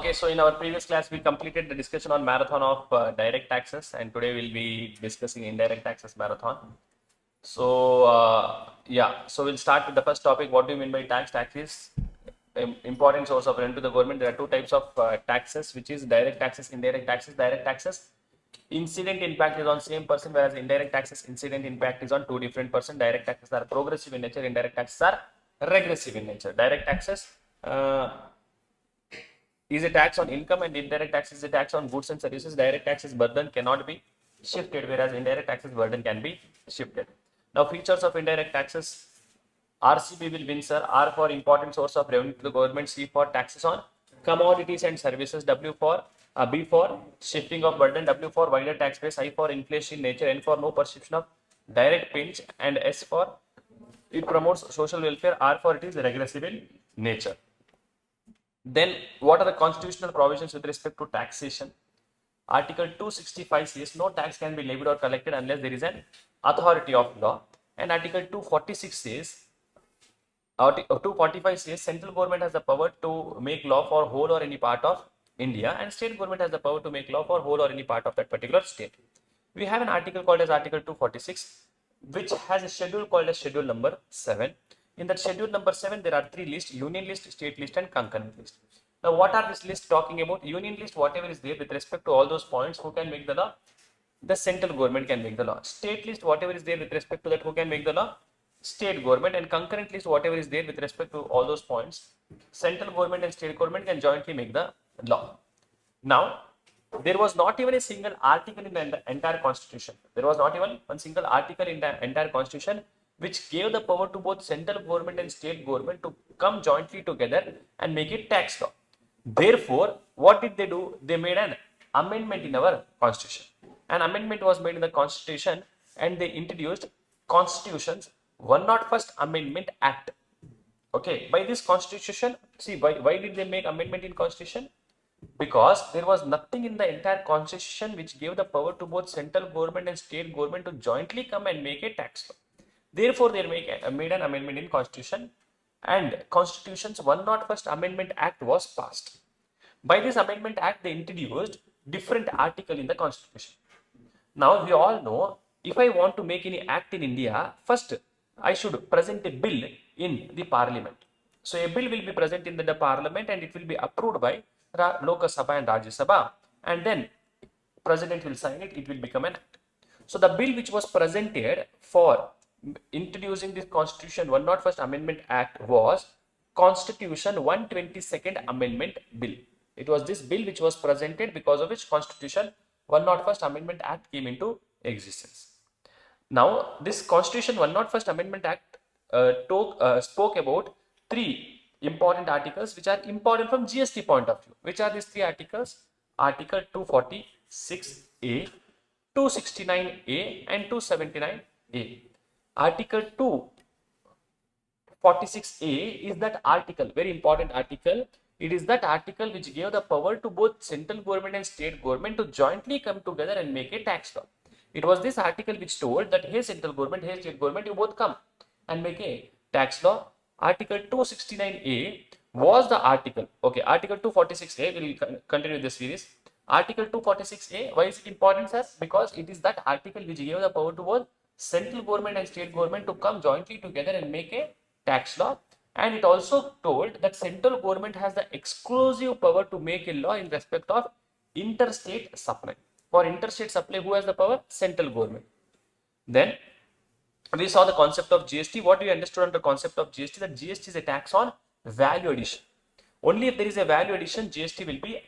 Okay, so in our previous class, we completed the discussion on marathon of direct taxes, and today we'll be discussing indirect taxes marathon. So, so we'll start with the first topic. What do you mean by tax? Tax is important source of revenue to the government. There are two types of taxes, which is direct taxes, indirect taxes. Direct taxes, incident impact is on same person, whereas indirect taxes, incident impact is on two different person. Direct taxes are progressive in nature, indirect taxes are regressive in nature. Direct taxes is a tax on income, and indirect tax is a tax on goods and services. Direct taxes burden cannot be shifted, whereas indirect taxes burden can be shifted. Now, features of indirect taxes: RCB will win, sir. R for important source of revenue to the government. C for taxes on commodities and services. B for shifting of burden. W for wider tax base. I for inflation in nature. N for no perception of direct pinch, and S for it promotes social welfare. R for it is regressive in nature. Then, what are the constitutional provisions with respect to taxation? Article 265 says no tax can be levied or collected unless there is an authority of law. And Article 246 says, 245 says central government has the power to make law for whole or any part of India, and state government has the power to make law for whole or any part of that particular state. We have an article called as Article 246, which has a schedule called as Schedule number 7. In that schedule number 7, there are three lists: union list, state list, and concurrent list. Now, what are these lists talking about? Union list, whatever is there with respect to all those points, who can make the law? The central government can make the law. State list, whatever is there with respect to that, who can make the law? State government. And concurrent list, whatever is there with respect to all those points, central government and state government can jointly make the law. Now, there was not even a single article in the entire constitution. There was not even one single article in the entire constitution which gave the power to both central government and state government to come jointly together and make it tax law. Therefore, what did they do? They made an amendment in our constitution. An amendment was made in the constitution, and they introduced Constitution's 101st Amendment Act. Okay, by this constitution, see, why did they make amendment in constitution? Because there was nothing in the entire constitution which gave the power to both central government and state government to jointly come and make a tax law. Therefore, they made an amendment in constitution, and Constitution's 101st Amendment Act was passed. By this Amendment Act, they introduced different article in the constitution. Now, we all know, if I want to make any act in India, first I should present a bill in the parliament. So, a bill will be present in the parliament, and it will be approved by Lok Sabha and Rajya Sabha, and then president will sign it, it will become an act. So, the bill which was presented for introducing this Constitution 101st Amendment Act was Constitution 122nd Amendment Bill. It was this bill which was presented, because of which Constitution 101st Amendment Act came into existence. Now, this Constitution 101st Amendment Act spoke about three important articles which are important from GST point of view. Which are these three articles? Article 246A, 269A, and 279A. Article 246A is that article, very important article. It is that article which gave the power to both central government and state government to jointly come together and make a tax law. It was this article which told that, hey central government, hey state government, you both come and make a tax law. Article 269A was the article. Okay, Article 246A, we will continue this series. Article 246A, why is it important, sir? Because it is that article which gave the power to both central government and state government to come jointly together and make a tax law. And it also told that central government has the exclusive power to make a law in respect of interstate supply. For interstate supply, who has the power? Central government. Then we saw the concept of GST. What we understood under the concept of GST? That GST is a tax on value addition. Only if there is a value addition, GST will be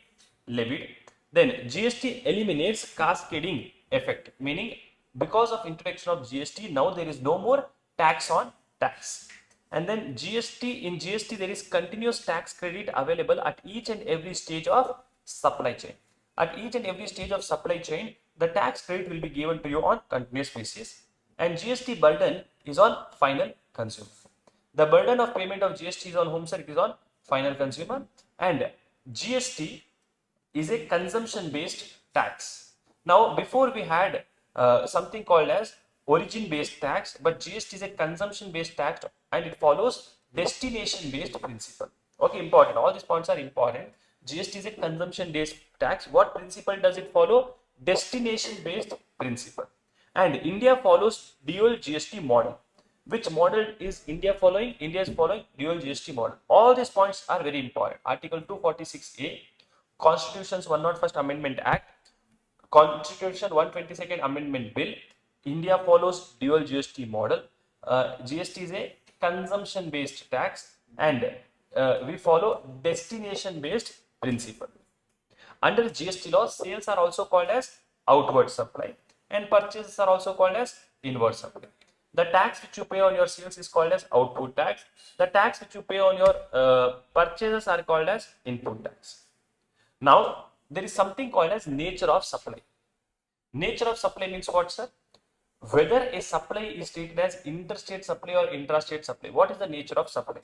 levied. Then GST eliminates cascading effect, meaning because of introduction of GST, now there is no more tax on tax. And then in GST there is continuous tax credit available at each and every stage of supply chain. At each and every stage of supply chain, the tax credit will be given to you on continuous basis. And GST burden is on final consumer. The burden of payment of GST is on whom, sir? It is on final consumer. And GST is a consumption based tax. Now, before we had something called as origin based tax, but GST is a consumption based tax, and it follows destination based principle. Okay, important. All these points are important. GST is a consumption-based tax. What principle does it follow? Destination-based principle. And India follows dual GST model. Which model is India following? India is following dual GST model. All these points are very important. Article 246A, Constitution's 101st Amendment Act, Constitution 122nd Amendment Bill. India follows dual GST model. GST is a consumption-based tax, and we follow destination-based principle. Under GST law, sales are also called as outward supply, and purchases are also called as inward supply. The tax which you pay on your sales is called as output tax. The tax which you pay on your purchases are called as input tax. Now, there is something called as nature of supply. Nature of supply means what, sir? Whether a supply is treated as interstate supply or intrastate supply. What is the nature of supply?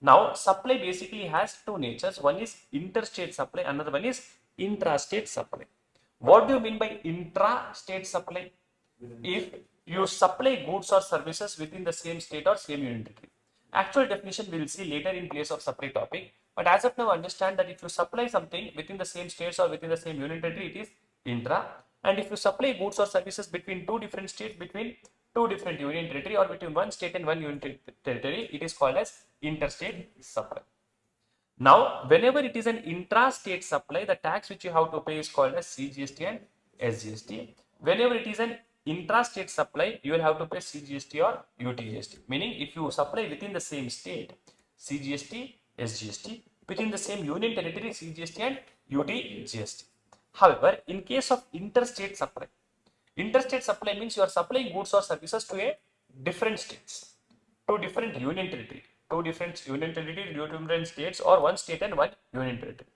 Now, supply basically has two natures. One is interstate supply, another one is intrastate supply. What do you mean by intrastate supply? If you supply goods or services within the same state or same union territory. Actual definition we will see later in place of supply topic. But as of now, understand that if you supply something within the same states or within the same union territory, it is intra. And if you supply goods or services between two different states, between two different union territory, or between one state and one union territory, it is called as interstate supply. Now, whenever it is an intra-state supply, the tax which you have to pay is called as CGST and SGST. Whenever it is an intra-state supply, you will have to pay CGST or UTGST. Meaning, if you supply within the same state, CGST, SGST, within the same union territory, CGST and UTGST. However, in case of interstate supply means you are supplying goods or services to a different states, to different union territory, two different union territory, two different states, or one state and one union territory.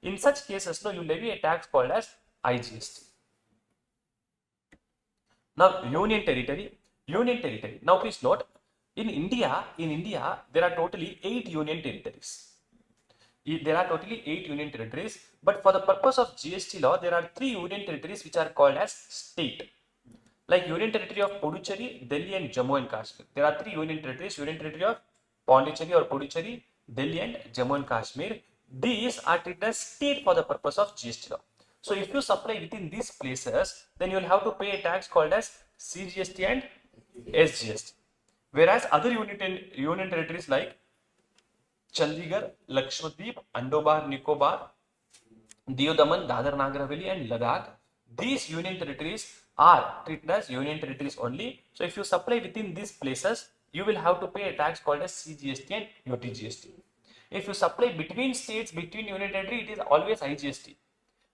In such cases, no, you levy a tax called as IGST. Now, union territory. Now, please note, in India, there are totally 8 union territories. But for the purpose of GST law, there are 3 union territories which are called as state. Like Union Territory of Puducherry, Delhi and Jammu and Kashmir. There are 3 union territories, Union Territory of Pondicherry or Puducherry, Delhi and Jammu and Kashmir. These are treated as state for the purpose of GST law. So if you supply within these places, then you will have to pay a tax called as CGST and SGST. Whereas other union territories like Chandigarh, Lakshadweep, Andaman, Nicobar, Diu Daman, Dadar Nagar Haveli and Ladakh, these union territories are treated as union territories only. So if you supply within these places, you will have to pay a tax called as CGST and UTGST. If you supply between states, between union territory, it is always IGST.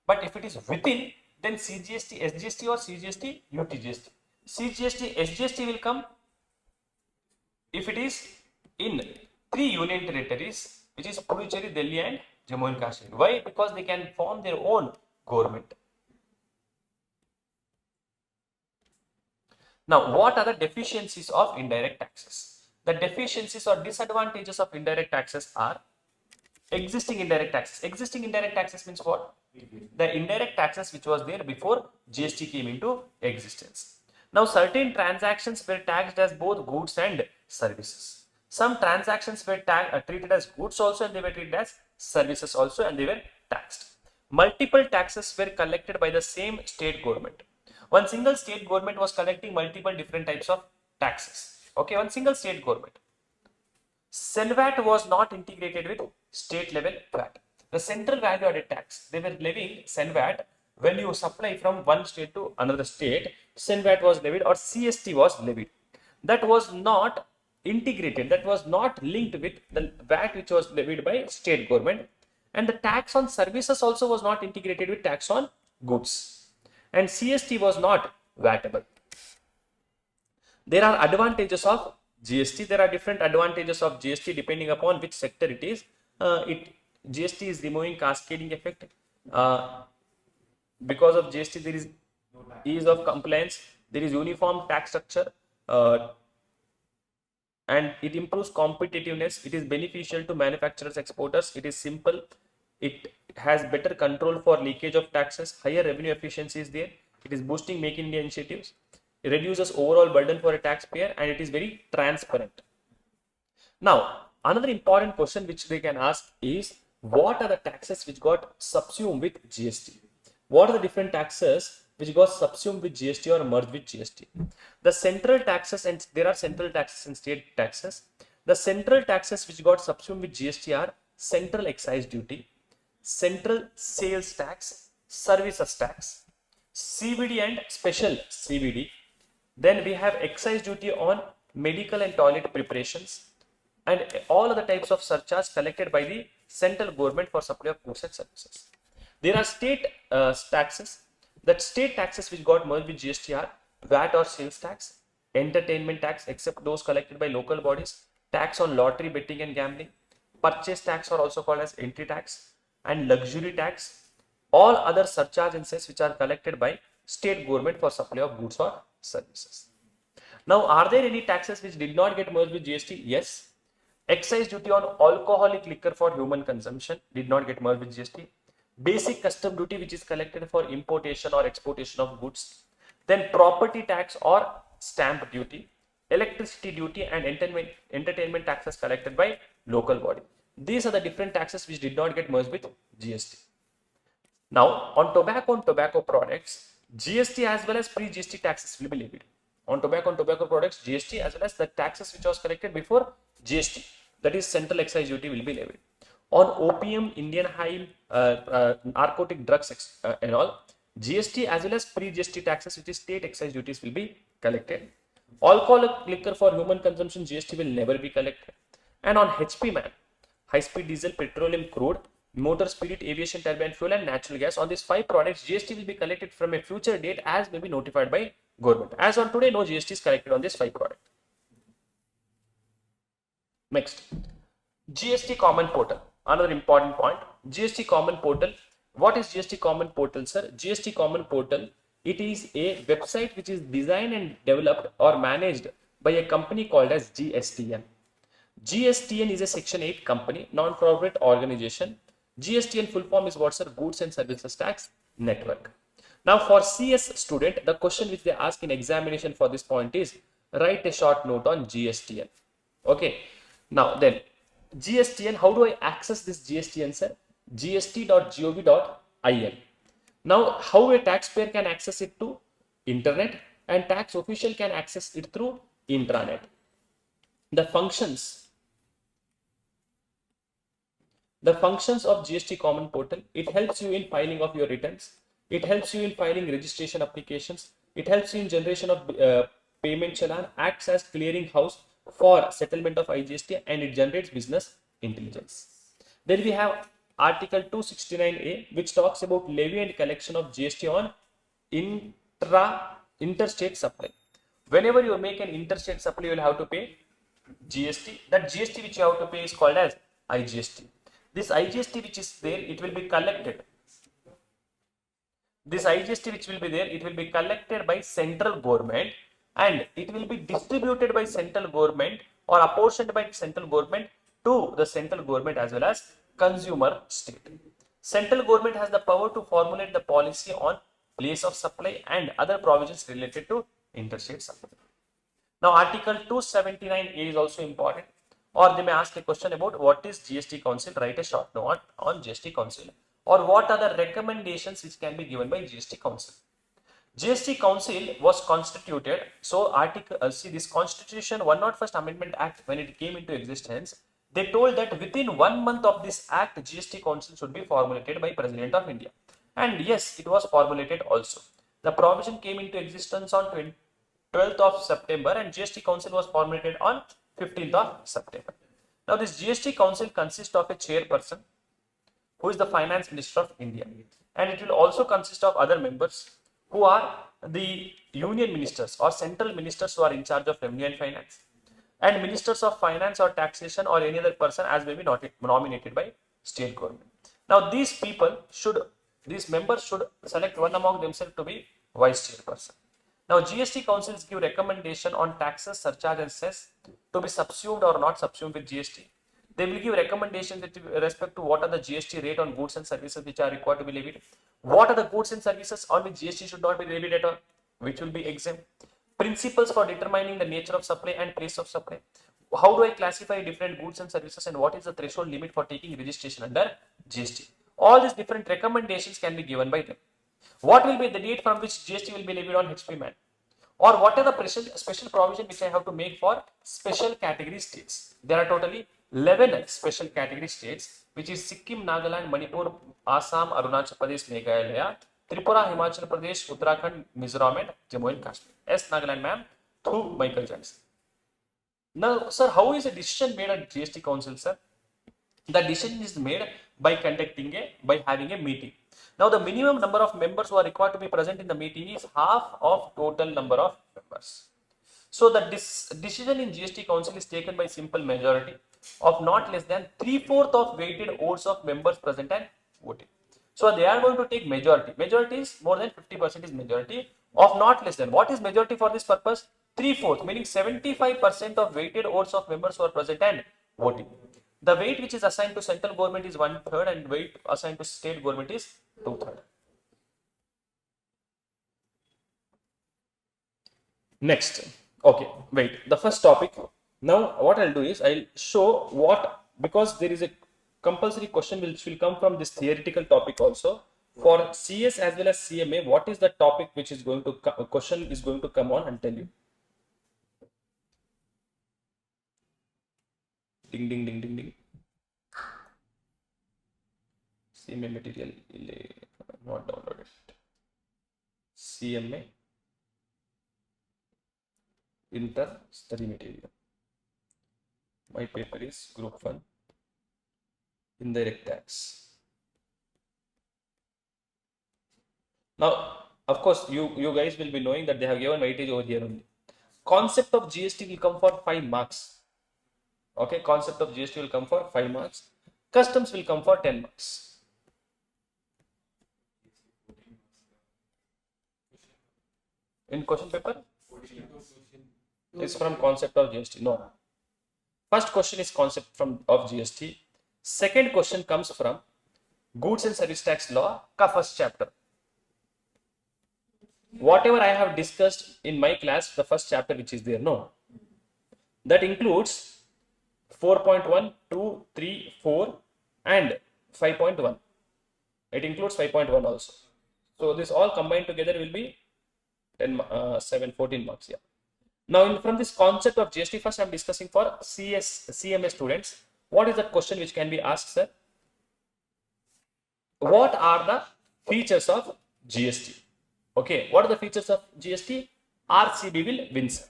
But if it is within, then CGST, SGST or CGST, UTGST. CGST, SGST will come if it is in 3 union territories, which is Puducherry, Delhi and Jammu and Kashmir. Why? Because they can form their own government. Now, what are the deficiencies of indirect taxes? The deficiencies or disadvantages of indirect taxes are existing indirect taxes. Existing indirect taxes means what? The indirect taxes which was there before GST came into existence. Now, certain transactions were taxed as both goods and services. Some transactions were treated as goods also, and they were treated as services also, and they were taxed. Multiple taxes were collected by the same state government. One single state government was collecting multiple different types of taxes. Okay, one single state government. CENVAT was not integrated with state level VAT. The central value added tax, they were levying CENVAT when you supply from one state to another state. CENVAT was levied or CST was levied. That was not integrated, that was not linked with the VAT which was levied by state government. And the tax on services also was not integrated with tax on goods. And CST was not VATable. There are advantages of GST. There are different advantages of GST depending upon which sector it is. GST is removing cascading effect. Because of GST, there is ease of compliance. There is uniform tax structure. And it improves competitiveness. It is beneficial to manufacturers, exporters. It is simple. It has better control for leakage of taxes. Higher revenue efficiency is there. It is boosting Make in India initiatives. It reduces overall burden for a taxpayer, and it is very transparent. Now, another important question which they can ask is, what are the taxes which got subsumed with GST? What are the different taxes which got subsumed with GST or merged with GST? The central taxes, and there are central taxes and state taxes. The central taxes which got subsumed with GST are central excise duty, central sales tax, services tax, CVD and special CVD. Then we have excise duty on medical and toilet preparations, and all other types of surcharge collected by the central government for supply of goods and services. There are state taxes. That state taxes which got merged with GST are VAT or sales tax, entertainment tax except those collected by local bodies, tax on lottery, betting and gambling, purchase tax or also called as entry tax, and luxury tax. All other surcharge and cess which are collected by state government for supply of goods or services. Now, are there any taxes which did not get merged with GST? Yes. Excise duty on alcoholic liquor for human consumption did not get merged with GST. Basic custom duty which is collected for importation or exportation of goods. Then property tax or stamp duty, electricity duty and entertainment taxes collected by local body. These are the different taxes which did not get merged with GST. Now, on tobacco and tobacco products, GST as well as pre-GST taxes will be levied. On tobacco and tobacco products, GST as well as the taxes which was collected before GST, that is central excise duty, will be levied. On opium, Indian high, narcotic drugs and all, GST as well as pre-GST taxes, which is state excise duties, will be collected. Alcoholic liquor for human consumption, GST will never be collected. And on HP man, high-speed diesel, petroleum crude, motor spirit, aviation turbine fuel and natural gas, on these 5 products, GST will be collected from a future date as may be notified by government. As on today, no GST is collected on this 5 products. Next, GST Common Portal. Another important point, GST Common Portal. What is GST Common Portal, sir? GST Common Portal, it is a website which is designed and developed or managed by a company called as GSTN. GSTN is a Section 8 company, non-profit organization. GSTN full form is what, sir? Goods and Services Tax Network. Now, for CS student, the question which they ask in examination for this point is, write a short note on GSTN. Okay. Now, then, GSTN, how do I access this GSTN, sir? gst.gov.in. Now, how a taxpayer can access it to internet and tax official can access it through intranet. The functions of GST Common Portal, it helps you in filing of your returns. It helps you in filing registration applications. It helps you in generation of payment challan, acts as clearing house for settlement of IGST, and it generates business intelligence. Then we have Article 269A, which talks about levy and collection of GST on interstate supply. Whenever you make an interstate supply, you will have to pay GST. That GST which you have to pay is called as IGST. This IGST which is there, it will be collected. This IGST which will be there, it will be collected by central government and it will be distributed by central government or apportioned by central government to the central government as well as consumer state. Central government has the power to formulate the policy on place of supply and other provisions related to interstate supply. Now, Article 279A is also important, or they may ask a question about what is GST Council, write a short note on GST Council, or what are the recommendations which can be given by GST Council. GST Council was constituted, so this Constitution 101st Amendment Act, when it came into existence, they told that within 1 month of this act, GST Council should be formulated by President of India. And yes, it was formulated also. The provision came into existence on 12th of September and GST Council was formulated on 15th of September. Now, this GST Council consists of a chairperson who is the Finance Minister of India, and it will also consist of other members who are the union ministers or central ministers who are in charge of revenue and finance, and ministers of finance or taxation or any other person as may be nominated by state government. Now, these members should select one among themselves to be vice chairperson. Now, GST councils give recommendation on taxes, surcharge and cess to be subsumed or not subsumed with GST. They will give recommendations with respect to what are the GST rate on goods and services which are required to be levied. What are the goods and services on which GST should not be levied at all, which will be exempt. Principles for determining the nature of supply and place of supply. How do I classify different goods and services and what is the threshold limit for taking registration under GST. All these different recommendations can be given by them. What will be the date from which GST will be levied on HP-man? Or what are the special provision which I have to make for special category states? There are totally 11 special category states, which is Sikkim, Nagaland, Manipur, Assam, Arunachal Pradesh, Meghalaya, Tripura, Himachal Pradesh, Uttarakhand, Mizoram, and Jammu and Kashmir. Yes, Nagaland, ma'am, through Michael Johnson. Now, sir, how is a decision made at GST Council, sir? The decision is made by having a meeting. Now, the minimum number of members who are required to be present in the meeting is half of total number of members. So, the decision in GST Council is taken by simple majority of not less than 3/4 of weighted votes of members present and voting. So, they are going to take majority. Majority is more than 50% is majority of not less than. What is majority for this purpose? 3/4, meaning 75% of weighted votes of members who are present and voting. The weight which is assigned to central government is 1/3 and weight assigned to state government is 2/3. Next, okay, wait, the first topic. Now, what I'll do is I'll show because there is a compulsory question which will come from this theoretical topic also. For CS as well as CMA, what is the topic which is going to question is going to come on and tell you. Ding, ding, ding, ding, ding. CMA material, not downloaded. CMA inter-study material. My paper is Group 1, Indirect Tax. Now, of course, you guys will be knowing that they have given weightage over here only. Concept of GST will come for 5 marks. Okay, concept of GST will come for 5 marks. Customs will come for 10 marks. In question paper? It's from concept of GST. No. First question is concept of GST. Second question comes from Goods and Service Tax Law ka first chapter. Whatever I have discussed in my class, the first chapter which is there, no. That includes 4.1, 2, 3, 4 and 5.1. It includes 5.1 also. So this all combined together will be 14 marks. Yeah. Now, from this concept of GST, first I am discussing for CMA students. What is the question which can be asked, sir? What are the features of GST? Okay, what are the features of GST? RCB will win, sir.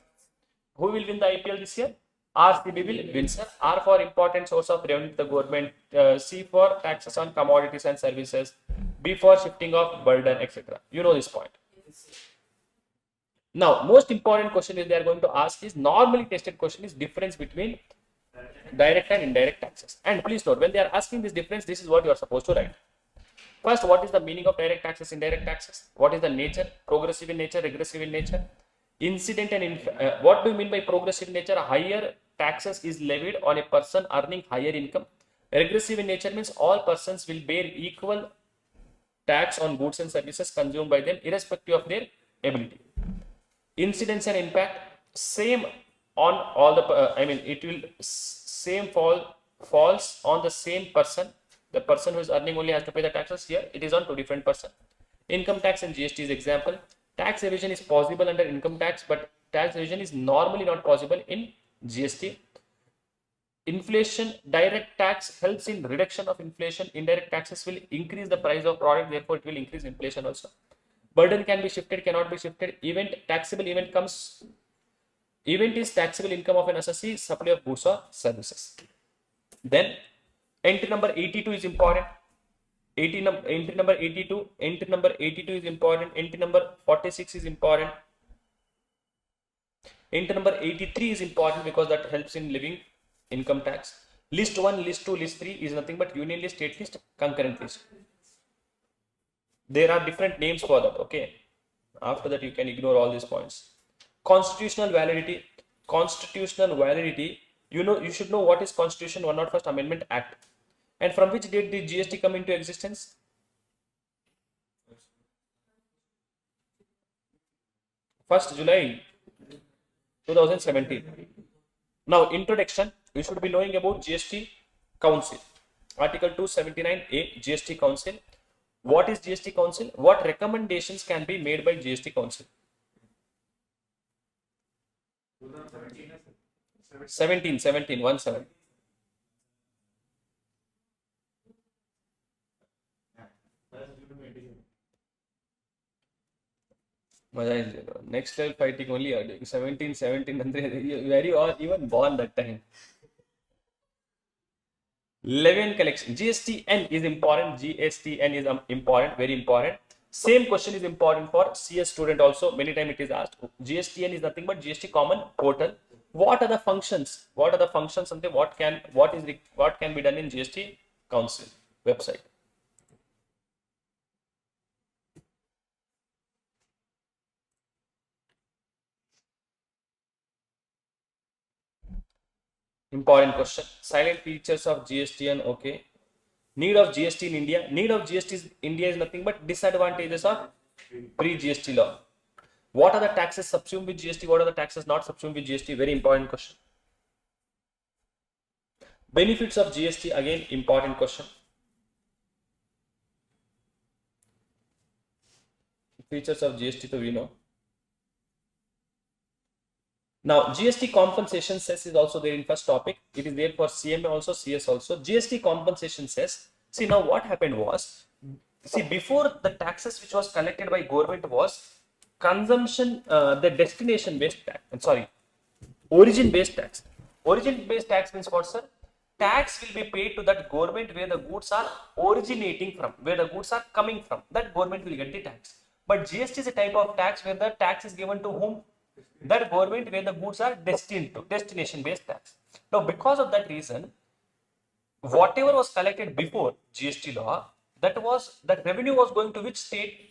Who will win the IPL this year? RCB will win, sir. R for important source of revenue to the government. C for taxes on commodities and services. B for shifting of burden, etc. You know this point. Now, most important question is they are going to ask is normally tested question is difference between direct and indirect taxes. And please note, when they are asking this difference, this is what you are supposed to write. First, what is the meaning of direct taxes, indirect taxes? What is the nature? Progressive in nature, regressive in nature. Incident and what do you mean by progressive in nature? Higher taxes is levied on a person earning higher income. Regressive in nature means all persons will bear equal tax on goods and services consumed by them irrespective of their ability. Incidence and impact, same on all the, it will same falls on the same person. The person who is earning only has to pay the taxes. Here it is on 2 different person. Income tax and GST is example. Tax evasion is possible under income tax, but tax evasion is normally not possible in GST. Inflation, direct tax helps in reduction of inflation. Indirect taxes will increase the price of product, therefore it will increase inflation also. Burden can be shifted, cannot be shifted. Taxable event is taxable income of an assessee, supply of goods or services. Then entry number 82 is important. Entry number 82 is important. Entry number 46 is important. Entry number 83 is important because that helps in levying income tax. List 1, list 2, list 3 is nothing but union list, state list, concurrent list. There are different names for that, okay? After that, you can ignore all these points. Constitutional validity. You should know what is Constitution 101st Amendment Act. And from which date did GST come into existence? July 1st, 2017. Now, introduction, you should be knowing about GST Council. Article 279A, GST Council. What is GST Council? What recommendations can be made by GST Council? 17, 17. Next level fighting only are doing 17 where you are even born that time. Levy and collection. GSTN is important. GSTN is important, very important. Same question is important for CS student also. Many times it is asked. GSTN is nothing but GST common portal. What are the functions? What are the functions? And what can be done in GST Council website? Important question. Silent features of GSTN. Okay. Need of GST in India. Need of GST in India is nothing but disadvantages of pre-GST law. What are the taxes subsumed with GST? What are the taxes not subsumed with GST? Very important question. Benefits of GST, again important question. Features of GST to we know. Now GST compensation cess is also there in first topic. It is there for CMA also, CS also. GST compensation cess. See, now what happened was, see, before the taxes which was collected by government was consumption, the destination based tax. Sorry, origin based tax. Origin based tax means what, sir? Tax will be paid to that government where the goods are originating from, where the goods are coming from. That government will get the tax. But GST is a type of tax where the tax is given to whom? That government where the goods are destined to, destination based tax. Now, because of that reason, whatever was collected before GST law, that revenue was going to which state?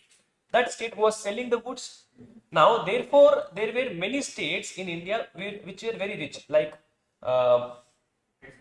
That state was selling the goods. Now, therefore, there were many states in India which were very rich, like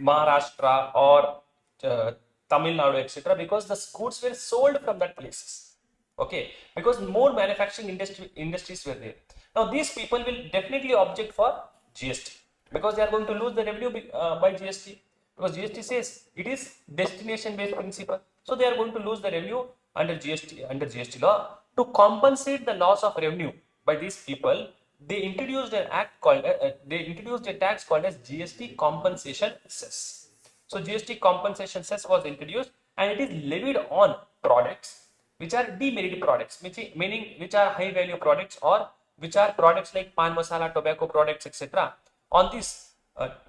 Maharashtra or Tamil Nadu, etc., because the goods were sold from that places. Okay, because more manufacturing industries were there. Now, these people will definitely object for GST because they are going to lose the revenue by GST, because GST says it is destination based principle. So, they are going to lose the revenue under GST law. To compensate the loss of revenue by these people, they introduced an act called a tax called as GST compensation cess. So, GST compensation cess was introduced and it is levied on products which are demerit products, meaning which are high value products or which are products like pan masala, tobacco products, etc. On this,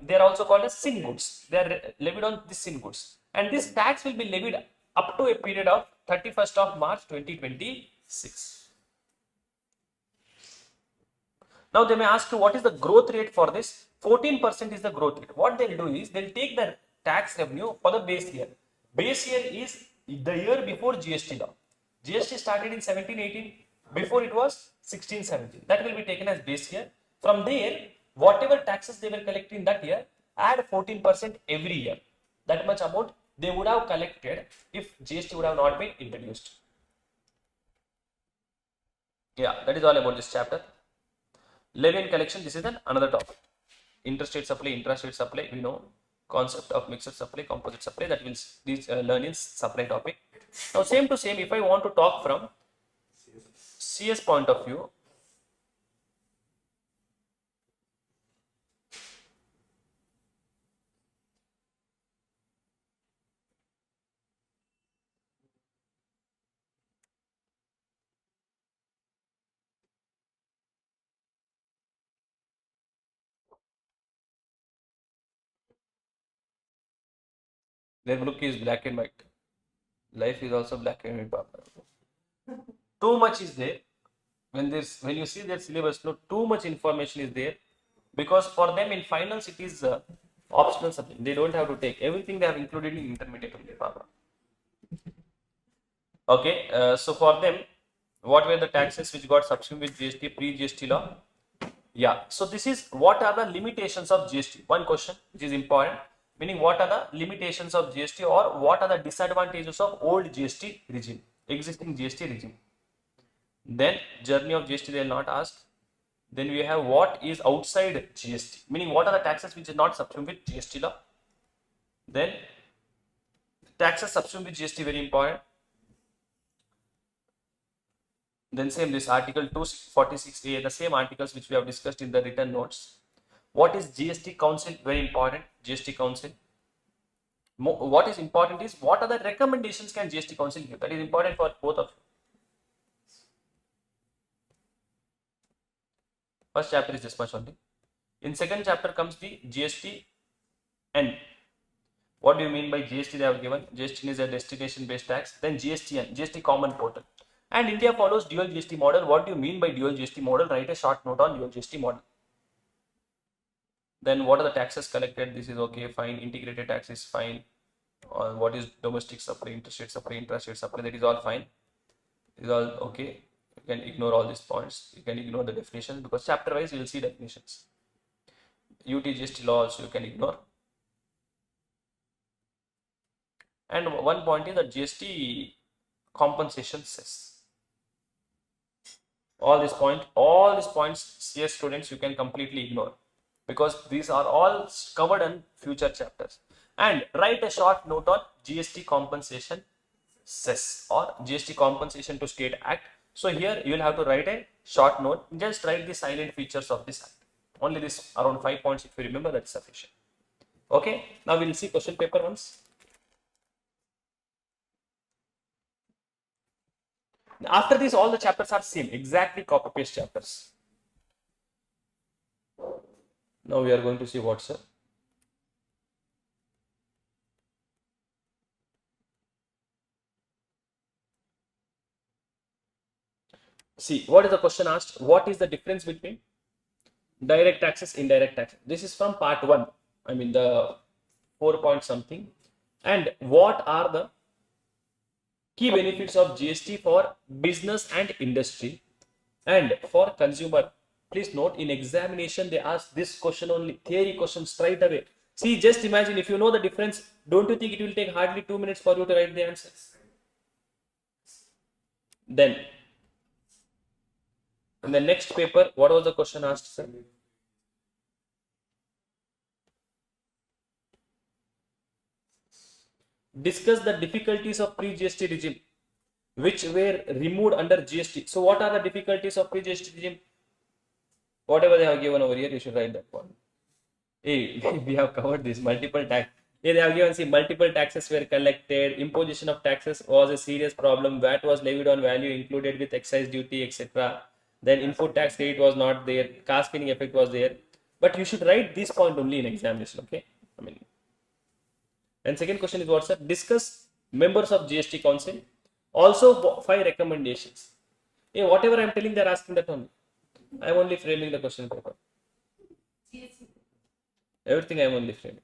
they are also called as sin goods. They are levied on these sin goods, and this tax will be levied up to a period of 31st of March 2026. Now they may ask you, what is the growth rate for this? 14% is the growth rate. What they'll do is they'll take the tax revenue for the base year. Base year is the year before GST law. GST started in 17-18. Before it was 16-17. That will be taken as base year. From there, whatever taxes they were collecting in that year, add 14% every year. That much amount they would have collected if GST would have not been introduced. Yeah, that is all about this chapter. Levy and collection, this is another topic. Interstate supply, intrastate supply, we know. Concept of mixed supply, composite supply, that will learn in supply topic. Now, same to same, if I want to talk from CS point of view, their look is black and white. Life is also black and white, Papa. Too much is there. When you see their syllabus, no, too much information is there, because for them in finals it is optional subject. They don't have to take everything. They have included in intermediate only, Papa. Okay, so for them, what were the taxes which got subsumed with GST, pre-GST law? Yeah, so this is what are the limitations of GST. One question which is important, meaning what are the limitations of GST or what are the disadvantages of old GST regime, existing GST regime. Then journey of GST they will not ask. Then we have what is outside GST, meaning what are the taxes which is not subsumed with GST law. Then Taxes subsumed with GST, very important. Then same this article 246A, the same articles which we have discussed in the written notes. What is GST Council? Very important. GST Council. What is important is what are the recommendations can GST Council give? That is important for both of you. First chapter is this much only. In second chapter comes the GSTN. What do you mean by GST? They have given GST is a destination based tax. Then GSTN, GST Common Portal. And India follows dual GST model. What do you mean by dual GST model? Write a short note on dual GST model. Then what are the taxes collected? This is okay, fine. Integrated tax is fine. What is domestic supply, interstate supply, intrastate supply? That is all fine. It is all okay. You can ignore all these points. You can ignore the definitions because chapter wise you will see definitions. UT GST law also you can ignore. And one point is that GST compensation cess. All these points, CS students, you can completely ignore because these are all covered in future chapters. And write a short note on GST compensation cess or GST compensation to state act. So here you will have to write a short note. Just write the silent features of this act. Only this around 5 points. If you remember, that's sufficient. Okay. Now we will see question paper once. After this, all the chapters are same, exactly copy paste chapters. Now we are going to see what's up. See, what is the question asked? What is the difference between direct taxes, indirect taxes? This is from part 1. I mean the 4 point something. And what are the key benefits of GST for business and industry and for consumer? Please note, in examination they ask this question only, theory question straight away. See, just imagine if you know the difference, don't you think it will take hardly 2 minutes for you to write the answers? Then, in the next paper, what was the question asked, sir? Discuss the difficulties of pre-GST regime which were removed under GST. So what are the difficulties of pre-GST regime? Whatever they have given over here, you should write that one. Hey, we have covered this multiple tax. Hey, they have given, see, multiple taxes were collected. Imposition of taxes was a serious problem. VAT was levied on value included with excise duty, etc. Then input tax credit was not there. Cascading effect was there. But you should write this point only in examination. Okay. I mean. And second question is what, sir? Discuss members of GST Council. Also 5 recommendations. Hey, whatever I am telling, they are asking that only. I am only framing the question paper. Everything I am only framing.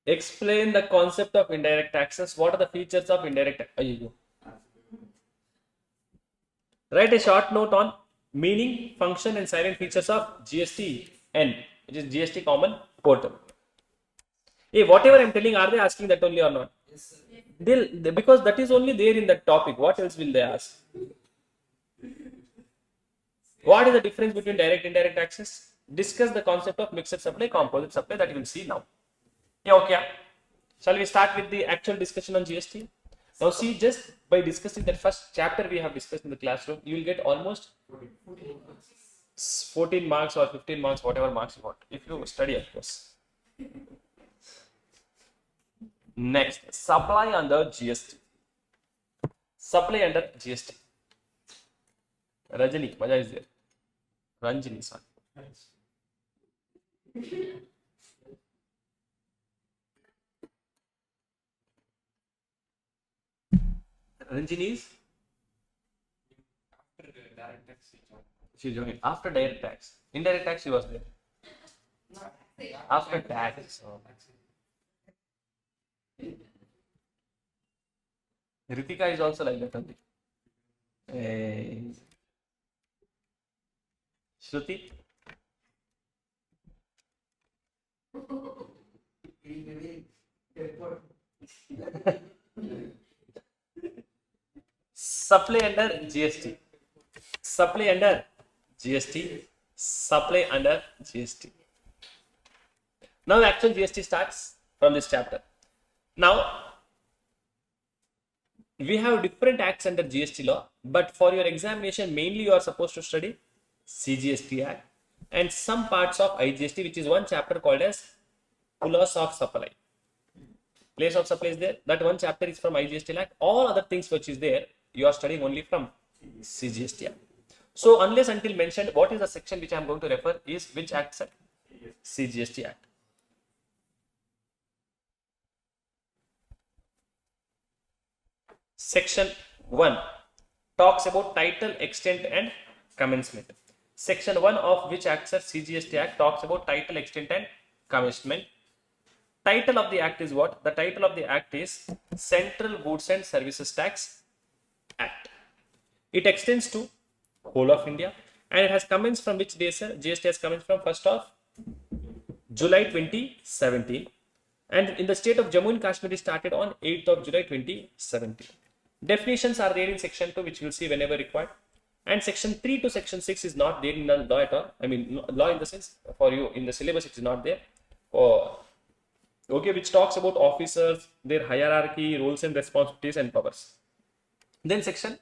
Explain the concept of indirect taxes. What are the features of indirect tax? Write a short note on meaning, function and silent features of GSTN, which is GST Common Portal. Hey, whatever I am telling, are they asking that only or not? Yes, sir. Because that is only there in that topic. What else will they ask? What is the difference between direct and indirect taxes? Discuss the concept of mixed supply, composite supply, that you will see now. Yeah, okay. Shall we start with the actual discussion on GST? Now see, just by discussing that first chapter we have discussed in the classroom, you will get almost 14 marks or 15 marks, whatever marks you want, if you study, of course. Next, supply under GST. Supply under GST. Rajani, Maja is there. Ranjini, sorry. Ranjini is? After direct tax, she joined. After direct tax. Indirect tax, she was there. After tax. Ritika is also like that only. Shruti? Supply under GST. Supply under GST. Supply under GST. Now actual GST starts from this chapter. Now we have different acts under GST law, but for your examination mainly you are supposed to study CGST Act and some parts of IGST, which is one chapter called as Place of Supply. Place of supply is there. That one chapter is from IGST Act. All other things which is there, you are studying only from CGST Act. So unless until mentioned, what is the section which I am going to refer is which act, sir? CGST Act. Section 1 talks about title, extent and commencement. Section 1 of which act, sir? CGST Act talks about title, extent and commencement. Title of the act is what? The title of the act is Central Goods and Services Tax Act. It extends to whole of India and it has commenced from which day, sir? GST has commenced from 1st of July 2017 and in the state of Jammu and Kashmir it started on 8th of July 2017. Definitions are there in section 2 which you will see whenever required, and section 3 to section 6 is not there in the law at all. I mean law in the sense for you in the syllabus it is not there. Okay, which talks about officers, their hierarchy, roles and responsibilities and powers. Then section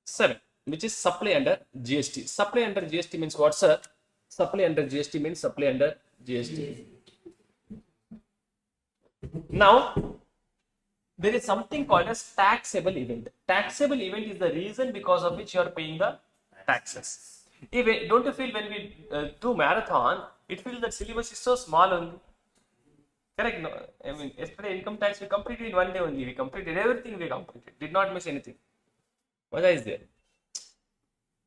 7, which is supply under GST. Supply under GST means what, sir? Supply under GST means supply under GST. Now, there is something called as taxable event. Taxable event is the reason because of which you are paying the taxes. Don't you feel when we do marathon, it feels that syllabus is so small only. Correct? No, I mean, yesterday income tax we completed in one day only. We completed everything. We completed. Did not miss anything. What is there?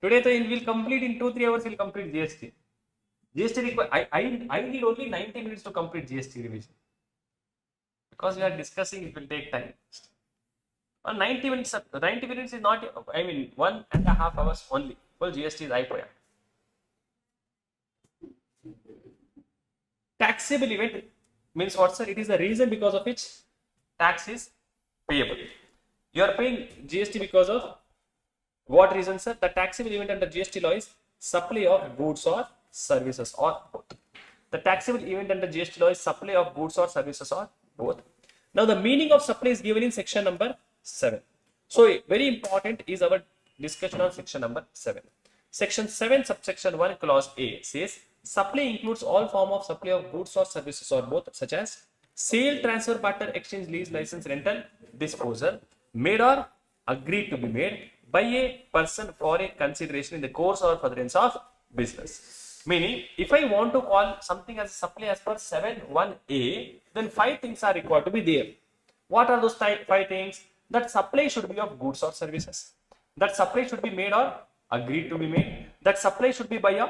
Today, we will complete in 2-3 hours. We'll complete GST. GST I need only 90 minutes to complete GST revision because we are discussing. It will take time. 90 minutes. 90 minutes is not. I mean, 1.5 hours only. Full GST is IPOA. Taxable event means what, sir? It is the reason because of which tax is payable. You are paying GST because of what reason, sir? The taxable event under GST law is supply of goods or services or both. The taxable event under GST law is supply of goods or services or both. Now the meaning of supply is given in section number 7. So very important is our discussion on section number 7. Section 7 subsection 1 clause A says supply includes all form of supply of goods or services or both, such as sale, transfer, barter, exchange, lease, license, rental, disposal, made or agreed to be made by a person for a consideration in the course or furtherance of business. Meaning, if I want to call something as a supply as per 7(1)(a), then 5 things are required to be there. What are those 5 things? That supply should be of goods or services. That supply should be made or agreed to be made. That supply should be by a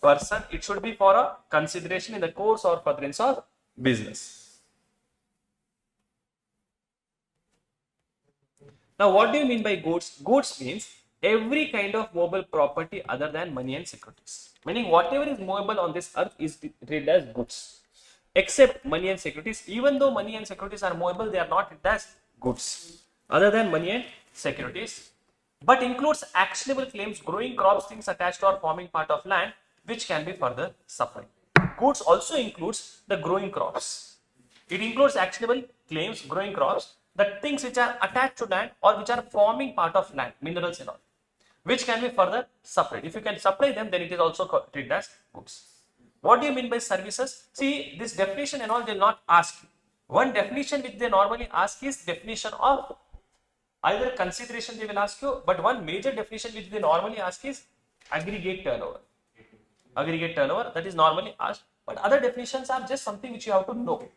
person. It should be for a consideration in the course or furtherance of business. Now, what do you mean by goods? Goods means every kind of movable property other than money and securities. Meaning whatever is movable on this earth is treated as goods, except money and securities. Even though money and securities are movable, they are not treated as goods other than money and securities, but includes actionable claims, growing crops, things attached to or forming part of land, which can be further supplied. Goods also includes the growing crops. It includes actionable claims, growing crops, the things which are attached to land or which are forming part of land, minerals and all, which can be further supplied. If you can supply them, then it is also treated as goods. What do you mean by services? See, this definition and all they will not ask you. One definition which they normally ask is definition of either consideration they will ask you, but one major definition which they normally ask is aggregate turnover. Aggregate turnover, that is normally asked, but other definitions are just something which you have to know.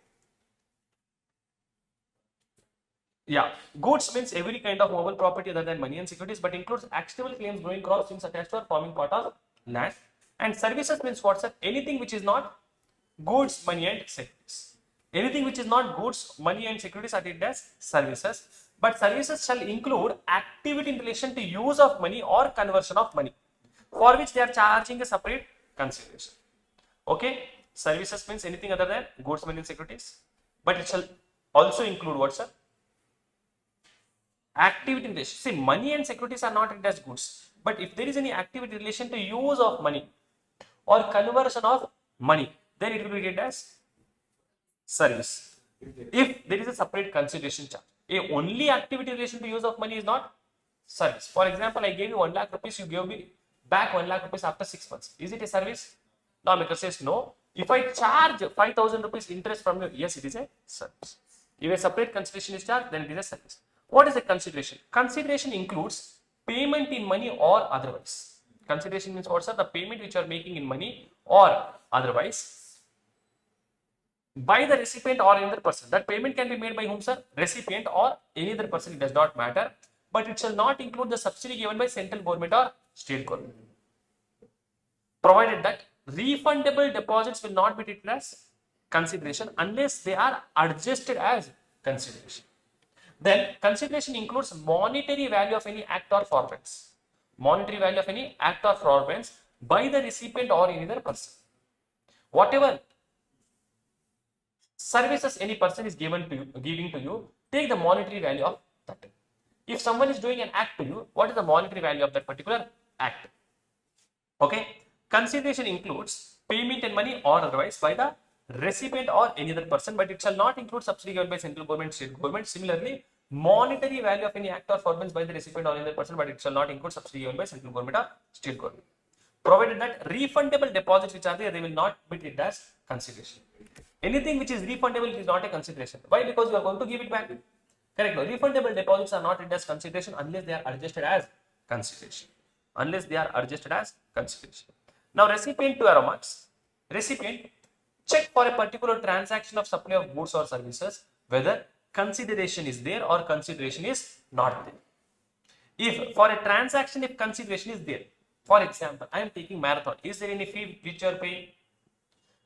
Yeah, goods means every kind of movable property other than money and securities, but includes actionable claims, growing crops, things attached to or forming part of land. And services means what, sir? Anything which is not goods, money and securities. Anything which is not goods, money and securities are treated as services. But services shall include activity in relation to use of money or conversion of money, for which they are charging a separate consideration. Okay, services means anything other than goods, money and securities, but it shall also include what, sir? Activity in relation. See, money and securities are not treated as goods, but if there is any activity in relation to use of money or conversion of money, then it will be treated as service. If there is a separate consideration charge, a only activity relation to use of money is not service. For example, I gave you 1 lakh rupees, you gave me back 1 lakh rupees after 6 months. Is it a service? Lawmaker says no. If I charge 5,000 rupees interest from you, yes, it is a service. If a separate consideration is charged, then it is a service. What is a consideration? Consideration includes payment in money or otherwise. Consideration means what, sir? The payment which you are making in money or otherwise by the recipient or any other person. That payment can be made by whom, sir? Recipient or any other person, it does not matter. But it shall not include the subsidy given by central government or state government. Provided that refundable deposits will not be treated as consideration unless they are adjusted as consideration. Then consideration includes monetary value of any act or forbearance. Monetary value of any act or forbearance by the recipient or any other person. Whatever services any person is giving to you, take the monetary value of that. If someone is doing an act to you, what is the monetary value of that particular act? Okay. Consideration includes payment in money or otherwise by the recipient or any other person, but it shall not include subsidy given by central government, state government. Similarly, monetary value of any act or forbearance by the recipient or any other person, but it shall not include subsidy given by central government or state government. Provided that refundable deposits which are there, they will not be treated as consideration. Anything which is refundable is not a consideration. Why? Because you are going to give it back. Correct. No, refundable deposits are not treated as consideration unless they are adjusted as consideration. Unless they are adjusted as consideration. Now, recipient to remarks. Recipient check for a particular transaction of supply of goods or services whether consideration is there or consideration is not there. If for a transaction, if consideration is there, for example, I am taking marathon. Is there any fee which you are paying?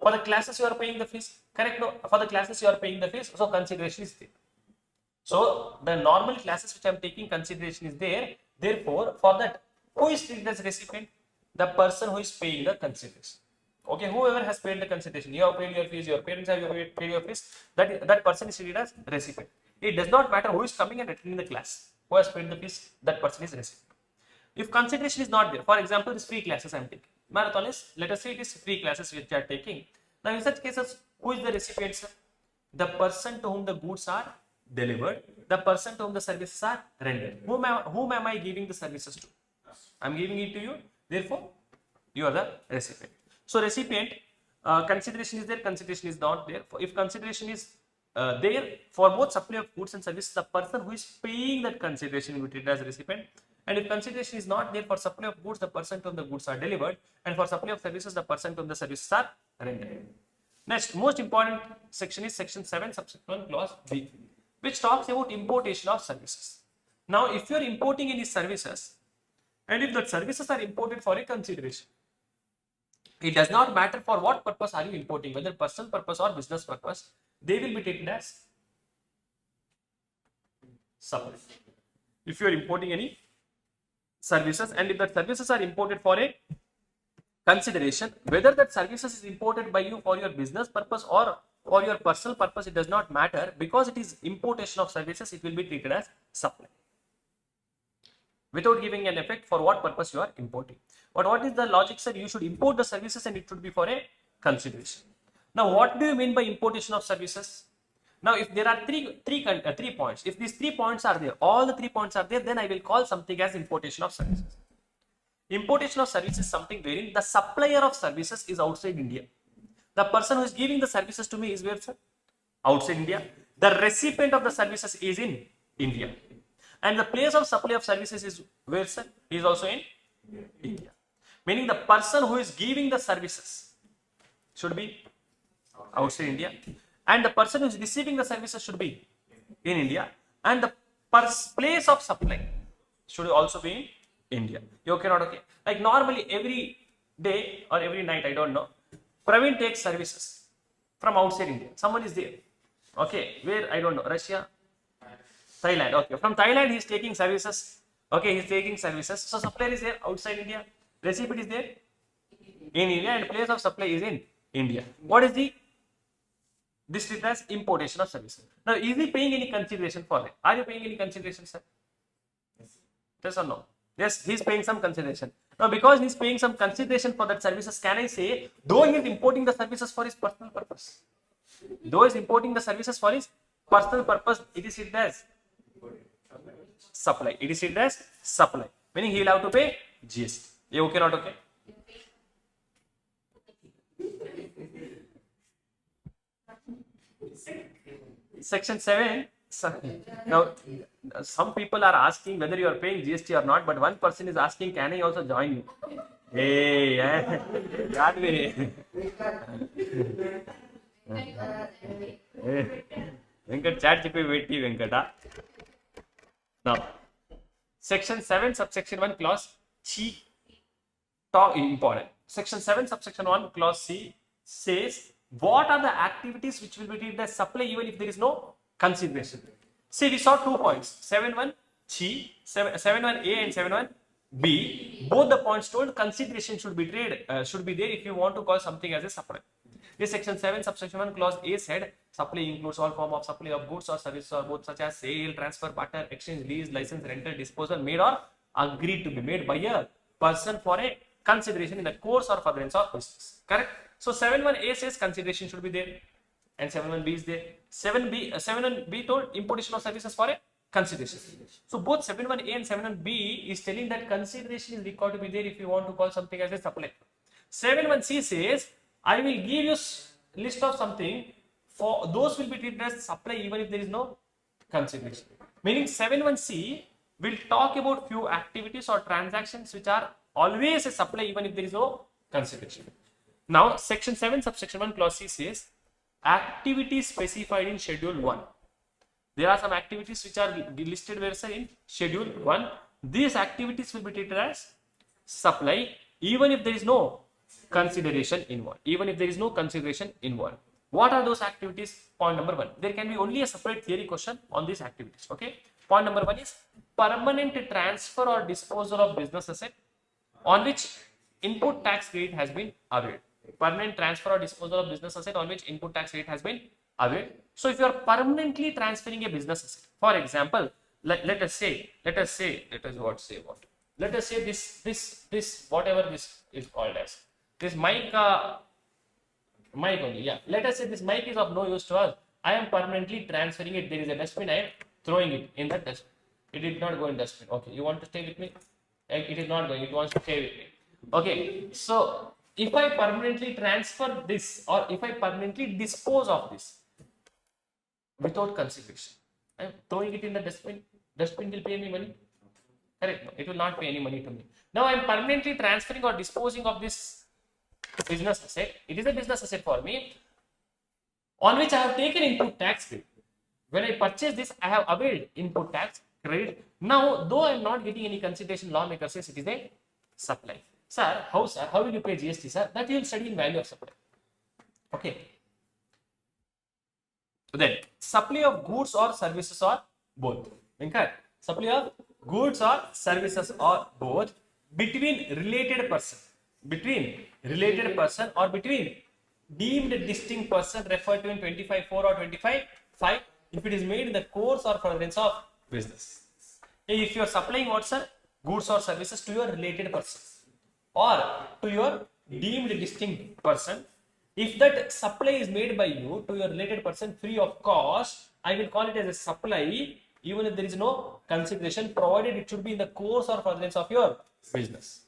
For the classes you are paying the fees. Correct? No. For the classes you are paying the fees, so consideration is there. So the normal classes which I am taking, consideration is there. Therefore, for that, who is treated as recipient? The person who is paying the consideration. Okay, whoever has paid the consideration, you have paid your fees, your parents have paid your fees, that person is treated as recipient. It does not matter who is coming and attending the class. Who has paid the fees, that person is recipient. If consideration is not there, for example, this free classes I am taking. Marathon is, let us say it is free classes which I are taking. Now in such cases, who is the recipient, sir? The person to whom the goods are delivered, the person to whom the services are rendered. Whom am I giving the services to? I am giving it to you. Therefore, you are the recipient. So, recipient, consideration is there, consideration is not there. If consideration is there for both supply of goods and services, the person who is paying that consideration will be treated as a recipient. And if consideration is not there for supply of goods, the person to whom the goods are delivered, and for supply of services, the person to whom the services are rendered. Next, most important section is section 7, subsequent clause B, which talks about importation of services. Now, if you are importing any services, and if the services are imported for a consideration, it does not matter for what purpose are you importing, whether personal purpose or business purpose, they will be treated as supply. If you are importing any services, and if the services are imported for a consideration, whether that services is imported by you for your business purpose or for your personal purpose, it does not matter, because it is importation of services, it will be treated as supply, without giving an effect for what purpose you are importing. But what is the logic, sir? You should import the services and it should be for a consideration. Now, what do you mean by importation of services? Now, if there are three points, if these 3 points are there, all the 3 points are there, then I will call something as importation of services. Importation of services is something wherein the supplier of services is outside India. The person who is giving the services to me is where, sir? Outside India. The recipient of the services is in India. And the place of supply of services is where, sir? He is also in India. Meaning the person who is giving the services should be outside India. And the person who is receiving the services should be in India. And the place of supply should also be in India. You okay, not okay? Like normally every day or every night, I don't know, Praveen takes services from outside India. Someone is there. Okay, where? I don't know. Russia, Thailand. Okay, from Thailand he is taking services. Okay, he is taking services. So supplier is there outside India. Recipient is there in India, and place of supply is in India. What is this treated as importation of services? Now, is he paying any consideration for it? Are you paying any consideration, sir? Yes or no? Yes, he is paying some consideration. Now, because he's paying some consideration for that services, can I say, though he is importing the services for his personal purpose, though he is importing the services for his personal purpose, it is treated as supply. It is treated as supply, meaning he will have to pay GST. Yeah, okay, not okay? Section 7. Now, some people are asking whether you are paying GST or not, but one person is asking, can I also join you? Hey, that way. Venkat, chat chippy waiting, Venkata. Now, section 7, subsection 1, clause C, talk important. Section 7, subsection 1, clause C says, what are the activities which will be treated as supply even if there is no consideration? See, we saw 2 points, 7.1c, 7.1a and 7.1b. Both the points told consideration should be there if you want to call something as a supply. This section 7, subsection 1, clause A said, supply includes all form of supply of goods or services or both such as sale, transfer, barter, exchange, lease, license, rental, disposal made or agreed to be made by a person for a consideration in the course or furtherance of business. Correct? So 7.1a says consideration should be there and 7.1b is there. 7.1b told importation of services for a consideration. So both 7.1a and 7.1b is telling that consideration is required to be there if you want to call something as a supply. 7.1c says, I will give you list of something, for those will be treated as supply even if there is no consideration. Meaning 7.1c will talk about few activities or transactions which are always a supply even if there is no consideration. Now section 7, subsection 1, clause C says, activities specified in schedule 1. There are some activities which are listed where say in schedule 1. These activities will be treated as supply even if there is no consideration involved. Even if there is no consideration involved. What are those activities? Point number 1. There can be only a separate theory question on these activities. Okay. Point number 1 is permanent transfer or disposal of business asset on which input tax credit has been availed. Permanent transfer or disposal of business asset on which input tax rate has been availed. So if you are permanently transferring a business asset, for example, let us say this whatever this is called as this mic only, yeah. Let us say this mic is of no use to us. I am permanently transferring it. There is a dustbin. I am throwing it in that dustbin. It did not go in dustbin. Okay, you want to stay with me? It is not going. It wants to stay with me. Okay, so if I permanently transfer this or if I permanently dispose of this without consideration, I am throwing it in the dustbin. Dustbin will pay me money. Correct? No, it will not pay any money to me. Now I am permanently transferring or disposing of this business asset. It is a business asset for me on which I have taken input tax credit. When I purchase this, I have availed input tax credit. Now, though I am not getting any consideration, lawmaker says it is a supply. Sir, how will you pay GST, sir? That you will study in value of supply. Okay. Then, supply of goods or services or both. Okay. Supply of goods or services or both between related person. Between related person or between deemed distinct person referred to in 25.4 or 25.5 if it is made in the course or furtherance of business. If you are supplying what, sir? Goods or services to your related person or to your deemed distinct person, if that supply is made by you to your related person free of cost, I will call it as a supply even if there is no consideration, provided it should be in the course or furtherance of your business.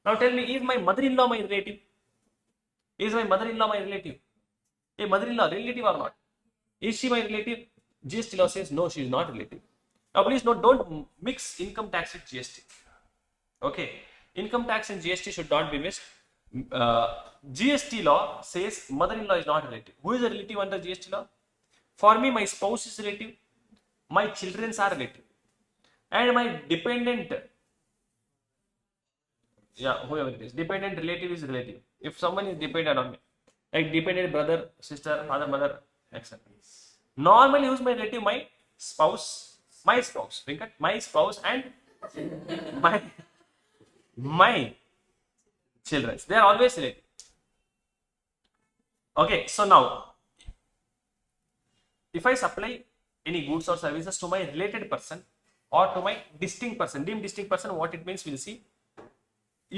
Now tell me, is my mother-in-law my relative? Is my mother-in-law my relative? A mother-in-law relative or not? Is she my relative? GST law says no, she is not relative. Now please note, don't mix income tax with GST. Okay. Income tax and GST should not be mixed. GST law says mother-in-law is not relative. Who is a relative under GST law? For me, my spouse is relative. My children are relative. And my dependent, whoever it is, dependent relative is relative. If someone is dependent on me, like dependent brother, sister, father, mother, etc. Normally, who's my relative? My spouse, Venkat, my spouse and my children. They are always related. Okay, so now, if I supply any goods or services to my related person or to my distinct person, deemed distinct person, what it means we'll see.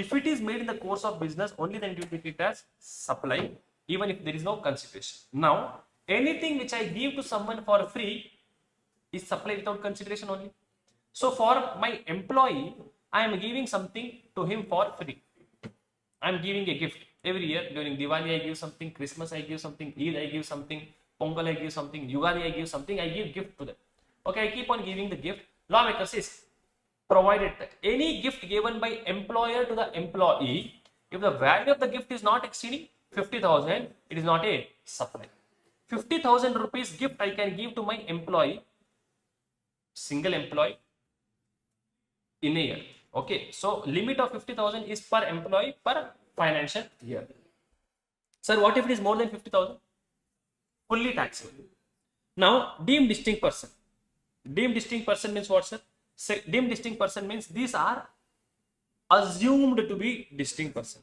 If it is made in the course of business, only then it will be treated as supply, even if there is no consideration. Now, anything which I give to someone for free is supply without consideration only. So for my employee, I am giving something to him for free. I am giving a gift. Every year during Diwali, I give something, Christmas, I give something, Eid, I give something, Pongal, I give something, Yugadi, I give something, I give gift to them. Okay, I keep on giving the gift. Lawmaker says, provided that any gift given by employer to the employee, if the value of the gift is not exceeding 50,000, it is not a supply. 50,000 rupees gift I can give to my employee, single employee, in a year. Okay, so limit of 50,000 is per employee per financial year. Sir, what if it is more than 50,000? Fully taxable. Now, deemed distinct person. Deemed distinct person means what, sir? Deemed distinct person means these are assumed to be distinct person.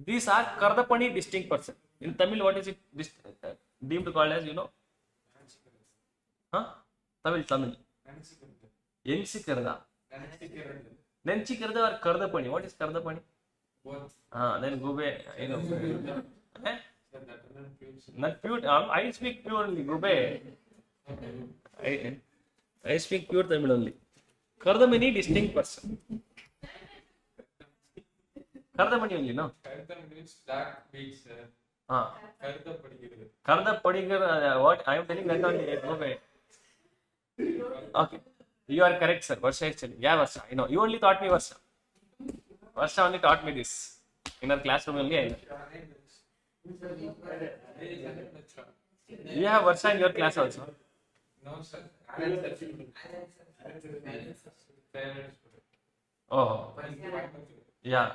These are Kardapani distinct person. In Tamil, what is it deemed called as, you know? Huh? Tamil. Yensi Karda. Nenchi Karda or Kardapani. What is Kardapani? Then Gube, you know. Not pure. I speak purely Gube. I speak pure Tamil only. Kardamani distinct person. Kardamani only, no? Kardam means dark beach, sir. Karda Padigar, what I am telling that only. Okay. You are correct, sir. Varsha is telling. Yeah, Varsha. I know. You only taught me Varsha. Varsha only taught me this. In our classroom only, I know. You have Varsha in your class also? No, sir. Oh. Yeah.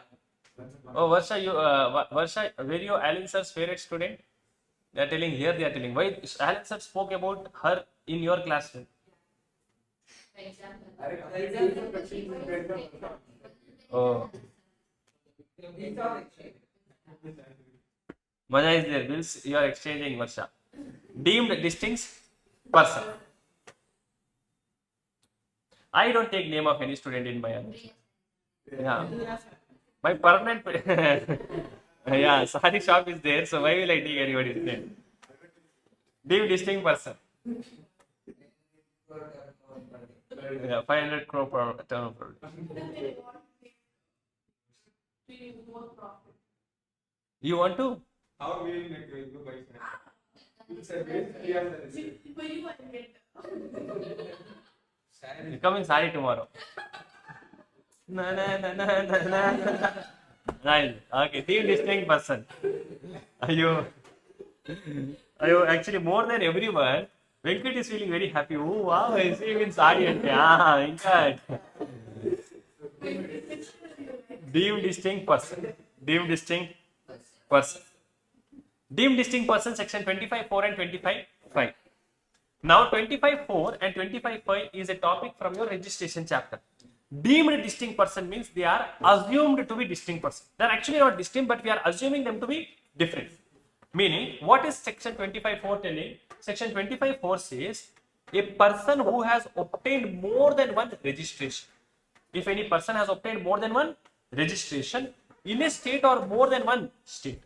Oh, Varsha, were you Alan sir's favorite student? They are telling here, they are telling. Why Alan sir spoke about her in your classroom? Oh. Maja is there. Bills, you are exchanging, Varsha. Deemed distinct person. I don't take name of any student in my answer. Yeah. My permanent. Yeah, Sari shop is there, so why will I take anybody's name? Deemed distinct person. Yeah, 500 crore per turnover. You want to? How will you make you buy? You come in Sari tomorrow. Nice. Okay, deemed distinct person. Are you actually more than everyone? Venkat is feeling very happy. Oh wow, I see him in Sari and Venkat. Deemed distinct person. Deemed distinct person. Deemed distinct person, section 25.4 and 25.5. Now 25.4 and 25.5 is a topic from your registration chapter. Deemed distinct person means they are assumed to be distinct person. They are actually not distinct, but we are assuming them to be different. Meaning, what is section 25.4 telling? Section 25.4 says a person who has obtained more than one registration. If any person has obtained more than one registration in a state or more than one state.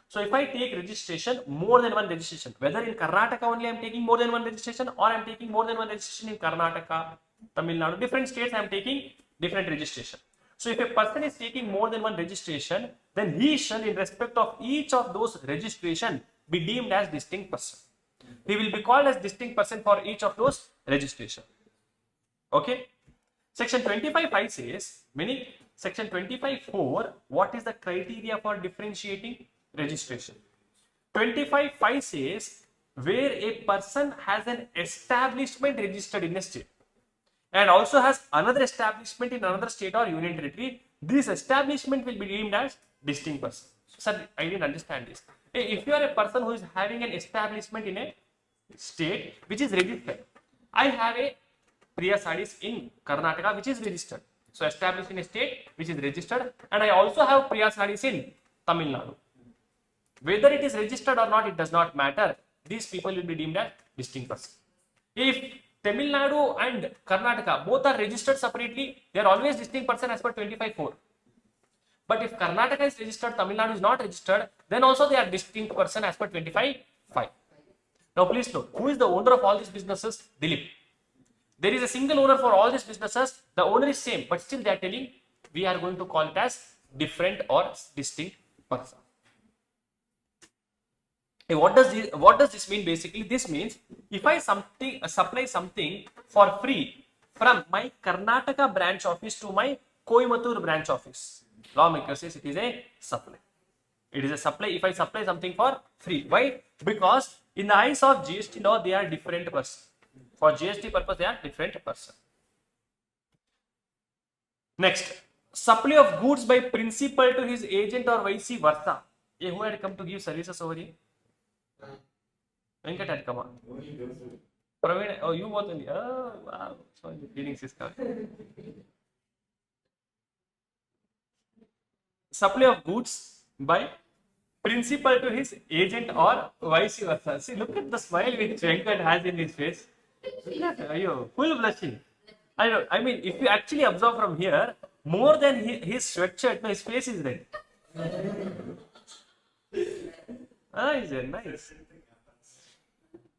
So if I take registration, more than one registration, whether in Karnataka only I am taking more than one registration or I am taking more than one registration in Karnataka, Tamil Nadu, different states I am taking different registration. So if a person is taking more than one registration, then he shall in respect of each of those registration be deemed as distinct person. He will be called as distinct person for each of those registration. Okay. Section 25.5 says, meaning section 25.4, what is the criteria for differentiating registration? 25.5 says, where a person has an establishment registered in a state and also has another establishment in another state or union territory, this establishment will be deemed as distinct person. Sir, I didn't understand this. If you are a person who is having an establishment in a state which is registered, I have a Priya Sarees in Karnataka which is registered. So established in a state which is registered, and I also have Priya Sarees in Tamil Nadu. Whether it is registered or not, it does not matter. These people will be deemed as distinct person. If Tamil Nadu and Karnataka both are registered separately, they are always distinct person as per 25.4. But if Karnataka is registered, Tamil Nadu is not registered, then also they are distinct person as per 25(5). Now please note, who is the owner of all these businesses? Dilip. There is a single owner for all these businesses. The owner is same, but still they are telling we are going to call it as different or distinct person. Hey, what does this mean? Basically, this means if I supply something for free from my Karnataka branch office to my Coimbatore branch office, lawmaker says it is a supply. It is a supply if I supply something for free. Why? Because in the eyes of GST law, they are different person. For GST purpose, they are different person. Next, supply of goods by principal to his agent or vice versa. Who had come to give services over here? Venkat had come on. Praveen, oh, you both only. Oh, wow. So the feelings is coming. Supply of goods by principal to his agent or vice versa. See, look at the smile which Venkat has in his face. Full blushing. I mean, if you actually observe from here, more than his sweatshirt, his face is red. Nice, nice.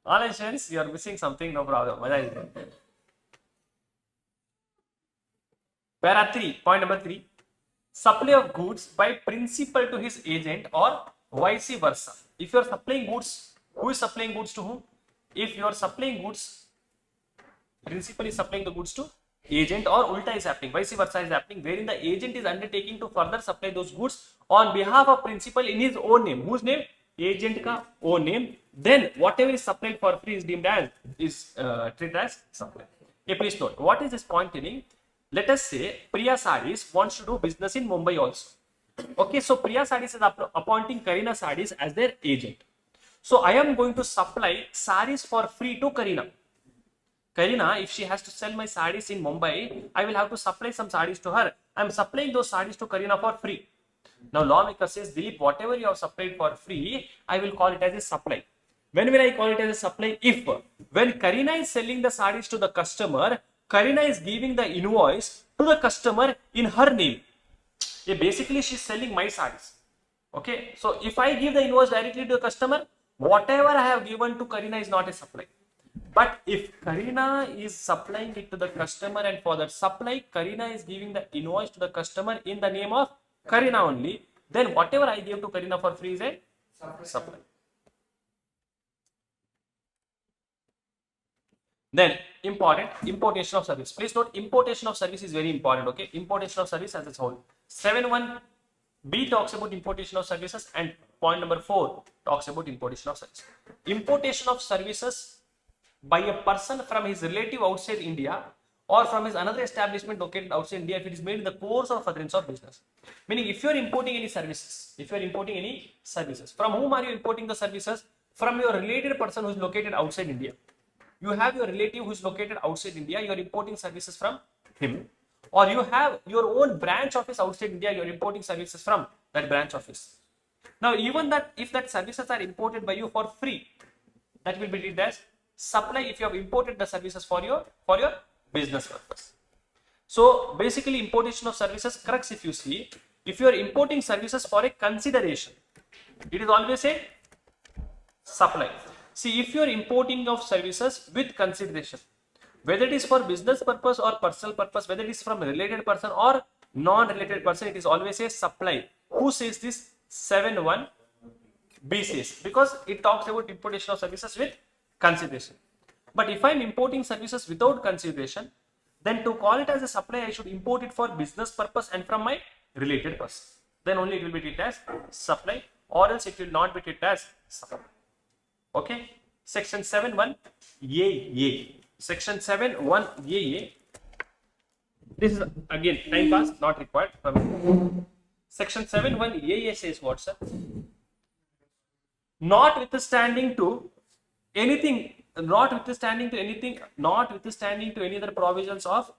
All insurance, you are missing something, no problem. Para 3, point number 3. Supply of goods by principal to his agent or vice versa. If you are supplying goods, who is supplying goods to whom? If you are supplying goods, principal is supplying the goods to agent, or ulta is happening, vice versa is happening, wherein the agent is undertaking to further supply those goods on behalf of principal in his own name. Whose name? Agent ka own name. Then whatever is supplied for free is deemed as treated as supply. Please note, what is this point telling? Let us say Priya Sarees wants to do business in Mumbai also. Okay, so Priya Sarees is appointing Karina Sarees as their agent. So I am going to supply sarees for free to Karina. Karina, if she has to sell my sarees in Mumbai, I will have to supply some sarees to her. I am supplying those sarees to Karina for free. Now lawmaker says, Dilip, whatever you have supplied for free, I will call it as a supply. When will I call it as a supply? If when Karina is selling the sarees to the customer, Karina is giving the invoice to the customer in her name. Basically, she is selling my sarees. Okay, so if I give the invoice directly to the customer, whatever I have given to Karina is not a supply. But if Karina is supplying it to the customer, and for that supply, Karina is giving the invoice to the customer in the name of Karina only, then whatever I give to Karina for free is a supply. Then importation of service. Please note, importation of service is very important. Okay, importation of service as its whole. 7.1b talks about importation of services, and point number 4 talks about importation of services. Importation of services by a person from his relative outside India or from his another establishment located outside India, if it is made in the course or furtherance of business. Meaning, if you are importing any services, from whom are you importing the services? From your related person who is located outside India. You have your relative who is located outside India, you are importing services from him. Or you have your own branch office outside India, you are importing services from that branch office. Now, even that, if that services are imported by you for free, that will be treated as supply if you have imported the services for your business purpose. So basically, importation of services, crux if you see, if you are importing services for a consideration, it is always a supply. See, if you are importing of services with consideration, whether it is for business purpose or personal purpose, whether it is from a related person or non-related person, it is always a supply. Who says this? 7.1b says, because it talks about importation of services with consideration. But if I am importing services without consideration, then to call it as a supply, I should import it for business purpose and from my related person. Then only it will be treated as supply, or else it will not be treated as supply. Okay, section 7.1a. Section 7.1a. This is again time pass, not required. Section 7.1a says what, sir? Notwithstanding to any other provisions of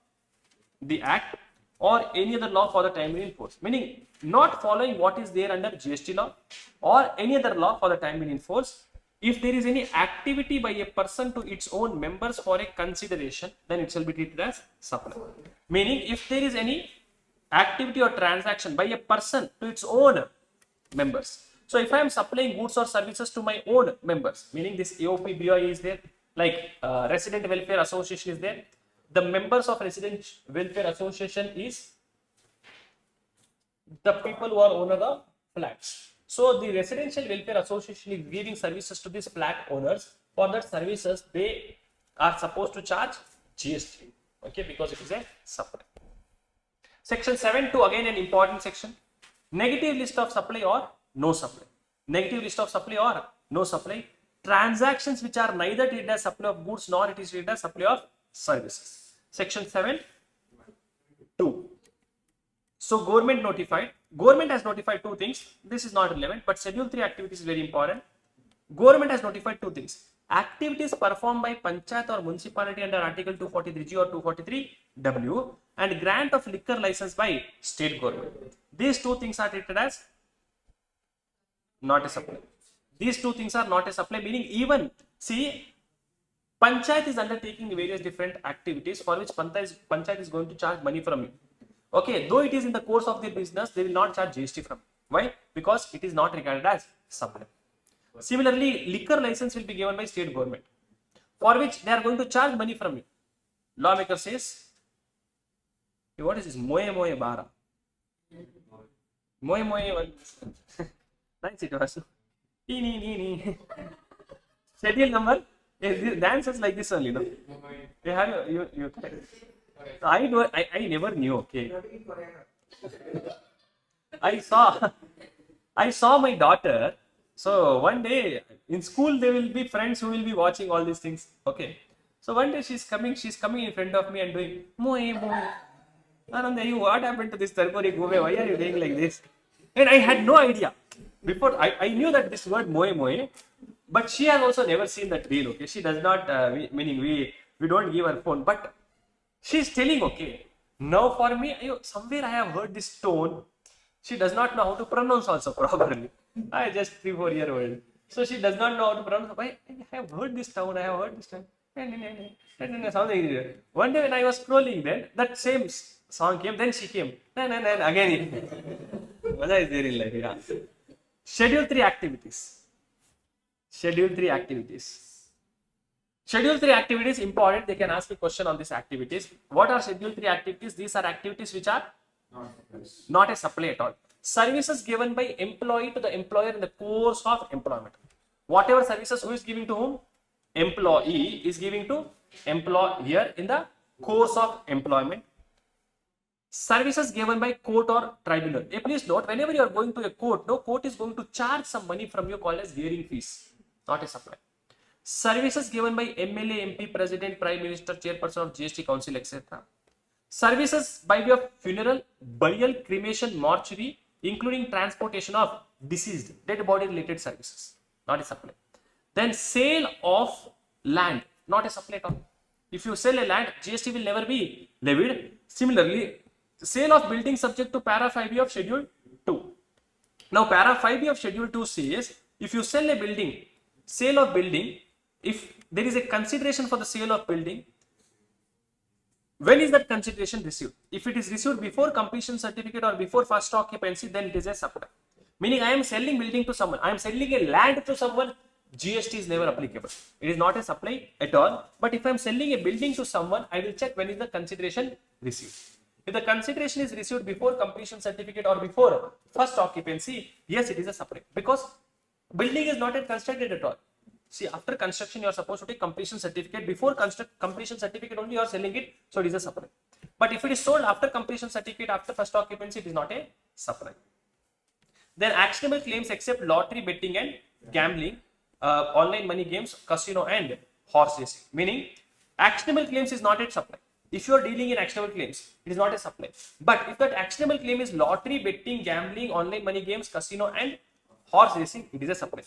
the Act or any other law for the time being in force. Meaning, not following what is there under GST law or any other law for the time being in force. If there is any activity by a person to its own members for a consideration, then it shall be treated as supply. Meaning, if there is any activity or transaction by a person to its own members. So if I am supplying goods or services to my own members, meaning this AOP BOI is there, like Resident Welfare Association is there. The members of Resident Welfare Association is the people who are owner the flats. So the Residential Welfare Association is giving services to these flat owners. For that services, they are supposed to charge GST. Okay, because it is a supply. Section 7.2, again an important section. Negative list of supply or no supply. Negative list of supply or no supply. Transactions which are neither treated as supply of goods nor it is treated as supply of services. Section 7.2. So government notified. Government has notified two things. This is not relevant, but Schedule 3 activities is very important. Government has notified two things. Activities performed by Panchayat or municipality under Article 243G or 243W and grant of liquor license by state government. These two things are treated as not a supply. These two things are not a supply, meaning even, see, Panchayat is undertaking various different activities for which Panchayat is going to charge money from you. Okay, though it is in the course of their business, they will not charge GST from you. Why? Because it is not regarded as supply. Similarly, liquor license will be given by state government, for which they are going to charge money from you. Lawmaker says, what is this? Moye moye bara. Moye moye. Nice it was. Schedule number. The answers like this only, no? You have you. I never knew. Okay. I saw my daughter. So one day in school there will be friends who will be watching all these things. Okay. So one day she's coming in front of me and doing moe. Ananda, what happened to this Tarkori Gove? Why are you doing like this? And I had no idea. Before I knew that this word moe, but she has also never seen that reel. Okay. She does not meaning we don't give her phone, but she's telling, okay. Now for me, somewhere I have heard this tone. She does not know how to pronounce also properly. I just 3-4 year old. So she does not know how to pronounce. I have heard this tone. I have heard this tone. One day when I was scrolling, then that same song came. Then she came. Again. Maja is there in life. Yeah. Schedule 3 activities. Schedule 3 activities. Schedule 3 activities important. They can ask a question on these activities. What are Schedule 3 activities? These are activities which are not a supply at all. Services given by employee to the employer in the course of employment. Whatever services who is giving to whom? Employee is giving to employer in the course of employment. Services given by court or tribunal. Please note, whenever you are going to a court, no court is going to charge some money from you called as hearing fees, not a supply. Services given by MLA, MP, President, Prime Minister, Chairperson of GST Council, etc. Services by way of funeral, burial, cremation, mortuary, including transportation of deceased, dead body related services, not a supply. Then sale of land, not a supply at all. If you sell a land, GST will never be levied. Similarly, sale of building subject to para 5B of Schedule 2. Now, para 5B of Schedule 2 says, if you sell a building, sale of building, if there is a consideration for the sale of building, when is that consideration received? If it is received before completion certificate or before first occupancy, then it is a supply. Meaning I am selling building to someone, I am selling a land to someone, GST is never applicable. It is not a supply at all. But if I am selling a building to someone, I will check when is the consideration received. If the consideration is received before completion certificate or before first occupancy, yes, it is a supply. Because building is not yet constructed at all. See, after construction, you are supposed to take completion certificate. Before completion certificate only, you are selling it. So it is a supply. But if it is sold after completion certificate, after first occupancy, it is not a supply. Then actionable claims except lottery, betting and gambling, online money games, casino and horse racing. Meaning, actionable claims is not a supply. If you are dealing in actionable claims, it is not a supply. But if that actionable claim is lottery, betting, gambling, online money games, casino and horse racing, it is a supply.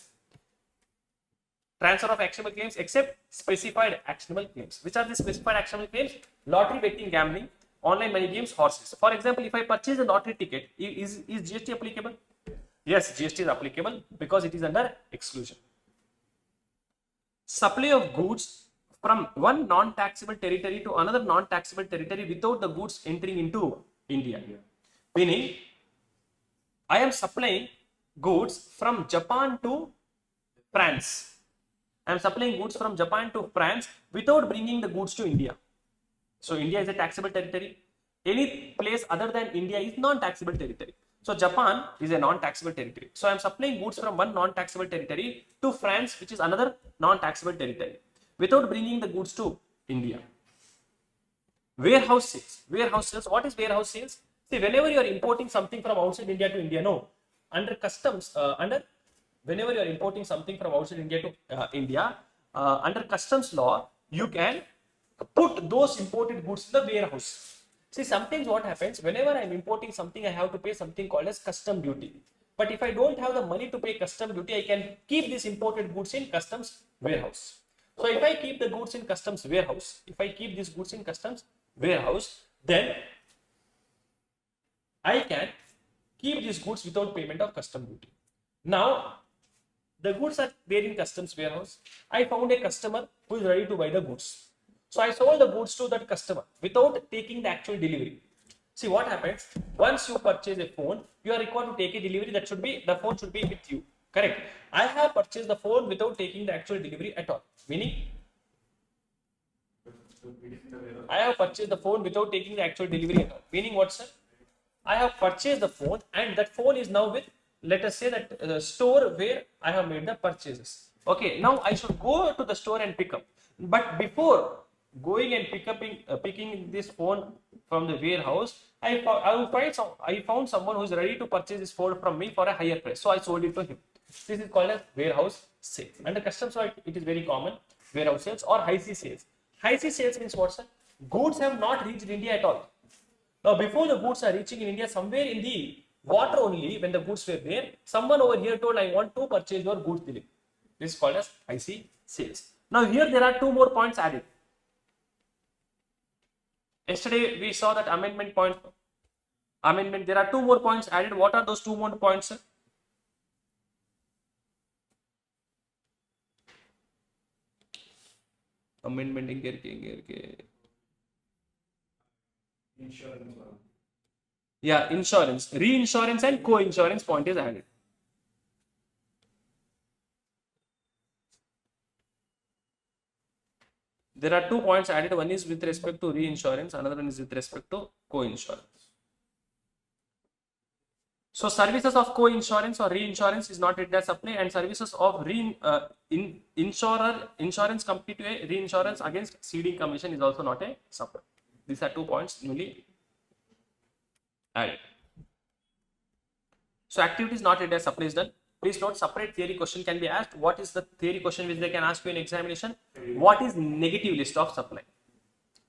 Transfer of actionable claims except specified actionable claims. Which are the specified actionable claims? Lottery, betting, gambling, online money games, horses. For example, if I purchase a lottery ticket, is GST applicable? Yes, GST is applicable because it is under exclusion. Supply of goods from one non-taxable territory to another non-taxable territory without the goods entering into India. Meaning, I am supplying goods from Japan to France. I am supplying goods from Japan to France without bringing the goods to India. So India is a taxable territory. Any place other than India is non-taxable territory. So Japan is a non-taxable territory. So I am supplying goods from one non-taxable territory to France, which is another non-taxable territory, without bringing the goods to India. Warehouse sales. Warehouse sales. What is warehouse sales? See, whenever you are importing something from outside India to India, no, under customs, whenever you are importing something from outside India to India, under customs law, you can put those imported goods in the warehouse. See, sometimes what happens, whenever I am importing something, I have to pay something called as custom duty. But if I don't have the money to pay custom duty, I can keep these imported goods in customs warehouse. So if I keep the goods in customs warehouse, then I can keep these goods without payment of custom duty. Now, the goods are there in customs warehouse. I found a customer who is ready to buy the goods. So I sold the goods to that customer without taking the actual delivery. See what happens, once you purchase a phone, you are required to take a delivery. The phone should be with you. Correct. I have purchased the phone without taking the actual delivery at all. Meaning, I have purchased the phone without taking the actual delivery at all. Meaning what, sir? I have purchased the phone and that phone is now with, let us say that the store where I have made the purchases. Okay, now I should go to the store and pick up. But before going and picking this phone from the warehouse, I found someone who is ready to purchase this phone from me for a higher price. So I sold it to him. This is called as warehouse sale. Under customs law, it is very common, warehouse sales or high sea sales. High sea sales means what, sir? Goods have not reached India at all. Now, before the goods are reaching in India, somewhere in the water only, when the goods were there, someone over here told, I want to purchase your goods, Dilip. This is called as high sea sales. Now, here there are two more points added. Yesterday, we saw that amendment, there are two more points added. What are those two more points, sir? Amendment Insurance. Yeah, insurance, reinsurance and co-insurance point is added. There are 2 points added. One is with respect to reinsurance, another one is with respect to co-insurance. So services of co-insurance or reinsurance is not treated as supply, and services of insurance company to a reinsurance against ceding commission is also not a supply. These are 2 points newly added. So activity is not treated as supply is done. Please note, separate theory question can be asked. What is the theory question which they can ask you in examination? What is negative list of supply?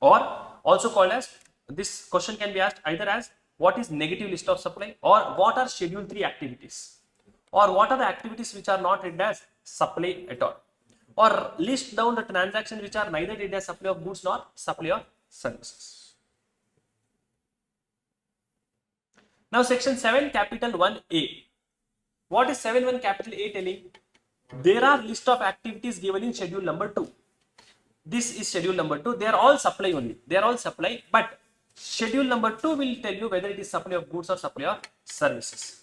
Or also called as, this question can be asked either as what is negative list of supply, or what are schedule 3 activities, or what are the activities which are not treated as supply at all, or list down the transactions which are neither treated as supply of goods nor supply of services. Now section 7 capital 1A. What is 7.1 capital A telling? There are list of activities given in schedule number 2. This is schedule number 2. They are all supply only. They are all supply, but schedule number 2 will tell you whether it is supply of goods or supply of services.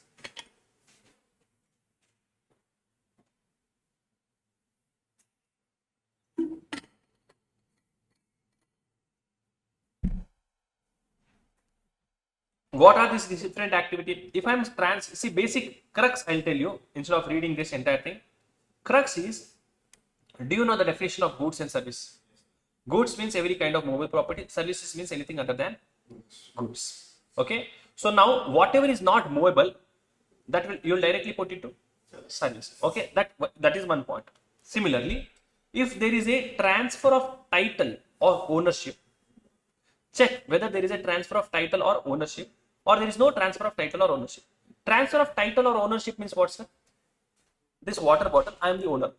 What are these different activities? If I'm see basic crux, I'll tell you instead of reading this entire thing. Crux is, do you know the definition of goods and service? Goods means every kind of movable property. Services means anything other than goods. Okay. So now whatever is not movable, that you'll directly put it to service. Okay. That is one point. Similarly, if there is a transfer of title or ownership, check whether there is a transfer of title or ownership, or there is no transfer of title or ownership. Transfer of title or ownership means what, sir? This water bottle, I am the owner.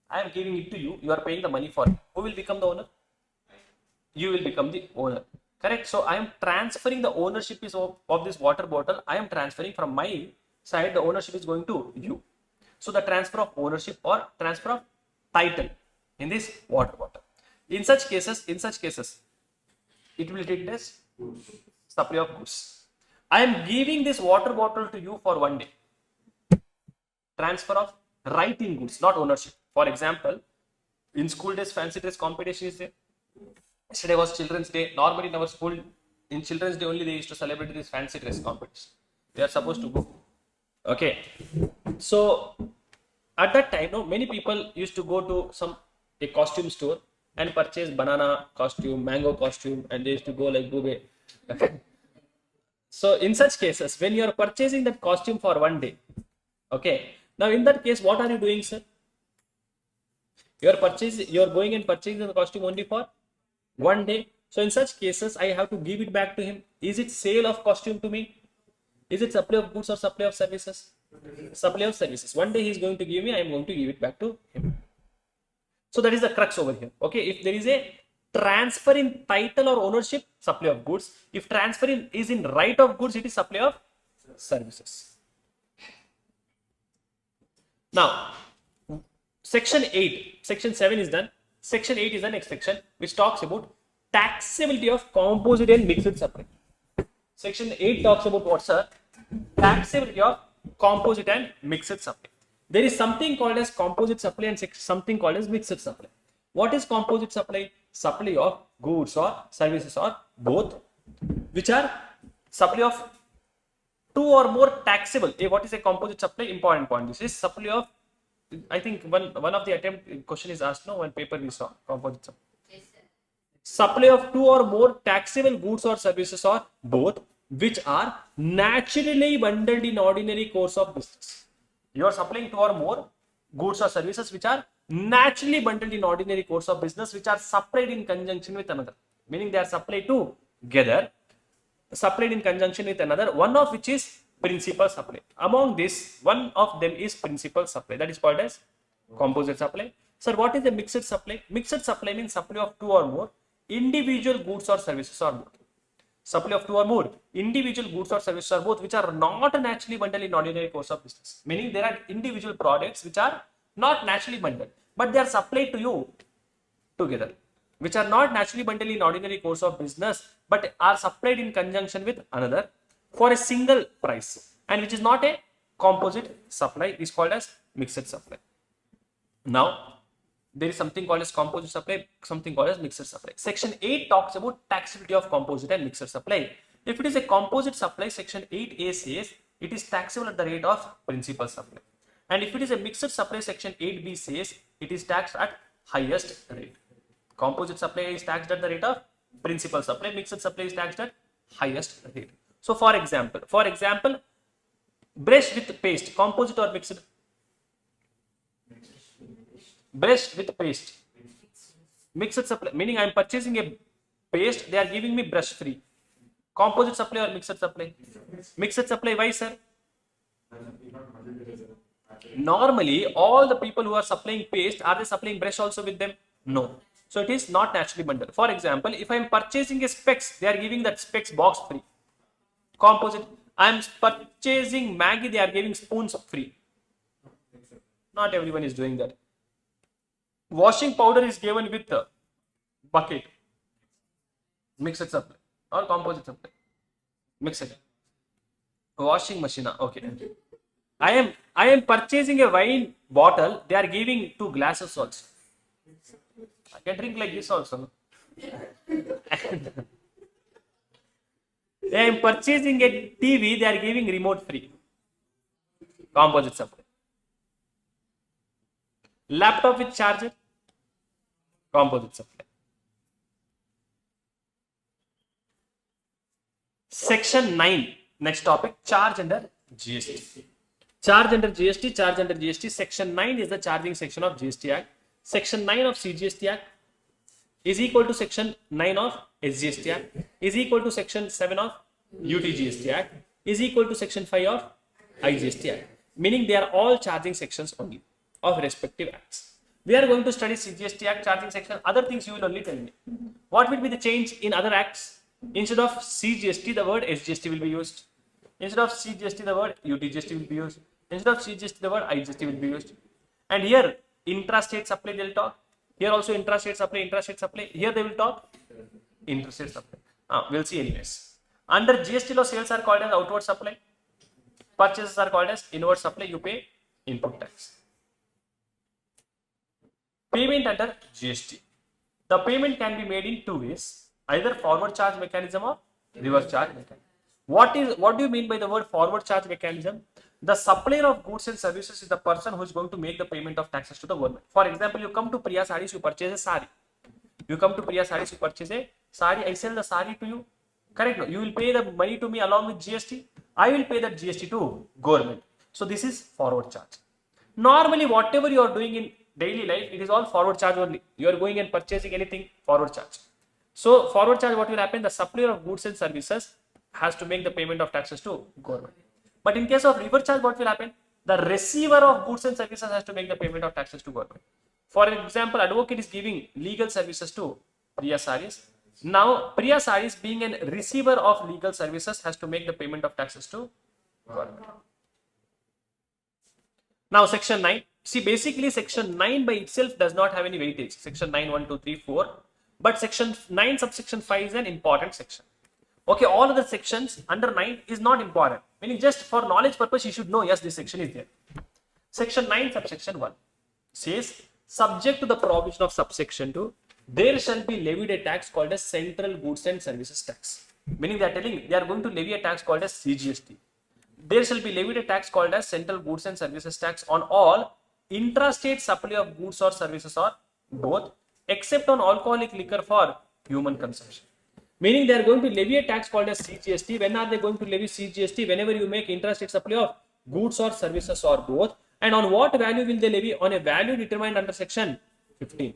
I am giving it to you. You are paying the money for it. Who will become the owner? You will become the owner. Correct. So I am transferring the ownership of this water bottle. I am transferring from my side. The ownership is going to you. So the transfer of ownership or transfer of title in this water bottle. In such cases, it will take as supply of goods. I am giving this water bottle to you for 1 day. Transfer of right in goods, not ownership. For example, in school days, fancy dress competition is there. Yesterday was Children's Day. Normally in our school, in Children's Day only they used to celebrate this fancy dress competition. They are supposed to go. Okay. So at that time, no, many people used to go to a costume store and purchase banana costume, mango costume, and they used to go like Bube. So in such cases, when you are purchasing that costume for 1 day, okay. Now in that case, what are you doing, sir? You are going and purchasing the costume only for 1 day. So in such cases, I have to give it back to him. Is it sale of costume to me? Is it supply of goods or supply of services? Supply of services. 1 day he is going to give me, I am going to give it back to him. So that is the crux over here. Okay, if there is a transfer in title or ownership, supply of goods. If transfer is in right of goods, it is supply of services. Now, section 8, section 7 is done. Section 8 is the next section which talks about taxability of composite and mixed supply. Section 8 talks about what, sir? Taxability of composite and mixed supply. There is something called as composite supply and something called as mixed supply. What is composite supply? Supply of goods or services or both, which are supply of 2 or more taxable. What is a composite supply? Important point. This is supply of, I think one of the attempt question is asked, no, one paper we saw, composite supply. Yes, supply of 2 or more taxable goods or services or both, which are naturally bundled in ordinary course of business. You are supplying 2 or more goods or services which are naturally bundled in ordinary course of business, which are supplied in conjunction with another. Meaning they are supplied together, supplied in conjunction with another, one of which is principal supply. Among this, one of them is principal supply. That is called as composite supply. Sir, what is the mixed supply? Mixed supply means supply of 2 or more individual goods or services or both. Supply of 2 or more individual goods or services or both, which are not naturally bundled in ordinary course of business. Meaning there are individual products which are not naturally bundled, but they are supplied to you together, which are not naturally bundled in ordinary course of business, but are supplied in conjunction with another for a single price, and which is not a composite supply, is called as mixed supply. Now, there is something called as composite supply, something called as mixed supply. Section 8 talks about taxability of composite and mixed supply. If it is a composite supply, section 8A says it is taxable at the rate of principal supply. And if it is a mixed supply, section 8B says it is taxed at highest rate. Composite supply is taxed at the rate of principal supply, mixed supply is taxed at highest rate. So for example, brush with paste, composite or mixed? Brush with paste, mixed supply, meaning I am purchasing a paste, they are giving me brush free. Composite supply or mixed supply? Mixed supply, why, sir? Normally, all the people who are supplying paste, are they supplying brush also with them? No. So it is not naturally bundled. For example, if I am purchasing a specs, they are giving that specs box free. Composite. I am purchasing Maggie, they are giving spoons free. Not everyone is doing that. Washing powder is given with the bucket. Mixed supply or composite supply? Mixed. Washing machine. Okay. I am purchasing a wine bottle. They are giving 2 glasses also. I can drink like this also. I am purchasing a TV. They are giving remote free. Composite supply. Laptop with charger. Composite supply. Section 9. Next topic. Charge under GST. Charge under GST. Charge under GST. Section 9 is the charging section of GST Act. Section 9 of CGST Act is equal to Section 9 of SGST Act, is equal to Section 7 of UTGST Act, is equal to Section 5 of IGST Act. Meaning they are all charging sections only of respective acts. We are going to study CGST Act charging section. Other things you will only tell me. What will be the change in other acts? Instead of CGST, the word SGST will be used. Instead of CGST, the word UTGST will be used. Instead of CGST, the word IGST will be used. And here, intrastate supply they will talk. Here also intrastate supply, intrastate supply. Here they will talk interstate supply. We'll see anyways. Under GST law, sales are called as outward supply. Purchases are called as inward supply. You pay input tax. Payment under GST. The payment can be made in two ways, either forward charge mechanism or reverse charge mechanism. What do you mean by the word forward charge mechanism? The supplier of goods and services is the person who is going to make the payment of taxes to the government. For example, you come to Priya Sarees, you purchase a sari. You come to Priya Sarees, you purchase a sari. I sell the sari to you. Correct? No? You will pay the money to me along with GST. I will pay that GST to government. So this is forward charge. Normally, whatever you are doing in daily life, it is all forward charge only. You are going and purchasing anything, forward charge. So forward charge, what will happen? The supplier of goods and services has to make the payment of taxes to government. But in case of reverse charge, what will happen? The receiver of goods and services has to make the payment of taxes to government. For example, advocate is giving legal services to Priya Sarees. Now, Priya Sarees, being a receiver of legal services, has to make the payment of taxes to government. Now, section 9. See, basically, section 9 by itself does not have any weightage. Section 9, 1, 2, 3, 4. But section 9, subsection 5 is an important section. Okay, all other sections under 9 is not important. Meaning, just for knowledge purpose, you should know, yes, this section is there. Section 9, subsection 1 says, subject to the provision of subsection 2, there shall be levied a tax called as Central Goods and Services Tax. Meaning, they are telling they are going to levy a tax called as CGST. There shall be levied a tax called as Central Goods and Services Tax on all intrastate supply of goods or services or both, except on alcoholic liquor for human consumption. Meaning, they are going to levy a tax called as CGST. When are they going to levy CGST? Whenever you make intrastate supply of goods or services or both. And on what value will they levy? On a value determined under section 15.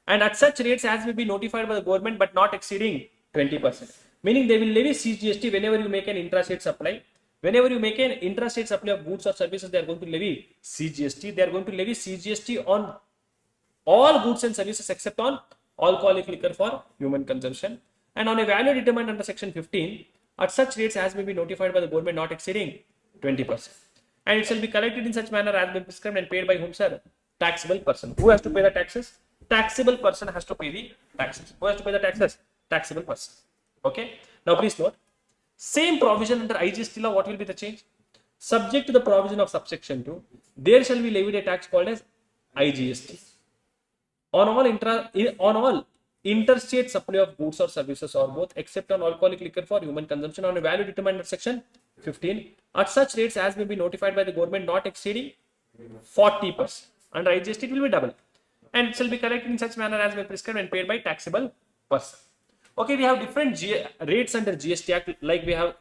And at such rates as may be notified by the government but not exceeding 20%. Meaning, they will levy CGST whenever you make an intrastate supply. Whenever you make an intrastate supply of goods or services, they are going to levy CGST. They are going to levy CGST on all goods and services except on alcoholic liquor for human consumption. And on a value determined under section 15, at such rates as may be notified by the government not exceeding 20%. And it shall be collected in such manner as may be prescribed and paid by whom, sir? Taxable person. Who has to pay the taxes? Taxable person has to pay the taxes. Who has to pay the taxes? Taxable person. Okay. Now please note, same provision under IGST law, what will be the change? Subject to the provision of subsection 2, there shall be levied a tax called as IGST on all interstate supply of goods or services or both, except on alcoholic liquor for human consumption on a value determined under section 15 at such rates as may be notified by the government not exceeding 40%. Under IGST, it will be double. And it shall be collected in such manner as may prescribed and paid by taxable person. Okay, we have different rates under GST Act, like we have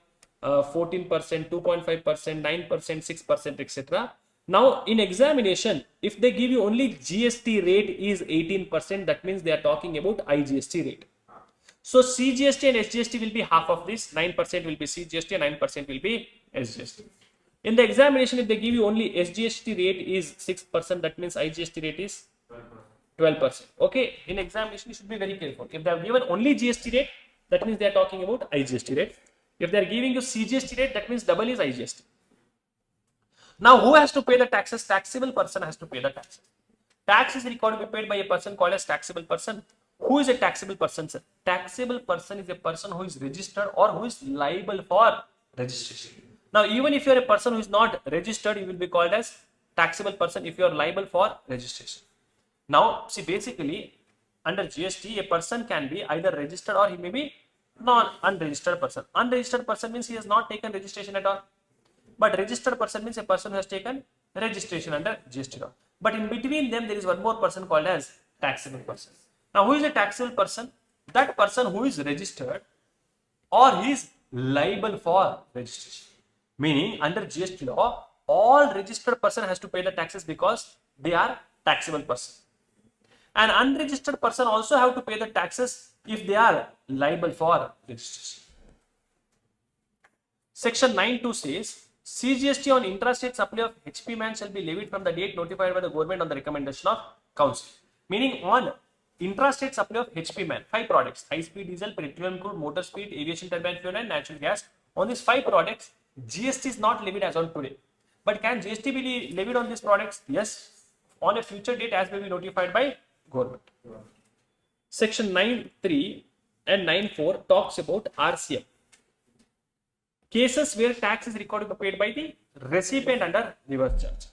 14%, 2.5%, 9%, 6%, etc. Now, in examination, if they give you only GST rate is 18%, that means they are talking about IGST rate. So, CGST and SGST will be half of this, 9% will be CGST and 9% will be SGST. In the examination, if they give you only SGST rate is 6%, that means IGST rate is 12%. Okay, in examination, you should be very careful. If they have given only GST rate, that means they are talking about IGST rate. If they are giving you CGST rate, that means double is IGST. Now, who has to pay the taxes? Taxable person has to pay the taxes. Tax is required to be paid by a person called as taxable person. Who is a taxable person, sir? Taxable person is a person who is registered or who is liable for registration. Now, even if you are a person who is not registered, you will be called as taxable person if you are liable for registration. Now, see, basically, under GST, a person can be either registered or he may be non-unregistered person. Unregistered person means he has not taken registration at all. But registered person means a person who has taken registration under GST law. But in between them, there is one more person called as taxable person. Now, who is a taxable person? That person who is registered or he is liable for registration. Meaning, under GST law, all registered person has to pay the taxes because they are taxable person. An unregistered person also have to pay the taxes if they are liable for registration. Section 9.2 says, CGST on intrastate supply of HP man shall be levied from the date notified by the government on the recommendation of council. Meaning, on intrastate supply of HP man, 5 products: high speed diesel, petroleum crude, motor speed, aviation turbine fuel and natural gas. On these 5 products, GST is not levied as on today. But can GST be levied on these products? Yes, on a future date as may be notified by government. Section 9.3 and 9.4 talks about RCM. Cases where tax is required to be paid by the recipient under reverse charge.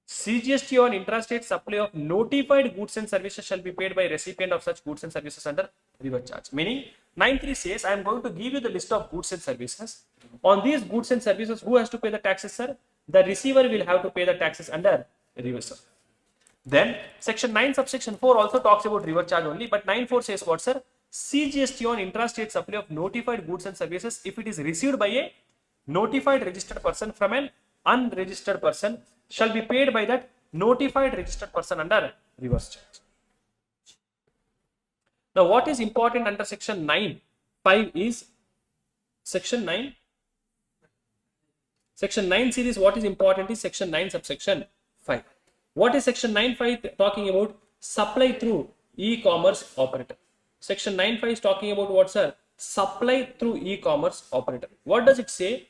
CGST on intrastate supply of notified goods and services shall be paid by recipient of such goods and services under reverse charge. Meaning 9.3 says I am going to give you the list of goods and services. On these goods and services, who has to pay the taxes, sir? The receiver will have to pay the taxes under reverse. Then section 9 subsection 4 also talks about reverse charge only, but 9.4 says what, sir? CGST on intrastate supply of notified goods and services, if it is received by a notified registered person from an unregistered person, shall be paid by that notified registered person under reverse charge. Now, what is important under section 9.5 is section 9 series. What is important is section 9 subsection 5. What is section 9.5 talking about? Supply through e-commerce operator. Section 9.5 is talking about what, sir? Supply through e-commerce operator. What does it say?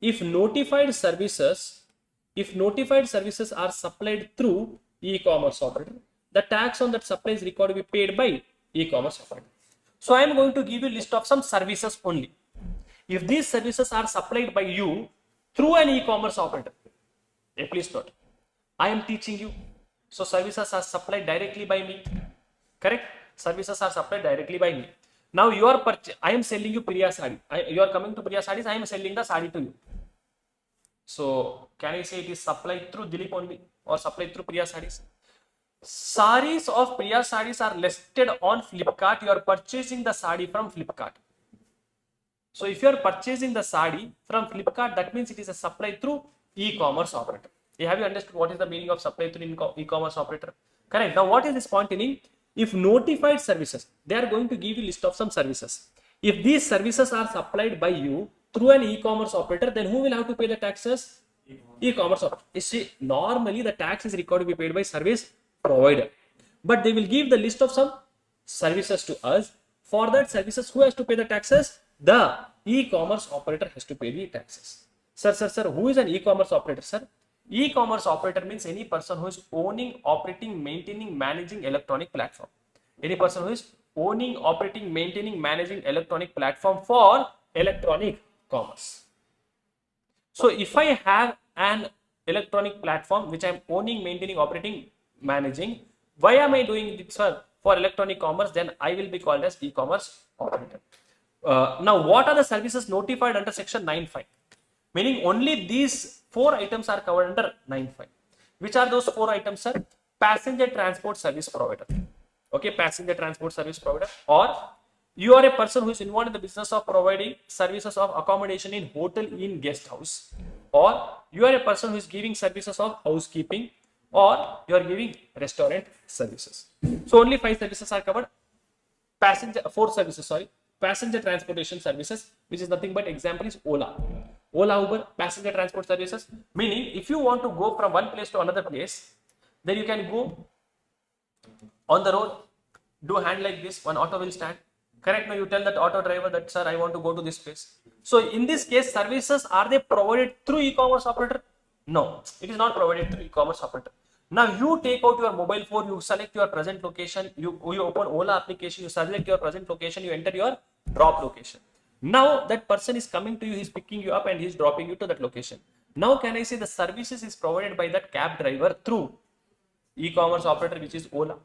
If notified services are supplied through e-commerce operator, the tax on that supply is required to be paid by e-commerce operator. So I am going to give you a list of some services only. If these services are supplied by you through an e-commerce operator, please note, I am teaching you. So services are supplied directly by me. Correct? Services are supplied directly by me. Now you are I am selling you Priya Sari. You are coming to Priya Saris. I am selling the sari to you. So can I say it is supplied through Dilip only or supplied through Priya Saris? Saris of Priya Saris are listed on Flipkart. You are purchasing the sari from Flipkart. So if you are purchasing the sari from Flipkart, that means it is a supply through e-commerce operator. Have you understood what is the meaning of supply through e-commerce operator? Correct. Now what is this point meaning? If notified services, they are going to give you list of some services. If these services are supplied by you through an e-commerce operator, then who will have to pay the taxes? E-commerce operator. You see, normally the tax is required to be paid by service provider, but they will give the list of some services to us. For that services, who has to pay the taxes? The e-commerce operator has to pay the taxes. Sir, who is an e-commerce operator, sir? E-commerce operator means any person who is owning, operating, maintaining, managing electronic platform. Any person who is owning, operating, maintaining, managing electronic platform for electronic commerce. So if I have an electronic platform which I am owning, maintaining, operating, managing, why am I doing this, sir? For electronic commerce, then I will be called as e-commerce operator. Now, what are the services notified under section 9.5? Meaning only these 4 items are covered under 9.5. Which are those 4 items, sir? Passenger transport service provider. Okay, passenger transport service provider. Or you are a person who is involved in the business of providing services of accommodation in hotel, in guest house. Or you are a person who is giving services of housekeeping. Or you are giving restaurant services. So only 5 services are covered. 4 services, sorry. Passenger transportation services, which is nothing but example is Ola, Uber, passenger transport services. Meaning, if you want to go from one place to another place, then you can go on the road, do hand like this, one auto will stand. Correct? Now you tell that auto driver that, sir, I want to go to this place. So in this case, services, are they provided through e-commerce operator? No, it is not provided through e-commerce operator. Now you take out your mobile phone, you select your present location, you open Ola application, you select your present location, you enter your drop location. Now that person is coming to you, he is picking you up and he is dropping you to that location. Now can I say the services is provided by that cab driver through e-commerce operator, which is Ola.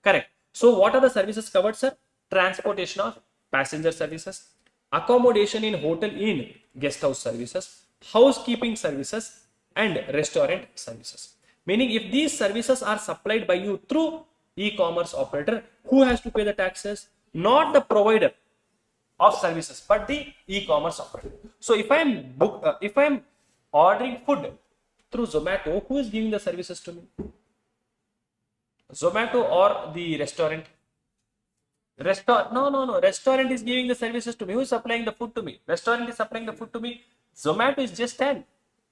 Correct. So what are the services covered, sir? Transportation of passenger services, accommodation in hotel, in guest house services, housekeeping services, and restaurant services. Meaning if these services are supplied by you through e-commerce operator, who has to pay the taxes? Not the provider of services, but the e-commerce operator. So if I am ordering food through Zomato, who is giving the services to me? Zomato or the restaurant? No. Restaurant is giving the services to me. Who is supplying the food to me? Restaurant is supplying the food to me. Zomato is just an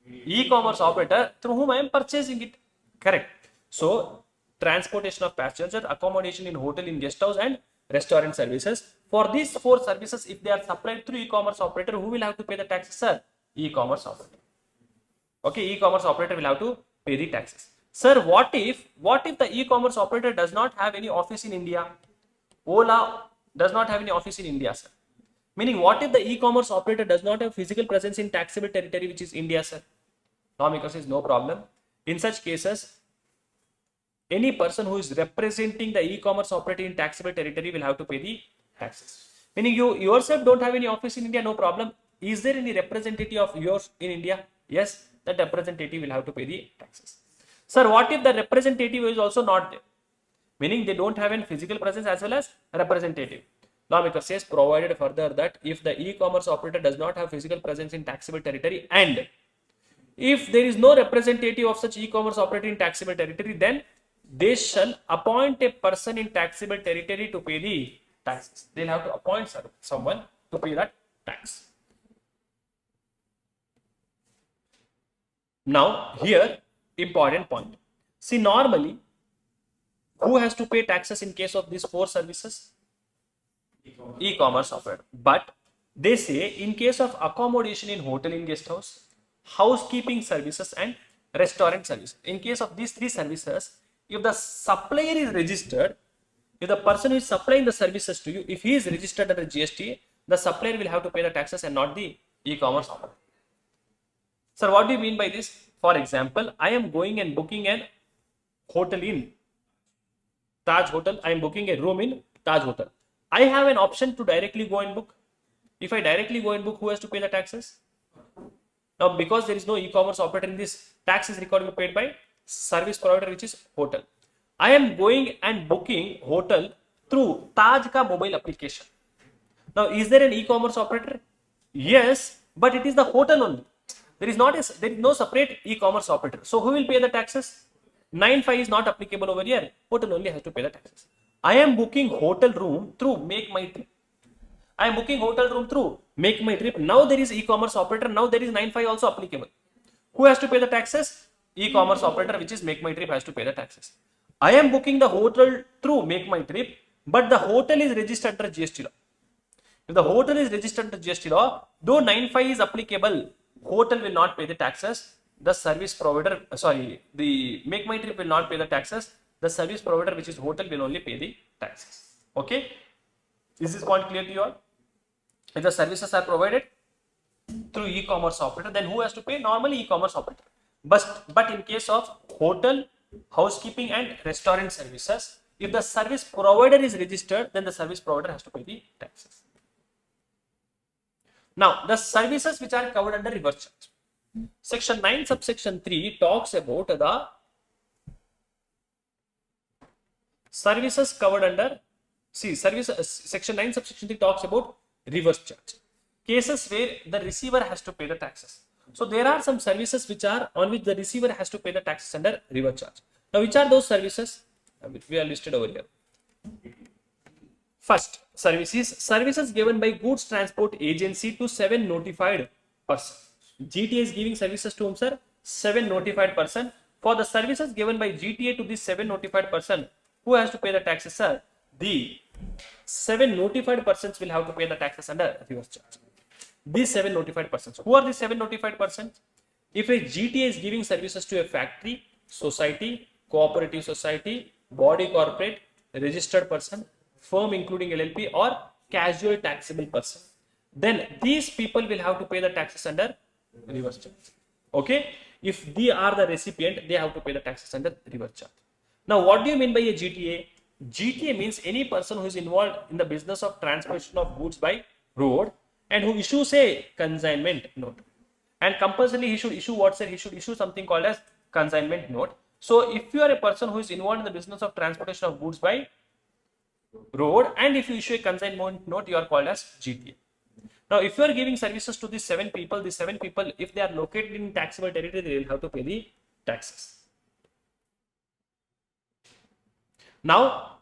e-commerce operator through whom I am purchasing it. Correct. So transportation of passengers, accommodation in hotel, in guest house, and restaurant services. For these 4 services, if they are supplied through e-commerce operator, who will have to pay the taxes, sir? E-commerce operator. Okay, e-commerce operator will have to pay the taxes. Sir, what if the e-commerce operator does not have any office in India? Ola does not have any office in India, sir. Meaning, what if the e-commerce operator does not have physical presence in taxable territory, which is India, sir? Lawmaker says no problem. In such cases, any person who is representing the e-commerce operator in taxable territory will have to pay the taxes. Meaning, you yourself don't have any office in India, no problem. Is there any representative of yours in India? Yes, that representative will have to pay the taxes. Sir, what if the representative is also not there? Meaning they don't have any physical presence as well as representative. Lawmaker says provided further that if the e-commerce operator does not have physical presence in taxable territory and if there is no representative of such e-commerce operator in taxable territory, then they shall appoint a person in taxable territory to pay the taxes. They'll have to appoint someone to pay that tax. Now, here, important point. See, normally, who has to pay taxes in case of these 4 services? E-commerce operator. But they say in case of accommodation in hotel in guest house, housekeeping services and restaurant service. In case of these 3 services, if the supplier is registered, if the person who is supplying the services to you, if he is registered under GST, the supplier will have to pay the taxes and not the e-commerce operator. Sir, what do you mean by this? For example, I am going and booking an hotel in Taj Hotel. I am booking a room in Taj Hotel. I have an option to directly go and book. If I directly go and book, who has to pay the taxes? Now, because there is no e-commerce operator in this, tax is required to be paid by service provider, which is hotel. I am going and booking hotel through Taj ka mobile application. Now, is there an e-commerce operator? Yes, but it is the hotel only. There is no separate e-commerce operator. So, who will pay the taxes? 9(5) is not applicable over here. Hotel only has to pay the taxes. I am booking hotel room through Make My Trip. I am booking hotel room through Make My Trip. Now there is e-commerce operator. Now there is 9(5) also applicable. Who has to pay the taxes? E-commerce operator, which is Make My Trip, has to pay the taxes. I am booking the hotel through Make My Trip, but the hotel is registered under GST law. If the hotel is registered under GST law, though 9(5) is applicable, hotel will not pay the taxes. The service provider, the Make My Trip will not pay the taxes. The service provider, which is hotel, will only pay the taxes. Okay? Is this point clear to you all? If the services are provided through e-commerce operator, then who has to pay? Normally e-commerce operator. But in case of hotel, housekeeping and restaurant services, if the service provider is registered, then the service provider has to pay the taxes. Now, the services which are covered under reverse charge. Section 9 subsection 3 talks about the services covered under, section 9 subsection 3 talks about reverse charge. Cases where the receiver has to pay the taxes. So there are some services which are on which the receiver has to pay the taxes under reverse charge. Now, which are those services? We are listed over here. First, services given by goods transport agency to 7 notified persons. GTA is giving services to whom, sir? 7 notified person. For the services given by GTA to this 7 notified person, who has to pay the taxes, sir? The 7 notified persons will have to pay the taxes under reverse charge. These 7 notified persons. Who are the 7 notified persons? If a GTA is giving services to a factory, society, cooperative society, body corporate, registered person, firm including LLP, or casual taxable person, then these people will have to pay the taxes under reverse charge. Okay? If they are the recipient, they have to pay the taxes under reverse charge. Now, what do you mean by a GTA? GTA means any person who is involved in the business of transportation of goods by road and who issues a consignment note. And compulsorily he should issue what, sir? He should issue something called as consignment note. So, if you are a person who is involved in the business of transportation of goods by road and if you issue a consignment note, you are called as GTA. Now, if you are giving services to these 7 people, if they are located in taxable territory, they will have to pay the taxes. Now,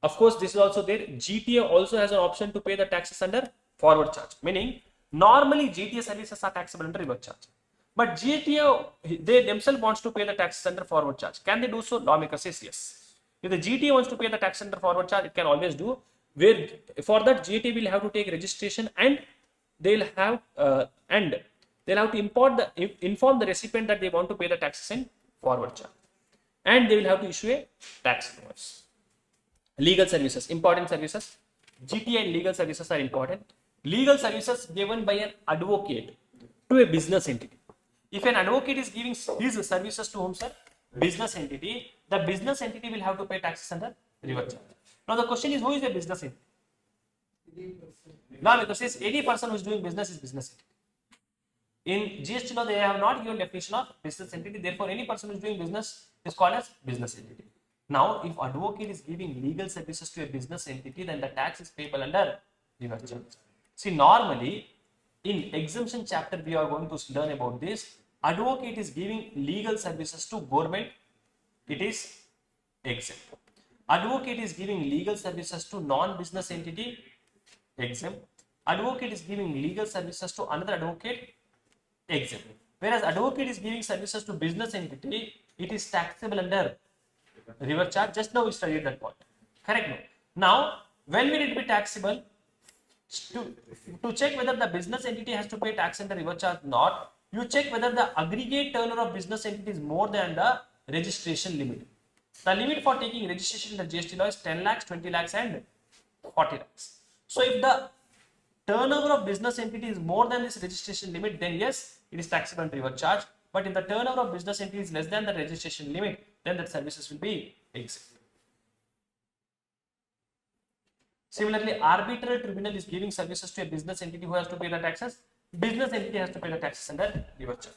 of course, this is also there. GTA also has an option to pay the taxes under forward charge. Meaning, normally GTA services are taxable under reverse charge. But GTA, they themselves wants to pay the taxes under forward charge. Can they do so? Lawmaker says yes. If the GTA wants to pay the tax under forward charge, it can always do. Where for that GTA will have to take registration and they'll have to inform the recipient that they want to pay the taxes in forward charge, and they will have to issue a tax invoice. Legal services, important services. GTA and legal services are important. Legal services given by an advocate to a business entity. If an advocate is giving his services to whom, sir? Business entity, the business entity will have to pay taxes under reverse charge. Now the question is, who is a business entity? Now because it's any person who is doing business is business entity. In GST law, they have not given definition of business entity. Therefore, any person who is doing business is called as business entity. Now, if advocate is giving legal services to a business entity, then the tax is payable under reverse charge. See, normally in exemption chapter, we are going to learn about this. Advocate is giving legal services to government, it is exempt. Advocate is giving legal services to non-business entity, exempt. Advocate is giving legal services to another advocate, exempt. Whereas advocate is giving services to business entity, it is taxable under reverse charge. Just now we studied that point. Correct? No? Now, when will it be taxable? To check whether the business entity has to pay tax under reverse charge or not, you check whether the aggregate turnover of business entity is more than the registration limit. The limit for taking registration in the GST law is 10 lakhs, 20 lakhs and 40 lakhs. So if the turnover of business entity is more than this registration limit, then yes, it is taxable under reverse charge. But if the turnover of business entity is less than the registration limit, then that services will be exempt. Similarly, arbitral tribunal is giving services to a business entity who has to pay the taxes. Business entity has to pay the taxes under reverse charge.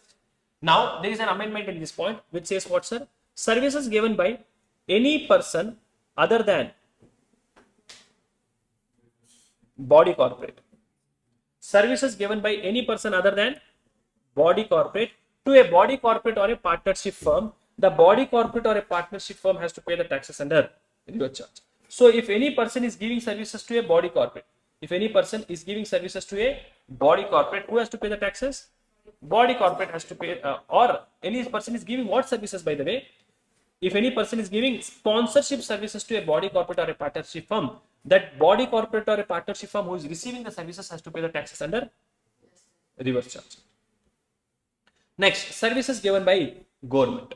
Now, there is an amendment in this point which says what, sir? Services given by any person other than body corporate. Services given by any person other than body corporate to a body corporate or a partnership firm. The body corporate or a partnership firm has to pay the taxes under reverse charge. So if any person is giving services to a body corporate, if any person is giving services to a body corporate, who has to pay the taxes? Body corporate has to pay, or any person is giving what services, by the way? If any person is giving sponsorship services to a body corporate or a partnership firm, that body corporate or a partnership firm who is receiving the services has to pay the taxes under reverse charge. Next, services given by government.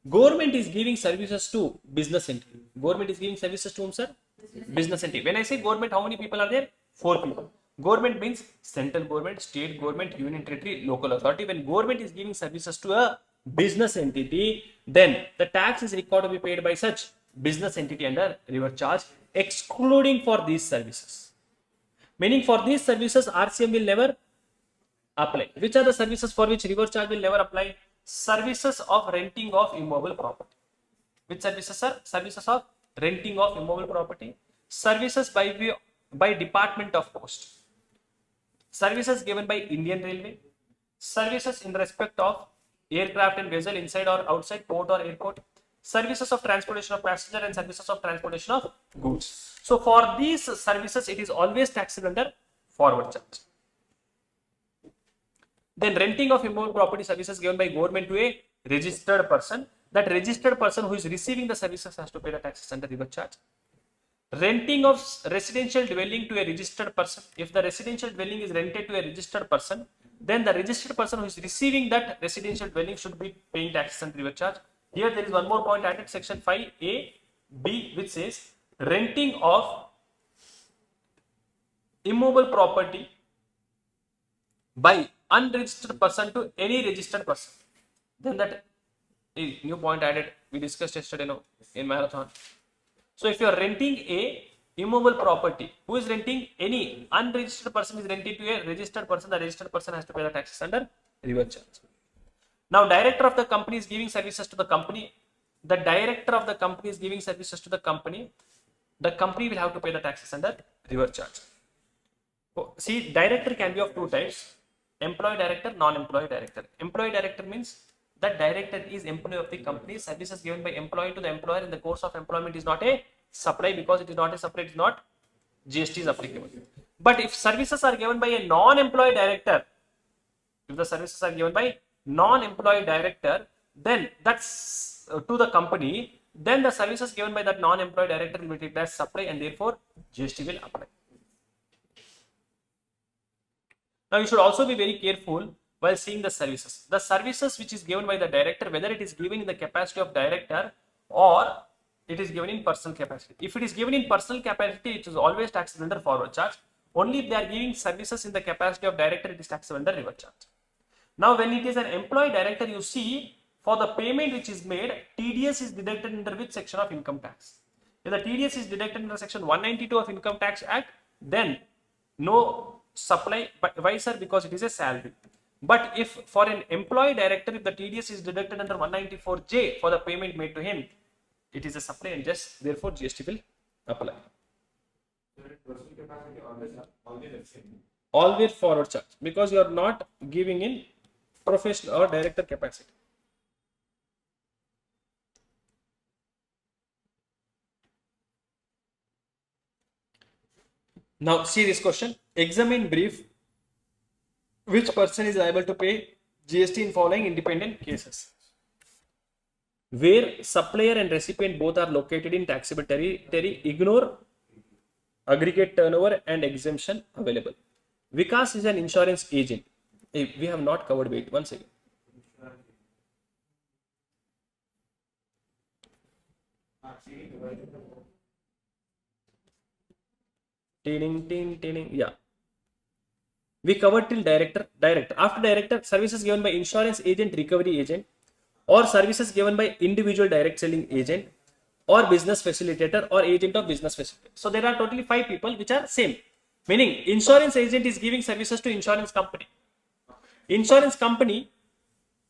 Government is giving services to business entity. Government is giving services to whom, sir? Business entity. When I say government, how many people are there? 4 people. Government means central government, state government, union territory, local authority. When government is giving services to a business entity, then the tax is required to be paid by such business entity under reverse charge, excluding for these services. Meaning for these services, RCM will never apply. Which are the services for which reverse charge will never apply? Services of renting of immobile property. Which services, sir? Services of renting of immobile property. Services by Department of Post. Services given by Indian Railway. Services in respect of aircraft and vessel inside or outside port or airport. Services of transportation of passenger and services of transportation of goods. So for these services, it is always taxable under forward charge. Then renting of immobile property services given by government to a registered person. That registered person who is receiving the services has to pay the taxes under reverse charge. Renting of residential dwelling to a registered person. If the residential dwelling is rented to a registered person, then the registered person who is receiving that residential dwelling should be paying taxes under reverse charge. Here there is one more point added, section 5A, B, which says renting of immobile property by unregistered person to any registered person. Then that new point added, we discussed yesterday in marathon. So if you are renting a immobile property, who is renting? Any unregistered person is rented to a registered person. The registered person has to pay the taxes under reverse charge. Now, director of the company is giving services to the company. The director of the company is giving services to the company. The company will have to pay the taxes under reverse charge. See, director can be of two types: employee director, non-employee director. Employee director means that director is employee of the company. Services given by employee to the employer in the course of employment is not a supply. Because it is not a supply, it is not GST is applicable. But if services are given by a non-employee director, if the services are given by non-employee director, then that's to the company, then the services given by that non-employee director will be treated as supply and therefore GST will apply. Now you should also be very careful while seeing the services. The services which is given by the director, whether it is given in the capacity of director or it is given in personal capacity. If it is given in personal capacity, it is always taxed under forward charge. Only if they are giving services in the capacity of director, it is taxable under reverse charge. Now, when it is an employee director, you see for the payment which is made, TDS is deducted under which section of income tax? If the TDS is deducted under section 192 of Income Tax Act, then no supply visor because it is a salary. But if for an employee director, if the TDS is deducted under 194J for the payment made to him, it is a supply and just therefore GST will apply. Always forward charge because you are not giving in professional or director capacity. Now see this question. Examine brief. Which person is liable to pay GST in following independent cases? Where supplier and recipient both are located in taxable territory, ignore aggregate turnover and exemption available. Vikas is an insurance agent. Hey, we have not covered, wait, one second. Yeah. We covered till director. After director, services given by insurance agent, recovery agent, or services given by individual direct selling agent, or business facilitator, or agent of business facilitator. So there are totally 5 people which are same. Meaning insurance agent is giving services to insurance company. Insurance company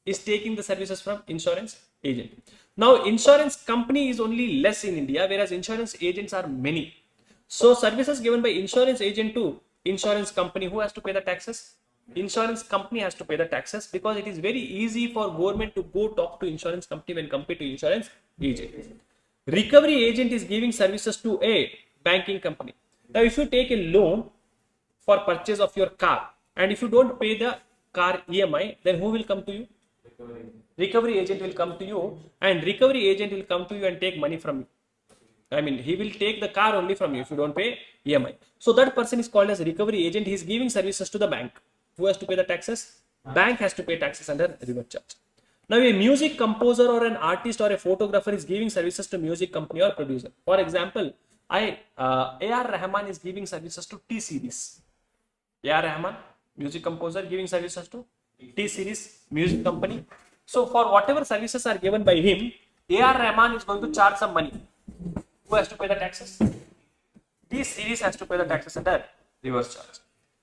is taking the services from insurance agent. Now insurance company is only less in India, whereas insurance agents are many. So services given by insurance agent to insurance company, who has to pay the taxes? Insurance company has to pay the taxes because it is very easy for government to go talk to insurance company when compared to insurance agent. Recovery agent is giving services to a banking company. Now if you take a loan for purchase of your car and if you don't pay the car EMI, then who will come to you? Recovery agent will come to you, and recovery agent will come to you and take money from you. I mean, he will take the car only from you if you don't pay EMI. So that person is called as a recovery agent. He is giving services to the bank. Who has to pay the taxes? Bank has to pay taxes under reverse charge. Now a music composer or an artist or a photographer is giving services to music company or producer. For example, A.R. Rahman is giving services to T-Series. A.R. Rahman, music composer, giving services to T-Series music company. So for whatever services are given by him, A.R. Rahman is going to charge some money. Who has to pay the taxes? T-Series has to pay the taxes under reverse charge.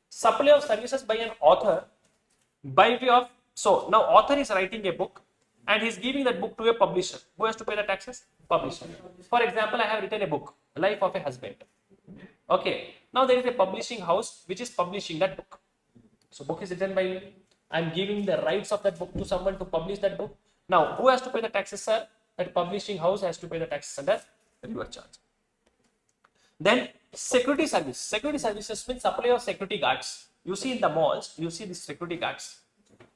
Supply of services by an author by way of, so now author is writing a book and he is giving that book to a publisher. Who has to pay the taxes? Publisher. For example, I have written a book, Life of a Husband. Okay, now there is a publishing house which is publishing that book. So book is written by me. I am giving the rights of that book to someone to publish that book. Now who has to pay the taxes, sir? That publishing house has to pay the taxes under reverse charge. Then security service. Security services means supply of security guards. You see in the malls, you see these security guards.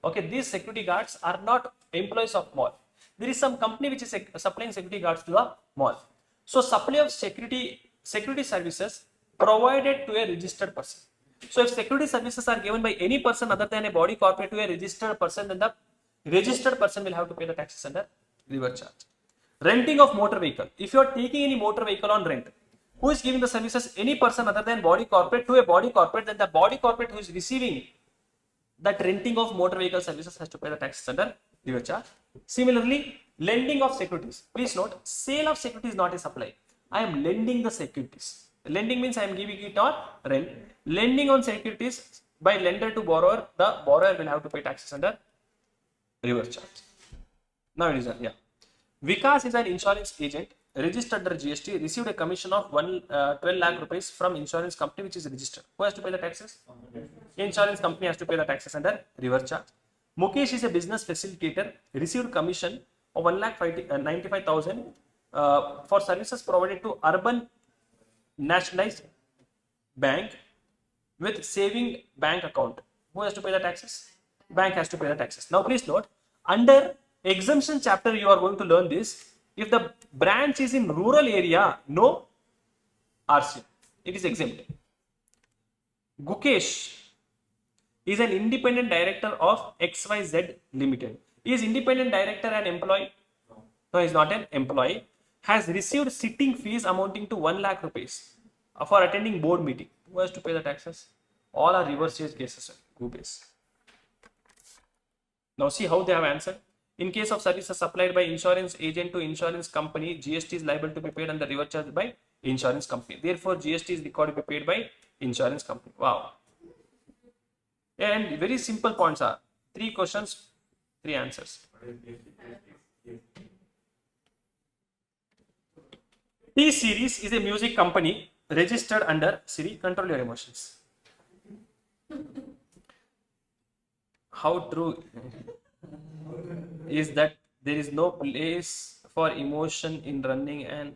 Okay, these security guards are not employees of mall. There is some company which is supplying security guards to the mall. So supply of security services provided to a registered person. So if security services are given by any person other than a body corporate to a registered person, then the registered person will have to pay the taxes under reverse charge. Renting of motor vehicle. If you are taking any motor vehicle on rent, who is giving the services? Any person other than body corporate to a body corporate, then the body corporate who is receiving that renting of motor vehicle services has to pay the taxes under reverse charge. Similarly, lending of securities. Please note, sale of securities is not a supply. I am lending the securities. Lending means I am giving it on rent. Lending on securities by lender to borrower, the borrower will have to pay taxes under reverse charge. Now it is done. Yeah. Vikas is an insurance agent registered under GST, received a commission of 12 lakh rupees from insurance company which is registered. Who has to pay the taxes? Insurance company has to pay the taxes under reverse charge. Mukesh is a business facilitator, received commission of 1,95,000 for services provided to urban nationalized bank with saving bank account. Who has to pay the taxes? Bank has to pay the taxes. Now please note, under exemption chapter you are going to learn this. If the branch is in rural area, no RC, it is exempt. Gukesh is an independent director of XYZ Limited. Is independent director an employee? No, he is not an employee. Has received sitting fees amounting to 1 lakh rupees for attending board meeting. Who has to pay the taxes? All are reverse charge cases. Go base. Now see how they have answered. In case of services supplied by insurance agent to insurance company, GST is liable to be paid under reverse charge by insurance company. Therefore, GST is required to be paid by insurance company. Wow. And very simple points are 3 questions, 3 answers. T Series is a music company registered under Siri. Control your emotions. How true is that there is no place for emotion in running and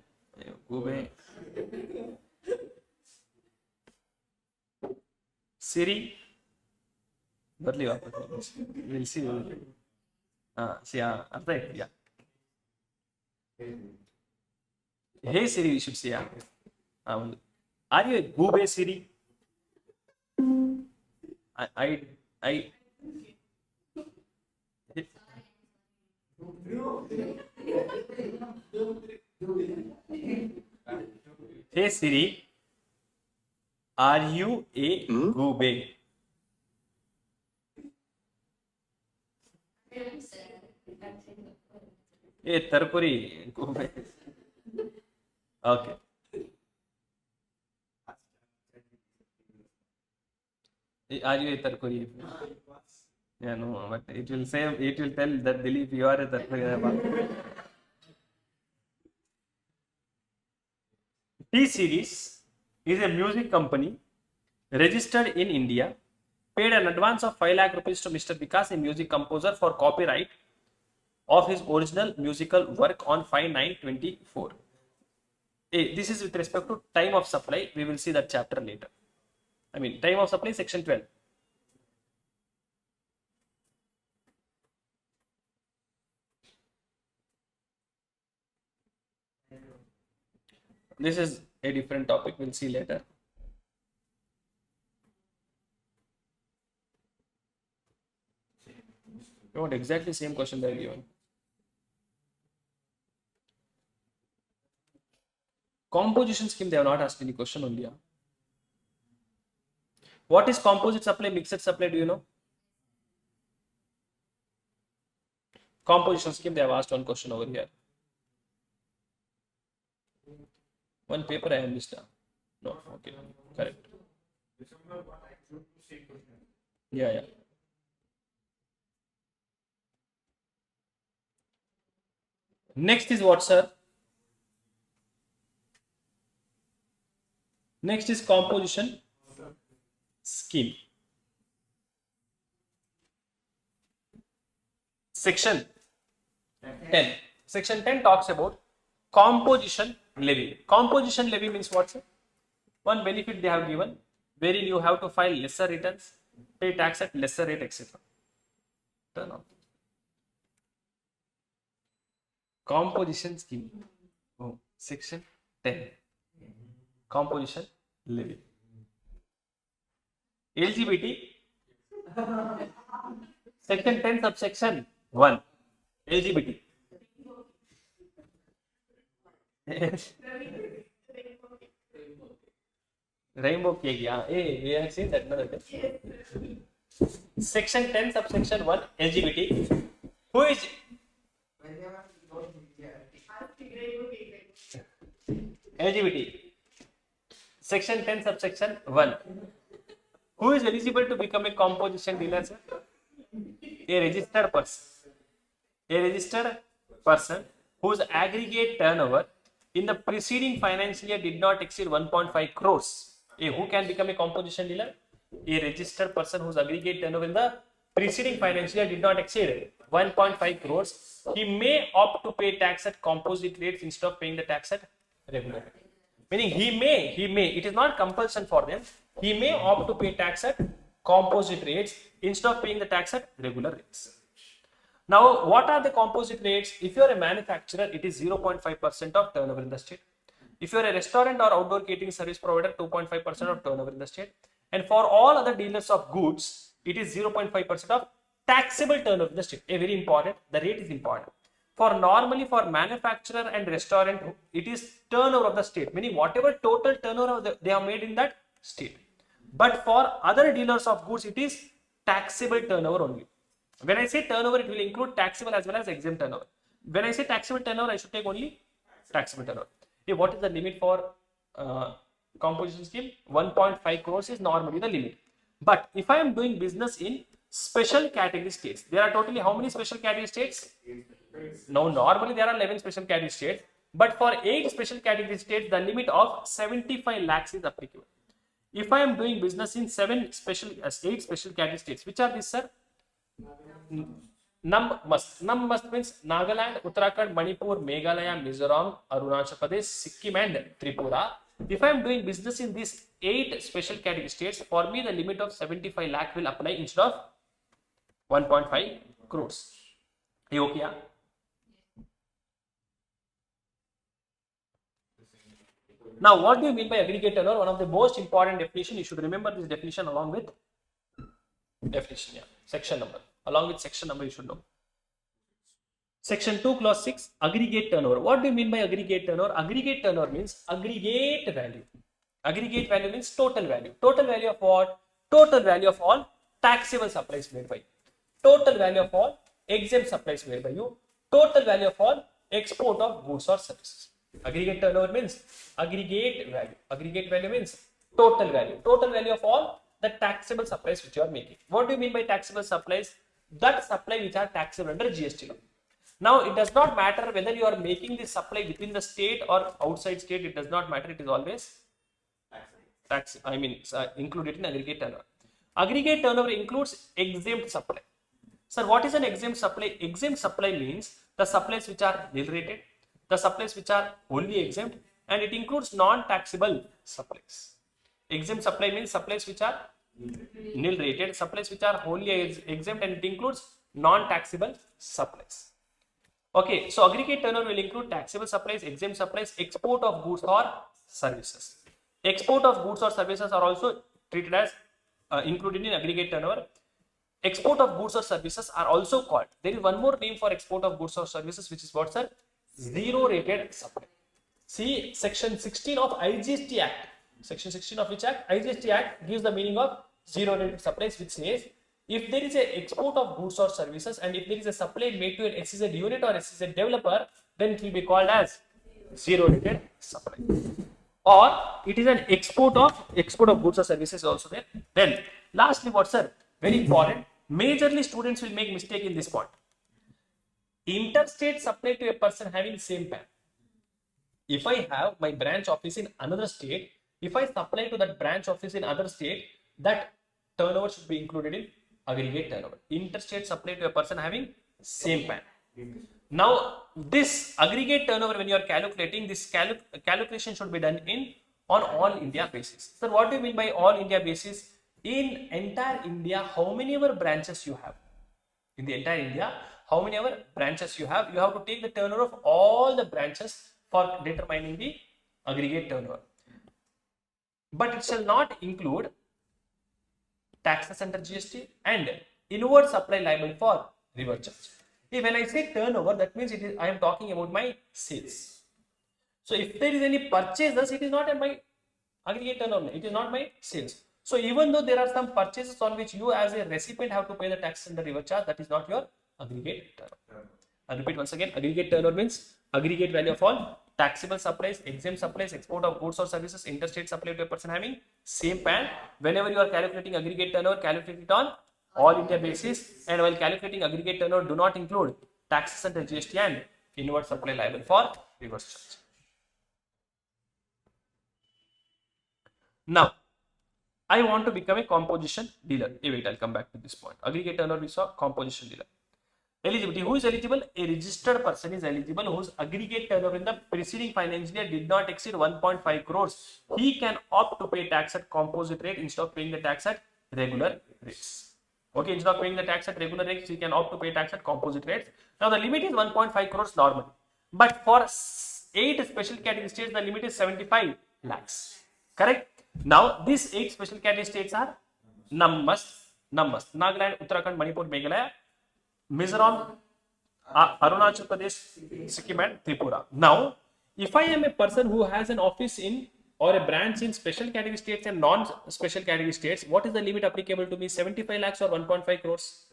Siri? We'll see. Right, yeah. Hey Siri, we should say. Are you a Goobe Siri? Hey Siri, are you a Goobe? Hey Tarpuri, Goobe. Okay. Are you a Tarpuri? Yeah, no, but it will tell that Dilip, you are a Tarpuri. T Series is a music company registered in India, paid an advance of 5 lakh rupees to Mr. Vikas, a music composer, for copyright of his original musical work on 5/9/24. This is with respect to time of supply. We will see that chapter later. I mean, time of supply, section 12. This is a different topic. We'll see later. You want exactly same question they are given. Composition scheme, they have not asked any question only. What is composite supply, mixed supply? Do you know? Composition scheme, they have asked one question over here. One paper I have missed. No, okay, correct. Yeah. Next is what, sir? Next is composition scheme. Section 10. Section 10 talks about composition levy. Composition levy means what, sir? One benefit they have given, wherein you have to file lesser returns, pay tax at lesser rate, etc. Turn on. Composition scheme. Section 10. Composition levy. Eligibility. Section 10 subsection 1. Eligibility. Rainbow cake, yeah. Hey, we have seen that. No? Section 10 subsection 1. Eligibility. Who is eligibility? Section 10 subsection 1. Who is eligible to become a composition dealer, sir? A registered person. A registered person whose aggregate turnover in the preceding financial year did not exceed 1.5 crores. Who can become a composition dealer? A registered person whose aggregate turnover in the preceding financial year did not exceed 1.5 crores. He may opt to pay tax at composite rates instead of paying the tax at regular rate. Meaning he may, it is not compulsion for them. He may opt to pay tax at composite rates instead of paying the tax at regular rates. Now, what are the composite rates? If you are a manufacturer, it is 0.5% of turnover in the state. If you are a restaurant or outdoor catering service provider, 2.5% of turnover in the state. And for all other dealers of goods, it is 0.5% of taxable turnover in the state. Very important. The rate is important. Normally for manufacturer and restaurant, it is turnover of the state, meaning whatever total turnover they have made in that state. But for other dealers of goods, it is taxable turnover only. When I say turnover, it will include taxable as well as exempt turnover. When I say taxable turnover, I should take only taxable turnover. Okay, what is the limit for composition scheme? 1.5 crores is normally the limit. But if I am doing business in special category states, there are totally how many special category states? Now, normally there are 11 special category states, but for 8 special category states, the limit of 75 lakhs is applicable. If I am doing business in 8 special category states, which are these, sir? Num must means Nagaland, Uttarakhand, Manipur, Meghalaya, Mizoram, Arunachal Pradesh, Sikkim and Tripura. If I am doing business in these 8 special category states, for me the limit of 75 lakh will apply instead of 1.5 crores. Are you okay? Yeah? Now, what do you mean by aggregate turnover? One of the most important definition, you should remember this definition along with definition, section number. Along with section number, you should know. Section 2, clause 6, aggregate turnover. What do you mean by aggregate turnover? Aggregate turnover means aggregate value. Aggregate value means total value. Total value of what? Total value of all taxable supplies made by you. Total value of all exempt supplies made by you. Total value of all export of goods or services. Aggregate turnover means aggregate value. Aggregate value means total value. Total value of all the taxable supplies which you are making. What do you mean by taxable supplies? That supply which are taxable under GST law. Now, it does not matter whether you are making the supply within the state or outside state. It does not matter. It is always included in aggregate turnover. Aggregate turnover includes exempt supply. Sir, what is an exempt supply? Exempt supply means the supplies which are nil rated, the supplies which are wholly exempt, and it includes non-taxable supplies. Exempt supply means supplies which are nil rated, supplies which are wholly exempt, and it includes non-taxable supplies. Okay, so aggregate turnover will include taxable supplies, exempt supplies, export of goods or services. Export of goods or services are also treated as included in aggregate turnover. Export of goods or services are also called. There is one more name for export of goods or services, which is what, sir? Zero rated supply. See, section 16 of IGST Act. Section 16 of which act? IGST Act gives the meaning of zero rated supplies, which says if there is an export of goods or services and if there is a supply made to an SEZ unit or SEZ developer, then it will be called as zero rated supply. Or it is an export of goods or services also there. Then lastly, what, sir? Very important. Majorly students will make mistake in this point. Interstate supply to a person having same PAN. If I have my branch office in another state, if I supply to that branch office in other state, that turnover should be included in aggregate turnover. Interstate supply to a person having same PAN. Now, this aggregate turnover, when you are calculating, this calculation should be done on all India basis. So, what do you mean by all India basis? In entire India, how many ever branches you have? In the entire India, how many ever branches you have to take the turnover of all the branches for determining the aggregate turnover. But it shall not include taxes under GST and inward supply liable for reverse charge. When I say turnover, that means I am talking about my sales. So if there is any purchases, it is not in my aggregate turnover, it is not my sales. So even though there are some purchases on which you as a recipient have to pay the taxes under reverse charge, that is not your aggregate turnover. I'll repeat once again. Aggregate turnover means aggregate value of all taxable supplies, exempt supplies, export of goods or services, interstate supply to a person having same PAN. Whenever you are calculating aggregate turnover, calculate it on all India basis, and while calculating aggregate turnover, do not include taxes under GST and inward supply liable for reverse charge. Now, I want to become a composition dealer. Wait, I'll come back to this point. Aggregate turnover, we saw composition dealer. Eligibility. Who is eligible? A registered person is eligible whose aggregate turnover in the preceding financial year did not exceed 1.5 crores. He can opt to pay tax at composite rate instead of paying the tax at regular rates. Okay, instead of paying the tax at regular rates, he can opt to pay tax at composite rates. Now, the limit is 1.5 crores normally. But for 8 special category states, the limit is 75 lakhs. Correct? Now, these 8 special category states are Nagaland, Uttarakhand, Manipur, Meghalaya, Mizoram, Arunachal Pradesh, Sikkim and Tripura. Now, if I am a person who has an office in or a branch in special category states and non-special category states, what is the limit applicable to me? 75 lakhs or 1.5 crores?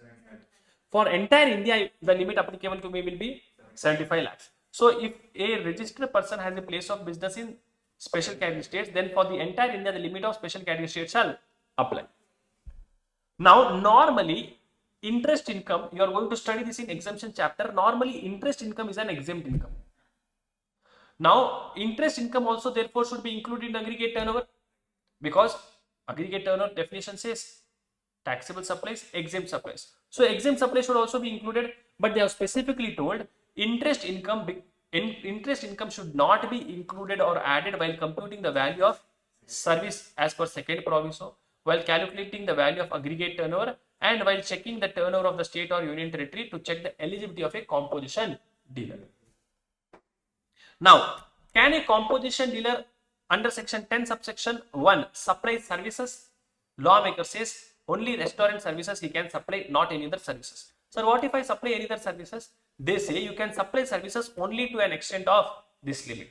For entire India, the limit applicable to me will be 75 lakhs. So if a registered person has a place of business in special category states, then for the entire India, the limit of special category states shall apply. Now, normally, interest income, you are going to study this in exemption chapter. Normally, interest income is an exempt income. Now, interest income also therefore should be included in aggregate turnover, because aggregate turnover definition says taxable supplies, exempt supplies. So, exempt supplies should also be included, but they have specifically told interest income should not be included or added while computing the value of service as per second proviso, while calculating the value of aggregate turnover, and while checking the turnover of the state or union territory to check the eligibility of a composition dealer. Now, can a composition dealer under section 10 subsection 1 supply services? Lawmaker says only restaurant services he can supply, not any other services. So what if I supply any other services? They say you can supply services only to an extent of this limit,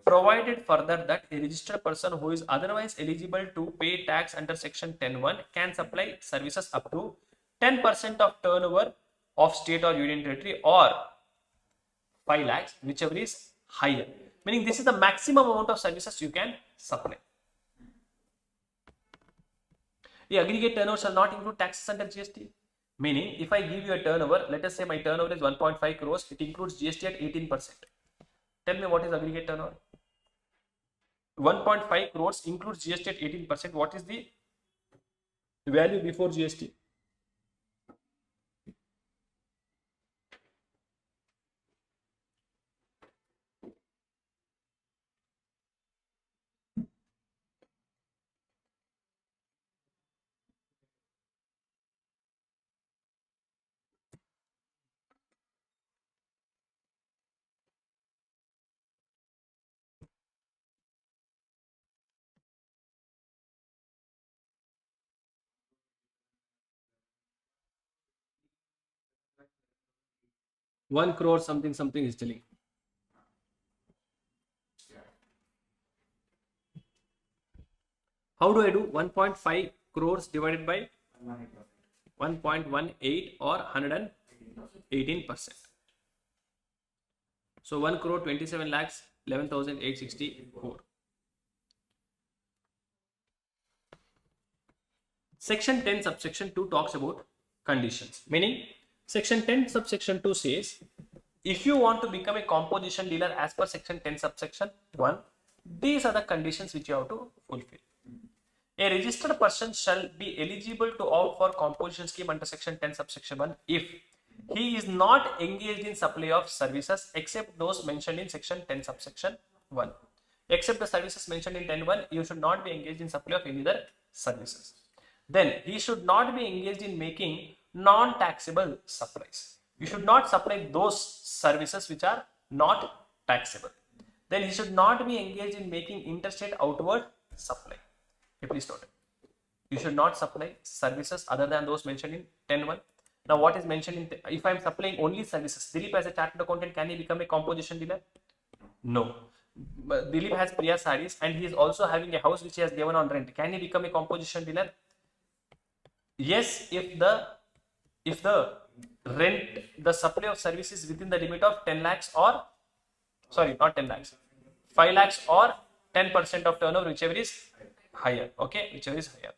provided further that a registered person who is otherwise eligible to pay tax under section 10(1) can supply services up to 10% of turnover of state or union territory, or 5 lakhs, whichever is higher. Meaning this is the maximum amount of services you can supply. The aggregate turnover shall not include taxes under GST. Meaning, if I give you a turnover, let us say my turnover is 1.5 crores, it includes GST at 18%. Tell me what is aggregate turnover? 1.5 crores includes GST at 18%. What is the value before GST? One crore something is telling. How do I do 1.5 crores divided by 1.18 or 118%? So 1 crore 27 lakhs 11,864. Section 10 subsection 2 talks about conditions. Meaning section 10 subsection 2 says if you want to become a composition dealer as per section 10 subsection 1, these are the conditions which you have to fulfill. A registered person shall be eligible to opt for composition scheme under section 10 subsection 1 if he is not engaged in supply of services except those mentioned in section 10 subsection 1. Except the services mentioned in 10(1), you should not be engaged in supply of any other services. Then he should not be engaged in making non-taxable supplies. You should not supply those services which are not taxable. Then he should not be engaged in making interstate outward supply. Please note, you should not supply services other than those mentioned in 10(1). Now, what is mentioned in, if I am supplying only services, Dilip as a chartered accountant, can he become a composition dealer? No. Dilip has Priya sarees and he is also having a house which he has given on rent. Can he become a composition dealer? Yes, if the rent, the supply of services within the limit of 10 lakhs or, sorry, not 10 lakhs, 5 lakhs or 10% of turnover, whichever is higher. Okay, whichever is higher.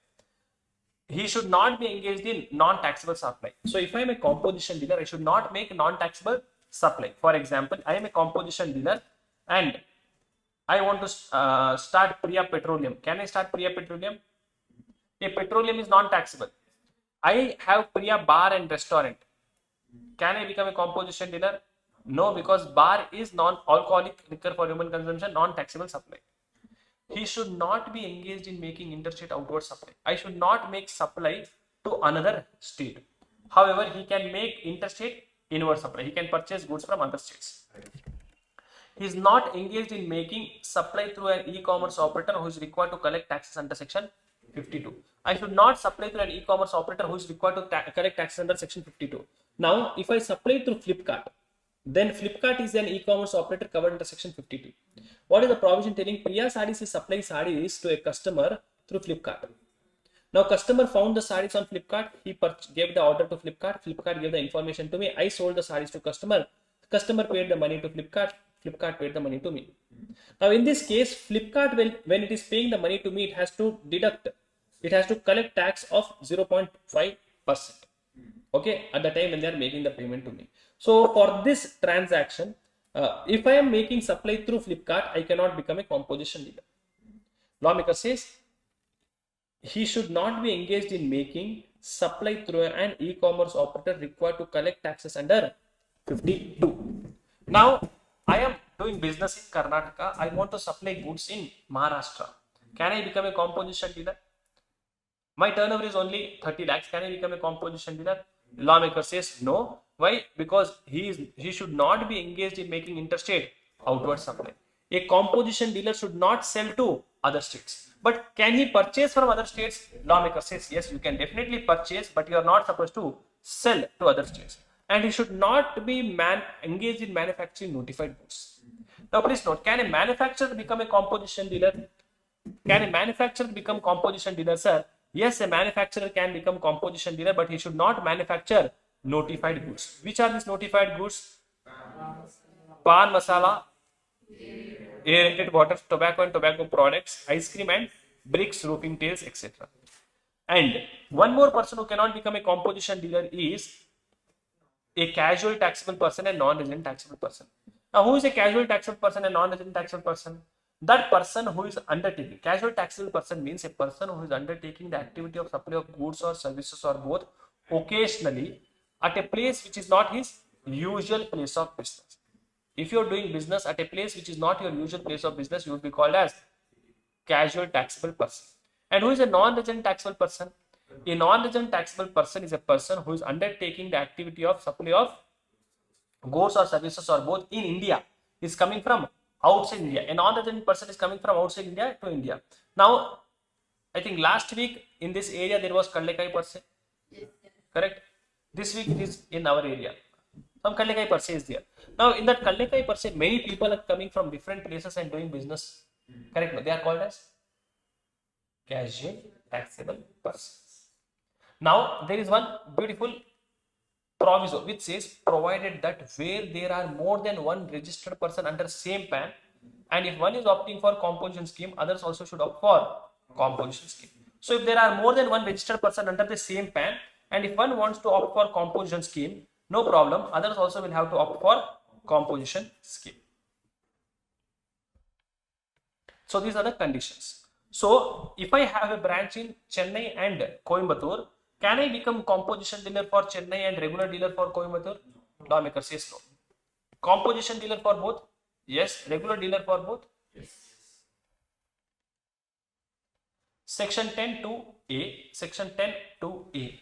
He should not be engaged in non-taxable supply. So if I am a composition dealer, I should not make non-taxable supply. For example, I am a composition dealer and I want to start Priya Petroleum. Can I start Priya Petroleum? A petroleum is non-taxable. I have Priya Bar and Restaurant. Can I become a composition dealer? No, because bar is non-alcoholic liquor for human consumption, non-taxable supply. He should not be engaged in making interstate outward supply. I should not make supply to another state. However, he can make interstate inward supply. He can purchase goods from other states. He is not engaged in making supply through an e-commerce operator who is required to collect taxes under section 52. I should not supply through an e-commerce operator who is required to collect taxes under section 52. Now, if I supply through Flipkart, Then Flipkart is an e-commerce operator covered under section 52. What is the provision telling? Priya Sarees is supplying sarees to a customer through Flipkart. Now customer found the sarees on Flipkart. He gave the order to Flipkart. Flipkart gave the information to me. I sold the sarees to customer. Customer paid the money to Flipkart. Flipkart paid the money to me. Now in this case, Flipkart will, when it is paying the money to me, it has to deduct. It has to collect tax of 0.5%. Okay, at the time when they are making the payment to me. So for this transaction, if I am making supply through Flipkart, I cannot become a composition dealer. Lawmaker says he should not be engaged in making supply through an e-commerce operator required to collect taxes under 52. Now I am doing business in Karnataka. I want to supply goods in Maharashtra. Can I become a composition dealer? My turnover is only 30 lakhs. Can I become a composition dealer? Lawmaker says no. Why? Because he should not be engaged in making interstate outward supply. A composition dealer should not sell to other states. But can he purchase from other states? Lawmaker says yes, you can definitely purchase, but you are not supposed to sell to other states. And he should not be engaged in manufacturing notified goods. Now please note, can a manufacturer become a composition dealer? Can a manufacturer become composition dealer, sir? Yes, a manufacturer can become composition dealer, but he should not manufacture notified goods. Which are these notified goods? Pan masala, aerated water, tobacco and tobacco products, ice cream and bricks, roofing tiles, etc. And one more person who cannot become a composition dealer is a casual taxable person and non-resident taxable person. Now, who is a casual taxable person and non-resident taxable person? That person who is undertaking. Casual taxable person means a person who is undertaking the activity of supply of goods or services or both occasionally at a place which is not his usual place of business. If you are doing business at a place which is not your usual place of business, you will be called as casual taxable person. And who is a non-resident taxable person? A non-resident taxable person is a person who is undertaking the activity of supply of goods or services or both in India, is coming from outside India. A non-resident person is coming from outside India to India. Now, I think last week in this area there was Kallekai per se. Yes, correct? This week it is in our area. Some Kallekai per se is there. Now, in that Kallekai per se, many people are coming from different places and doing business. Correct? They are called as casual taxable persons. Now, there is one beautiful proviso which says provided that where there are more than one registered person under same PAN, and if one is opting for composition scheme, others also should opt for composition scheme. So if there are more than one registered person under the same PAN, and if one wants to opt for composition scheme, no problem, others also will have to opt for composition scheme. So these are the conditions. So if I have a branch in Chennai and Coimbatore, can I become composition dealer for Chennai and regular dealer for Coimbatore? Lawmaker says no. Composition dealer for both? Yes. Regular dealer for both? Yes. Section 10(2)(a). Section 10(2)(a).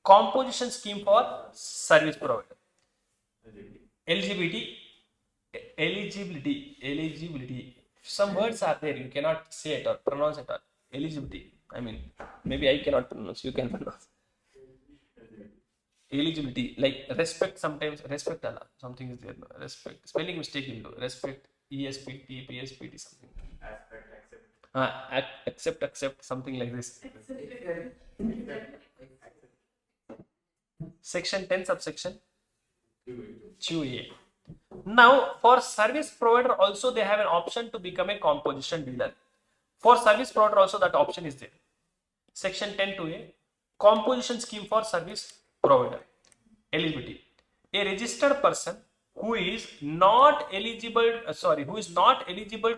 Composition scheme for service provider. Eligibility. Some words are there, you cannot say it or pronounce it. Eligibility. I mean, maybe I cannot pronounce, you can pronounce. Eligibility, like respect, sometimes respect Allah, something is there. Respect, spelling mistake you do. Respect, ESPT, PSPT, something. Accept, something like this. Section 10, subsection 2A. Now, for service provider also they have an option to become a composition dealer. For service provider also that option is there. Section 10(2)(a). Composition scheme for service provider. Eligibility. A registered person who is not eligible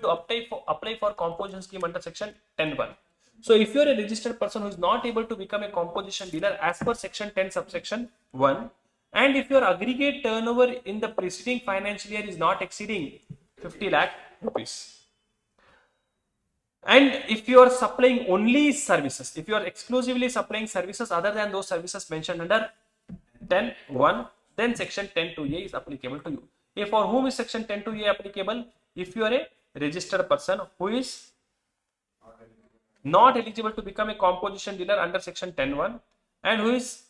to apply for composition scheme under section 10(1). So if you are a registered person who is not able to become a composition dealer as per section 10 subsection 1, and if your aggregate turnover in the preceding financial year is not exceeding 50 lakh rupees, and if you are supplying only services, if you are exclusively supplying services other than those services mentioned under 10(1), then section 10(2)(a) is applicable to you. For whom is section 10(2)(a) applicable? If you are a registered person who is not eligible to become a composition dealer under section 10(1) and who is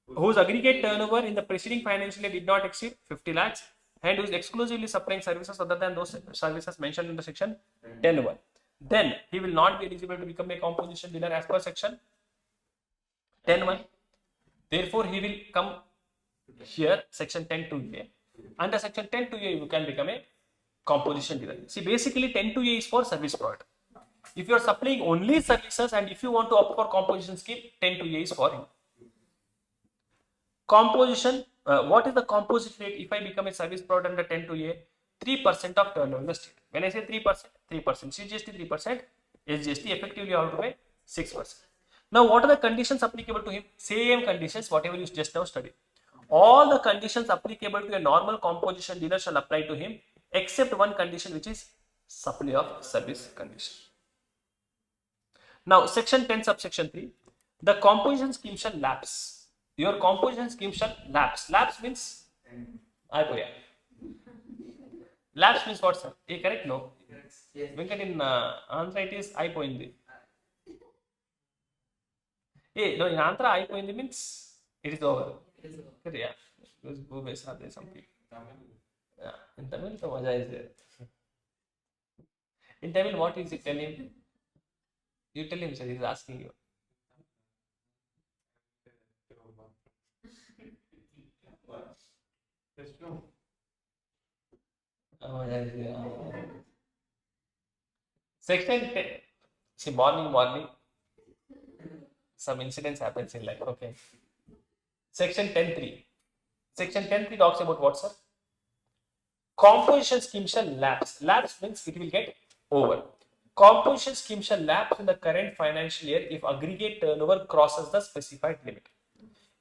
whose aggregate turnover in the preceding financial year did not exceed 50 lakhs and who is exclusively supplying services other than those services mentioned in the section 10(1). Then he will not be eligible to become a composition dealer as per section 10(1). Therefore, he will come here section 10(2)(a). Under section 10(2)(a), you can become a composition dealer. See, basically 10(2)(a) is for service provider. If you are supplying only services and if you want to opt for composition scheme, 10(2)(a) is for him. Composition, what is the composite rate if I become a service provider under 10(2)(a)? 3% of turnover in the state. When I say 3%, 3%, CGST 3%, SGST effectively you have to pay 6%. Now, what are the conditions applicable to him? Same conditions, whatever you just now studied. All the conditions applicable to a normal composition dealer shall apply to him, except one condition, which is supply of service condition. Now, section 10 subsection 3, the composition scheme shall lapse. Your composition scheme shall lapse. Lapse means lapse means what, sir? Correct? No. Yes. Venkat, in Andhra it is అయిపోయింది. No, in Andhra అయిపోయింది means it is over. Yeah. Because Bhuvesa are there something. Yeah. In Tamil, the Maja is there. In Tamil, what is it? Tell him. You tell him, sir. He is asking you. Section 10. See, morning, some incidents happens in life. Okay. Section 10(3). Section 10(3) talks about what, sir? Composition scheme shall lapse. Lapse means it will get over. Composition scheme shall lapse in the current financial year if aggregate turnover crosses the specified limit.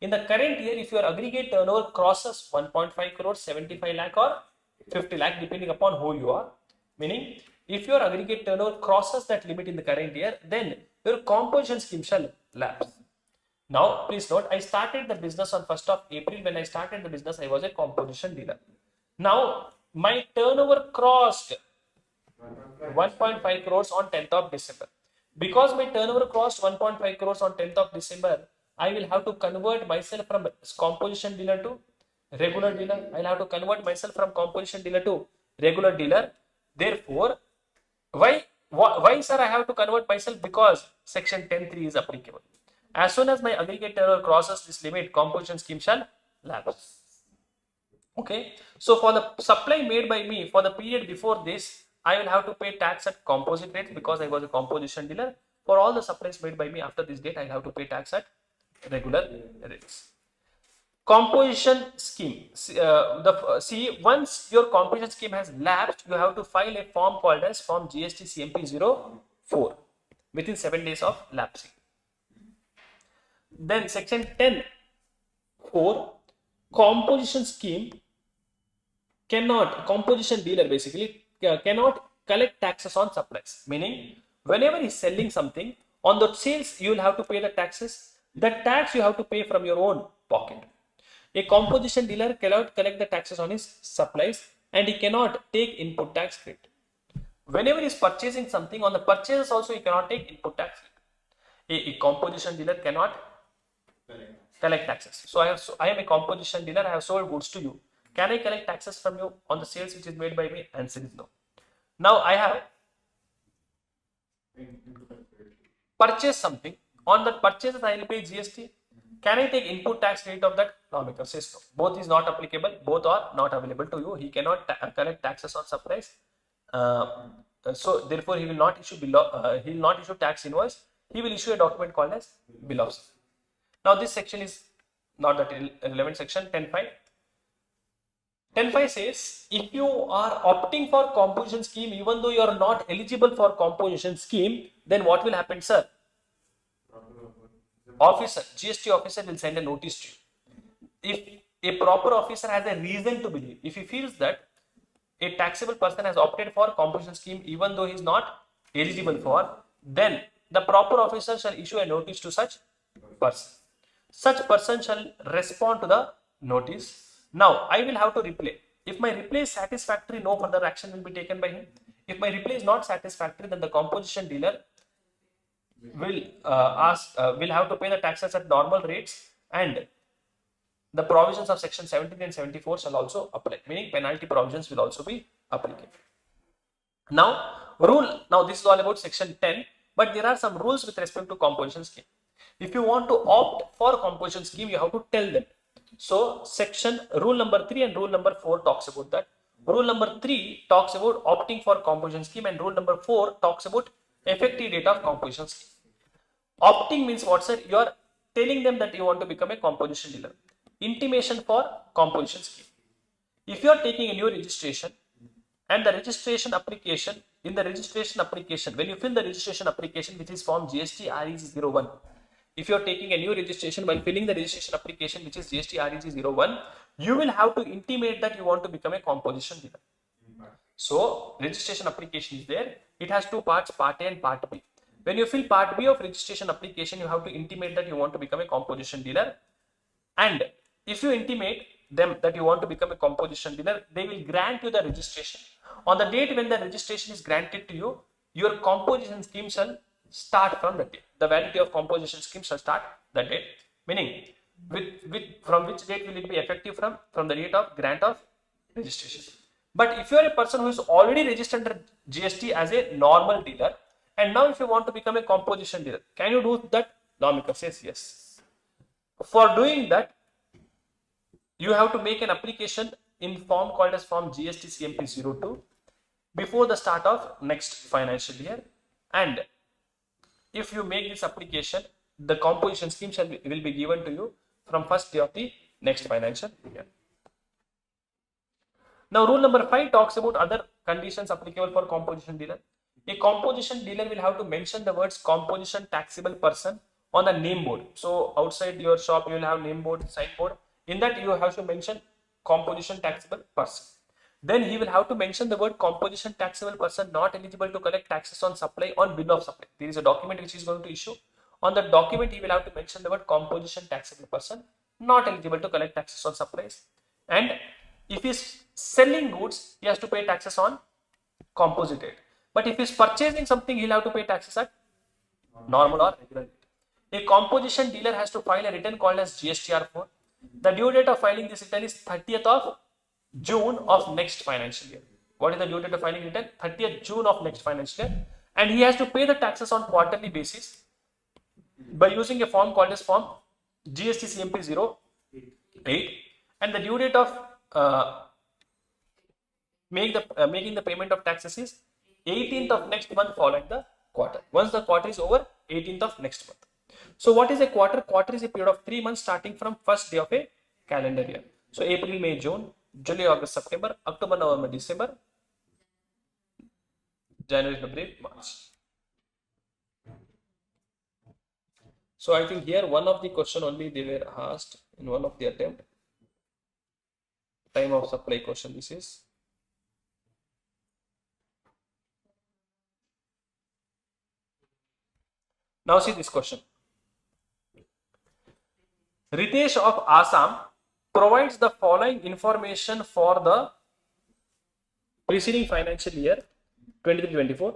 In the current year, if your aggregate turnover crosses 1.5 crore, 75 lakh or 50 lakh, depending upon who you are, meaning if your aggregate turnover crosses that limit in the current year, then your composition scheme shall lapse. Now, please note, I started the business on 1st of April. When I started the business, I was a composition dealer. Now, my turnover crossed 1.5 crores on 10th of December. Because my turnover crossed 1.5 crores on 10th of December, I will have to convert myself from composition dealer to regular dealer. I will have to convert myself from composition dealer to regular dealer. Therefore, why sir I have to convert myself? Because section 10(3) is applicable. As soon as my aggregate turnover crosses this limit, composition scheme shall lapse. Okay. So for the supply made by me for the period before this, I will have to pay tax at composite rates because I was a composition dealer. For all the supplies made by me after this date, I will have to pay tax at regular rates. Composition scheme. Once your composition scheme has lapsed, you have to file a form called as Form GST CMP 04 within 7 days of lapsing. Then section 10(4), composition scheme composition dealer basically cannot collect taxes on supplies. Meaning, whenever he is selling something, on the sales you will have to pay the taxes. The tax you have to pay from your own pocket. A composition dealer cannot collect the taxes on his supplies and he cannot take input tax credit. Whenever he is purchasing something, on the purchases also he cannot take input tax credit. A composition dealer cannot collect taxes. So I am a composition dealer, I have sold goods to you. Can I collect taxes from you on the sales which is made by me? Answer is no. Now I have purchased something. On that purchases I will pay GST. Can I take input tax rate of that? Lawmaker says no. Both is not applicable. Both are not available to you. He cannot collect taxes on supplies. So therefore he will not issue tax invoice. He will issue a document called as bill of sale. Now this section is not that relevant section. 10(5). 10(5) says if you are opting for composition scheme even though you are not eligible for composition scheme, then what will happen, sir? GST officer will send a notice to you. If a proper officer has a reason to believe, if he feels that a taxable person has opted for composition scheme even though he is not eligible for, then the proper officer shall issue a notice to such person. Such person shall respond to the notice. Now, I will have to reply. If my reply is satisfactory, no further action will be taken by him. If my reply is not satisfactory, then the composition dealer will have to pay the taxes at normal rates and the provisions of section 73 and 74 shall also apply, meaning penalty provisions will also be applicable. Now this is all about section 10, but there are some rules with respect to composition scheme. If you want to opt for composition scheme, you have to tell them. So rule number 3 and rule number 4 talks about that. Rule number 3 talks about opting for composition scheme, and rule number 4 talks about effective date of composition scheme. Opting means what, sir? You are telling them that you want to become a composition dealer. Intimation for composition scheme. If you are taking a new registration and the registration application, when you fill the registration application, which is form GST REG 01, if you are taking a new registration, while filling the registration application, which is GST REG 01, you will have to intimate that you want to become a composition dealer. So, registration application is there. It has two parts, part A and part B. When you fill part B of registration application, you have to intimate that you want to become a composition dealer. And if you intimate them that you want to become a composition dealer, they will grant you the registration. On the date when the registration is granted to you, your composition scheme shall start from that date. The validity of composition scheme shall start that date. Meaning, from which date will it be effective from? From the date of grant of registration. But if you are a person who is already registered under GST as a normal dealer, and now if you want to become a composition dealer, can you do that? Lawmaker says yes. For doing that, you have to make an application in form called as form GST CMP 02 before the start of next financial year. And if you make this application, the composition scheme will be given to you from first day of the next financial year. Now, rule number 5 talks about other conditions applicable for composition dealer. A composition dealer will have to mention the words composition taxable person on the name board. So, outside your shop, you will have name board, sign board. In that, you have to mention composition taxable person. Then he will have to mention the word composition taxable person not eligible to collect taxes on supply on bill of supply. There is a document which he is going to issue. On the document, he will have to mention the word composition taxable person not eligible to collect taxes on supplies. And if he is selling goods, he has to pay taxes on composite rate. But if he is purchasing something, he will have to pay taxes at normal or regular rate. A composition dealer has to file a return called as GSTR4. The due date of filing this return is 30th of June of next financial year. What is the due date of filing return? 30th June of next financial year. And he has to pay the taxes on quarterly basis by using a form called as form GST CMP 08. And the due date of making the payment of taxes is 18th of next month following the quarter. Once the quarter is over, 18th of next month. So what is a quarter? Quarter is a period of 3 months starting from first day of a calendar year. So April, May, June, July, August, September, October, November, December, January, February, March. So I think here one of the question only they were asked in one of the attempt. Time of supply question this is. Now see this question. Ritesh of Assam provides the following information for the preceding financial year 23-24.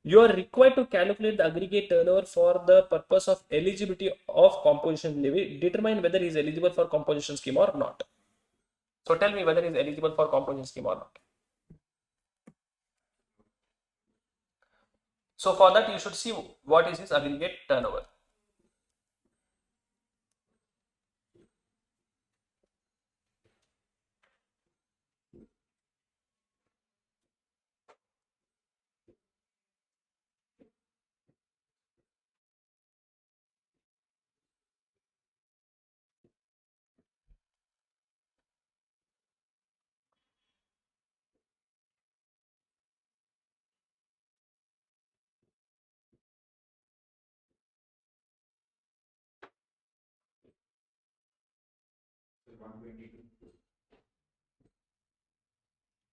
You are required to calculate the aggregate turnover for the purpose of eligibility of composition levy. Determine whether he is eligible for composition scheme or not. So tell me whether he is eligible for composition scheme or not. So for that you should see what is his aggregate turnover.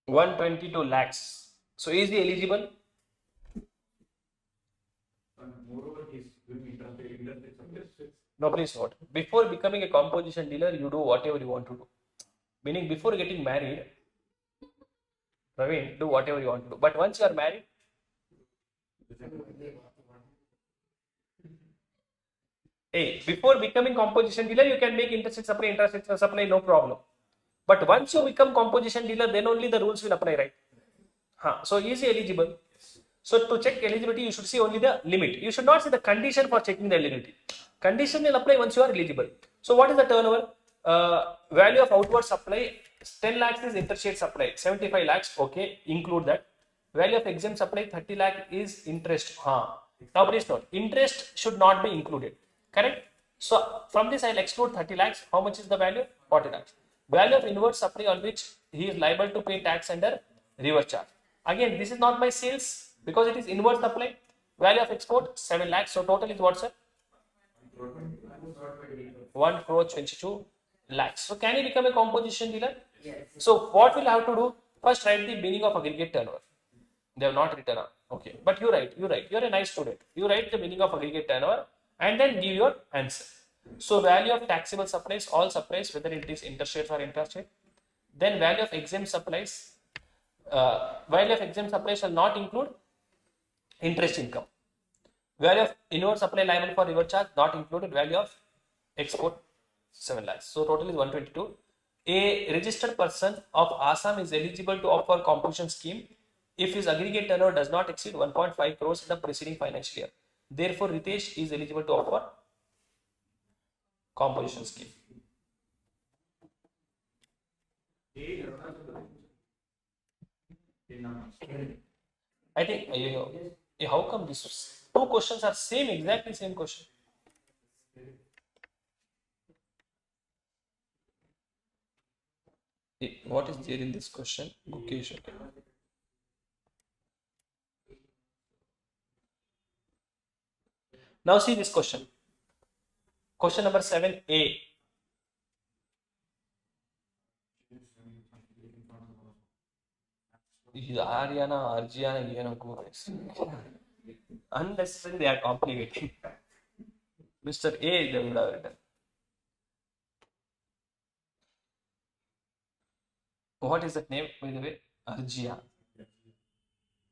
$122 lakhs. So is he eligible? No, please not. Before becoming a composition dealer, you do whatever you want to do. Meaning before getting married, Praveen, do whatever you want to do. But once you are married, Before becoming composition dealer, you can make interest supply, no problem. But once you become composition dealer, then only the rules will apply, right? So is he eligible? So to check eligibility, you should see only the limit. You should not see the condition for checking the eligibility. Condition will apply once you are eligible. So what is the turnover? Value of outward supply, 10 lakhs is interstate supply, 75 lakhs, okay, include that. Value of exempt supply, 30 lakh is interest. Now please note, interest should not be included, correct? So from this I will exclude 30 lakhs. How much is the value? 40 lakhs. Value of inward supply on which he is liable to pay tax under reverse charge. Again, this is not my sales because it is inward supply. Value of export 7 lakhs. So total is what, sir? 1 crore 22 lakhs. So can he become a composition dealer? Yes. So what we'll have to do? First write the meaning of aggregate turnover. They have not written up. Okay, but you write. You're a nice student. You write the meaning of aggregate turnover and then give your answer. So value of taxable supplies, all supplies, whether it is interstate or intrastate. Then value of exempt supplies. Value of exempt supplies shall not include interest income. Value of inward supply liable for reverse charge not included. Value of export 7 lakhs. So total is 122. A registered person of Assam is eligible to opt for composition scheme if his aggregate turnover does not exceed 1.5 crores in the preceding financial year. Therefore, Ritesh is eligible to opt for composition scheme. I think how come this two questions are same, exactly same question? What is there in this question? Gukesh. Okay. Now see this question. Question number 7A. Aryana, Arjiana, unnecessarily they are complicating. Mr. A, they would have written. What is that name, by the way? Arjia.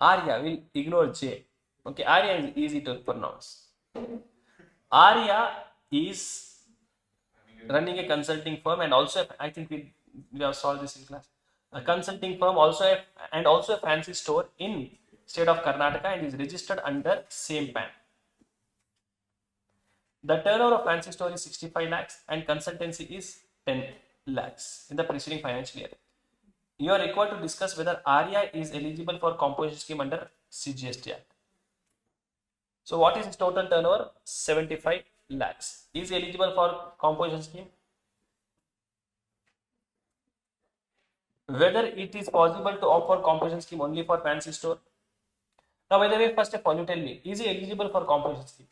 Arya, we'll ignore J. Okay, Arya is easy to pronounce. Arya is running a consulting firm and also, I think we have solved this in class. A consulting firm also and also a fancy store in state of Karnataka and is registered under same PAN. The turnover of fancy store is 65 lakhs and consultancy is 10 lakhs in the preceding financial year. You are required to discuss whether Arya is eligible for composition scheme under CGST Act. So what is his total turnover? 75 lakhs. Is he eligible for composition scheme? Whether it is possible to opt for composition scheme only for fancy store? Now, by the way, first of all, you tell me, is he eligible for composition scheme?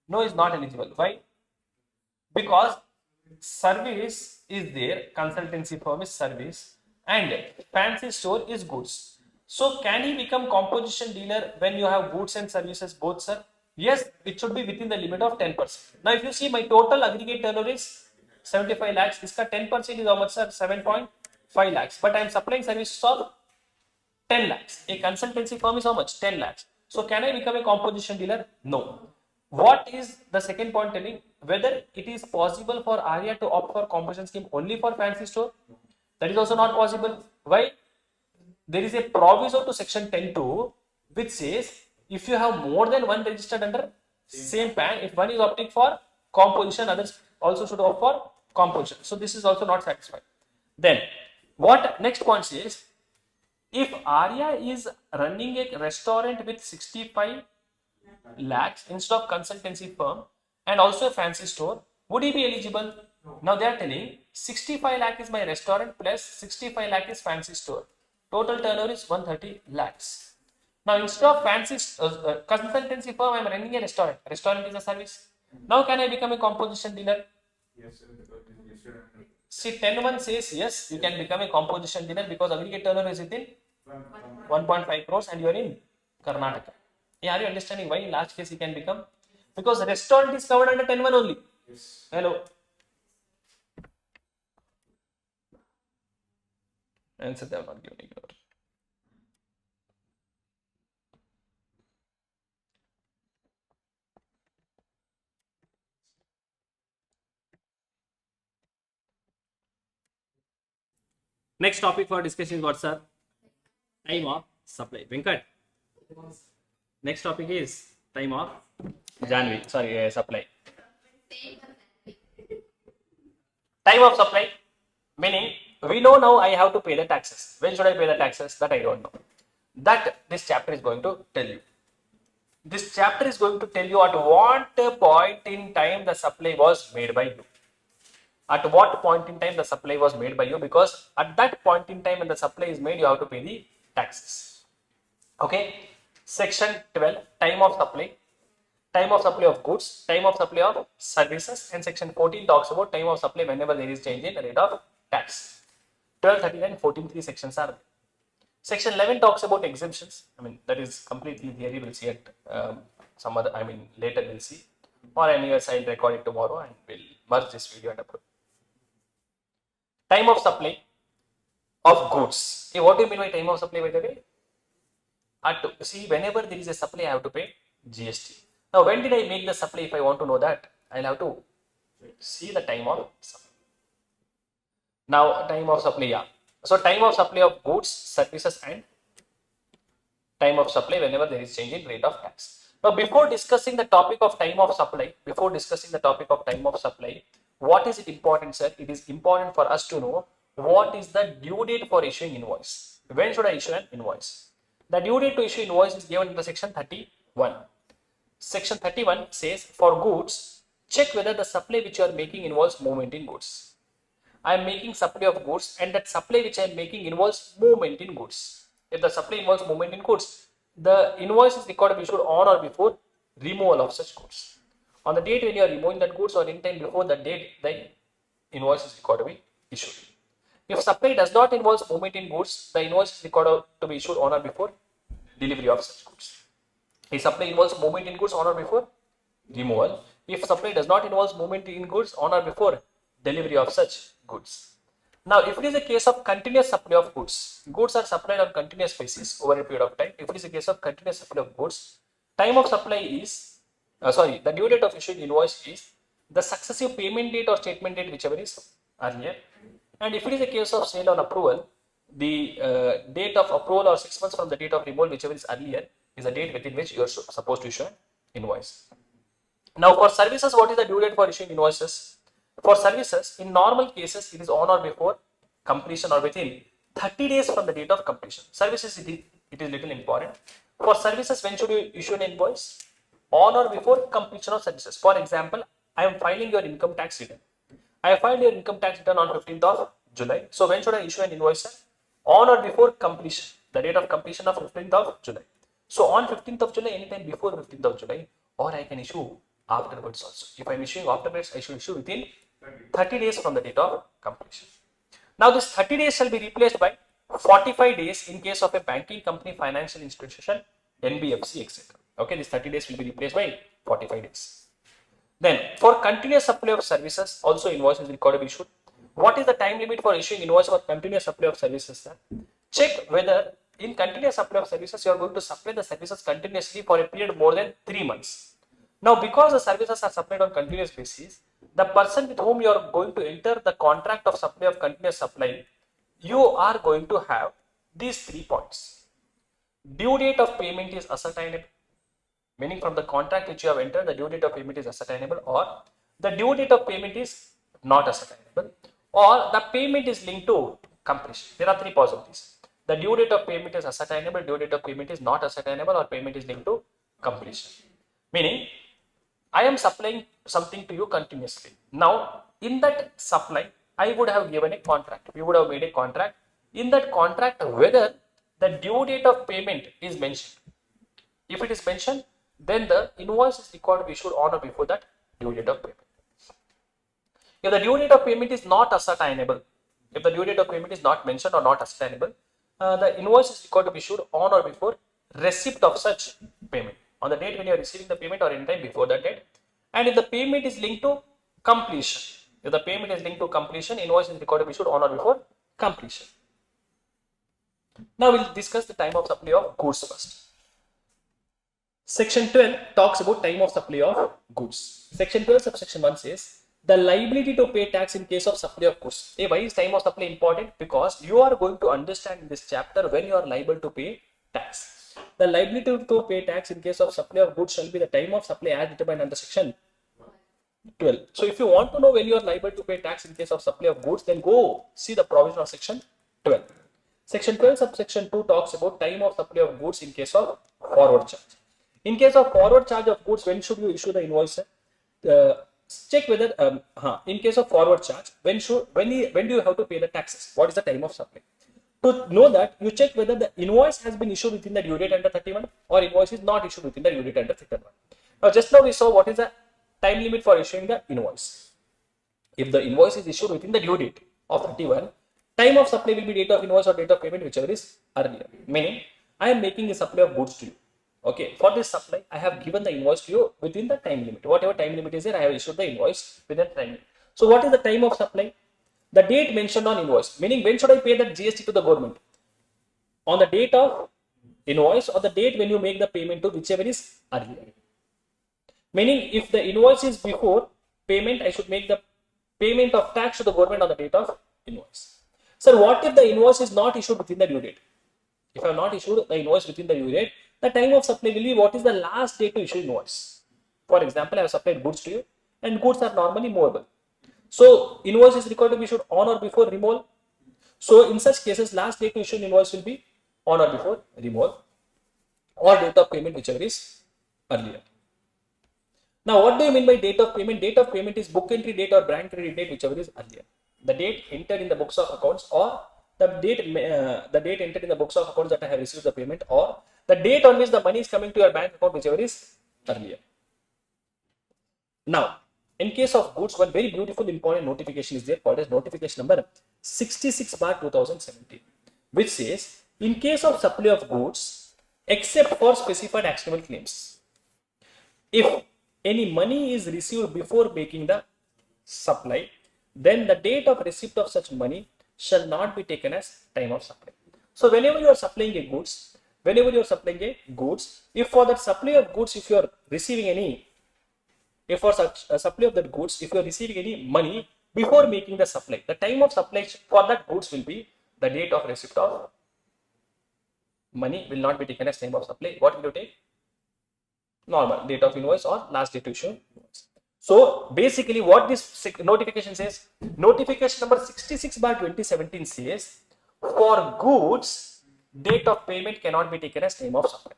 No, he is not eligible. Why? Because service is there, consultancy firm is service, and fancy store is goods. So, can he become composition dealer when you have goods and services both, sir? Yes, it should be within the limit of 10%. Now, if you see my total aggregate turnover is 75 lakhs, iska 10% is how much, sir? 7.5 lakhs. But I am supplying services of 10 lakhs. A consultancy firm is how much? 10 lakhs. So, can I become a composition dealer? No. What is the second point telling? Whether it is possible for Arya to opt for composition scheme only for fancy store? That is also not possible. Why? There is a proviso to section 10(2) which says if you have more than one registered under same PAN, if one is opting for composition, others also should opt for composition. So this is also not satisfied. Then what next point says, if Arya is running a restaurant with 65 lakhs instead of consultancy firm and also a fancy store, would he be eligible? Now they are telling 65 lakh is my restaurant plus 65 lakh is fancy store. Total turnover is 130 lakhs. Now instead of fancy consultancy firm, I am running a restaurant. Restaurant is a service. Now can I become a composition dealer? Yes, sir. See, 10(1) says yes, you can become a composition dealer because aggregate turnover is within 1.5 crores and you are in Karnataka. Yeah, are you understanding why in large case you can become? Because restaurant is covered under 10(1) only. Yes. Hello. Answer they have not given. Ignore. Next topic for discussion is what, sir? Time of supply. Venkat. Next topic is time of supply. Time of supply, meaning we know now I have to pay the taxes. When should I pay the taxes? That I don't know. That this chapter is going to tell you. This chapter is going to tell you at what point in time the supply was made by you. At what point in time the supply was made by you, because at that point in time when the supply is made, you have to pay the taxes. Okay. Section 12, time of supply. Time of supply of goods, time of supply of services, and section 14 talks about time of supply whenever there is change in rate of tax. 12, 13 and 14, 3 sections are there. Section 11 talks about exemptions. I mean, that is completely theory. We'll see it later we'll see. Or anyways, I'll record it tomorrow and we'll merge this video and upload. Time of supply of goods. Hey, what do you mean by time of supply, by the way? See, whenever there is a supply, I have to pay GST. Now, when did I make the supply? If I want to know that, I'll have to see the time of supply. Now, time of supply, yeah. So, time of supply of goods, services, and time of supply whenever there is change in rate of tax. Now, before discussing the topic of time of supply, what is it important, sir? It is important for us to know what is the due date for issuing invoice. When should I issue an invoice? The due date to issue invoice is given in the section 31. Section 31 says, for goods, check whether the supply which you are making involves movement in goods. I am making supply of goods, and that supply which I am making involves movement in goods. If the supply involves movement in goods, the invoice is required to be issued on or before removal of such goods. On the date when you are removing that goods or in time before that date, the invoice is required to be issued. If supply does not involve movement in goods, the invoice is required to be issued on or before delivery of such goods. If supply involves movement in goods on or before removal. If supply does not involve movement in goods on or before delivery of such goods. Now, if it is a case of continuous supply of goods, goods are supplied on continuous basis over a period of time. If it is a case of continuous supply of goods, time of supply is, the due date of issued invoice is the successive payment date or statement date, whichever is earlier. And if it is a case of sale on approval, the date of approval or 6 months from the date of removal, whichever is earlier, is the date within which you are supposed to issue an invoice. Now, for services, what is the due date for issuing invoices? For services, in normal cases, it is on or before completion or within 30 days from the date of completion. Services, it is little important. For services, when should you issue an invoice? On or before completion of services. For example, I am filing your income tax return. I have filed your income tax return on 15th of July. So, when should I issue an invoice? On or before completion, the date of completion of 15th of July. So, on 15th of July, anytime before 15th of July, or I can issue afterwards also. If I am issuing afterwards, I should issue within 30 days from the date of completion. Now, this 30 days shall be replaced by 45 days in case of a banking company, financial institution, NBFC, etc. Okay, this 30 days will be replaced by 45 days. Then, for continuous supply of services, also invoice is required to be issued. What is the time limit for issuing invoice for continuous supply of services, sir? Check whether in continuous supply of services, you are going to supply the services continuously for a period more than 3 months. Now, because the services are supplied on continuous basis, the person with whom you are going to enter the contract of supply of continuous supply, you are going to have these 3 points. Due date of payment is ascertainable, meaning from the contract which you have entered, the due date of payment is ascertainable, or the due date of payment is not ascertainable, or the payment is linked to completion. There are 3 possibilities. The due date of payment is ascertainable, due date of payment is not ascertainable, or payment is linked to completion. Meaning, I am supplying something to you continuously. Now, in that supply, I would have given a contract. We would have made a contract. In that contract, whether the due date of payment is mentioned. If it is mentioned, then the invoice is required to be issued on or before that due date of payment. If the due date of payment is not ascertainable, if the due date of payment is not mentioned or not ascertainable, the invoice is required to be issued on or before receipt of such payment. On the date when you are receiving the payment or any time before that date. And if the payment is linked to completion, if the payment is linked to completion, invoice is required to be issued on or before completion. Now, we'll discuss the time of supply of goods first. Section 12 talks about time of supply of goods. Section 12 subsection 1 says, the liability to pay tax in case of supply of goods. Hey, why is time of supply important? Because you are going to understand in this chapter when you are liable to pay tax. The liability to pay tax in case of supply of goods shall be the time of supply as determined under section 12. So if you want to know when you are liable to pay tax in case of supply of goods, then go see the provision of section 12. Section 12 subsection 2 talks about time of supply of goods in case of forward charge. In case of forward charge of goods, when should you issue the invoice? Check whether in case of forward charge, when do you have to pay the taxes? What is the time of supply? To know that, you check whether the invoice has been issued within the due date under 31 or invoice is not issued within the due date under 31. Now, just now we saw what is the time limit for issuing the invoice. If the invoice is issued within the due date of 31, time of supply will be date of invoice or date of payment, whichever is earlier. Meaning, I am making a supply of goods to you. Okay, for this supply, I have given the invoice to you within the time limit. Whatever time limit is there, I have issued the invoice within the time limit. So, what is the time of supply? The date mentioned on invoice. Meaning, when should I pay the GST to the government? On the date of invoice or the date when you make the payment to whichever is earlier. Meaning, if the invoice is before payment, I should make the payment of tax to the government on the date of invoice. Sir, what if the invoice is not issued within the due date? If I have not issued the invoice within the due date, the time of supply will be what is the last date to issue invoice. For example, I have supplied goods to you and goods are normally movable. So, invoice is required to be issued on or before removal. So, in such cases, last date to issue invoice will be on or before removal or date of payment, whichever is earlier. Now, what do you mean by date of payment? Date of payment is book entry date or bank credit date, whichever is earlier. The date entered in the books of accounts or the date entered in the books of accounts that I have received the payment or the date on which the money is coming to your bank account, whichever is earlier. Now, in case of goods, one very beautiful important notification is there called as notification number 66/2017, which says in case of supply of goods, except for specified actionable claims, if any money is received before making the supply, then the date of receipt of such money shall not be taken as time of supply. So, whenever you are supplying a goods, if for that supply of goods, if you are receiving any, if for such a supply of that goods, if you are receiving any money before making the supply, the time of supply for that goods will be the date of receipt of money will not be taken as time of supply. What will you take? Normal date of invoice or last date to issue invoice. So basically what this notification says, notification number 66/2017 says for goods, date of payment cannot be taken as time of supply.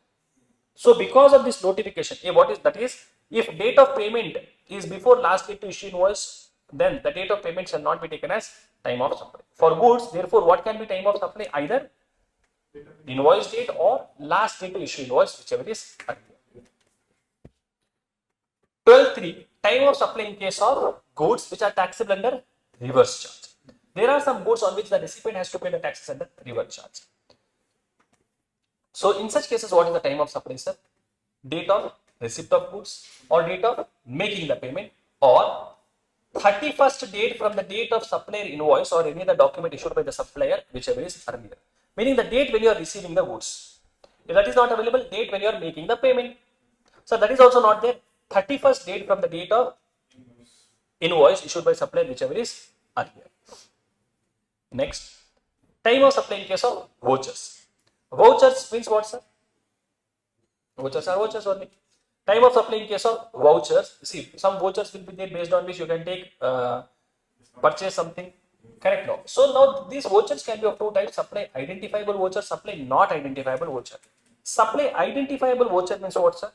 So because of this notification, what is that is, if date of payment is before last date to issue invoice, then the date of payment shall not be taken as time of supply. For goods, therefore, what can be time of supply? Either invoice date or last date to issue invoice, whichever is earlier. 12.3, time of supply in case of goods which are taxable under reverse charge. There are some goods on which the recipient has to pay the taxes under reverse charge. So in such cases, what is the time of supply, sir? Date of receipt of goods or date of making the payment or 31st date from the date of supplier invoice or any other document issued by the supplier, whichever is earlier. Meaning the date when you are receiving the goods. If that is not available, date when you are making the payment. So that is also not there. 31st date from the date of invoice issued by supplier, whichever is earlier. Next, time of supply in case of vouchers. Vouchers means what, sir? Vouchers are vouchers only. Time of supply in case of vouchers. See, some vouchers will be there based on which you can take purchase something. Correct? No. So now these vouchers can be of two types: supply identifiable voucher, supply not identifiable voucher. Supply identifiable voucher means what, sir?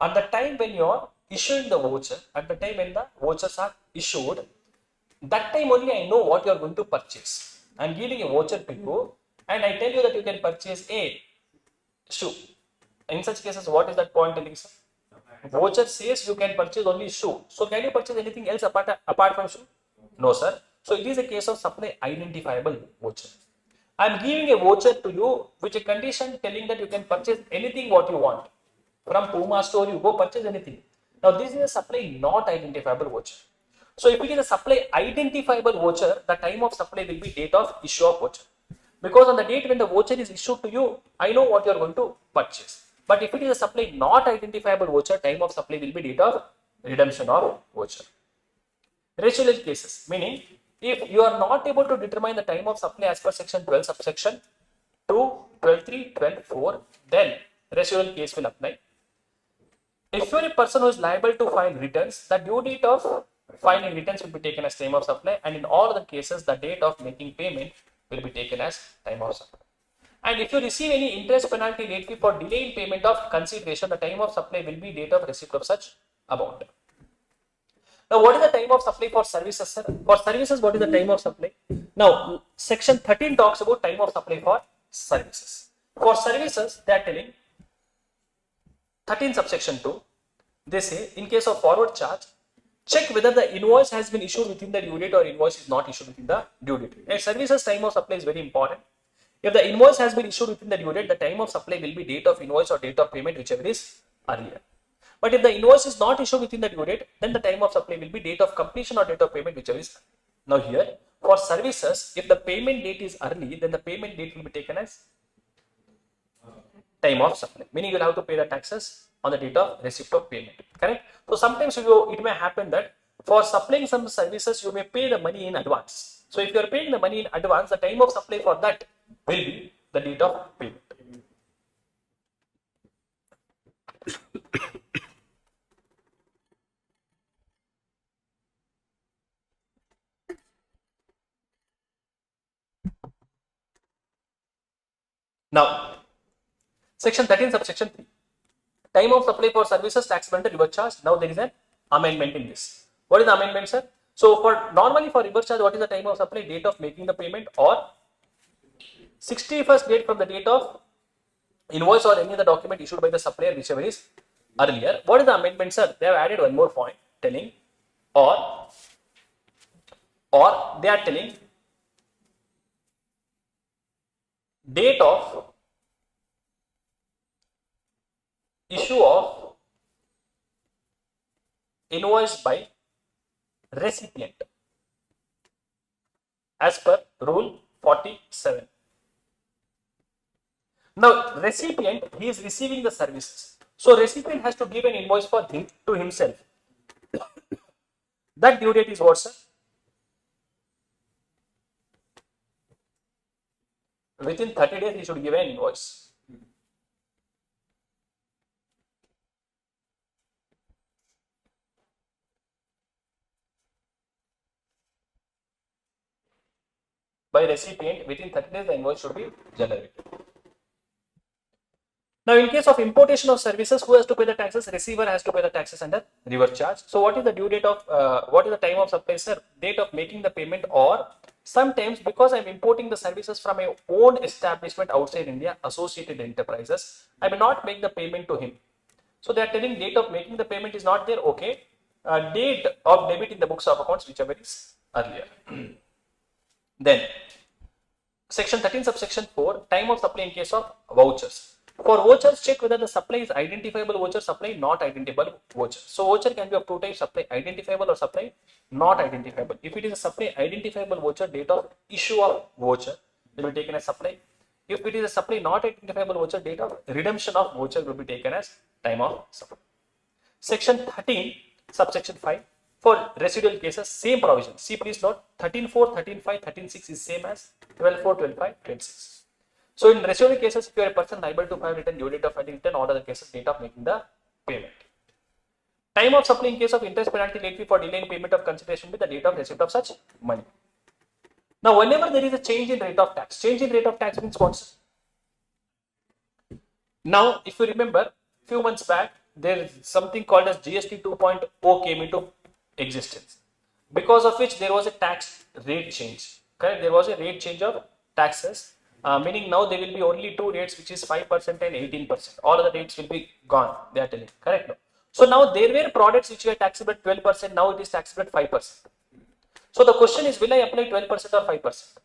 At the time when you are issuing the voucher, at the time when the vouchers are issued, that time only I know what you are going to purchase. I am giving a voucher to you and I tell you that you can purchase a shoe. In such cases, what is that point telling, sir? Voucher says you can purchase only shoe. So can you purchase anything else apart from shoe? No, sir. So it is a case of supply identifiable voucher. I am giving a voucher to you which a condition telling that you can purchase anything what you want. From Puma store, you go purchase anything. Now this is a supply not identifiable voucher. So if it is a supply identifiable voucher, the time of supply will be date of issue of voucher. Because on the date when the voucher is issued to you, I know what you are going to purchase. But if it is a supply not identifiable voucher, time of supply will be date of redemption of voucher. Residual cases, meaning if you are not able to determine the time of supply as per section 12 subsection 2, 12.3, 12.4, then residual case will apply. If you are a person who is liable to file returns, the due date of filing returns will be taken as time of supply, and in all the cases, the date of making payment will be taken as time of supply. And if you receive any interest, penalty, late fee for delay in payment of consideration, the time of supply will be date of receipt of such amount. Now, what is the time of supply for services, sir? For services, what is the time of supply? Now, section 13 talks about time of supply for services. For services, they are telling 13 subsection 2, they say in case of forward charge, check whether the invoice has been issued within the due date or invoice is not issued within the due date. A services time of supply is very important. If the invoice has been issued within the due date, the time of supply will be date of invoice or date of payment, whichever is earlier. But if the invoice is not issued within the due date, then the time of supply will be date of completion or date of payment, whichever is. Now here, for services, if the payment date is early, then the payment date will be taken as time of supply, meaning you will have to pay the taxes on the date of receipt of payment, correct? So sometimes it may happen that for supplying some services, you may pay the money in advance. So if you are paying the money in advance, the time of supply for that will be the date of payment. Now, section 13 subsection 3, time of supply for services taxable under reverse charge. Now there is an amendment in this. What is the amendment, sir? So normally for reverse charge, what is the time of supply? Date of making the payment or 61st date from the date of invoice or any other document issued by the supplier, whichever is earlier. What is the amendment, sir? They have added one more point telling or they are telling date of issue of invoice by recipient as per rule 47. Now, recipient, he is receiving the services. So, recipient has to give an invoice for him to himself. That due date is what, sir? Within 30 days, he should give an invoice. By recipient, within 30 days, the invoice should be generated. Now, in case of importation of services, who has to pay the taxes? Receiver has to pay the taxes under reverse charge. So, what is the due date of, what is the time of supply, sir? Date of making the payment, or sometimes because I am importing the services from my own establishment outside India, associated enterprises, I may not make the payment to him. So, they are telling date of making the payment is not there, okay. Date of debit in the books of accounts, whichever is earlier. Then, section 13 subsection 4, time of supply in case of vouchers. For vouchers, check whether the supply is identifiable voucher, supply not identifiable voucher. So, voucher can be of two types, supply identifiable or supply not identifiable. If it is a supply identifiable voucher, date of issue of voucher will be taken as supply. If it is a supply not identifiable voucher, date of redemption of voucher will be taken as time of supply. Section 13, subsection 5, for residual cases, same provision. See, please note, 13.4, 13.5, 13.6 is same as 12.4, 12.5, 12.6. So, in residual cases, if you are a person liable to file return, due date of filing return, all other cases, date of making the payment. Time of supply in case of interest, penalty, late fee for delay in payment of consideration with the date of receipt of such money. Now, whenever there is a change in rate of tax, change in rate of tax means what? Now, if you remember, few months back, there is something called as GST 2.0 came into existence, because of which there was a tax rate change. Correct? There was a rate change of taxes. Meaning now there will be only two rates, which is 5% and 18%. All other rates will be gone. They are telling, correct? No? So now there were products which were taxable at 12%. Now it is taxable at 5%. So the question is, will I apply 12% or 5%?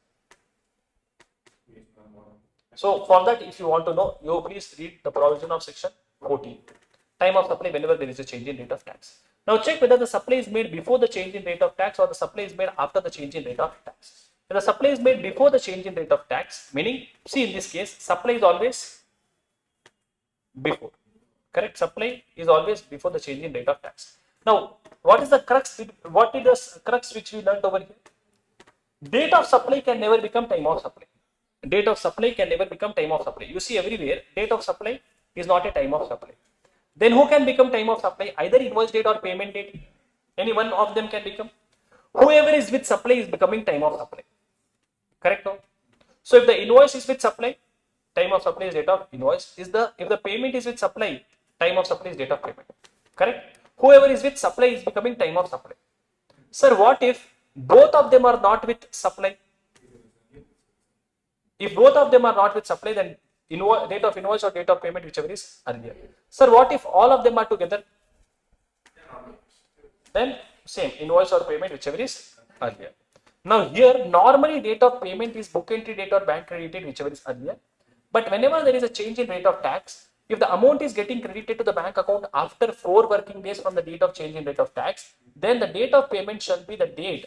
So for that, if you want to know, you please read the provision of section 14. Time of supply whenever there is a change in rate of tax. Now check whether the supply is made before the change in rate of tax or the supply is made after the change in rate of tax. When the supply is made before the change in rate of tax, meaning, see in this case, supply is always before, correct? Supply is always before the change in rate of tax. Now, what is the crux? What is the crux which we learned over here? Date of supply can never become time of supply. Date of supply can never become time of supply. You see everywhere, date of supply is not a time of supply. Then who can become time of supply? Either invoice date or payment date. Any one of them can become. Whoever is with supply is becoming time of supply. Correct? No? So if the invoice is with supply, time of supply is date of invoice. If the payment is with supply, time of supply is date of payment. Correct? Whoever is with supply is becoming time of supply. Sir, what if both of them are not with supply? If both of them are not with supply, then date of invoice or date of payment, whichever is earlier. Sir, what if all of them are together? Then same, invoice or payment, whichever is earlier. Now here, normally date of payment is book entry date or bank credit date, whichever is earlier. But whenever there is a change in rate of tax, if the amount is getting credited to the bank account after 4 working days from the date of change in rate of tax, then the date of payment shall be the date.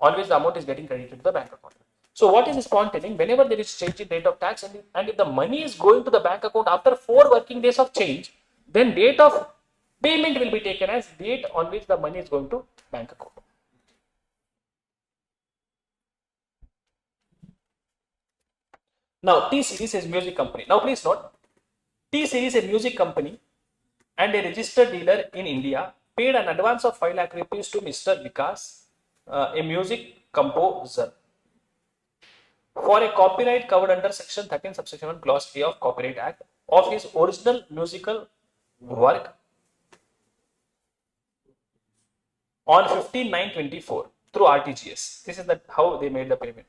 Always the amount is getting credited to the bank account. So what is this point telling? Whenever there is change in rate of tax and if the money is going to the bank account after 4 working days of change, then date of payment will be taken as date on which the money is going to bank account. Now T series is music company. Now please note, T series is a music company and a registered dealer in India paid an advance of 5 lakh rupees to Mr. Vikas, a music composer, for a copyright covered under section 13 subsection 1 clause A of Copyright Act of his original musical work on 15/9/24 through RTGS. This is how they made the payment.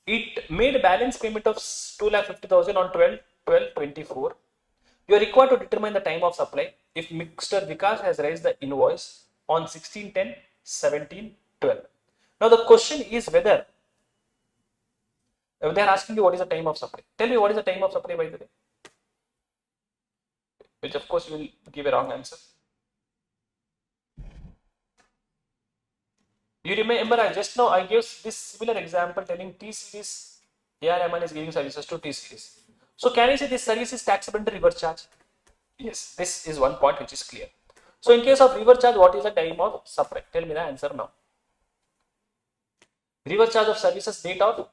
It made balance payment of 2,50,000 on 12/12/24. You are required to determine the time of supply if Mr. Vikas has raised the invoice on 16/10/17/12. Now the question is whether they are asking you what is the time of supply. Tell me what is the time of supply, by the way. Which of course you will give a wrong answer. You remember I just now I gave this similar example telling T series ARMN is giving services to T series. So can I say this service is taxable under reverse charge? Yes, this is one point which is clear. So in case of reverse charge, what is the time of supply? Tell me the answer now. Reverse charge of services, date of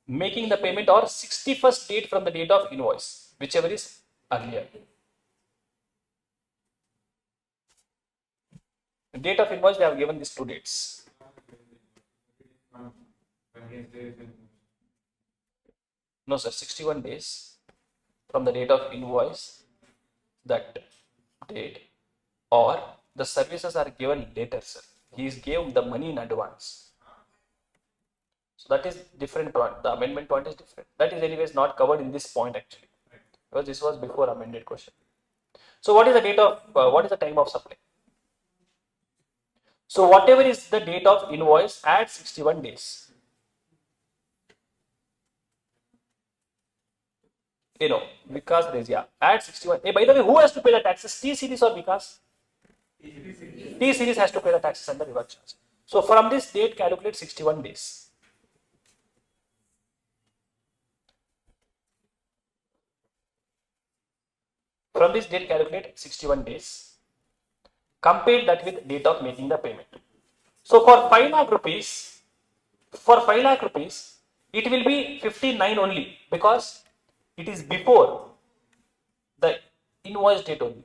making the payment or 61st date from the date of invoice, whichever is earlier. Date of invoice, they have given these 2 dates. No sir, 61 days from the date of invoice, that date, or the services are given later, sir. He is gave the money in advance. So that is different point. The amendment point is different. That is anyways not covered in this point actually, because this was before amended question. So what is the date of what is the time of supply? So whatever is the date of invoice, add 61 days. You know, Vikas Rez, yeah, add 61. Hey, by the way, who has to pay the taxes? T series or Vikas? T series has to pay the taxes under reverse charge. So from this date, calculate 61 days. From this date, calculate 61 days. Compare that with date of making the payment. So for 5 lakh rupees, it will be 59 only because it is before the invoice date only.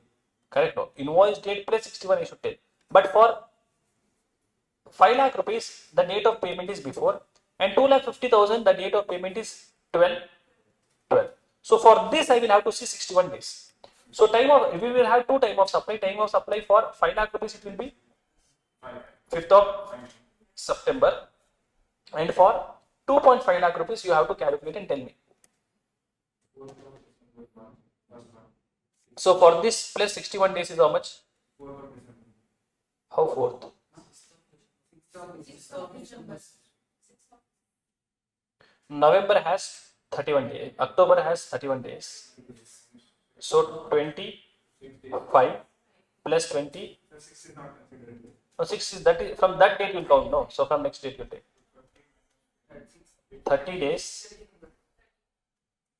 Correct? No, invoice date plus 61 I should tell. But for 5 lakh rupees, the date of payment is before, and 2,50,000, the date of payment is 12/12. So for this, I will have to see 61 days. So we will have 2 time of supply. Time of supply for 5 lakh rupees, it will be 5th of September, and for 2.5 lakh rupees, you have to calculate and tell me. So for this plus 61 days is how much? How 4th? November has 31 days. October has 31 days. So 25 plus 20. No, 6 is that is from that date you will count. No, so from next date you will take 30 days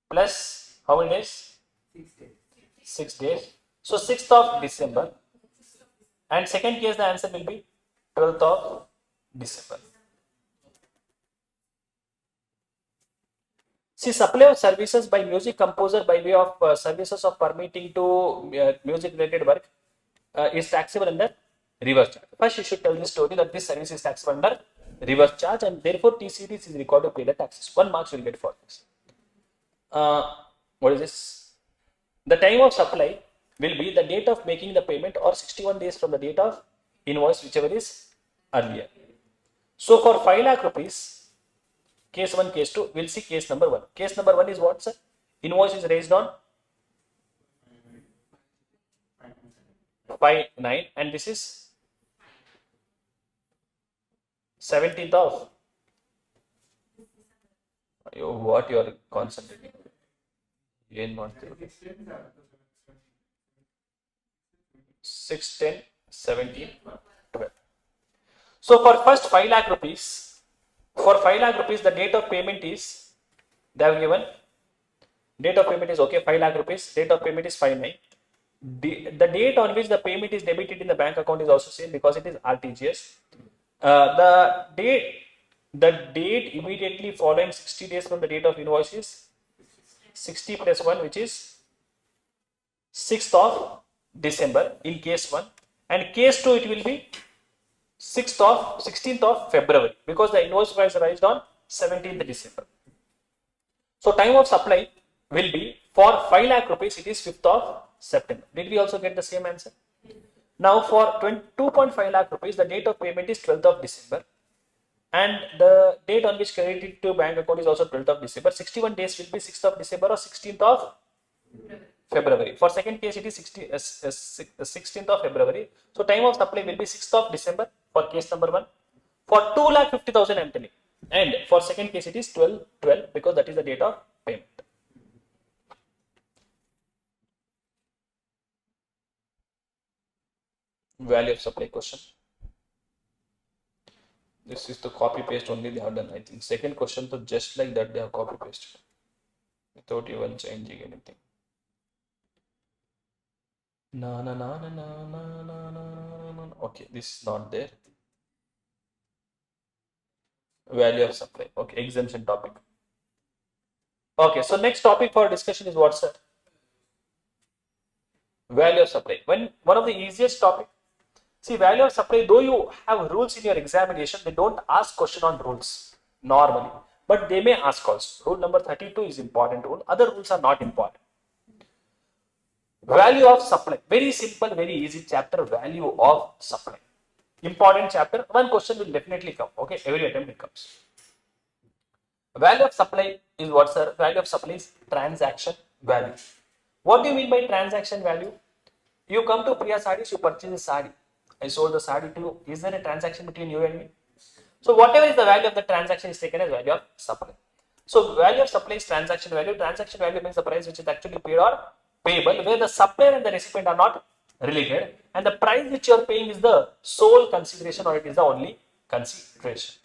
plus how many days? 6 days. So 6th of December And second case, the answer will be 12th of December. See, supply of services by music composer by way of services of permitting to music related work is taxable under reverse charge. First, you should tell the story that this service is taxable under reverse charge, and therefore TCDs is required to pay the taxes. 1 mark you will get for this. What is this? The time of supply will be the date of making the payment or 61 days from the date of invoice, whichever is earlier. So for 5 lakh rupees, case 1, case 2, we'll see case number 1. Case number 1 is what, sir? Invoice is raised on 5/9 and this is 17th of what you are concentrating. Not 6, 10, 17, 12. So for first 5 lakh rupees, the date of payment is, they have given, date of payment is okay, 5 lakh rupees, date of payment is 5/9. The date on which the payment is debited in the bank account is also same because it is RTGS. The date immediately following 60 days from the date of invoice is 60 plus 1, which is 6th of December in case 1, and case 2 it will be 16th of February because the invoice was raised on 17th December. So time of supply will be for 5 lakh rupees, it is 5th of September. Did we also get the same answer? Now for 2.5 lakh rupees, the date of payment is 12th of December and the date on which credited to bank account is also 12th of December. 61 days will be 6th of December or 16th of February. For second case, it is 16th of February. So time of supply will be 6th of December for case number 1. For 2,50,000 I am telling. And for second case, it is 12 because that is the date of payment. Value of supply question. This is the copy paste only they have done. I think second question, so just like that they have copy pasted without even changing anything. Okay, this is not there. Value of supply. Okay, exemption topic. Okay, so next topic for discussion is what, sir? Value of supply. One of the easiest topic. See, value of supply, though you have rules in your examination, they don't ask question on rules normally, but they may ask also. Rule number 32 is important rule. Other rules are not important. Value of supply. Very simple, very easy chapter. Value of supply. Important chapter. One question will definitely come. Okay, every attempt it comes. Value of supply is what, sir? Value of supply is transaction value. What do you mean by transaction value? You come to Priya Sarees, you purchase a saree. I sold the saree to you. Is there a transaction between you and me? So whatever is the value of the transaction is taken as value of supply. So value of supply is transaction value. Transaction value means the price which is actually paid or payable, where the supplier and the recipient are not related, and the price which you are paying is the sole consideration or it is the only consideration.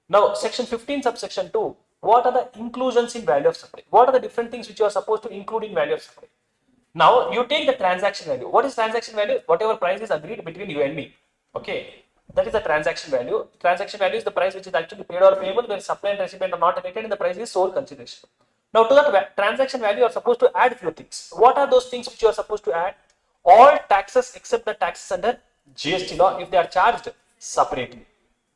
Now, section 15 subsection 2, what are the inclusions in value of supply? What are the different things which you are supposed to include in value of supply? Now, you take the transaction value. What is transaction value? Whatever price is agreed between you and me. Okay, that is the transaction value. Transaction value is the price which is actually paid or payable, where supplier and recipient are not related and the price is sole consideration. Now, to that transaction value, you are supposed to add few things. What are those things which you are supposed to add? All taxes except the taxes under GST law if they are charged separately.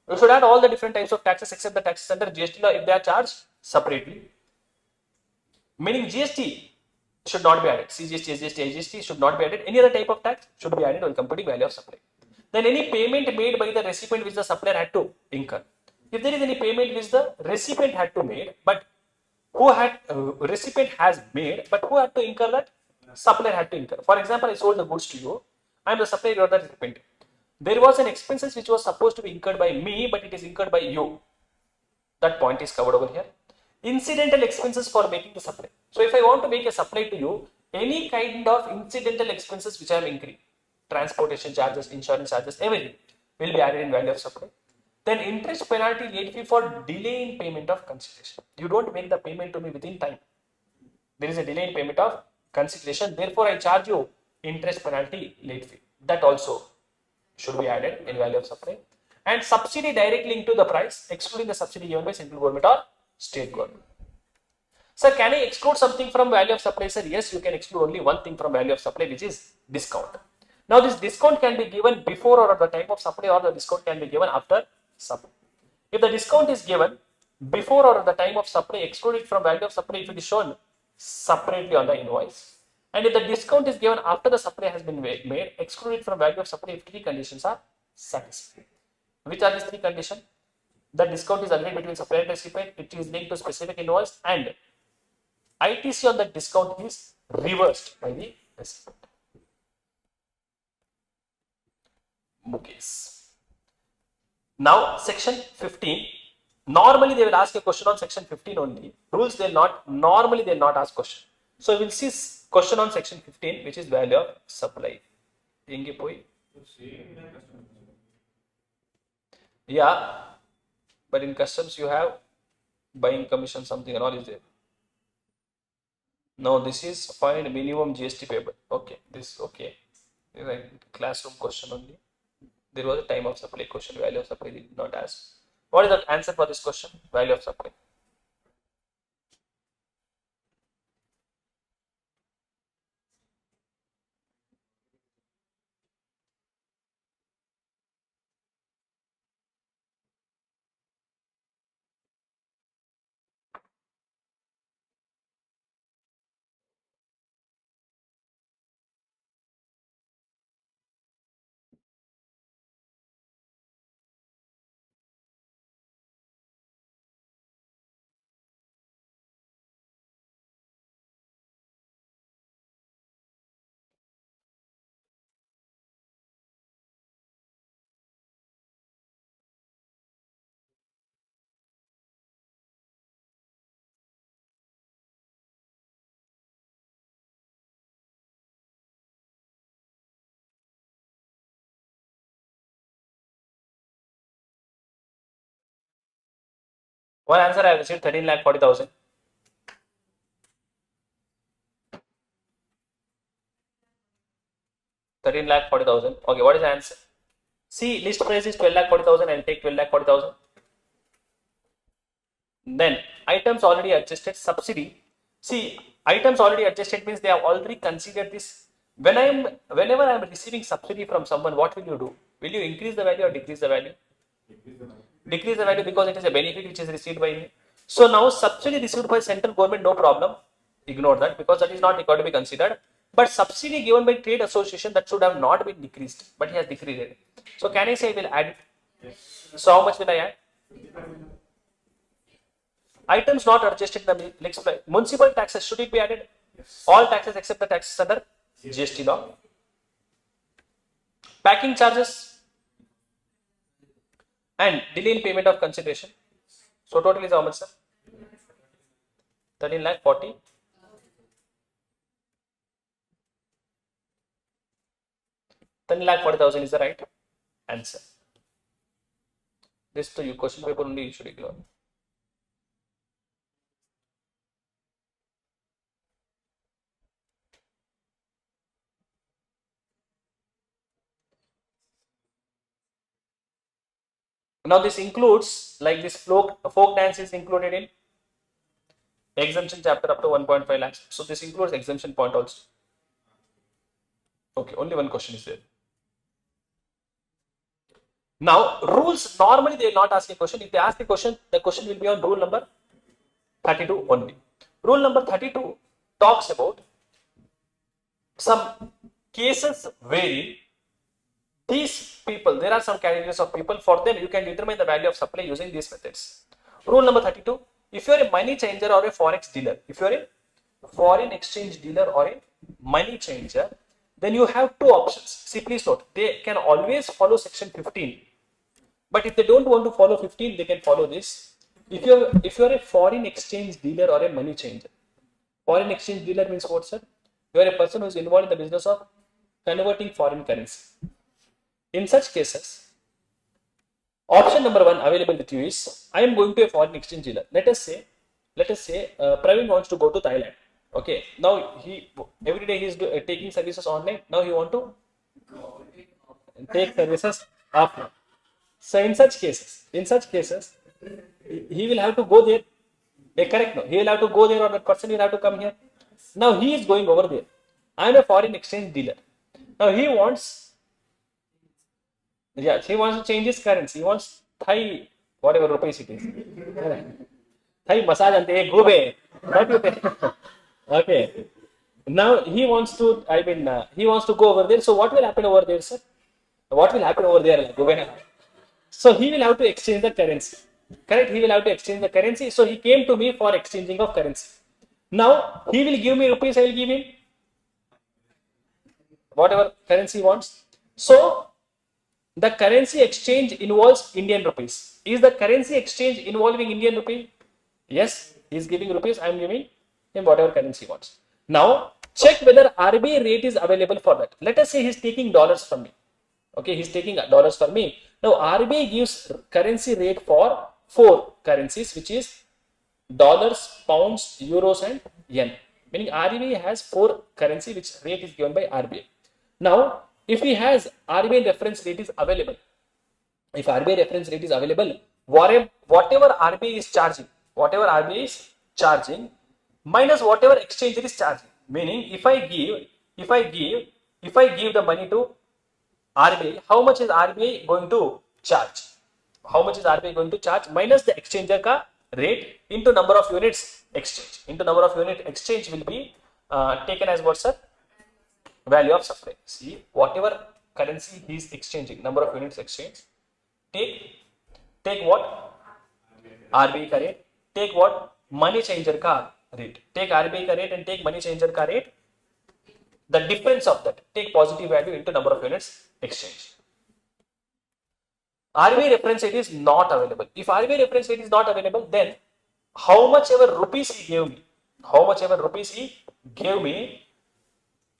You should add all the different types of taxes except the taxes under GST law if they are charged separately. Meaning GST should not be added. CGST, SGST, IGST should not be added. Any other type of tax should be added while computing value of supply. Then any payment made by the recipient which the supplier had to incur. If there is any payment which the recipient had to make, but who had recipient has made, but who had to incur that? Supplier had to incur. For example, I sold the goods to you. I am the supplier, you are the recipient. There was an expenses which was supposed to be incurred by me, but it is incurred by you. That point is covered over here. Incidental expenses for making the supply. So if I want to make a supply to you, any kind of incidental expenses which I am incurring, transportation charges, insurance charges, everything will be added in value of supply. Then interest, penalty, late fee for delay in payment of consideration. You don't make the payment to me within time. There is a delay in payment of consideration. Therefore, I charge you interest, penalty, late fee. That also should be added in value of supply. And subsidy directly linked to the price, excluding the subsidy given by central government or state government. Sir, can I exclude something from value of supply? Sir, yes, you can exclude only one thing from value of supply, which is discount. Now, this discount can be given before or at the time of supply, or the discount can be given after supply. If the discount is given before or at the time of supply, exclude it from value of supply if it is shown separately on the invoice. And if the discount is given after the supply has been made, exclude it from value of supply if 3 conditions are satisfied. Which are these 3 conditions? The discount is agreed between supplier and recipient, it is linked to specific invoice, and ITC on the discount is reversed by the recipient. Okay. Now, section 15. Normally, they will ask a question on section 15 only. Rules, they will not, normally they will not ask question. So, we will see question on section 15, which is value of supply. Yeah, but in customs you have buying commission, something and all is there. No, this is find minimum GST payable. Okay, this okay. This is a classroom question only. There was a time of supply question, value of supply did not ask. What is the answer for this question? Value of supply. One answer I have received 13,40,000. 13,40,000. Okay, what is the answer? See, list price is 12,40,000. I'll take 12,40,000. Then items already adjusted, subsidy. See, items already adjusted means they have already considered this. Whenever I am receiving subsidy from someone, what will you do? Will you increase the value or decrease the value? Decrease the value because it is a benefit which is received by me. So now subsidy received by central government, no problem. Ignore that because that is not required to be considered. But subsidy given by trade association, that should have not been decreased, but he has decreased it. So can I say I will add it? Yes. So how much will I add? Items not adjusted in the next slide. Municipal taxes, should it be added? Yes. All taxes except the taxes under GST law. Packing charges and delay in payment of consideration. So total is how much, sir? 13,40,000. 10,40,000 is the right answer. This to you question paper only you should ignore. Now this includes like this folk dance is included in exemption chapter up to 1.5 lakhs. So this includes exemption point also. Okay, only one question is there. Now, rules, normally they will not ask a question. If they ask the question will be on rule number 32 only. Rule number 32 talks about some cases wherein these people, there are some categories of people, for them you can determine the value of supply using these methods. Rule number 32, if you are a money changer or a forex dealer, if you are a foreign exchange dealer or a money changer, then you have two options. See, please note, they can always follow section 15. But if they don't want to follow 15, they can follow this. If you are a foreign exchange dealer or a money changer, foreign exchange dealer means what, sir? You are a person who is involved in the business of converting foreign currency. In such cases, option number 1 available with you is, I am going to a foreign exchange dealer. Let us say, Praveen wants to go to Thailand. Okay, now every day he is taking services online. Now he want to take services offline. So in such cases, he will have to go there. Correct? No, he will have to go there, or that person will have to come here. Now he is going over there. I am a foreign exchange dealer. Now he wants, he wants to change his currency. He wants Thai, whatever rupees it is. Thai massage and gube. Okay. Now he wants to, he wants to go over there. So what will happen over there, sir? What will happen over there? So he will have to exchange the currency. Correct? He will have to exchange the currency. So he came to me for exchanging of currency. Now he will give me rupees. I will give him whatever currency he wants. So the currency exchange involves Indian rupees. Is the currency exchange involving Indian rupee? Yes. He is giving rupees. I am giving him whatever currency he wants. Now check whether RBI rate is available for that. Let us say he is taking dollars from me. Okay, he is taking dollars from me. Now RBI gives currency rate for 4 currencies, which is dollars, pounds, euros, and yen. Meaning RBI has 4 currency which rate is given by RBI. Now, if he has RBI reference rate is available, whatever RBI is charging, minus whatever exchange is charging. Meaning, if I give the money to RBI, how much is RBI going to charge? Minus the exchanger ka rate into number of units exchange. Will be taken as what, sir? Value of supply. See, whatever currency he is exchanging, number of units exchange, take what? RBI ka rate. Take what? Money changer ka rate. Take RBI ka rate and take money changer ka rate. The difference of that, take positive value into number of units exchange. RBI reference rate is not available. If RBI reference rate is not available, then how much ever rupees he gave me,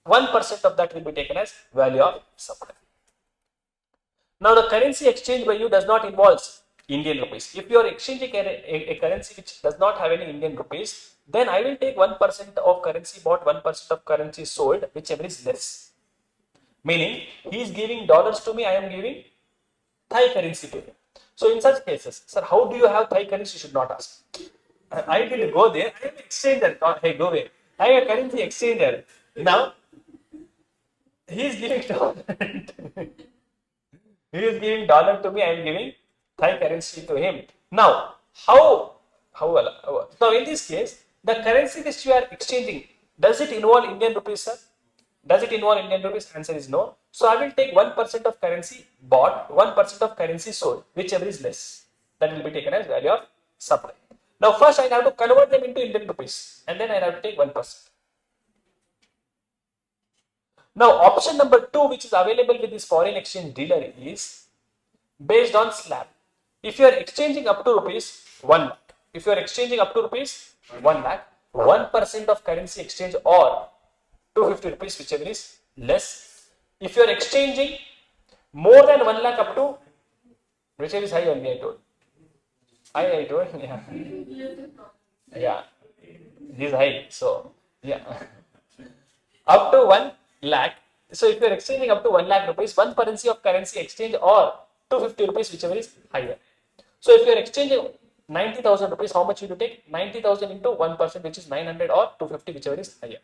1% of that will be taken as value of supply. Now the currency exchange by you does not involve Indian rupees. If you are exchanging a currency which does not have any Indian rupees, then I will take 1% of currency bought, 1% of currency sold, whichever is less. Meaning, he is giving dollars to me, I am giving Thai currency to him. So in such cases, sir, how do you have Thai currency? You should not ask. I will go there, I am an exchanger. Hey, go away. I am a currency exchanger. Now, he is giving dollar to me, I am giving Thai currency to him. Now, how now in this case, the currency which you are exchanging, does it involve Indian rupees, sir? Does it involve Indian rupees? Answer is no. So I will take 1% of currency bought, 1% of currency sold, whichever is less. That will be taken as value of supply. Now first I have to convert them into Indian rupees, and then I have to take 1%. Now option number 2, which is available with this foreign exchange dealer, is based on slab. If you are exchanging up to rupees 1 lakh, 1% of currency exchange or 250 rupees, whichever is less. If you are exchanging more than 1 lakh up to, whichever is high only, I told. Yeah. This is high. So, yeah. Up to 1 lakh. So, if you are exchanging up to 1 lakh rupees, one currency of currency exchange or 250 rupees, whichever is higher. So, if you are exchanging 90,000 rupees, how much you will take? 90,000 into 1%, which is 900, or 250, whichever is higher.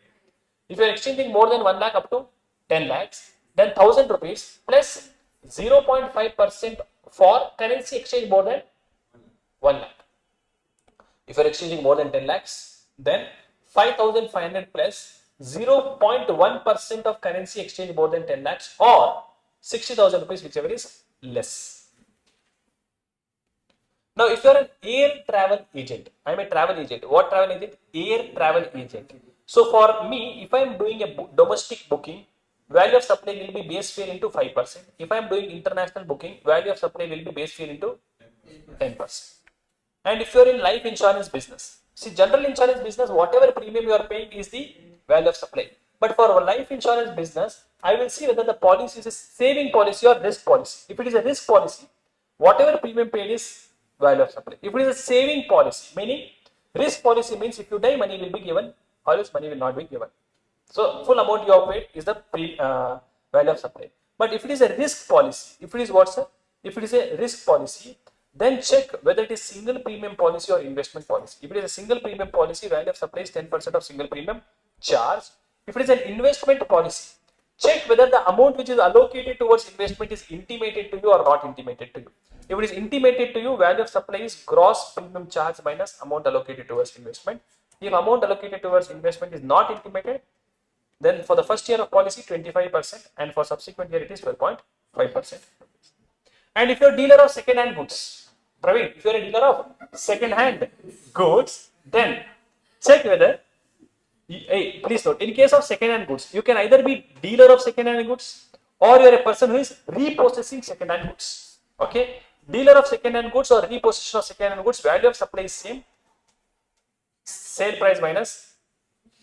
If you are exchanging more than 1 lakh up to 10 lakhs, then 1000 rupees plus 0.5% for currency exchange more than 1 lakh. If you are exchanging more than 10 lakhs, then 5,500 plus 0.1% of currency exchange more than 10 lakhs or 60,000 rupees, whichever is less. Now, if you are an air travel agent, I am a travel agent. What travel agent? Air travel agent. So, for me, if I am doing a domestic booking, value of supply will be base fare into 5%. If I am doing international booking, value of supply will be base fare into 10%. And if you are in life insurance business, see, general insurance business, whatever premium you are paying is the value of supply. But for our life insurance business, I will see whether the policy is a saving policy or risk policy. If it is a risk policy, whatever premium paid is value of supply. If it is a saving policy, meaning risk policy means if you die, money will be given, or else money will not be given. So full amount you have paid is the value of supply. But if it is a risk policy, if it is what, sir? If it is a risk policy, then check whether it is single premium policy or investment policy. If it is a single premium policy, value of supply is 10% of single premium charge. If it is an investment policy, check whether the amount which is allocated towards investment is intimated to you or not intimated to you. If it is intimated to you, value of supply is gross premium charge minus amount allocated towards investment. If amount allocated towards investment is not intimated, then for the first year of policy 25% and for subsequent year it is 12.5%. And if you are a dealer of second-hand goods, Praveen, if you are a dealer of second-hand goods, then check whether, hey, please note, in case of second-hand goods, you can either be dealer of second-hand goods or you are a person who is repossessing second-hand goods. Okay, dealer of second-hand goods or repossession of second-hand goods, value of supply is same, sale price minus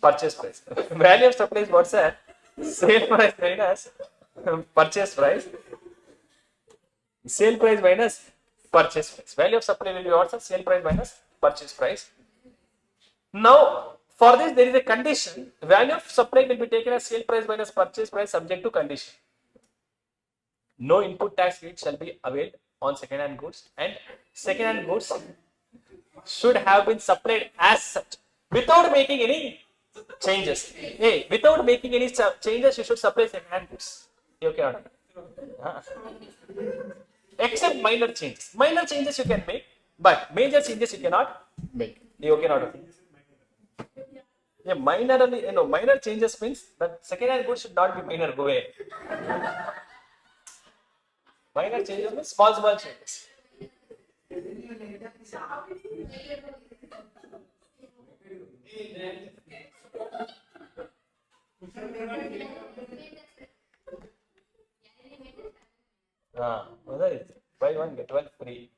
purchase price. Value of supply is what's that? Sale price minus purchase price. Sale price minus purchase price. Value of supply will be what's sale price minus purchase price. Now, for this there is a condition. Value of supply will be taken as sale price minus purchase price subject to condition. No input tax rate shall be availed on second-hand goods, and second-hand goods should have been supplied as such without making any changes. Hey, without making any changes, you should supply second-hand goods. Okay or not? Except minor changes. Minor changes you can make, but major changes you cannot make. Okay or not? Yeah, minor changes means that second-hand goods should not be minor. Go away. Minor changes means small changes. Whether it's buy one get one free.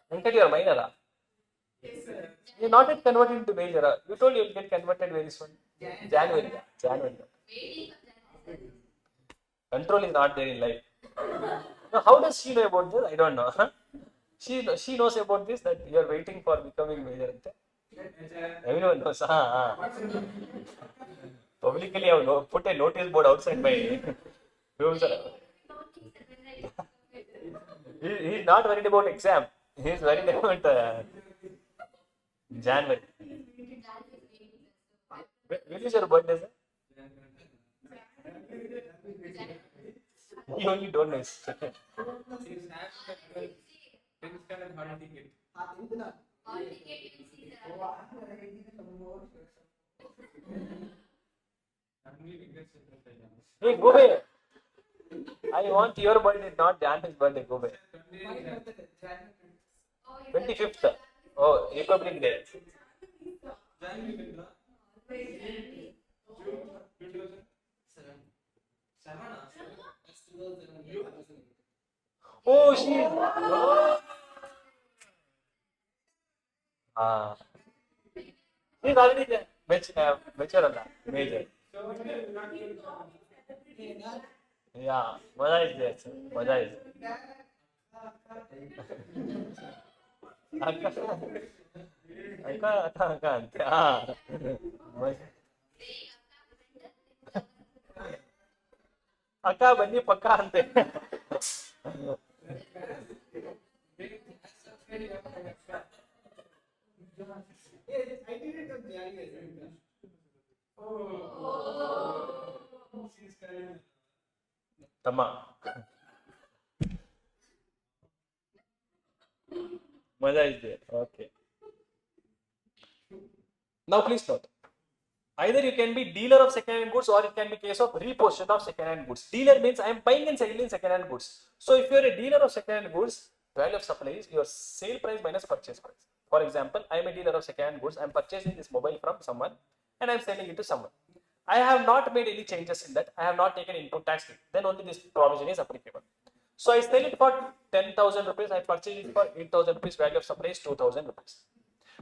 Venkat, you are minor. Yes, sir. You are not yet converted into major. You told you will get converted very soon. January. Control is not there in life. Now, how does she know about this? I don't know. She knows about this, that you are waiting for becoming major. Everyone knows. Publicly, I have put a notice board outside my room. He is not worried about exam. He is worried about January. When is your birthday, sir? You only don't know. He's having the 10th standard hall ticket. Hey, go away. I want your birthday, not Jan's birthday. Go away. 25th. Oh, Republic Day. Oh, she is. She's already there. Mature, major. Yeah, Mada is there, sir. Mada is there. Akka, Akka, bani pakka ante. Tama. Mada is there. Okay. Now please note. Either you can be dealer of second-hand goods or it can be case of repossession of second-hand goods. Dealer means I am buying and selling second-hand goods. So if you are a dealer of second-hand goods, value of supply is your sale price minus purchase price. For example, I am a dealer of second-hand goods. I am purchasing this mobile from someone and I am selling it to someone. I have not made any changes in that. I have not taken input tax. Then only this provision is applicable. So I sell it for 10,000 rupees. I purchase it for 8,000 rupees. Value of supply is 2,000 rupees.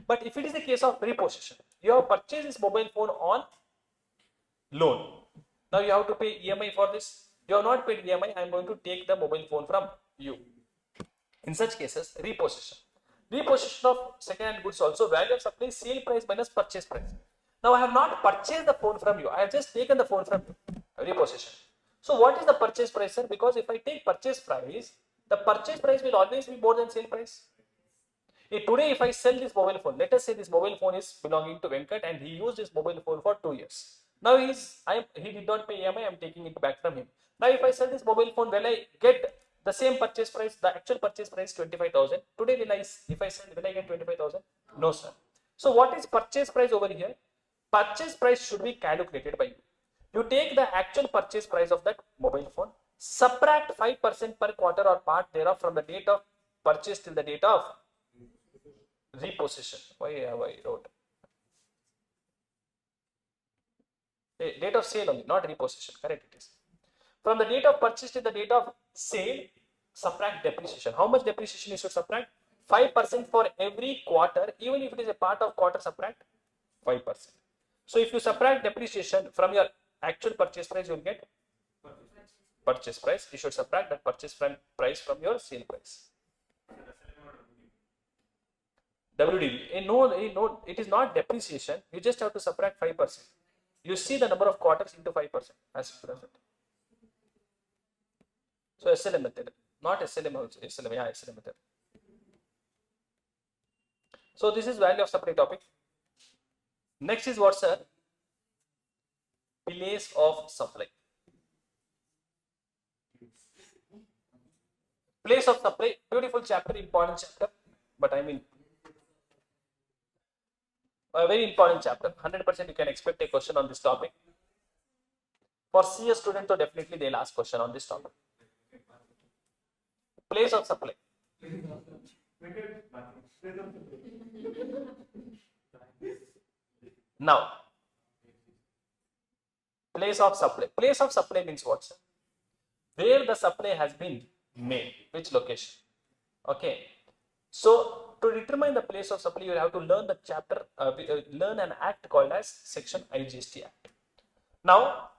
But if it is a case of repossession, you have purchased this mobile phone on loan. Now you have to pay EMI for this. You have not paid EMI. I am going to take the mobile phone from you. In such cases, repossession. Repossession of second-hand goods also, value of supply is sale price minus purchase price. Now I have not purchased the phone from you. I have just taken the phone from you. Repossession. So what is the purchase price, sir? Because if I take purchase price, the purchase price will always be more than sale price. Today, if I sell this mobile phone, let us say this mobile phone is belonging to Venkat and he used this mobile phone for 2 years. Now he did not pay EMI, I am taking it back from him. Now if I sell this mobile phone, will I get the same purchase price, the actual purchase price 25,000? Today, if I sell, will I get 25,000? No, sir. So what is purchase price over here? Purchase price should be calculated by you. You take the actual purchase price of that mobile phone, subtract 5% per quarter or part thereof from the date of purchase till the date of repossession. Why have I wrote? Date of sale only, not repossession. Correct it is. From the date of purchase to the date of sale, subtract depreciation. How much depreciation you should subtract? 5% for every quarter. Even if it is a part of quarter, subtract 5%. So if you subtract depreciation from your actual purchase price, you will get purchase price. You should subtract that purchase price from your sale price. WDV. No, it is not depreciation. You just have to subtract 5%. You see the number of quarters into 5% as present. So SLM method, not SLM also. SLM, yeah, SLM method. So this is value of supply topic. Next is what, sir? Place of supply. Place of supply, beautiful chapter, important chapter, but I mean, a very important chapter. 100% you can expect a question on this topic. For CA student, so definitely they'll ask question on this topic. Place of supply. Now, place of supply. Place of supply means what, sir? Where the supply has been made, which location? Okay. So to determine the place of supply, you have to learn the chapter, learn an act called as Section IGST Act. Now,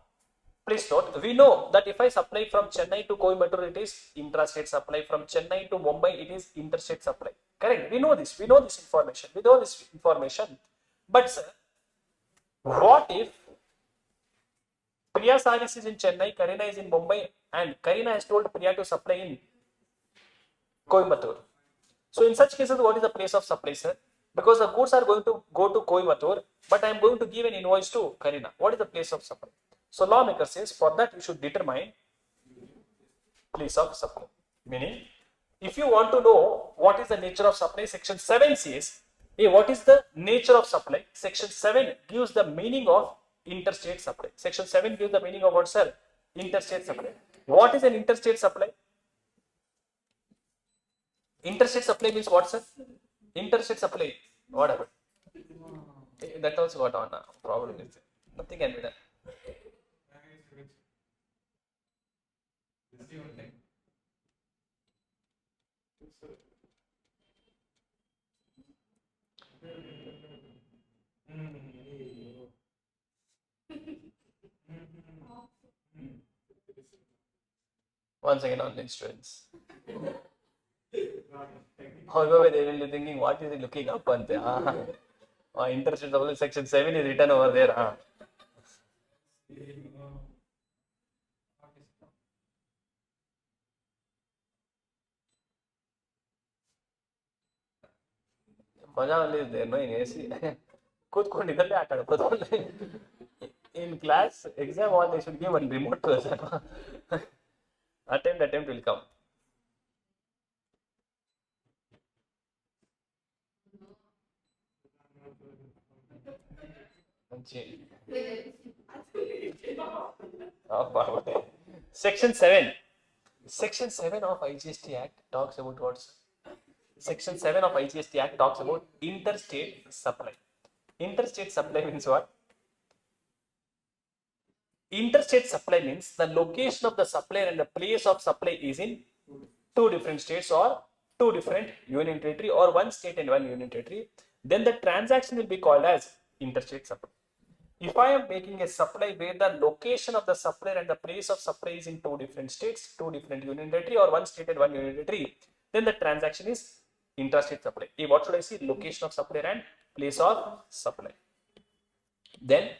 please note, we know that if I supply from Chennai to Coimbatore, it is intrastate supply. From Chennai to Mumbai, it is interstate supply. Correct? We know this. We know this information. But sir, what if Priya Saris is in Chennai, Karina is in Mumbai, and Karina has told Priya to supply in Coimbatore? So in such cases, what is the place of supply, sir? Because the goods are going to go to Coimbatore, but I am going to give an invoice to Karina. What is the place of supply? So lawmaker says for that you should determine place of supply. Meaning, if you want to know what is the nature of supply, section 7 says, hey, what is the nature of supply? Section 7 gives the meaning of interstate supply. Section 7 gives the meaning of what, sir? Interstate supply. What is an interstate supply? Interstate supply means what, sir? Interstate supply, what happened? That also got on now. Problem is nothing can be done. Once again, online students. However, they will be thinking, what is he looking up on there? Interstate supply section 7 is written over there. Maja only is there, no, in AC. In class, exam hall, they should give one remote to us. Attempt will come. Section 7. Section 7 of IGST Act talks about what? Section 7 of IGST Act talks about interstate supply. Interstate supply means what? Interstate supply means the location of the supplier and the place of supply is in two different states or two different union territory or one state and one union territory. Then the transaction will be called as interstate supply. If I am making a supply where the location of the supplier and the place of supply is in two different states, two different union territory or one state and one union territory, then the transaction is intrastate supply. What should I see? Location of supplier and place of supply. Then,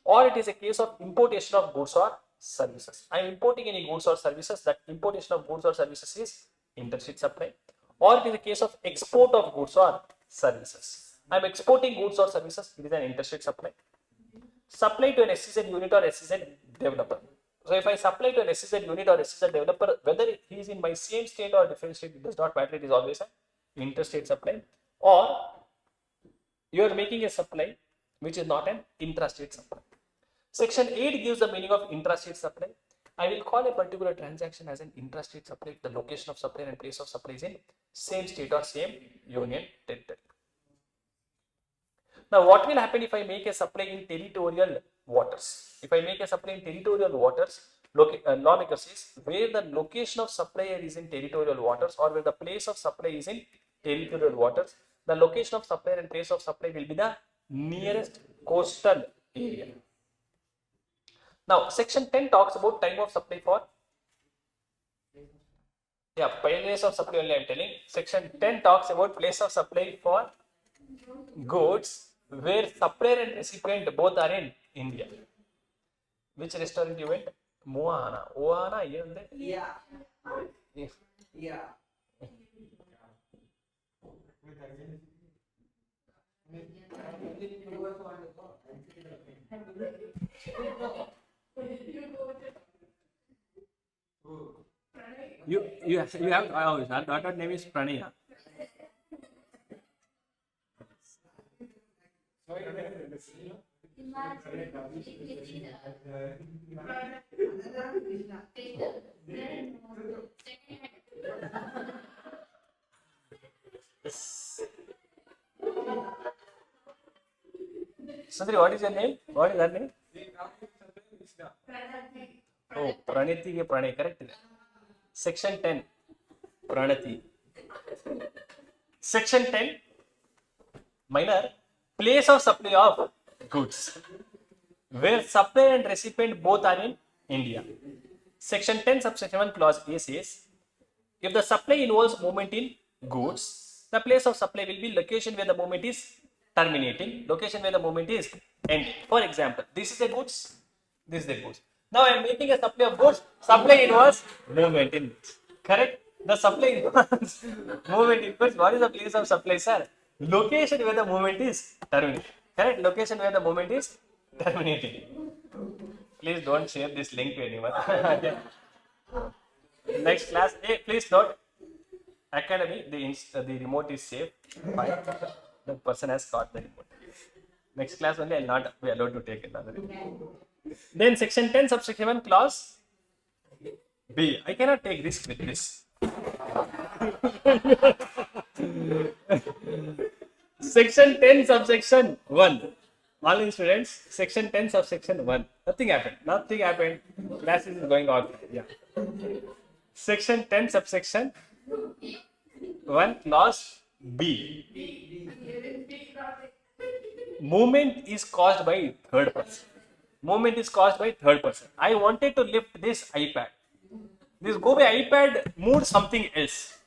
or it is a case of importation of goods or services. I am importing any goods or services. That importation of goods or services is interstate supply. Or it is a case of export of goods or services. I am exporting goods or services. It is an interstate supply. Supply to an SEZ unit or SEZ developer. So if I supply to an SEZ unit or SEZ developer, whether he is in my same state or different state, it does not matter. It is always an interstate supply. Or you are making a supply which is not an intrastate supply. Section 8 gives the meaning of intrastate supply. I will call a particular transaction as an intrastate supply if the location of supply and place of supply is in same state or same union territory. Now, what will happen if I make a supply in territorial waters? If I make a supply in territorial waters, lawmaker says where the location of supplier is in territorial waters or where the place of supply is in territorial waters, the location of supplier and place of supply will be the nearest coastal area. Now, section 10 talks about time of supply for, place of supply only I am telling. Section 10 talks about place of supply for goods where supplier and recipient both are in India. Which restaurant you went? Moana. Oana, Yeah. You have our daughter name is Pranaya. Sundari, what is your name? What is her name? Oh, Praniti ke Pranay, correct. Section 10, Pranati. Section 10, minor, place of supply of goods, where supplier and recipient both are in India. Section 10, subsection 1, clause A says, if the supply involves movement in goods, the place of supply will be location where the movement is terminating, location where the movement is ending. For example, this is a goods, this is the goods. Now I am making a supply of goods, supply involves movement in goods. Correct? The supply involves movement in goods. What is the place of supply, sir? Location where the movement is terminating. Correct? Location where the movement is terminating. Please don't share this link to anyone. Next class, hey, please note, Academy, the remote is safe. Fine. The person has got the remote. Next class only I will not be allowed to take another remote. Then section 10, subsection 1, clause B. I cannot take risk with this. Section 10, subsection 1. All in students, section 10, subsection 1. Nothing happened. Nothing happened. Classes is going on. Yeah. Section 10, subsection 1, clause B. Movement is caused by third person. Movement is caused by third person. I wanted to lift this iPad. This go by iPad moved something else.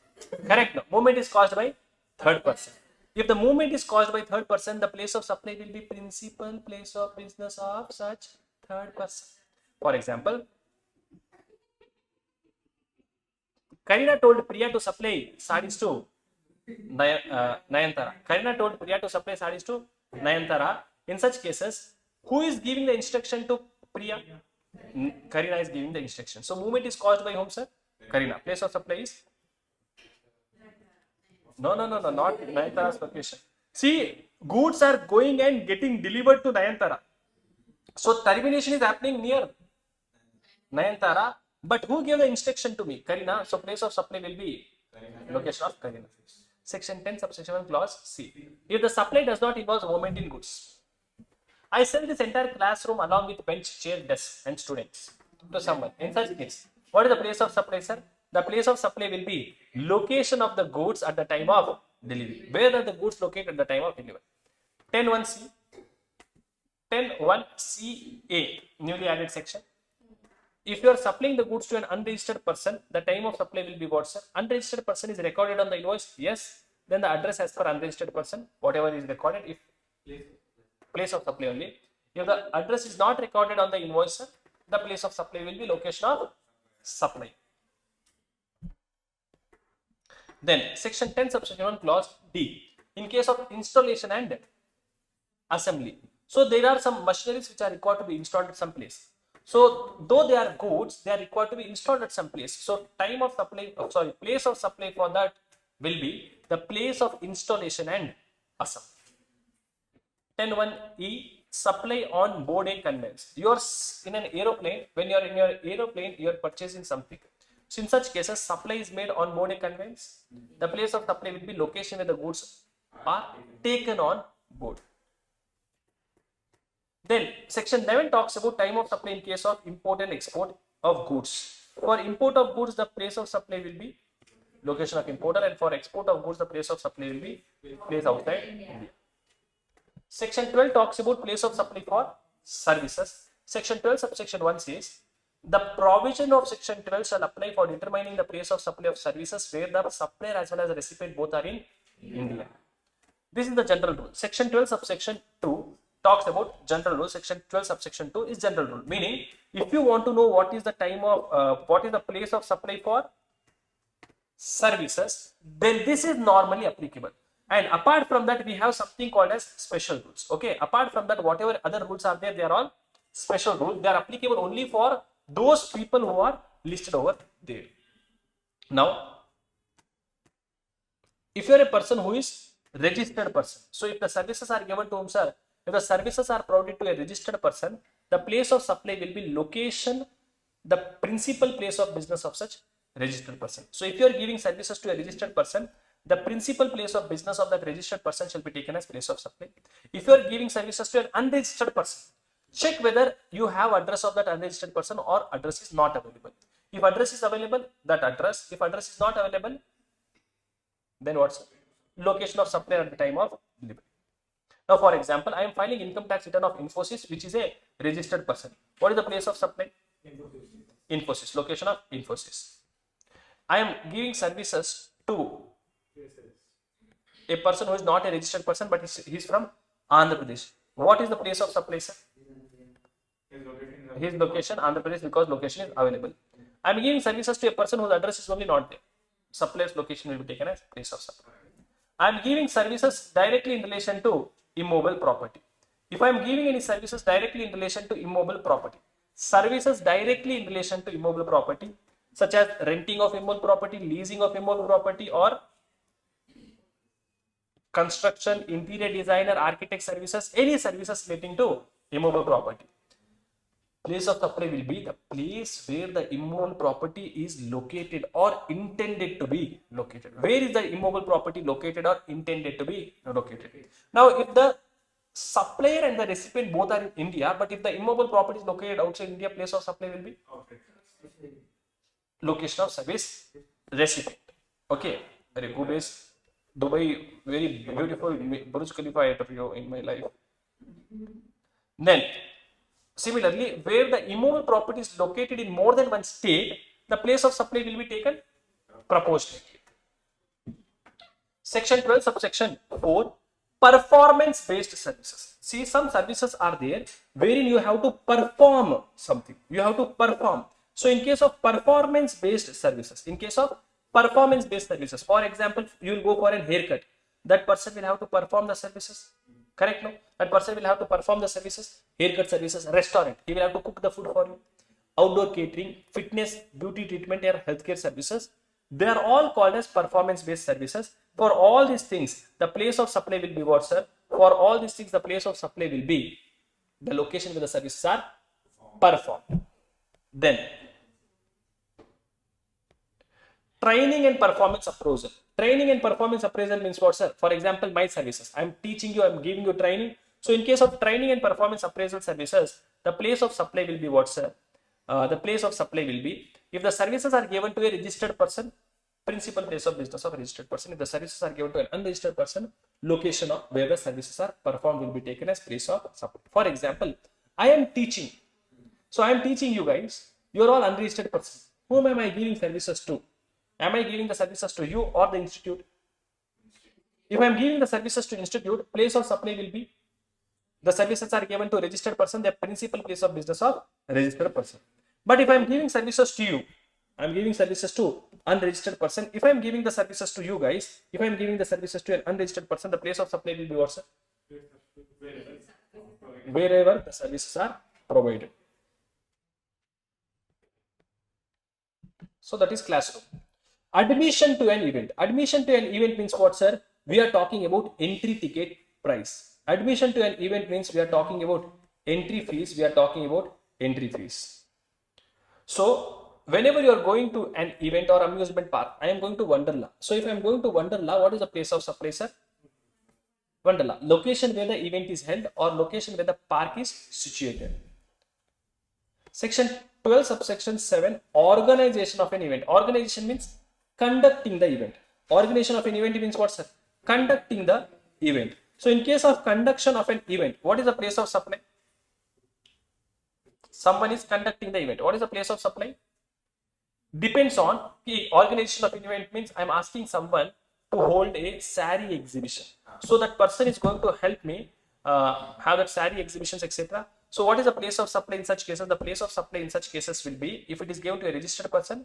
Correct? No. Movement is caused by third person. If the movement is caused by third person, the place of supply will be principal place of business of such third person. For example, Karina told Priya to supply sarees to Nayantara. Karina told Priya to supply sarees to Nayantara. In such cases, who is giving the instruction to Priya? Karina is giving the instruction. So, movement is caused by whom, sir? Karina. Place of supply is? No, not Nayantara's location. See, goods are going and getting delivered to Nayantara. So, termination is happening near Nayantara. But who gave the instruction to me? Karina. So, place of supply will be location of Karina. Section 10, subsection 1, clause C. If the supply does not involve movement in goods, I sell this entire classroom along with bench, chair, desk and students to someone. In such case, what is the place of supply, sir? The place of supply will be location of the goods at the time of delivery. Where are the goods located at the time of delivery? 10.1c, 10.1ca, newly added section. If you are supplying the goods to an unregistered person, the time of supply will be what, sir? Unregistered person is recorded on the invoice. Yes. Then the address as per unregistered person, whatever is recorded, if place of supply only. If the address is not recorded on the invoicer, the place of supply will be location of supply. Then section 10 subsection 1 clause D. In case of installation and assembly. So there are some machineries which are required to be installed at some place. So though they are goods, they are required to be installed at some place. So time of supply, place of supply for that will be the place of installation and assembly. 10.1e, supply on board a conveyance. You are in an aeroplane. When you are in your aeroplane, you are purchasing something. So in such cases, supply is made on board a conveyance. The place of supply will be location where the goods are taken on board. Then section 11 talks about time of supply in case of import and export of goods. For import of goods, the place of supply will be location of importer, and for export of goods, the place of supply will be place outside India. Section 12 talks about place of supply for services. Section 12 subsection 1 says, the provision of section 12 shall apply for determining the place of supply of services where the supplier as well as the recipient both are in India. This is the general rule. Section 12 subsection 2 talks about general rule. Section 12 subsection 2 is general rule. Meaning, if you want to know what is the time of, what is the place of supply for services, then this is normally applicable. And apart from that, we have something called as special rules. Okay. Apart from that, whatever other rules are there, they are all special rules. They are applicable only for those people who are listed over there. Now, if you are a person who is registered person, so if the services are given to him, sir, if the services are provided to a registered person, the place of supply will be location, the principal place of business of such registered person. So if you are giving services to a registered person, the principal place of business of that registered person shall be taken as place of supply. If you are giving services to an unregistered person, check whether you have address of that unregistered person or address is not available. If address is available, that address. If address is not available, then what's location of supply at the time of delivery. Now, for example, I am filing income tax return of Infosys, which is a registered person. What is the place of supply? Infosys, location of Infosys. I am giving services to a person who is not a registered person, but he is from Andhra Pradesh. What is the place of supply, sir? His location, Andhra Pradesh, because location is available. I am giving services to a person whose address is only not there. Supplier's location will be taken as place of supply. I am giving services directly in relation to immobile property. If I am giving any services directly in relation to immobile property, services directly in relation to immobile property, such as renting of immobile property, leasing of immobile property, or construction, interior designer, architect services, any services relating to immobile property. Place of supply will be the place where the immobile property is located or intended to be located. Where is the immobile property located or intended to be located? Now, if the supplier and the recipient both are in India, but if the immobile property is located outside India, place of supply will be location of service recipient. Okay, very good. Is Dubai very beautiful? Burj Khalifa I had in my life. Then, similarly, where the immobile property is located in more than one state, the place of supply will be taken proportionately. Section 12, subsection 4, performance-based services. See, some services are there wherein you have to perform something. You have to perform. So, in case of performance-based services, for example, you will go for a haircut. That person will have to perform the services. Correct? No? That person will have to perform the services, haircut services, restaurant. He will have to cook the food for you. Outdoor catering, fitness, beauty treatment, or healthcare services. They are all called as performance-based services. For all these things, the place of supply will be what, sir? For all these things, the place of supply will be the location where the services are performed. Then, training and performance appraisal. Training and performance appraisal means what, sir? For example, my services. I am teaching you, I am giving you training. So, in case of training and performance appraisal services, the place of supply will be what, sir? The place of supply will be, if the services are given to a registered person, principal place of business of a registered person. If the services are given to an unregistered person, location of where the services are performed will be taken as place of supply. For example, I am teaching. So, I am teaching you guys. You are all unregistered persons. Whom am I giving services to? Am I giving the services to you or the institute? If I am giving the services to institute, place of supply will be the services are given to a registered person, the principal place of business of registered person. But if I am giving services to you, I am giving services to unregistered person. If I am giving the services to you guys, if I am giving the services to an unregistered person, the place of supply will be what, sir? Wherever the services are provided. So that is classroom. Admission to an event. Admission to an event means what, sir? We are talking about entry ticket price. Admission to an event means we are talking about entry fees. We are talking about entry fees. So whenever you are going to an event or amusement park, I am going to Wonderla. So if I am going to Wonderla, what is the place of supply, sir? Wonderla. Location where the event is held or location where the park is situated. Section 12 subsection 7, organization of an event. Organization means conducting the event. Organization of an event means what, sir? Conducting the event. So in case of conduction of an event, what is the place of supply? Someone is conducting the event. What is the place of supply? Depends on the organization of an event means I am asking someone to hold a sari exhibition. So that person is going to help me have that sari exhibitions, etc. So what is the place of supply in such cases? The place of supply in such cases will be, if it is given to a registered person,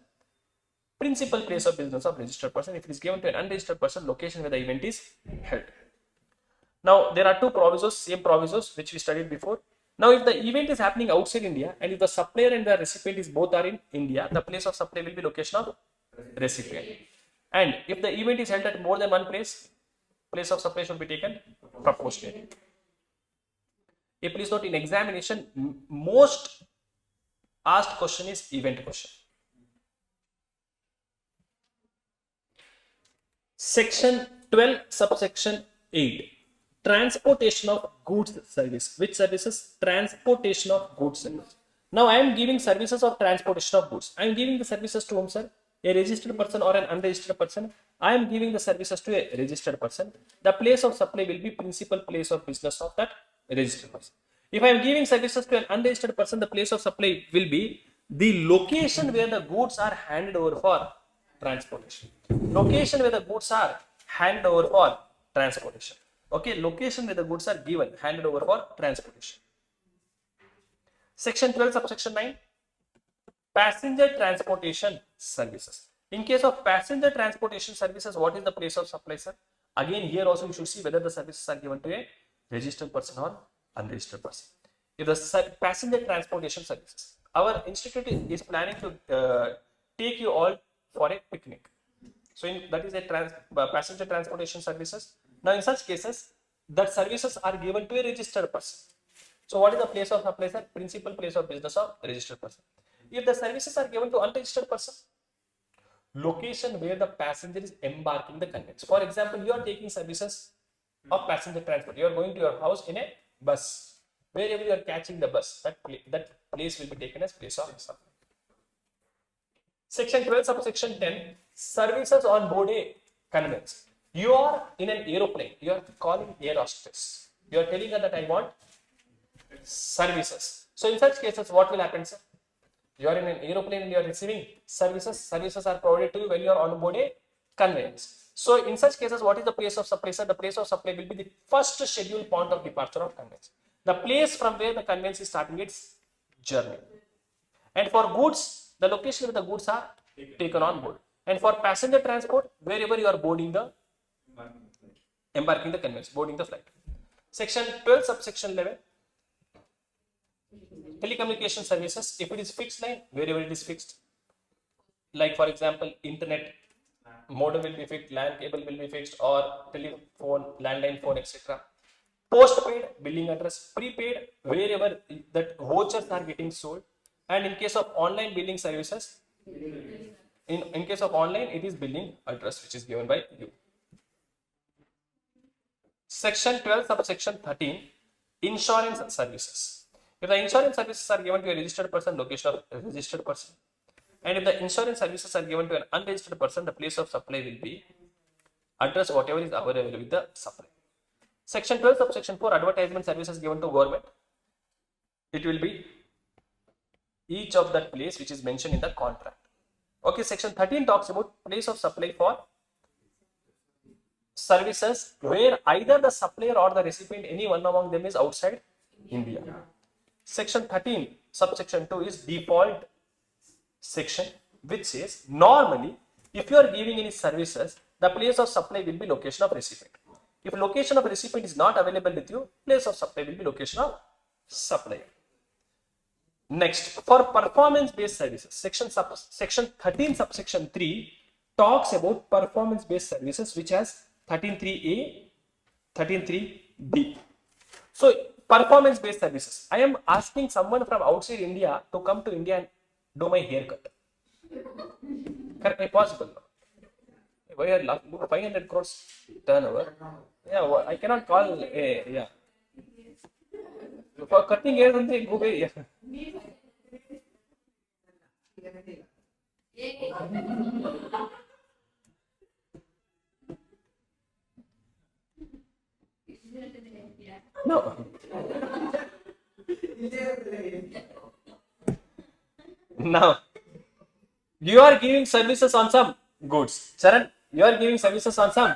principal place of business of registered person. If it is given to an unregistered person, location where the event is held. Now there are two provisos, same provisos which we studied before. Now if the event is happening outside India and if the supplier and the recipient is both are in India, the place of supply will be location of recipient. And if the event is held at more than one place, place of supply should be taken proportionally. Please note, in examination, most asked question is event question. Section 12 subsection 8, transportation of goods service. Which services? Transportation of goods service. Now I am giving services of transportation of goods. I am giving the services to whom, sir? A registered person or an unregistered person? I am giving the services to a registered person. The place of supply will be principal place of business of that registered person. If I am giving services to an unregistered person, the place of supply will be the location where the goods are handed over for transportation. Location where the goods are handed over for transportation. Okay, location where the goods are given, handed over for transportation. Section 12 subsection 9, passenger transportation services. In case of passenger transportation services, what is the place of supply, sir? Again, here also you should see whether the services are given to a registered person or unregistered person. If the passenger transportation services, our institute is planning to take you all for a picnic. So that is a passenger transportation services. Now in such cases, that services are given to a registered person. So what is the place of supply, sir? Principal place of business of registered person. If the services are given to unregistered person, location where the passenger is embarking the conveyance. For example, you are taking services of passenger transport. You are going to your house in a bus. Wherever you are catching the bus, that place will be taken as place of supply. Section 12 subsection 10, services on board a conveyance. You are in an aeroplane. You are calling air hostess. You are telling her that I want services. So in such cases, what will happen, sir? You are in an aeroplane and you are receiving services. Services are provided to you when you are on board a conveyance. So in such cases, what is the place of supply, sir? The place of supply will be the first scheduled point of departure of conveyance. The place from where the conveyance is starting its journey. And for goods, the location where the goods are taken on board. And for passenger transport, wherever you are boarding the, embarking the conveyance, boarding the flight. Section 12 subsection 11, telecommunication services. If it is fixed line, wherever it is fixed, like for example, internet modem will be fixed, LAN cable will be fixed, or telephone, landline phone, etc. Postpaid, billing address. Prepaid, wherever that vouchers are getting sold. And in case of online billing services, in case of online, it is billing address which is given by you. Section 12 subsection 13, insurance services. If the insurance services are given to a registered person, location of a registered person. And if the insurance services are given to an unregistered person, the place of supply will be address whatever is available with the supply. Section 12 subsection 4, advertisement services given to government. It will be each of that place which is mentioned in the contract. Okay, section 13 talks about place of supply for services where either the supplier or the recipient, any one among them, is outside India. Section 13, subsection 2 is default section, which says normally if you are giving any services, the place of supply will be location of recipient. If location of recipient is not available with you, place of supply will be location of supplier. Next, for performance based services, section 13 subsection 3 talks about performance based services, which has 13.3a, 13.3b. So performance based services, I am asking someone from outside India to come to India and do my haircut. Correct me, possible? Why are laughing? 500 crores turnover. Yeah, I cannot call yeah. For cutting hair, go away. Yeah. No. Now, you are giving services on some goods. Charan, you are giving services on some.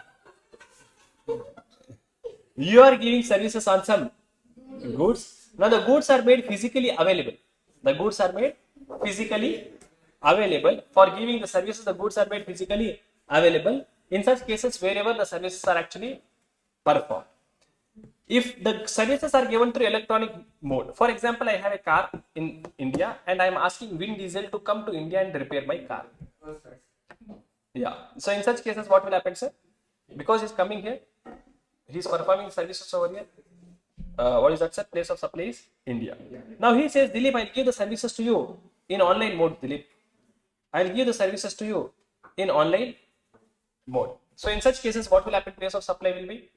You are giving services on some goods. Now, the goods are made physically available. The goods are made physically available. For giving the services, the goods are made physically available. In such cases, wherever the services are actually performed. If the services are given through electronic mode, for example, I have a car in India and I am asking Vin Diesel to come to India and repair my car. Yeah. So in such cases, what will happen, sir? Because he's coming here, he's performing services over here. What is that, sir? Place of supply is India. Now he says, Dilip, I'll give the services to you in online mode, Dilip. I'll give the services to you in online mode. So in such cases, what will happen? Place of supply will be,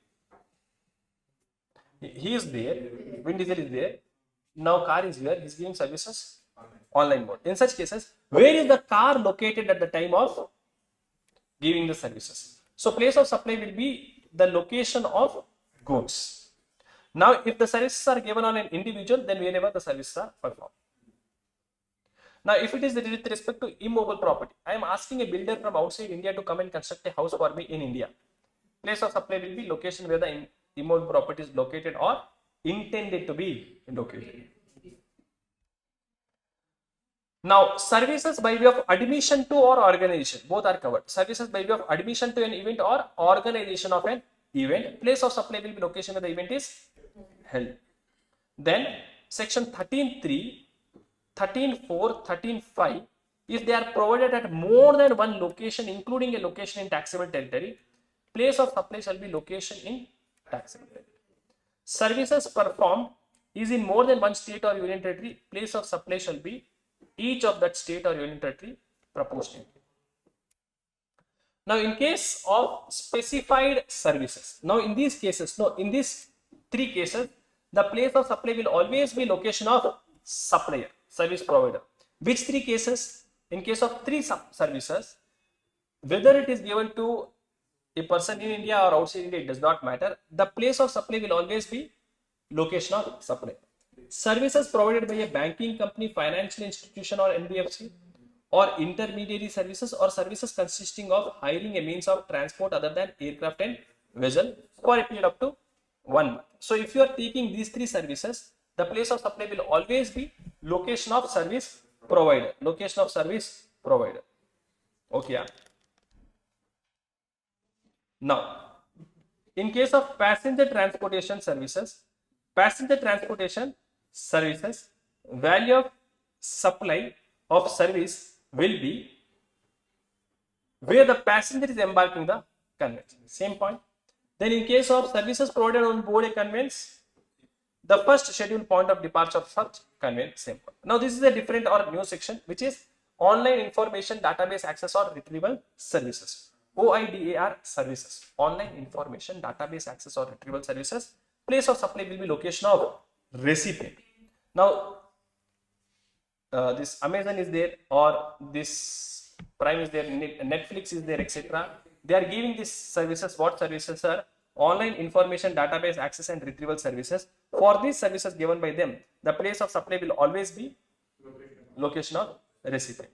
he is there, Vin Diesel is there, now car is here, he is giving services online mode. In such cases, where is the car located at the time of giving the services? So place of supply will be the location of goods. Now if the services are given on an individual, then wherever the services are performed. Now if it is with respect to immobile property, I am asking a builder from outside India to come and construct a house for me in India. Place of supply will be location where the immobile property is located or intended to be located. Now, services by way of admission to or organization, both are covered. Services by way of admission to an event or organization of an event. Place of supply will be location where the event is held. Then, section 13.3, 13.4, 13.5, if they are provided at more than one location, including a location in taxable territory, place of supply shall be location in taxable territory. Services performed is in more than one state or union territory, place of supply shall be each of that state or union territory proportionally. Now, in case of specified services, now in these cases, in these three cases, the place of supply will always be location of supplier, service provider. Which three cases? In case of three services, whether it is given to a person in India or outside India, it does not matter. The place of supply will always be location of supply. Services provided by a banking company, financial institution or NBFC, or intermediary services, or services consisting of hiring a means of transport other than aircraft and vessel for a period up to 1 month. So if you are taking these three services, the place of supply will always be location of service provider. Location of service provider. Okay. Now, in case of passenger transportation services, value of supply of service will be where the passenger is embarking the conveyance. Same point. Then in case of services provided on board a conveyance, the first scheduled point of departure of such conveyance. Same point. Now this is a different or new section, which is online information database access or retrieval services. OIDAR services, online information database access or retrieval services. Place of supply will be location of recipient. Now, this Amazon is there, or this Prime is there, Netflix is there, etc. They are giving these services. What services are? Online information database access and retrieval services. For these services given by them, the place of supply will always be location of recipient.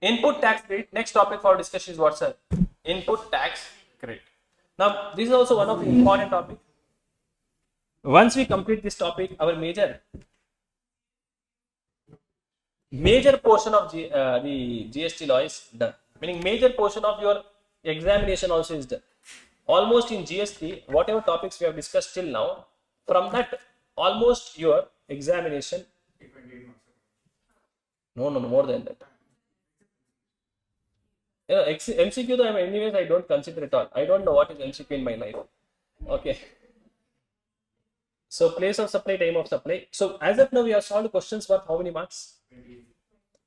Input tax credit. Next topic for discussion is what, sir? Input tax credit. Now, this is also one of the important topics. Once we complete this topic, our major portion of the GST law is done. Meaning, major portion of your examination also is done. Almost in GST, whatever topics we have discussed till now, from that, almost your examination. No, more than that. MCQ, though, anyways, I don't consider it all. I don't know what is MCQ in my life. Okay. So, place of supply, time of supply. So, as of now, we have solved questions worth how many marks?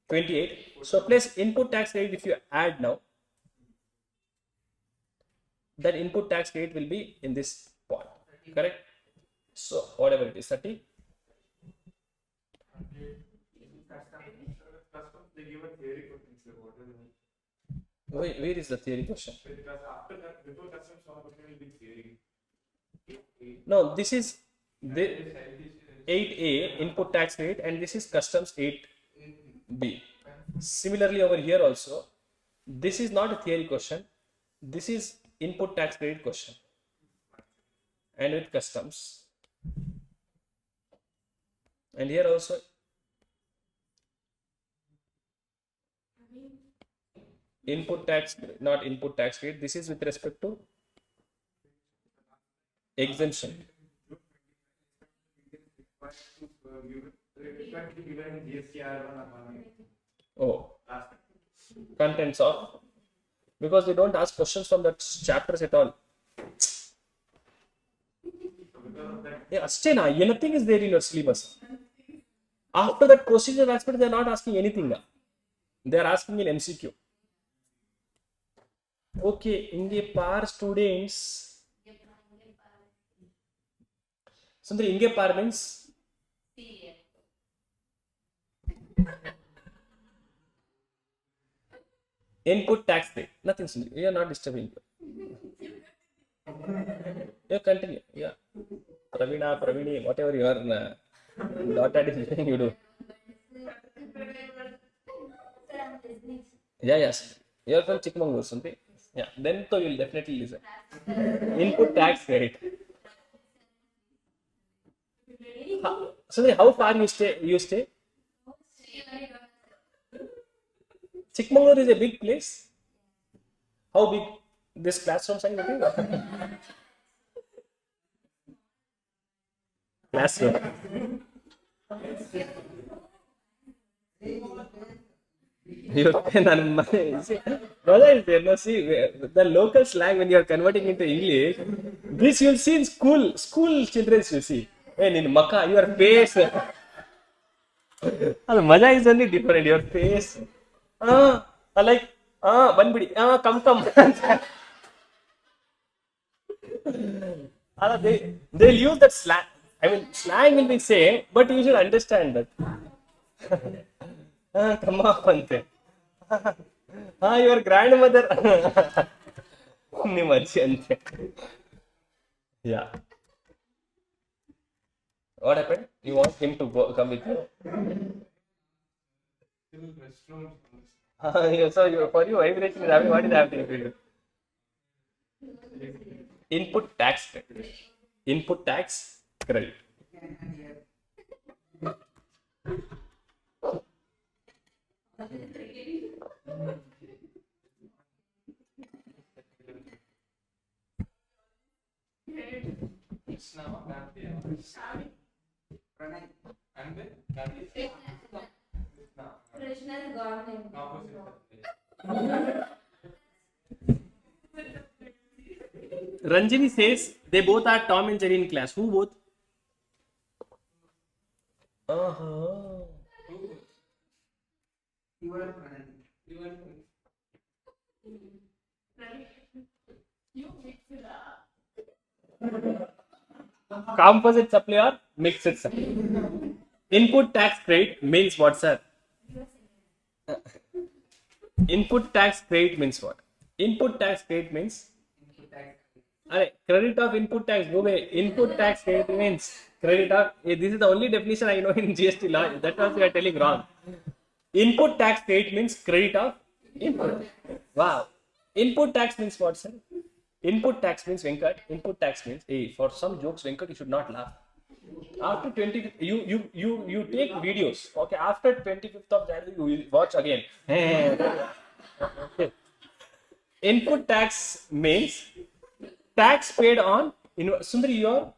28. So, place input tax credit if you add now. That input tax credit will be in this point. Correct? So, whatever it is, 30. They give a theory question, sir. What is it? Where is the theory question? Because after that, before customs law question will be theory. No, this is the 8A input tax rate and this is customs 8B. Similarly, over here also, this is not a theory question. This is input tax credit question. And with customs. And here also. Input tax, not input tax rate. This is with respect to exemption. Oh, contents of, because they don't ask questions from the chapters at all. Yeah, stay now. Nothing is there in your syllabus. After that procedure aspect, they are not asking anything. They are asking in MCQ. Okay, inge par students. Sundari, inge par means input tax rate. Nothing, Sundari. You are not disturbing. You continue. Yeah. Pravina, Pravini, whatever your daughter is doing, you do. Yeah, yes. You are from Chikmagalur, Sundari. Yeah, then so you will definitely listen. Input tax credit. Sundari, how far you stay? Chikmagalur is a big place. How big this classroom size? Classroom. See, the local slang when you are converting into English, this you will see in school children you see. And in Makkah, your face. The maja is only different. Your face. Like, banbidi, come. They'll use that slang. I mean, slang will be same, but you should understand that. Come on, your grandmother. Yeah. What happened? You want him to come with you? So for you, vibration is happening. What is happening to you? Input tax credit. Input tax credit. Ranjini says they both are Tom and Jerry in class. Who both? Composite supply or mixed supply? Input tax credit means what, sir? Input tax credit means what? Input tax credit means credit of input tax. Go away. Input tax credit means Credit of, this is the only definition I know in GST law. That was you are telling wrong. Input tax credit means credit of input. Wow. Input tax means what, sir? Input tax means Venkat. Input tax means, hey, for some jokes, Venkat, you should not laugh. After 20, you take videos. Okay, after 25th of January, you will watch again. Okay. Input tax means tax paid on. Sundari, your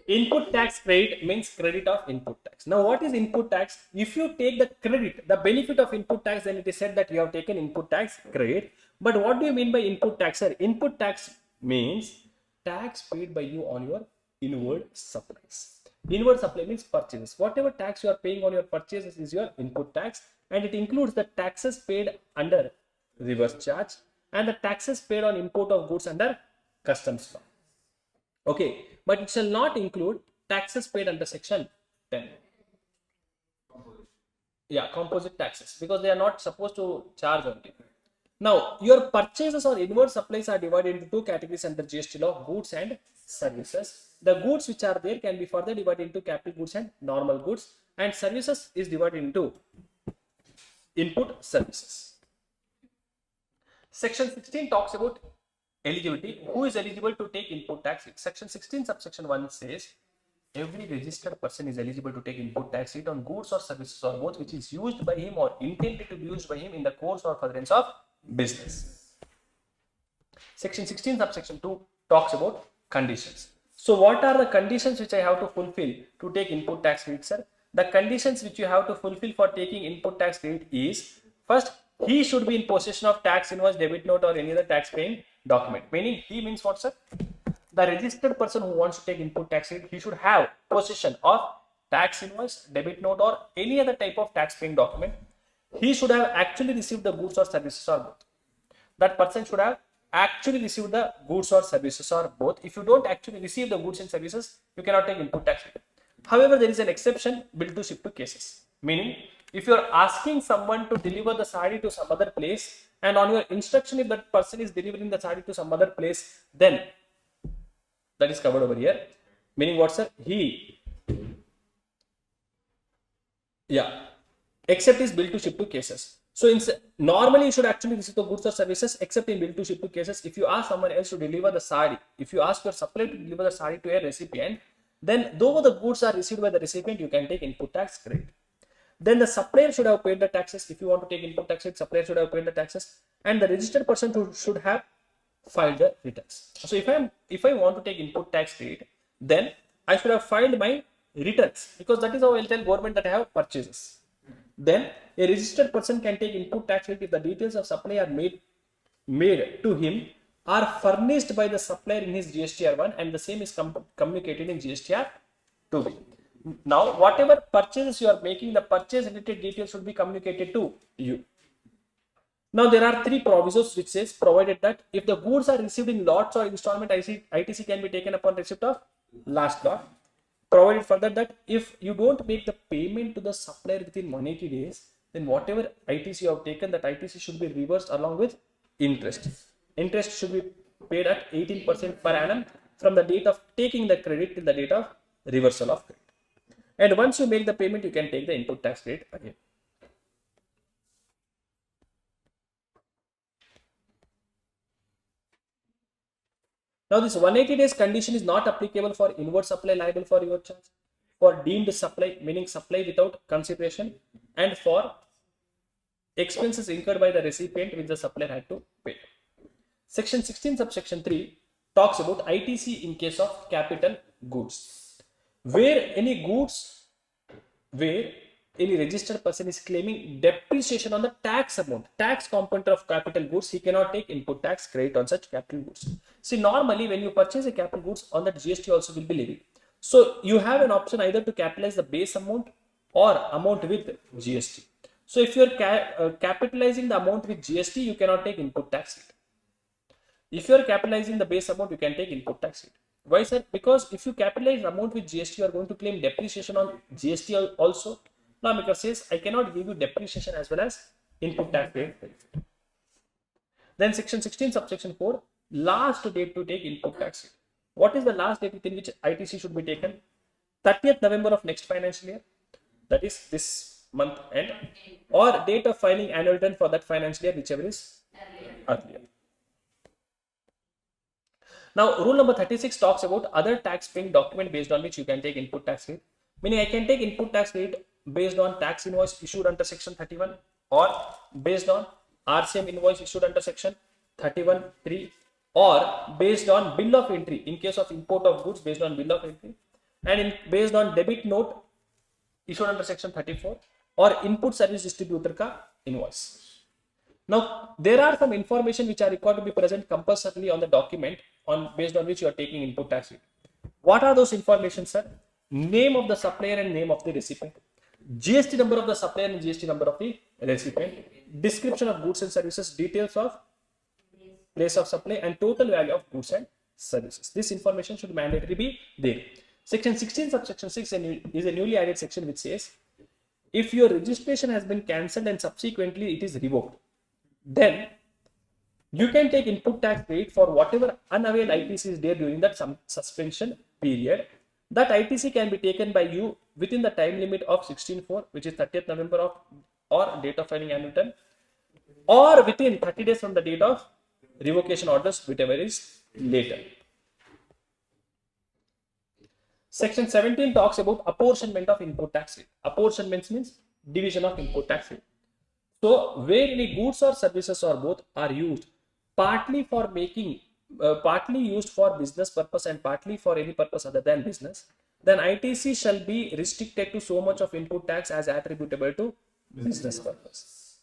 input tax credit means credit of input tax. Now, what is input tax? If you take the credit, the benefit of input tax, then it is said that you have taken input tax credit. But what do you mean by input tax, sir? Input tax means tax paid by you on your inward supplies. Inward supply means purchases. Whatever tax you are paying on your purchases is your input tax, and it includes the taxes paid under reverse charge and the taxes paid on import of goods under customs law. Okay, but it shall not include taxes paid under section 10. Yeah, composite taxes, because they are not supposed to charge only. Now, your purchases or inward supplies are divided into two categories under GST law: goods and services. The goods which are there can be further divided into capital goods and normal goods, and services is divided into input services. Section 16 talks about eligibility. Who is eligible to take input tax? Section 16 subsection 1 says every registered person is eligible to take input tax rate on goods or services or both which is used by him or intended to be used by him in the course or furtherance of business. Section 16 subsection 2 talks about conditions. So what are the conditions which I have to fulfill to take input tax credit, sir? The conditions which you have to fulfill for taking input tax credit is, first, he should be in possession of tax invoice, debit note or any other tax paying document. Meaning, he means what, sir? The registered person who wants to take input tax credit, he should have possession of tax invoice, debit note or any other type of tax paying document. He should have actually received the goods or services or both. That person should have actually received the goods or services or both. If you don't actually receive the goods and services, you cannot take input tax credit. However, there is an exception, bill to ship to cases. Meaning, if you are asking someone to deliver the sari to some other place, and on your instruction, if that person is delivering the sari to some other place, then that is covered over here. Meaning what, sir? Except is bill to ship to cases. So normally you should actually receive the goods or services except in bill to ship to cases. If you ask someone else to deliver the sari, if you ask your supplier to deliver the sari to a recipient, then though the goods are received by the recipient, you can take input tax credit. Then the supplier should have paid the taxes. If you want to take input tax credit, supplier should have paid the taxes, and the registered person should have filed the returns. So if I want to take input tax credit, then I should have filed my returns, because that is how I will tell government that I have purchases. Then a registered person can take input tax credit if the details of supply are made to him are furnished by the supplier in his GSTR1 and the same is communicated in GSTR2. Now, whatever purchases you are making, the purchase related details should be communicated to you. Now, there are three provisos which says, provided that if the goods are received in lots or installment, ITC can be taken upon receipt of last lot. Provided further that if you don't make the payment to the supplier within 180 days, then whatever ITC you have taken, that ITC should be reversed along with interest. Interest should be paid at 18% per annum from the date of taking the credit till the date of reversal of credit. And once you make the payment, you can take the input tax credit again. Now, this 180 days condition is not applicable for inward supply liable for reverse charge, for deemed supply, meaning supply without consideration, and for expenses incurred by the recipient which the supplier had to pay. Section 16 subsection 3 talks about ITC in case of capital goods. Where any registered person is claiming depreciation on the tax amount, tax component of capital goods, he cannot take input tax credit on such capital goods. See, normally when you purchase a capital goods, on that GST also will be levied. So you have an option either to capitalize the base amount or amount with GST. So if you are capitalizing the amount with GST, you cannot take input tax rate. If you are capitalizing the base amount, you can take input tax rate. Why, sir? Because if you capitalize amount with GST, you are going to claim depreciation on GST also. Lawmaker says, I cannot give you depreciation as well as input tax rate. Then section 16, subsection 4, last date to take input tax rate. What is the last date within which ITC should be taken? 30th November of next financial year, that is this month end, or date of filing annual return for that financial year, whichever is earlier. Now, rule number 36 talks about other tax paying document based on which you can take input tax rate. Meaning, I can take input tax rate based on tax invoice issued under section 31 or based on RCM invoice issued under section 31(3) or based on bill of entry in case of import of goods based on bill of entry, and based on debit note issued under section 34 or input service distributor ka invoice. Now, there are some information which are required to be present compulsorily on the document based on which you are taking input tax rate. What are those information, sir? Name of the supplier and name of the recipient, GST number of the supplier and GST number of the recipient, description of goods and services, details of place of supply, and total value of goods and services. This information should mandatorily be there. Section 16 subsection 6 is a newly added section which says, if your registration has been cancelled and subsequently it is revoked, then you can take input tax rate for whatever unavailed ITC is there during that suspension period. That ITC can be taken by you within the time limit of 16/4, which is 30th November of or date of filing annual return, or within 30 days from the date of revocation orders, whichever is later. Section 17 talks about apportionment of input tax rate. Apportionment means division of input tax rate. So, where any goods or services or both are used partly for making, partly used for business purpose and partly for any purpose other than business, then ITC shall be restricted to so much of input tax as attributable to business purpose.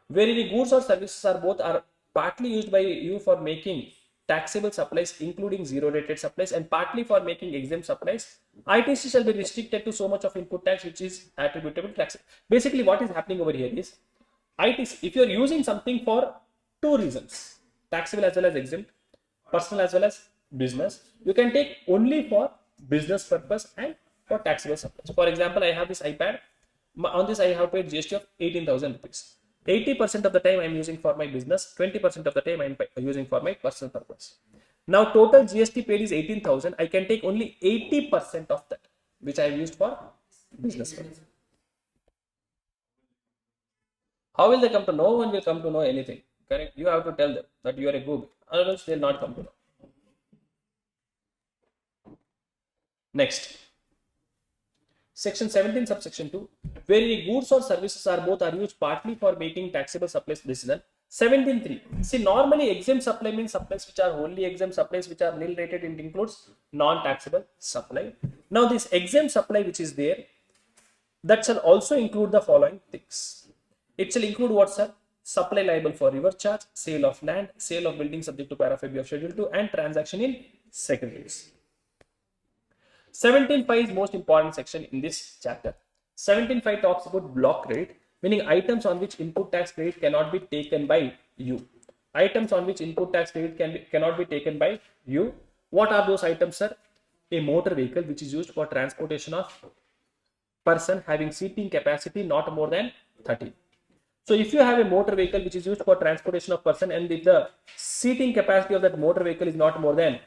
Where any goods or services are both are partly used by you for making taxable supplies including zero rated supplies and partly for making exempt supplies, ITC shall be restricted to so much of input tax which is attributable to tax. Basically, what is happening over here is ITC, if you are using something for two reasons, taxable as well as exempt, personal as well as business, you can take only for business purpose and for taxable supplies. For example, I have this iPad. On this, I have paid GST of 18,000 rupees. 80% of the time I am using for my business, 20% of the time I am using for my personal purpose. Now, total GST paid is 18,000. I can take only 80% of that, which I have used for business purpose. How will they come to know? No one will come to know anything. Correct? You have to tell them that you are a goob. Otherwise, they will not come to know. Next. Section 17 subsection 2, where any goods or services are both are used partly for making taxable supplies. This is done. 17.3. See, normally exempt supply means supplies which are wholly exempt, supplies which are nil rated. It includes non-taxable supply. Now, this exempt supply which is there, that shall also include the following things. It shall include what, sir? Supply liable for reverse charge, sale of land, sale of building subject to para 5B of schedule 2, and transaction in secondaries. 17.5 is most important section in this chapter. 17.5 talks about block credit, meaning items on which input tax credit cannot be taken by you. Items on which input tax credit cannot be taken by you. What are those items, sir? A motor vehicle which is used for transportation of person having seating capacity not more than 30. So, if you have a motor vehicle which is used for transportation of person and if the seating capacity of that motor vehicle is not more than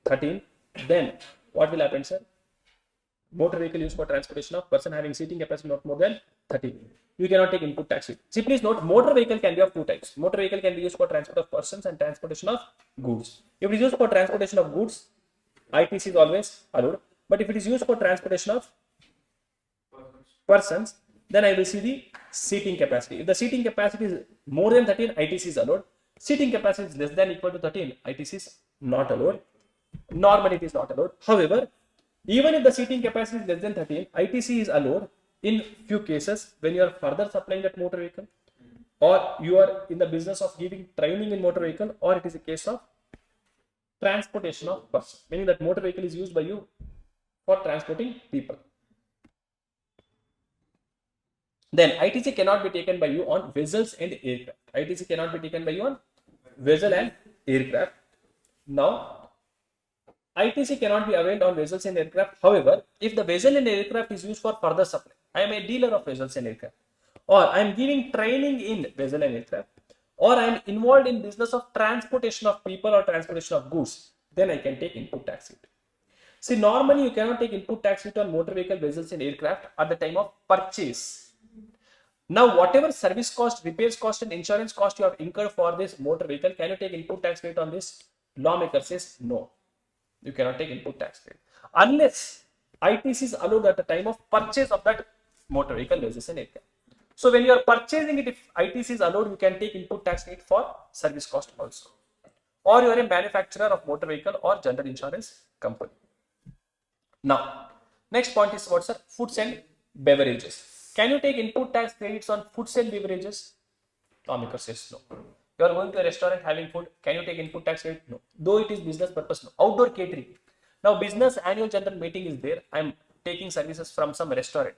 13, then what will happen, sir? Motor vehicle used for transportation of person having seating capacity not more than 30. You cannot take input tax. See, please note, motor vehicle can be of two types. Motor vehicle can be used for transport of persons and transportation of goods. If it is used for transportation of goods, ITC is always allowed. But if it is used for transportation of persons, then I will see the seating capacity. If the seating capacity is more than 13, ITC is allowed. Seating capacity is less than or equal to 13, ITC is not allowed. Normally it is not allowed. However, even if the seating capacity is less than 13, ITC is allowed in few cases when you are further supplying that motor vehicle, or you are in the business of giving training in motor vehicle, or it is a case of transportation of person, meaning that motor vehicle is used by you for transporting people. Then ITC cannot be taken by you on vessels and aircraft. ITC cannot be taken by you on vessel and aircraft. Now, ITC cannot be availed on vessels and aircraft. However, if the vessel and aircraft is used for further supply, I am a dealer of vessels and aircraft, or I am giving training in vessel and aircraft, or I am involved in business of transportation of people or transportation of goods, then I can take input tax rate. See, normally you cannot take input tax rate on motor vehicle, vessels and aircraft at the time of purchase. Now, whatever service cost, repairs cost and insurance cost you have incurred for this motor vehicle, can you take input tax rate on this? Lawmaker says no. You cannot take input tax rate unless ITC is allowed at the time of purchase of that motor vehicle, vessels and aircraft. So when you are purchasing it, if ITC is allowed, you can take input tax rate for service cost also. Or you are a manufacturer of motor vehicle or general insurance company. Now, next point is what, sir? Foods and beverages. Can you take input tax credits on foods and beverages? Lawmaker says no. You are going to a restaurant having food. Can you take input tax credit? No. Though it is business purpose, no. Outdoor catering. Now, business annual general meeting is there. I am taking services from some restaurant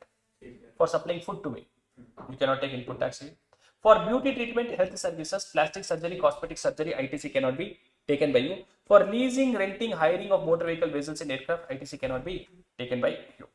for supplying food to me. You cannot take input tax rate. For beauty treatment, health services, plastic surgery, cosmetic surgery, ITC cannot be taken by you. For leasing, renting, hiring of motor vehicle, vessels and aircraft, ITC cannot be taken by you.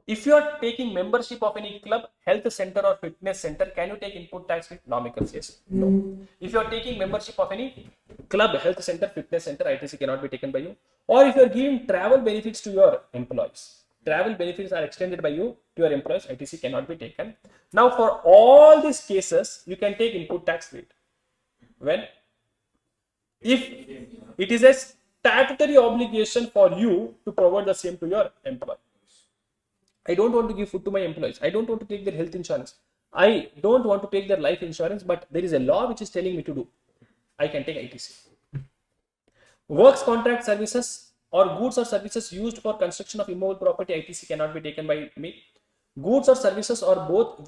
If you are taking membership of any club, health center or fitness center, can you take input tax rate? Lawmaker says no. If you are taking membership of any club, health center, fitness center, ITC cannot be taken by you. Or if you are giving travel benefits to your employees, travel benefits are extended by you to your employees, ITC cannot be taken. Now, for all these cases, you can take input tax rate when if it is a statutory obligation for you to provide the same to your employee. I don't want to give food to my employees. I don't want to take their health insurance. I don't want to take their life insurance, but there is a law which is telling me to do. I can take ITC. Works contract services or goods or services used for construction of immovable property, ITC cannot be taken by me. Goods or services or both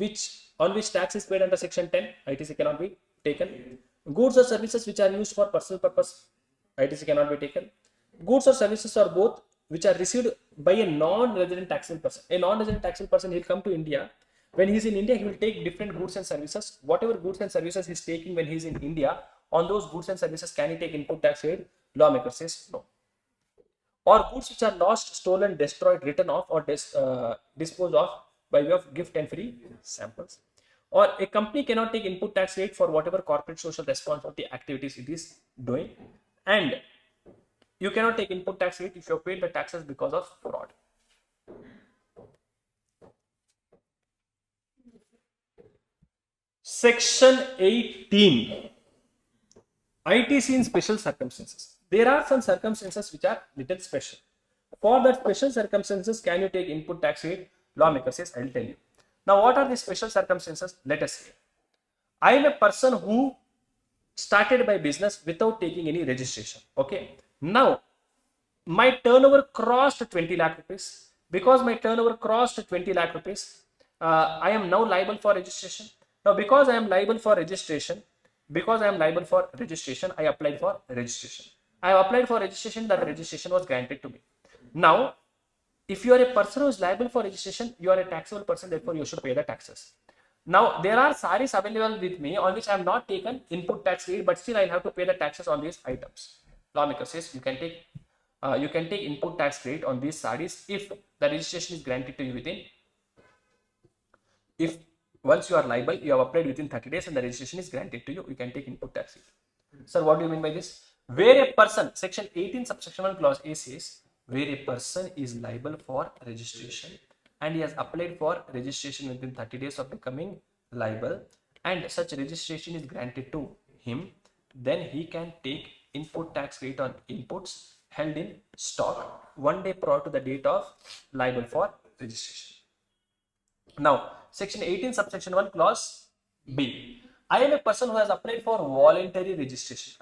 on which tax is paid under section 10, ITC cannot be taken. Goods or services which are used for personal purpose, ITC cannot be taken. Goods or services or both which are received by a non-resident taxable person. A non-resident taxable person, he'll come to India. When he's in India, he will take different goods and services. Whatever goods and services he's taking when he's in India, on those goods and services, can he take input tax rate? Lawmaker says no. Or goods which are lost, stolen, destroyed, written off, or disposed of by way of gift and free samples. Or a company cannot take input tax rate for whatever corporate social responsibility activities it is doing. And you cannot take input tax rate if you have paid the taxes because of fraud. Section 18. ITC in special circumstances. There are some circumstances which are little special. For that special circumstances, can you take input tax rate? Lawmaker says, I will tell you. Now, what are the special circumstances? Let us see. I am a person who started my business without taking any registration. Okay. Now, my turnover crossed 20 lakh rupees. Because my turnover crossed 20 lakh rupees, I am now liable for registration. Now, because I am liable for registration, I applied for registration. I have applied for registration, that registration was granted to me. Now, if you are a person who is liable for registration, you are a taxable person, therefore you should pay the taxes. Now, there are saris available with me on which I have not taken input tax rate, but still I will have to pay the taxes on these items. Lawmaker says you can take input tax rate on these saris if the registration is granted to you within. If once you are liable, you have applied within 30 days and the registration is granted to you, you can take input tax rate. Sir, what do you mean by this? Where a person, section 18 subsection 1 clause A says, where a person is liable for registration and he has applied for registration within 30 days of becoming liable and such registration is granted to him, then he can take input tax rate on inputs held in stock 1 day prior to the date of liable for registration. Now, section 18 subsection 1 clause B. I am a person who has applied for voluntary registration.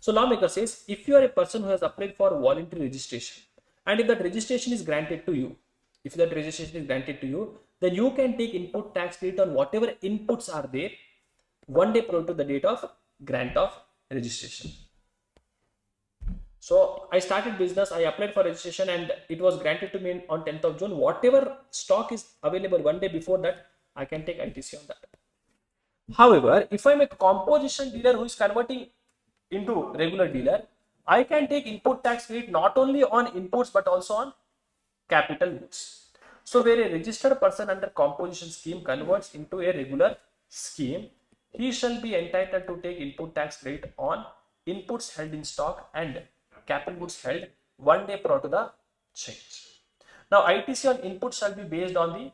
So, lawmaker says, if you are a person who has applied for voluntary registration and if that registration is granted to you, then you can take input tax rate on whatever inputs are there 1 day prior to the date of grant of registration. So, I started business, I applied for registration and it was granted to me on 10th of June. Whatever stock is available 1 day before that, I can take ITC on that. However, if I am a composition dealer who is converting into regular dealer, I can take input tax credit not only on inputs but also on capital goods. So where a registered person under composition scheme converts into a regular scheme, he shall be entitled to take input tax credit on inputs held in stock and capital goods held 1 day prior to the change. Now ITC on inputs shall be based on the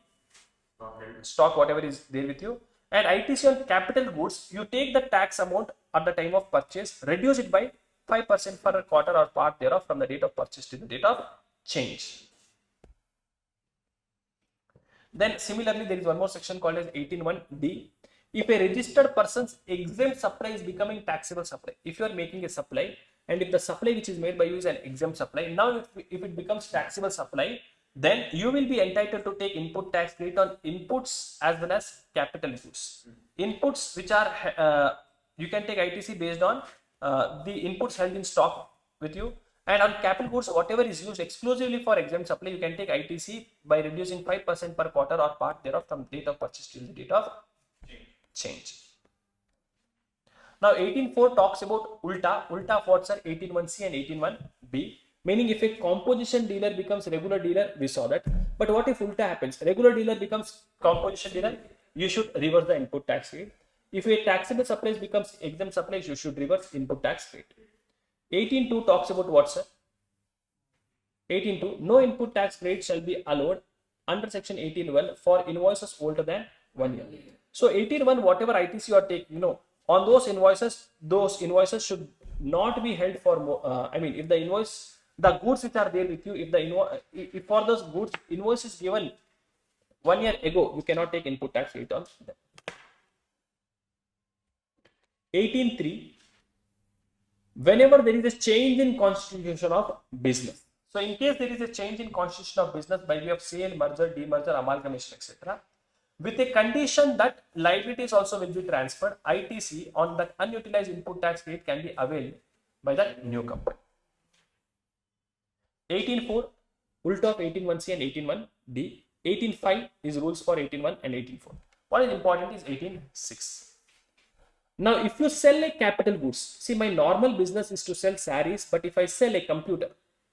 stock whatever is there with you, and ITC on capital goods, you take the tax amount at the time of purchase, reduce it by 5% per quarter or part thereof from the date of purchase to the date of change. Then similarly, there is one more section called as 18(1)(d). If a registered person's exempt supply is becoming taxable supply, if you are making a supply and if the supply which is made by you is an exempt supply, now if it becomes taxable supply, then you will be entitled to take input tax credit on inputs as well as capital goods. Inputs which are, you can take ITC based on the inputs held in stock with you, and on capital goods, whatever is used exclusively for exempt supply, you can take ITC by reducing 5% per quarter or part thereof from the date of purchase till the date of change. Now 18(4) talks about ulta. Ulta what's are 18(1)(c) and 18(1)(b). Meaning if a composition dealer becomes regular dealer, we saw that. But what if ulta happens? Regular dealer becomes composition dealer, you should reverse the input tax rate. If a taxable supplies becomes exempt supplies, you should reverse input tax rate. 18(2) talks about what, sir? 18(2), no input tax rate shall be allowed under section 18(1) for invoices older than 1 year. So 18(1), whatever ITC you are taking, on those invoices should not be held for more. I mean, if the invoice, the goods which are there with you, if for those goods invoice is given 1 year ago, you cannot take input tax rate on them. 18(3), whenever there is a change in constitution of business. So in case there is a change in constitution of business by way of sale, merger, demerger, amalgamation, etc., with a condition that liabilities also will be transferred, ITC on that unutilized input tax rate can be availed by the new company. 18(4), ulta of 18(1)(c) and 18(1)(d). 18(5) is rules for 18(1) and 18(4). What is important is 18(6). Now, if you sell a capital goods, see, my normal business is to sell sarees, but if I sell a computer,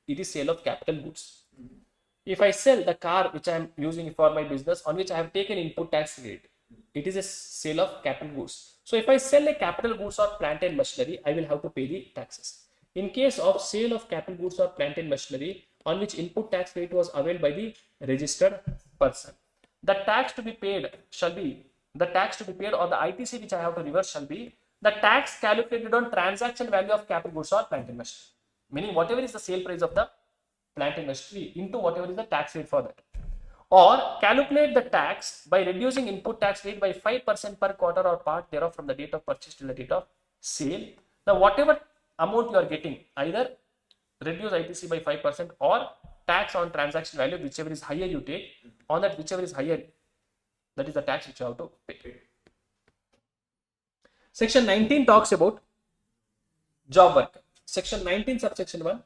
it is sale of capital goods. If I sell the car which I am using for my business, on which I have taken input tax rate, it is a sale of capital goods. So if I sell a capital goods or plant and machinery, I will have to pay the taxes. In case of sale of capital goods or plant and machinery on which input tax rate was availed by the registered person, the tax to be paid or the ITC which I have to reverse shall be the tax calculated on transaction value of capital goods or plant and machinery. Meaning whatever is the sale price of the plant and machinery into whatever is the tax rate for that. Or calculate the tax by reducing input tax rate by 5% per quarter or part thereof from the date of purchase till the date of sale. Now whatever amount you are getting, either reduce ITC by 5% or tax on transaction value, whichever is higher you take, on that whichever is higher, that is the tax which you have to pay. Section 19 talks about job worker. Section 19 subsection 1.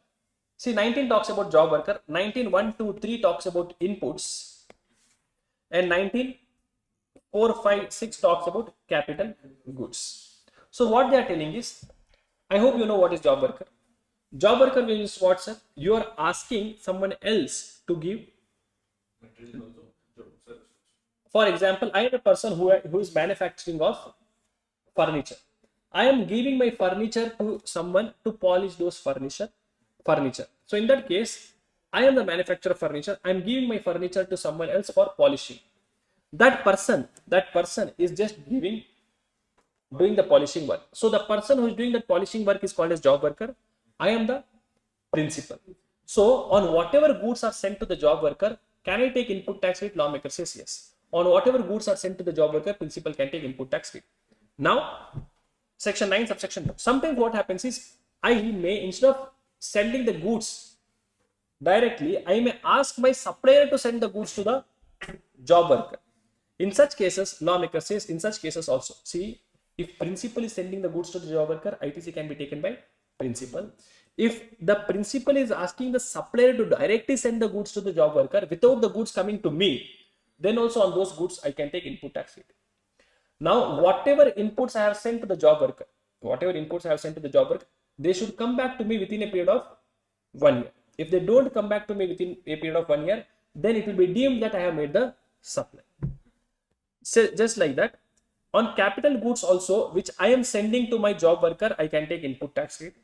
See, 19 talks about job worker. 19(1), 2, 3 talks about inputs. And 19(4), 5, 6 talks about capital goods. So what they are telling is, I hope you know what is job worker. Job worker means what, sir? You are asking someone else to give. For example, I am a person who is manufacturing of furniture. I am giving my furniture to someone to polish those furniture. So in that case, I am the manufacturer of furniture. I am giving my furniture to someone else for polishing. That person is just doing the polishing work. So the person who is doing that polishing work is called as job worker. I am the principal. So on whatever goods are sent to the job worker, can I take input tax rate? Lawmaker says yes. On whatever goods are sent to the job worker, principal can take input tax rate. Now, section 9 subsection 2. Sometimes what happens is, I may, instead of sending the goods directly, I may ask my supplier to send the goods to the job worker. In such cases, lawmaker says, in such cases also, see, if principal is sending the goods to the job worker, ITC can be taken by principal. If the principal is asking the supplier to directly send the goods to the job worker without the goods coming to me, then also on those goods I can take input tax rate. Now, whatever inputs I have sent to the job worker, whatever inputs I have sent to the job work, they should come back to me within a period of 1 year. If they don't come back to me within a period of 1 year, then it will be deemed that I have made the supply. So just like that, on capital goods also, which I am sending to my job worker, I can take input tax rate.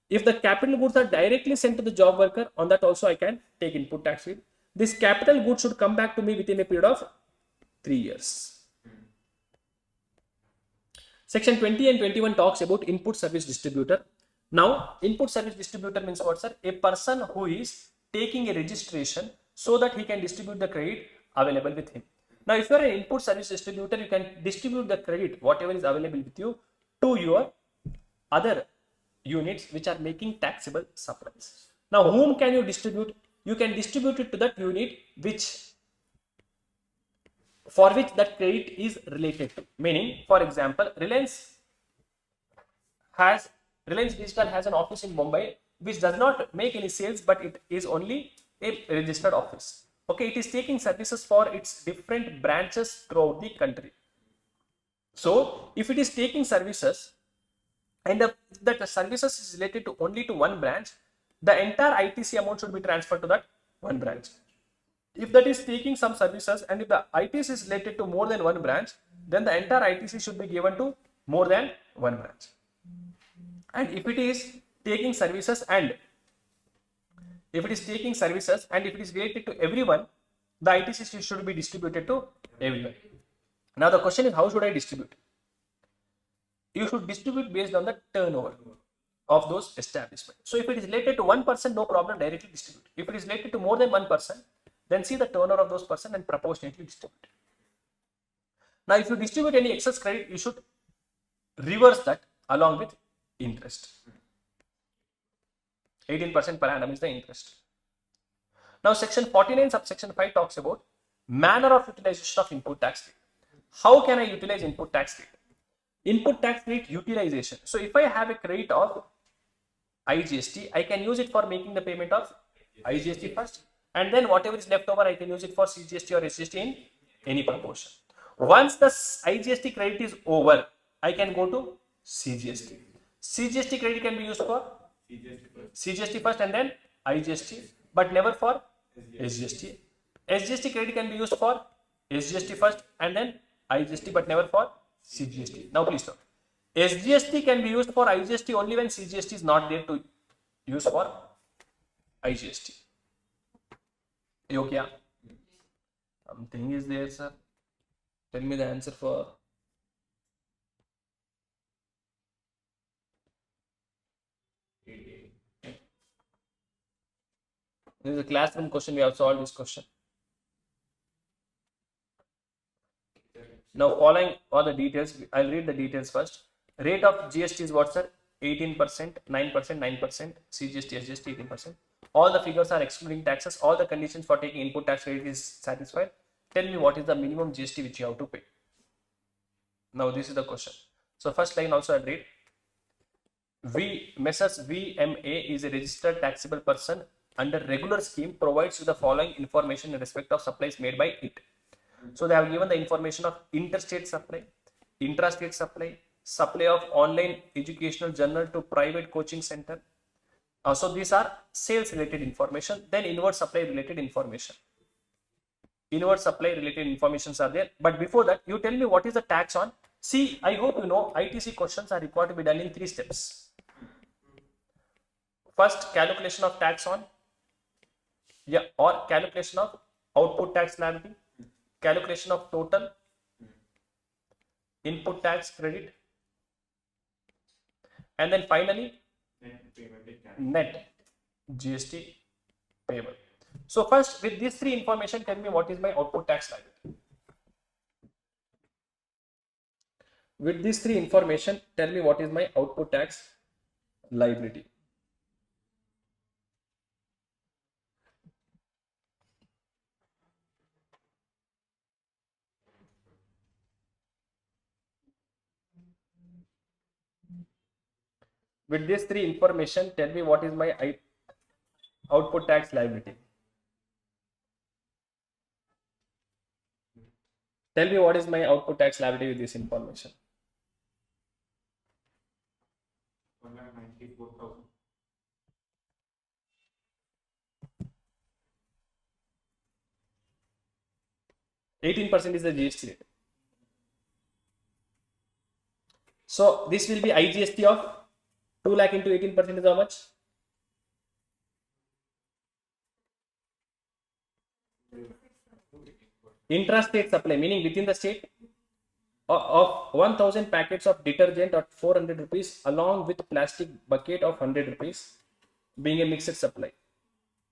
If the capital goods are directly sent to the job worker, on that also I can take input tax rate. This capital goods should come back to me within a period of 3 years. Section 20 and 21 talks about input service distributor. Now, input service distributor means what, sir? A person who is taking a registration so that he can distribute the credit available with him. Now, if you are an input service distributor, you can distribute the credit, whatever is available with you, to your other units which are making taxable supplies. Now, whom can you distribute? You can distribute it to that unit for which that credit is related to. Meaning, for example, Reliance Digital has an office in Mumbai which does not make any sales, but it is only a registered office. Okay, it is taking services for its different branches throughout the country. So, if it is taking services and that services is related to only to one branch, the entire ITC amount should be transferred to that one branch. If that is taking some services and if the ITC is related to more than one branch, then the entire ITC should be given to more than one branch. And if it is taking services and if it is related to everyone, the ITC should be distributed to everyone. Now the question is, how should I distribute? You should distribute based on the turnover of those establishments. So if it is related to one person, no problem, directly distribute. If it is related to more than one person, then see the turnover of those person and proportionately distribute. Now if you distribute any excess credit, you should reverse that along with interest. 18% per annum is the interest. Now section 49 subsection 5 talks about manner of utilization of input tax rate. How can I utilize input tax rate? Input tax rate utilization. So if I have a credit of IGST, I can use it for making the payment of IGST first, and then whatever is left over, I can use it for CGST or SGST in any proportion. Once the IGST credit is over, I can go to CGST. CGST credit can be used for CGST first and then IGST, but never for SGST. SGST credit can be used for SGST first and then IGST, but never for CGST. Now please note, SGST can be used for IGST only when CGST is not there to use for IGST. Okay. Something is there, sir. Tell me the answer for. This is a classroom question. We have solved this question. Now, following all the details, I'll read the details first. Rate of GST is what, sir? 18%, 9%, 9%, CGST, SGST 18%. All the figures are excluding taxes. All the conditions for taking input tax rate is satisfied. Tell me what is the minimum GST which you have to pay. Now, this is the question. So, first line also I'll read. Messrs VMA is a registered taxable person under regular scheme, provides you the following information in respect of supplies made by it. So they have given the information of interstate supply, intrastate supply, supply of online educational journal to private coaching center. So these are sales related information. Then inward supply related information. Inward supply related informations are there. But before that, you tell me what is the tax on. See, I hope you know ITC questions are required to be done in 3 steps. First, calculation of tax on, or calculation of output tax liability, calculation of total input tax credit, and then finally net GST payable. So first, with these 3 information, tell me what is my output tax liability. With these 3 information, tell me what is my output tax liability. With these 3 information, tell me what is my output tax liability. Tell me what is my output tax liability with this information. 194,000. 18% is the GST rate. So this will be IGST of 2 lakh into 18% is how much? Intrastate supply, meaning within the state, of 1000 packets of detergent at 400 rupees along with plastic bucket of 100 rupees being a mixed supply.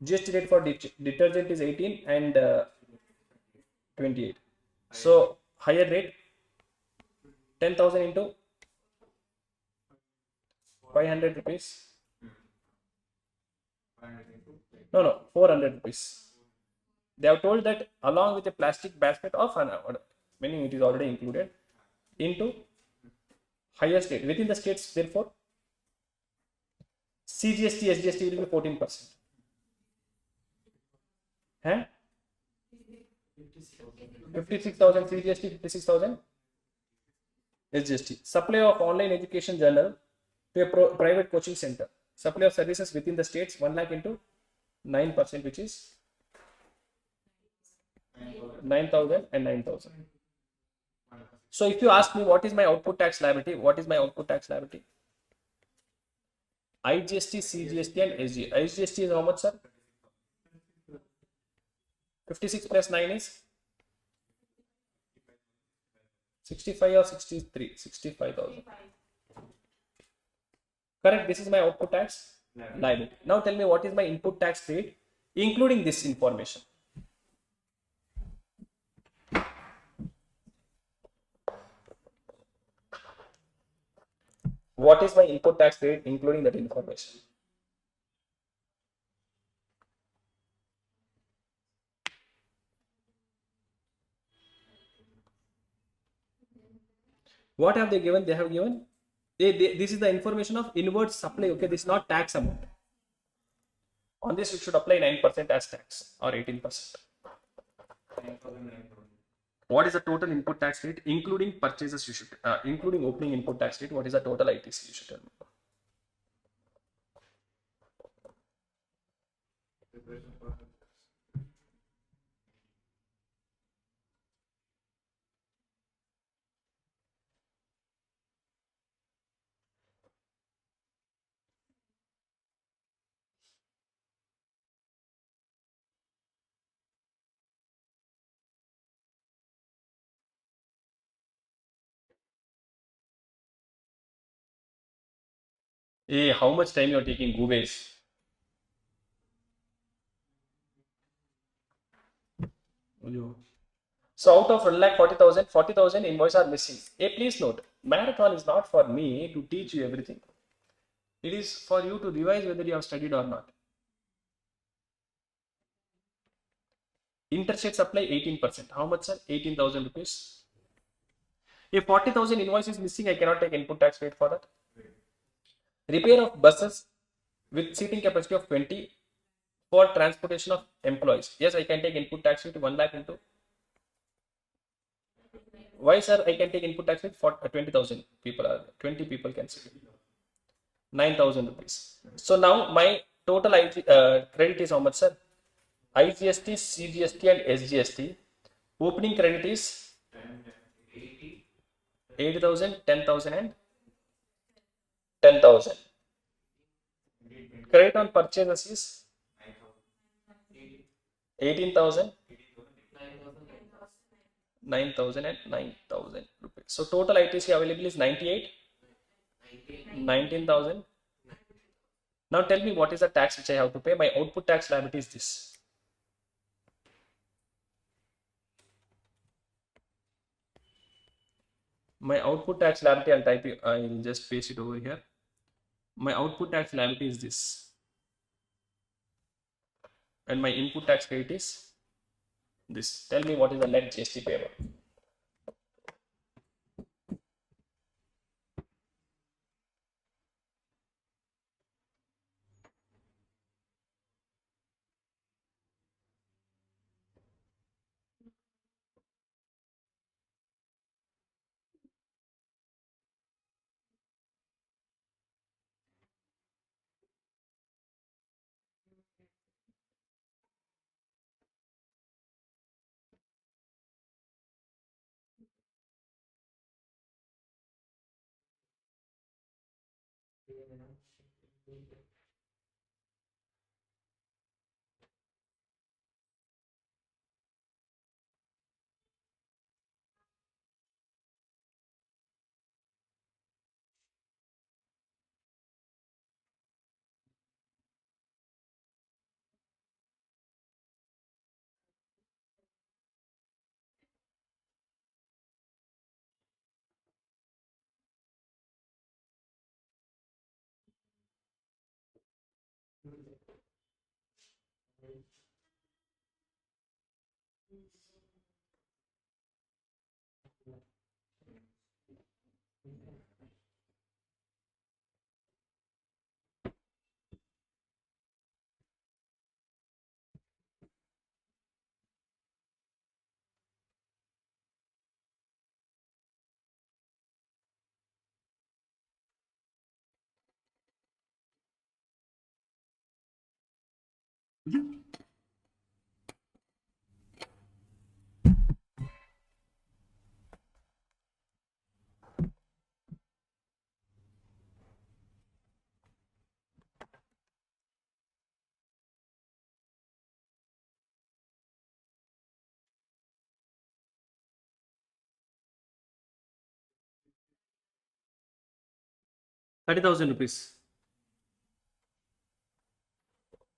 GST rate for detergent is 18 and 28. So higher rate 10,000 into 500 rupees. No, 400 rupees. They have told that along with a plastic basket of an meaning it is already included into higher state within the states. Therefore, CGST, SGST will be 14%. Huh? 56,000 CGST, 56,000 SGST. Supply of online education journal to a private coaching center. Supply of services within the states 1 lakh into 9%, which is 9,000 and 9,000. So if you ask me what is my output tax liability, what is my output tax liability? IGST, CGST and SG. IGST is how much, sir? 56 plus 9 is 65 or 63? 65,000. Correct. This is my output tax liability. Now tell me what is my input tax rate, including this information. What is my input tax rate, including that information? What have they given? They have given, this is the information of inward supply. Okay, this is not tax amount. On this, you should apply 9% as tax or 18%. What is the total input tax rate, including purchases? You should, including opening input tax rate. What is the total ITC? You should tell me. Hey, how much time you are taking, Goobays? So out of 1,40,000, 40,000 invoices are missing. Hey, please note, marathon is not for me to teach you everything. It is for you to revise whether you have studied or not. Interstate supply 18%. How much, sir? 18,000 rupees. If 40,000 invoice is missing, I cannot take input tax rate for that. Repair of buses with seating capacity of 20 for transportation of employees. Yes, I can take input tax rate 1 lakh into. Why, sir? I can take input tax rate for 20,000 people are there. 20 people can sit. 9,000 rupees. So now my total credit is how much, sir? IGST, CGST and SGST. Opening credit is 8,000, 10,000 and 10,000. Credit on purchases is 18,000, 9,000 and 9,000 rupees. So total ITC available is 98, 19,000. Now tell me what is the tax which I have to pay. My output tax liability is this. My output tax liability, I'll type it, I'll just paste it over here. My output tax liability is this. And my input tax credit is this. Tell me what is the net GST payable. ₹30,000.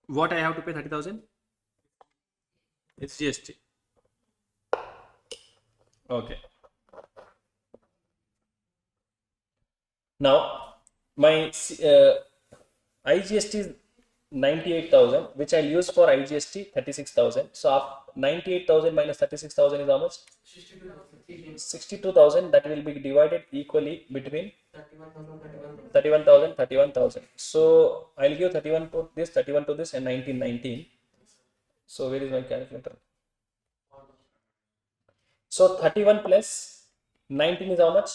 What I have to pay 30,000? It's GST. Okay. Now my IGST is 98,000, which I'll use for IGST 36,000. So 98,000 minus 36,000 is how much? 62,000. That will be divided equally between 31,000, 31,000. So I'll give 31 to this, 31 to this, and 19, 19. So where is my calculator? So 31 plus 19 is how much?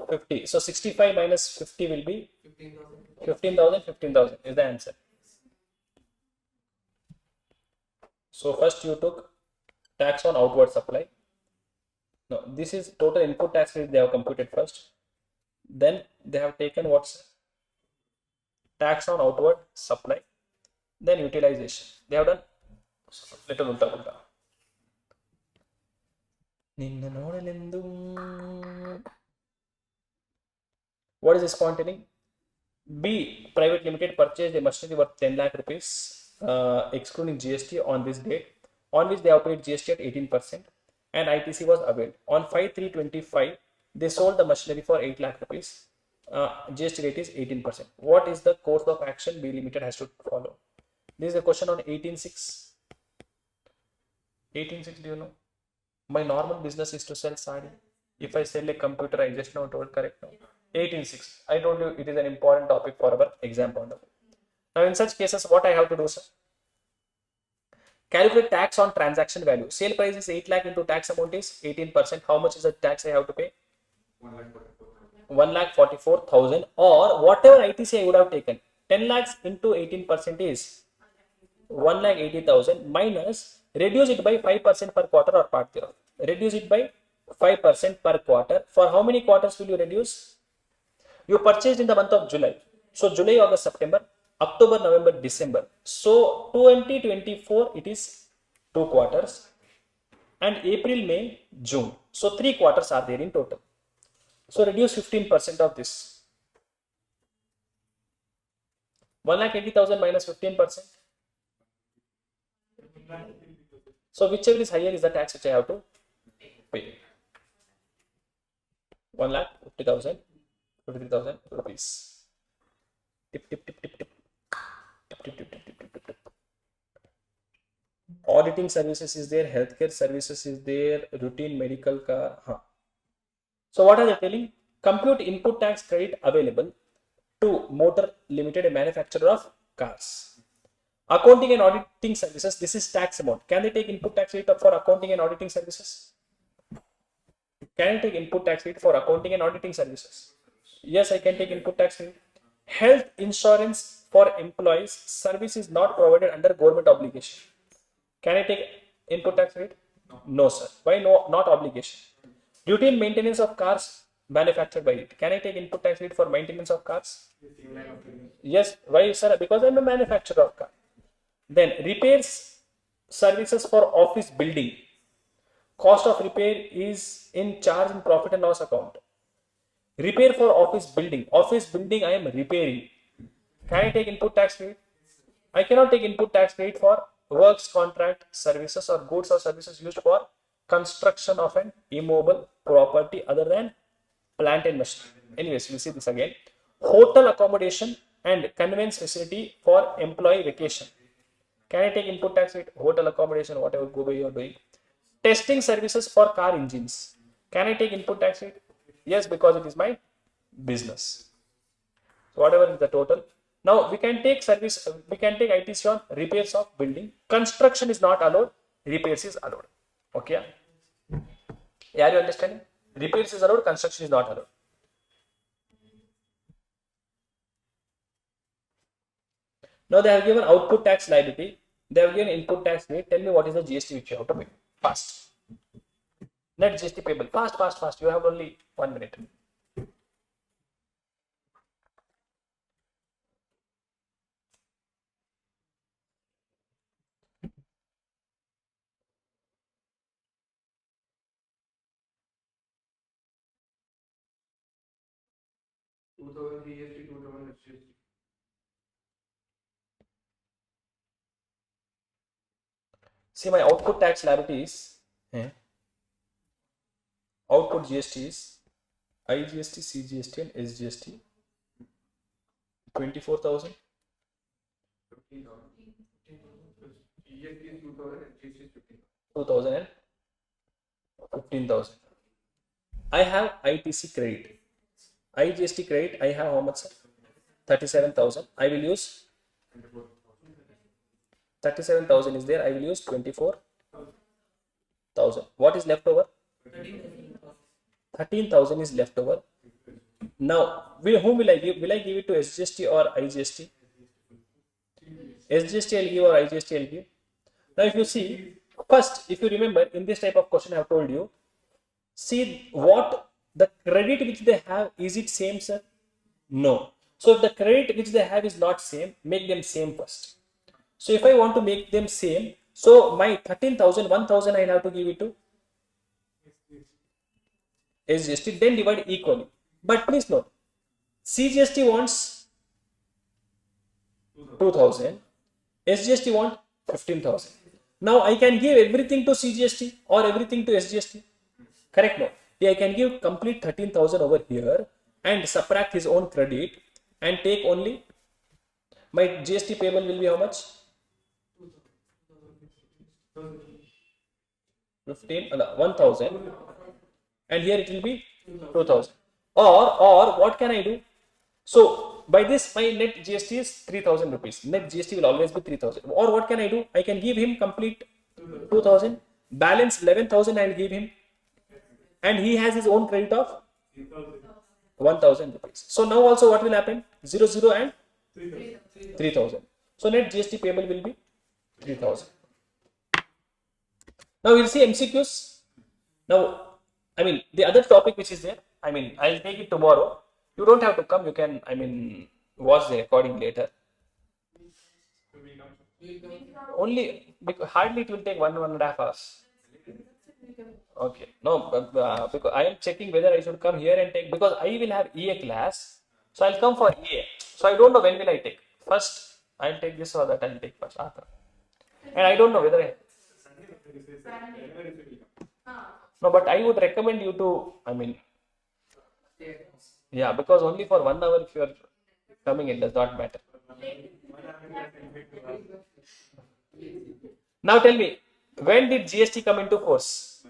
50. So 65 minus 50 will be 15,000. 15,000 is the answer. So first you took tax on outward supply. No, this is total input tax rate they have computed first. Then they have taken what's tax on outward supply. Then utilization. They have done little ulta ulta. What is this point telling? B. Private Limited purchased a machinery worth 10 lakh rupees, excluding GST on this date, on which they have paid GST at 18%, and ITC was availed. On 5/3/25, they sold the machinery for 8 lakh rupees. GST rate is 18%. What is the course of action B Limited has to follow? This is a question on 18.6. 18.6, do you know? My normal business is to sell sari. If I sell a computer, I just now told correct now. 18.6. I told you it is an important topic for our exam point of view. Now, in such cases, what I have to do, sir? Calculate tax on transaction value. Sale price is 8 lakh into tax amount is 18%. How much is the tax I have to pay? 1,44,000, or whatever ITC I would have taken. 10 lakhs into 18% is 1,80,000 minus, reduce it by 5% per quarter or part thereof. Reduce it by 5% per quarter. For how many quarters will you reduce? You purchased in the month of July. So July, August, September, October, November, December. So 2024, it is 2 quarters. And April, May, June. So 3 quarters are there in total. So reduce 15% of this. 1,80,000 minus 15%. So whichever is higher is the tax which I have to pay. 1,50,000, 53,000 rupees. Tip, tip, tip, tip, tip. Tip, tip, tip, tip, tip, tip, tip. Auditing services is there, healthcare services is there, routine medical car. So what are they telling? Compute input tax credit available to Motor Limited, a manufacturer of cars. Accounting and auditing services, this is tax amount. Can they take input tax rate for accounting and auditing services? Can I take input tax rate for accounting and auditing services? Yes, I can take input tax rate. Health insurance for employees, service is not provided under government obligation. Can I take input tax rate? No, sir. Why no? Not obligation. Routine maintenance of cars, manufactured by it. Can I take input tax credit for maintenance of cars? Yes. Why, sir? Because I'm a manufacturer of car. Then repairs services for office building. Cost of repair is in charge in profit and loss account. Repair for office building. Office building I am repairing. Can I take input tax credit? I cannot take input tax credit for works, contract, services or goods or services used for construction of an immobile property other than plant and machinery. Anyways, we'll see this again. Hotel accommodation and conveyance facility for employee vacation. Can I take input tax rate? Hotel accommodation, whatever go by you are doing. Testing services for car engines. Can I take input tax rate? Yes, because it is my business. So whatever is the total. Now we can take service, we can take ITC on repairs of building. Construction is not allowed, repairs is allowed. Okay. Yeah, are you understanding? Repairs is allowed, construction is not allowed. Now they have given output tax liability. They have given input tax rate. Tell me what is the GST which you have to pay. Fast. Net GST payable. Fast, fast, fast. You have only 1 minute. GST 2000 GST. See, my output tax liability is output GST is IGST, CGST and SGST 24,000. 15,000. GST is 2000 and GST is 15,000. 2,000 and 15,000. I have ITC credit. IGST credit, I have how much? 37,000. I will use 37,000 is there. I will use 24,000. What is left over? 13,000 is left over. Now, whom will I give? Will I give it to SGST or IGST? SGST I'll give or IGST I'll give. Now, if you see, first, if you remember, in this type of question I have told you, see what the credit which they have, is it same, sir? No. So, if the credit which they have is not same, make them same first. So, if I want to make them same, so my 13,000, 1,000 I have to give it to SGST, then divide equally. But please note, CGST wants 2,000, SGST wants 15,000. Now I can give everything to CGST or everything to SGST. Correct? No. I can give complete 13,000 over here and subtract his own credit and take only my GST payable will be how much? 1,000 and here it will be 2,000. Or what can I do? So by this my net GST is 3,000 rupees. Net GST will always be 3,000. Or what can I do? I can give him complete 2,000. Balance 11,000 I will give him. And he has his own credit of 1,000 rupees. So now also what will happen? 0, 0 and 3,000. So net GST payable will be 3,000. Now we'll see MCQs. Now, I mean, the other topic which is there, I mean, I'll take it tomorrow. You don't have to come. You can, I mean, watch the recording later. Only because hardly it will take 1.5 hours. Okay. No, because I am checking whether I should come here and take, because I will have EA class. So I'll come for EA. So I don't know when will I take. First, I'll take this or that I'll take first. And I don't know whether I... No, but I would recommend you to, I mean, yeah, because only for 1 hour if you are coming, it does not matter. Now tell me, when did GST come into force?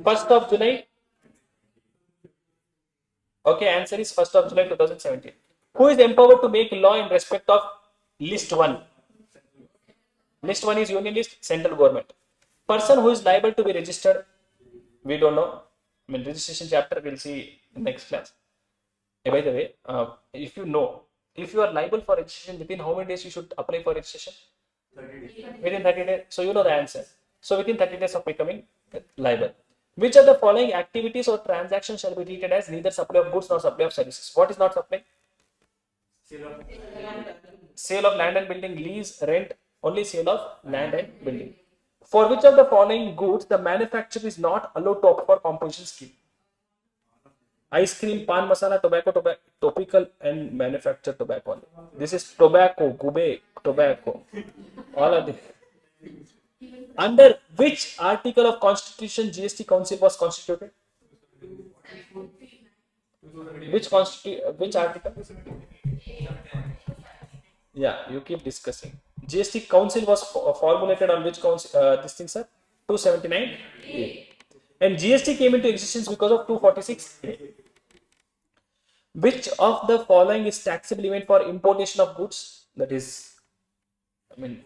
1st of July? Okay, answer is 1st of July 2017. Who is empowered to make law in respect of list 1? List 1 is union list, central government. Person who is liable to be registered, we don't know. I mean, registration chapter we'll see in next class. By the way, if you know, if you are liable for registration, within how many days you should apply for registration? 30 days. Within 30 days. So you know the answer. So within 30 days of becoming liable. Which of the following activities or transactions shall be treated as neither supply of goods nor supply of services? What is not supply? Sale of land and building, lease, rent, only sale of land and building. For which of the following goods the manufacturer is not allowed to opt for composition scheme? Ice cream, pan masala, tobacco, topical, and manufactured tobacco. This is tobacco, gube, tobacco. All of this. Under which article of Constitution GST Council was constituted? Which article? Yeah, you keep discussing. GST Council was formulated on which council? This thing, sir? 279A. And GST came into existence because of 246A. Which of the following is taxable event for importation of goods? That is,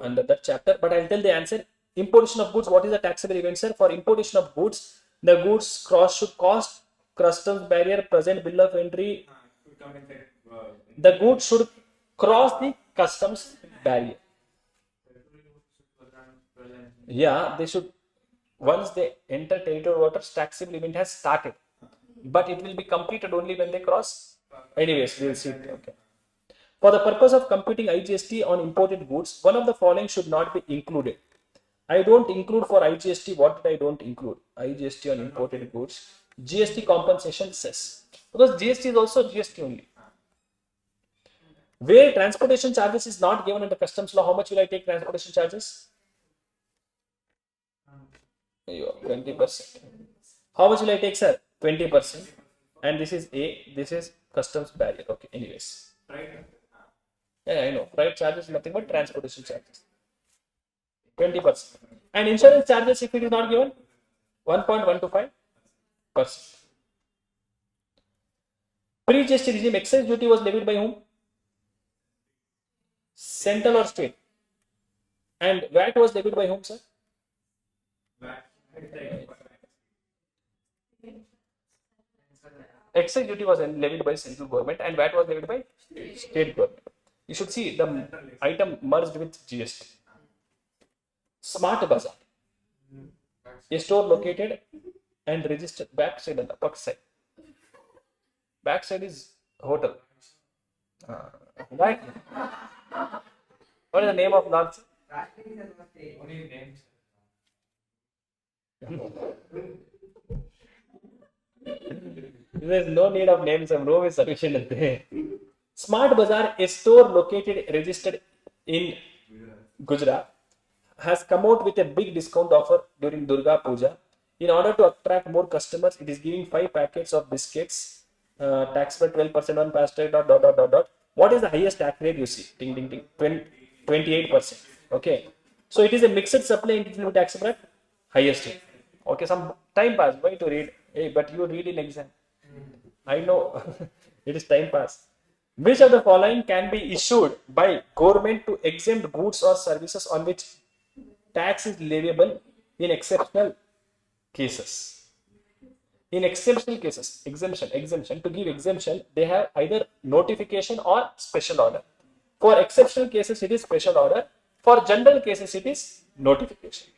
under that chapter. But I'll tell the answer. Importation of goods. What is the taxable event, sir? For importation of goods, the goods should cost customs barrier, present bill of entry. The goods should cross the customs barrier. Yeah, they should. Once they enter territorial waters, taxable event has started, but it will be completed only when they cross. Anyways, we'll see it. Okay. For the purpose of computing IGST on imported goods, one of the following should not be included. I don't include for IGST. What did I don't include? IGST on imported goods. GST compensation cess. Because GST is also GST only. Where transportation charges is not given under customs law, how much will I take transportation charges? 20%. How much will I take, sir? 20%. And this is A, this is customs barrier. Okay, anyways. Yeah, I know. Freight charges is nothing but transportation charges. 20%. And insurance charges, if it is not given, 1.125%. Pre-GST regime, excise duty was levied by whom? Central or state? And VAT was levied by whom, sir? Excise duty was levied by central government and VAT was levied by state government. You should see the item merged with GST. Smart Bazaar. A store located and registered backside and upper side. Backside is hotel. Right? What is the name of that? There is no need of names. Some room is sufficient. Smart Bazaar, a store located registered in Gujarat, has come out with a big discount offer during Durga Puja. In order to attract more customers, it is giving 5 packets of biscuits, tax for 12% on pastry, ... What is the highest tax rate you see? Ding, ding, ding. 28%. Okay. So it is a mixed supply and it will be taxable at highest rate. Okay, some time pass. Why to read? Hey, but you read in exam. I know. It is time pass. Which of the following can be issued by government to exempt goods or services on which tax is leviable in exceptional cases? In exceptional cases, exemption, to give exemption, they have either notification or special order. For exceptional cases, it is special order. For general cases, it is notification.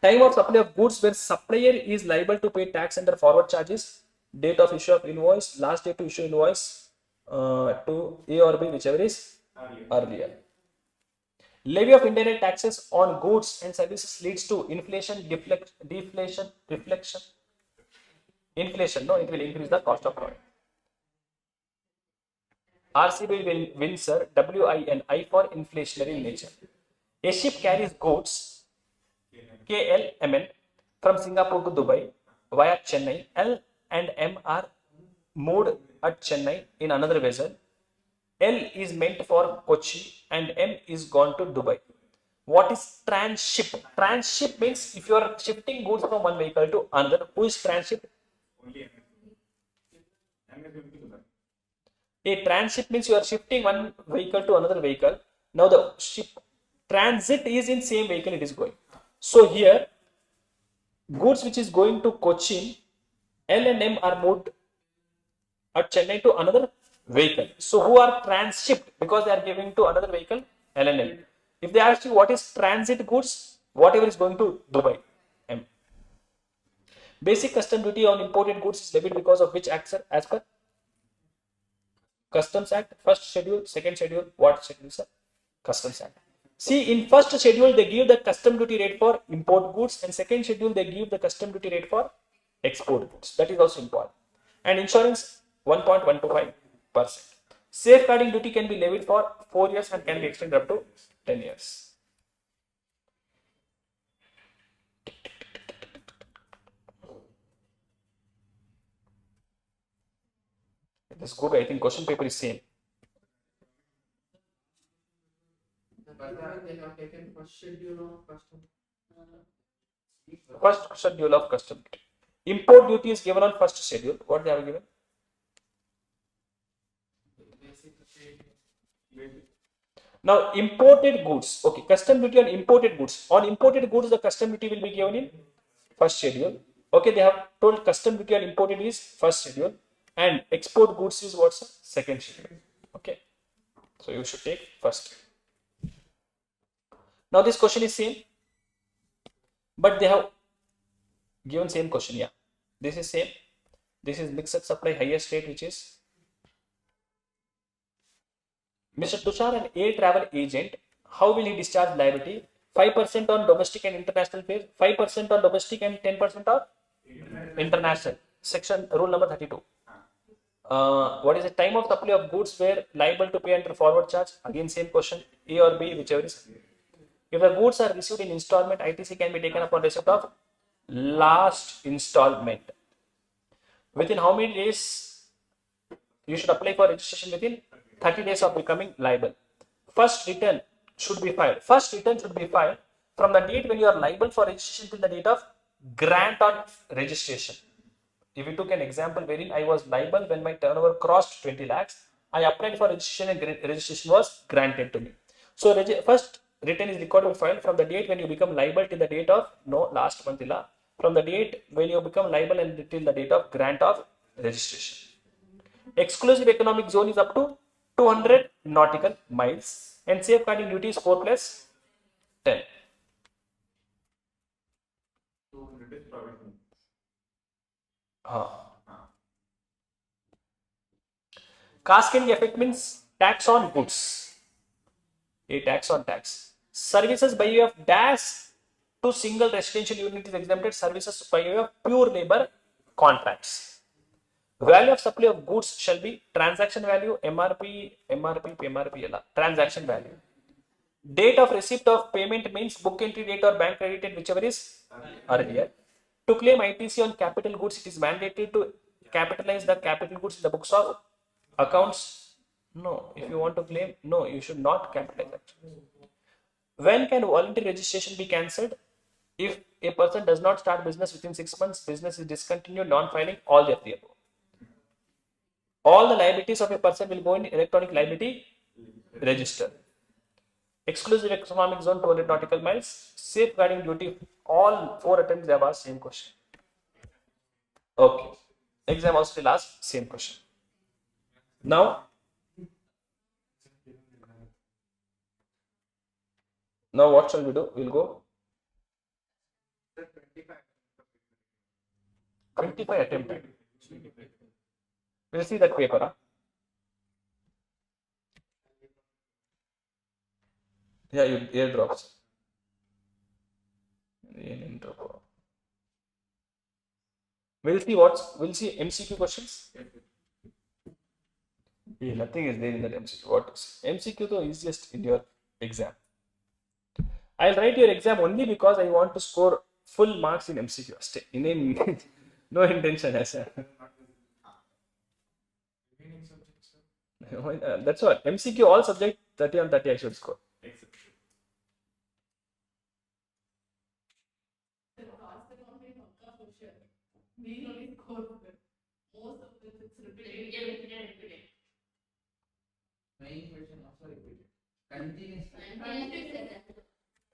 Time of supply of goods where supplier is liable to pay tax under forward charges, date of issue of invoice, last day to issue invoice to A or B, whichever is earlier. Levy of indirect taxes on goods and services leads to inflation, deflation, reflection. Inflation, no, it will increase the cost of product. RCB will win, sir. WINI for inflationary nature. A ship carries goods KLMN from Singapore to Dubai via Chennai. L and M are moved at Chennai in another vessel. L is meant for Kochi and M is gone to Dubai. What is transship? Transship means if you are shifting goods from one vehicle to another, who is transship? A transit means you are shifting one vehicle to another vehicle. Now the ship transit is in same vehicle it is going. So here goods which is going to Cochin, L and M are moved at Chennai to another vehicle. So who are transshipped because they are giving to another vehicle, L and M. If they ask you what is transit goods, whatever is going to Dubai, M. Basic custom duty on imported goods is levied because of which act, sir? As per Customs Act, first schedule, second schedule, what schedule, sir? Customs Act. See, in first schedule, they give the custom duty rate for import goods, and second schedule, they give the custom duty rate for export goods. That is also important. And insurance, 1.125%. Safeguarding duty can be levied for 4 years and can be extended up to 10 years. This is good. I think question paper is same. They have taken first schedule of custom. First schedule of custom duty. Import duty is given on first schedule. What they have given? Now, imported goods. Okay, custom duty on imported goods. On imported goods, the custom duty will be given in first schedule. Okay, they have told custom duty on imported is first schedule, and export goods is what's second schedule. Okay, so you should take first. Now, this question is same, but they have given same question. Yeah, this is same. This is mixed supply highest rate, which is Mr. Tushar, an air travel agent, how will he discharge liability? 5% on domestic and international fares, 5% on domestic and 10% on international. Section rule number 32. What is the time of supply of goods were liable to pay under forward charge? Again, same question, A or B, whichever is. If the goods are received in installment, ITC can be taken upon receipt of last installment. Within how many days you should apply for registration? Within 30 days of becoming liable. First return should be filed. First return should be filed from the date when you are liable for registration till the date of grant on registration. If you took an example wherein I was liable when my turnover crossed 20 lakhs, I applied for registration and registration was granted to me. So first return is recorded and filed from the date when you become liable till the date of last month from the date when you become liable and till the date of grant of registration. Exclusive economic zone is up to 200 nautical miles and safeguarding duty is 4 plus 10. 200 is provision. Cascading effect means tax on goods. A tax on tax. Services by way of dash to single residential unit is exempted. Services by way of pure labor contracts. Value of supply of goods shall be transaction value, MRP, transaction value. Date of receipt of payment means book entry date or bank credited, whichever is earlier. To claim ITC on capital goods, it is mandated to capitalize the capital goods in the books of accounts. No, if you want to claim, no, you should not capitalize that. When can voluntary registration be cancelled? If a person does not start business within 6 months, business is discontinued, non-filing, all the above. All the liabilities of a person will go in electronic liability register. Exclusive economic zone 200 nautical miles. Safeguarding duty. All 4 attempts they have asked same question. Okay. Exam also will ask same question. Now what shall we do? We'll go 25 attempt. We'll see that paper. Yeah, you airdrops. We'll see MCQ questions. Yeah, nothing is there in that MCQ. What is MCQ? The easiest in your exam. I'll write your exam only because I want to score full marks in MCQ. No intention as that's what MCQ all subject 30 on 30 I should score.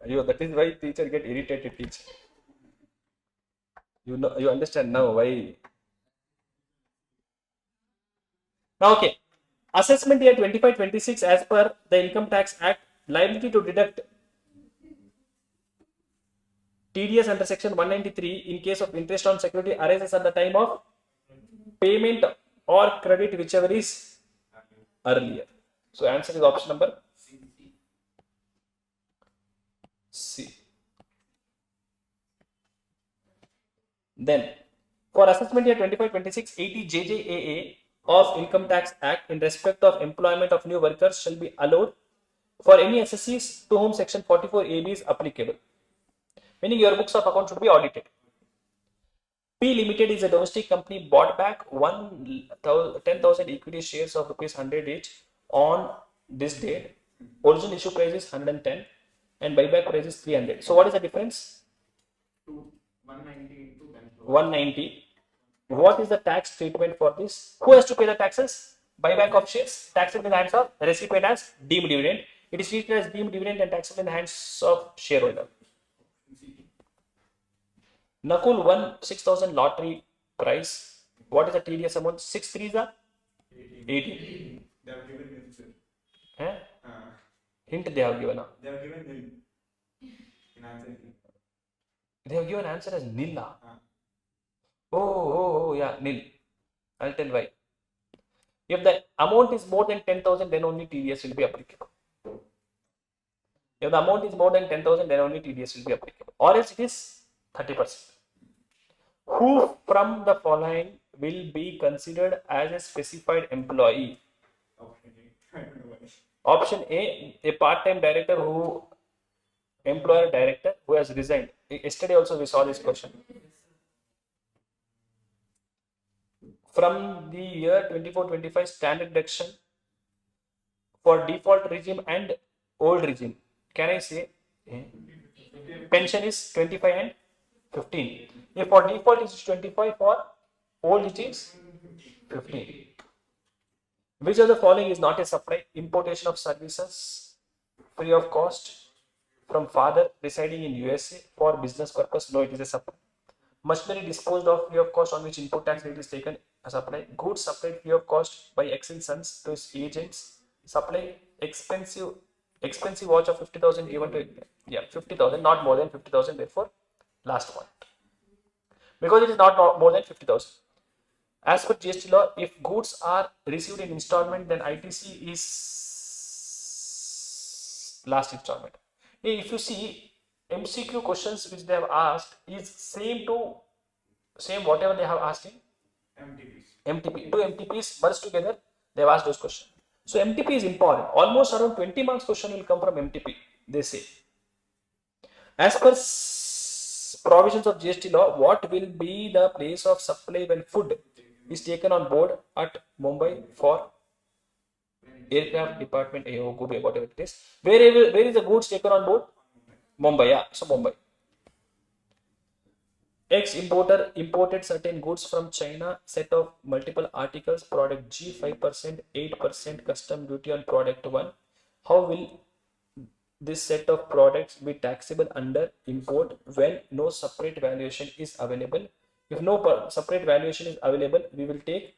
That is why teacher get irritated. Teacher, you understand now why. Now, okay. Assessment year 25-26 as per the Income Tax Act, liability to deduct TDS under section 193 in case of interest on security arises at the time of payment or credit, whichever is earlier. So answer is option number C. Then for assessment year 25-26, 80 JJAA of Income Tax Act in respect of employment of new workers shall be allowed for any assessees to whom section 44AB is applicable. Meaning your books of account should be audited. P Limited is a domestic company bought back 10,000 equity shares of rupees 100 each on this date. Original issue price is 110 and buyback price is 300. So what is the difference? 190 into 10. 190. What is the tax treatment for this? Who has to pay the taxes? Buyback of shares, taxable in the hands of recipient as deemed dividend. It is treated as deemed dividend and taxable in the hands of shareholder. Nakul won 6,000 lottery prize. What is the TDS amount? 6 3s are 80. They have given nil, sir. Eh? Hint they have given. They have given nil in answer. They have given answer as nil. Oh, yeah, nil. I'll tell why. If the amount is more than 10,000, then only TDS will be applicable. If the amount is more than 10,000, then only TDS will be applicable. Or else it is 30%. Who from the following will be considered as a specified employee? Option A part-time director who employer director who has resigned. Yesterday also we saw this question. From the year 24-25 standard deduction for default regime and old regime, can I say pension is 25 and 15. If for default it is 25, for old it is 15. Which of the following is not a supply? Importation of services free of cost from father residing in USA for business purpose. No, it is a supply. Machinery disposed of free of cost on which input tax rate is taken a supply. Goods supplied free of cost by ex and sons to his agents. Supply. Expensive watch of 50,000 given to 50,000, not more than 50,000. Therefore, last one. Because it is not more than 50,000. As per GST law, if goods are received in installment, then ITC is last installment. If you see MCQ questions which they have asked is same whatever they have asked in MTP. Two MTPs merged together, they have asked those questions. So MTP is important. Almost around 20 marks question will come from MTP, they say. As per provisions of GST law, what will be the place of supply when food is taken on board at Mumbai for aircraft department, whatever it is. Where is the goods taken on board? Mumbai, yeah. So Mumbai. Ex-importer imported certain goods from China, set of multiple articles, product G 5%, 8% custom duty on product 1. How will this set of products be taxable under import when no separate valuation is available? If no separate valuation is available, we will take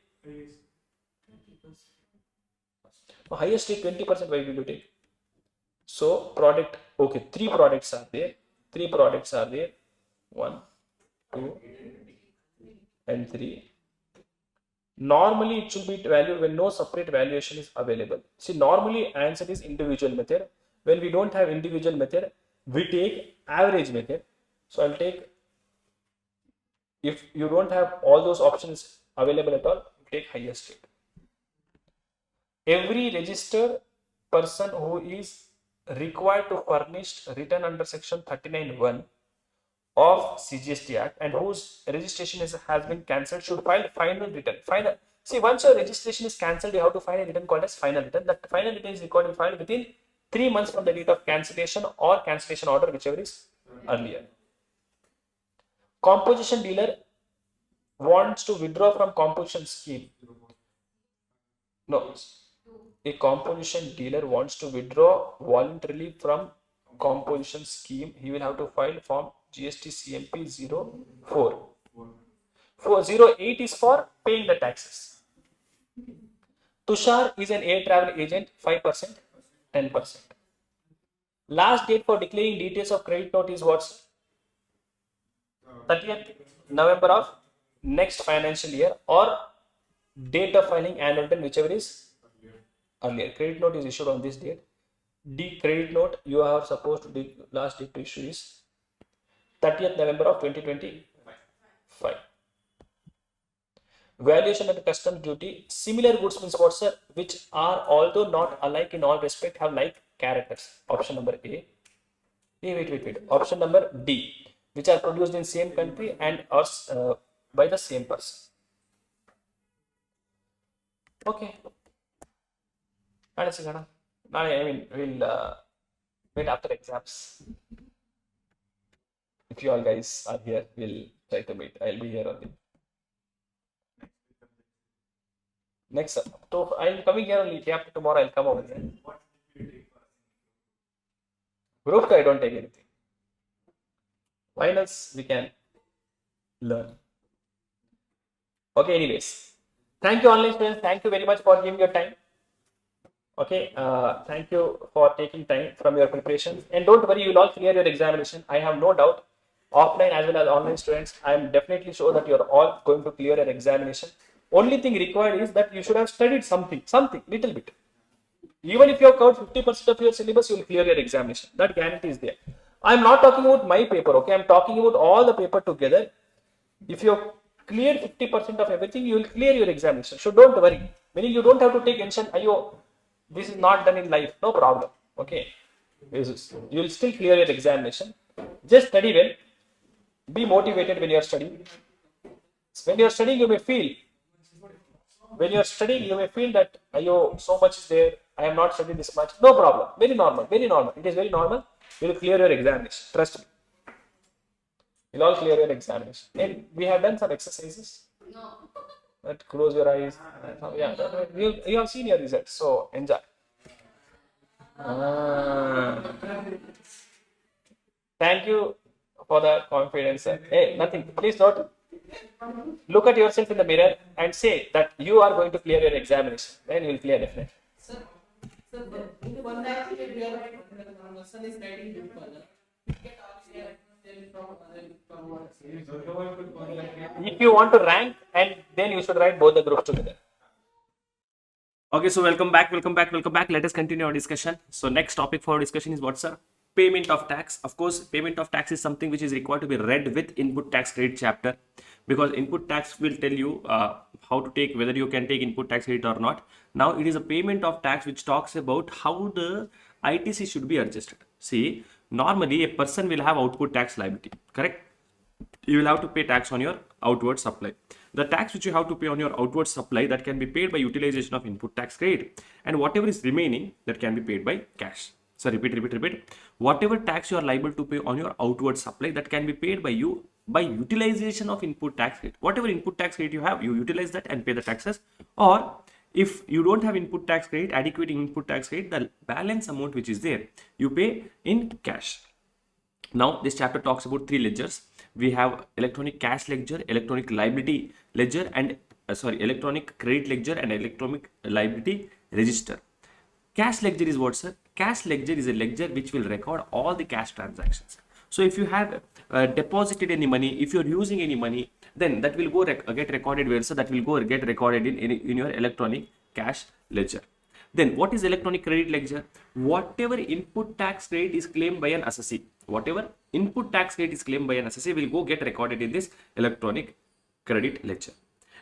highest rate 20%. Why will you take? So product, okay, 3 products are there. 1, 2, and 3. Normally it should be valued when no separate valuation is available. See, normally answer is individual method. When we don't have individual method, we take average method. So I'll take, if you don't have all those options available at all, take highest rate. Every registered person who is required to furnish return under section 39(1) of CGST Act and whose registration has been cancelled should file final return. See, once your registration is cancelled, you have to file a return called as final return. That final return is required to be filed within 3 months from the date of cancellation or cancellation order, whichever is earlier. Composition dealer wants to withdraw from composition scheme. No. A composition dealer wants to withdraw voluntarily from composition scheme. He will have to file form GST CMP 04. 408 is for paying the taxes. Tushar is an air travel agent, 5%, 10%. Last date for declaring details of credit note is what? 30th November of next financial year, or date of filing annual return, whichever is earlier. Credit note is issued on this date. The credit note you are supposed to do, last date to issue is 30th November of 2025. Valuation and customs duty. Similar goods means what, sir? Which are, although not alike in all respect, have like characters. Option number A. Wait. Option number D. Which are produced in same country and are by the same person. Okay. I mean, we'll wait after exams. If you all guys are here, we'll try to meet. I'll be here only. Next up. So I'm coming here only. Day after tomorrow, I'll come over here. Group I don't take anything. Finals we can learn. Okay, anyways. Thank you, online students. Thank you very much for giving your time. Okay, thank you for taking time from your preparations. And don't worry, you will all clear your examination. I have no doubt. Offline as well as online students, I am definitely sure that you are all going to clear your examination. Only thing required is that you should have studied something, little bit. Even if you have covered 50% of your syllabus, you will clear your examination. That guarantee is there. I am not talking about my paper, okay? I am talking about all the paper together. If you have cleared 50% of everything, you will clear your examination. So don't worry. Meaning you don't have to take tension. Ayo, this is not done in life. No problem. Okay. You will still clear your examination. Just study well. Be motivated when you are studying. When you are studying, you may feel. When you are studying, you may feel that, ayo, so much is there. I have not studied this much. No problem. Very normal. Very normal. It is very normal. You will clear your examination. Trust me. You'll all clear your examination. And we have done some exercises. No. But close your eyes. Yeah, you have seen your results. So enjoy. Thank you for the confidence, sir. Hey, nothing. Please note. Look at yourself in the mirror and say that you are going to clear your examination. Then you will clear definitely. Sir, in one time we are person is writing paper. If you want to rank, and then you should write both the groups together. Okay, so welcome back. Let us continue our discussion. So next topic for discussion is what, sir? Payment of tax. Of course, payment of tax is something which is required to be read with input tax credit chapter, because input tax will tell you how to take, whether you can take input tax credit or not. Now it is a payment of tax which talks about how the ITC should be adjusted. See, normally a person will have output tax liability, correct? You will have to pay tax on your outward supply. The tax which you have to pay on your outward supply, that can be paid by utilization of input tax credit, and whatever is remaining, that can be paid by cash. So repeat. Whatever tax you are liable to pay on your outward supply, that can be paid by you by utilization of input tax credit. Whatever input tax credit you have, you utilize that and pay the taxes. Or if you don't have input tax credit, adequate input tax credit, the balance amount which is there, you pay in cash. Now this chapter talks about three ledgers. We have electronic cash ledger, electronic liability ledger, and electronic credit ledger and electronic liability register. Cash ledger is what, sir? Cash ledger is a ledger which will record all the cash transactions. So if you have deposited any money, if you're using any money, then that will go get recorded where? So that will go get recorded in your electronic cash ledger. Then what is electronic credit ledger? Whatever input tax credit is claimed by an assessee, whatever input tax credit is claimed by an assessee will go get recorded in this electronic credit ledger.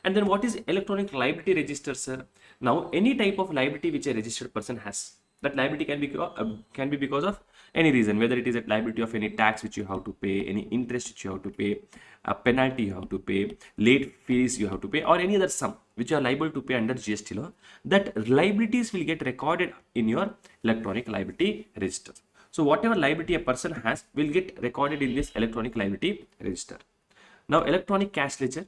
And then what is electronic liability register, sir? Now any type of liability which a registered person has, that liability can be because of any reason, whether it is a liability of any tax which you have to pay, any interest which you have to pay, a penalty you have to pay, late fees you have to pay, or any other sum which you are liable to pay under GST law. That liabilities will get recorded in your electronic liability register. So whatever liability a person has will get recorded in this electronic liability register. Now electronic cash ledger.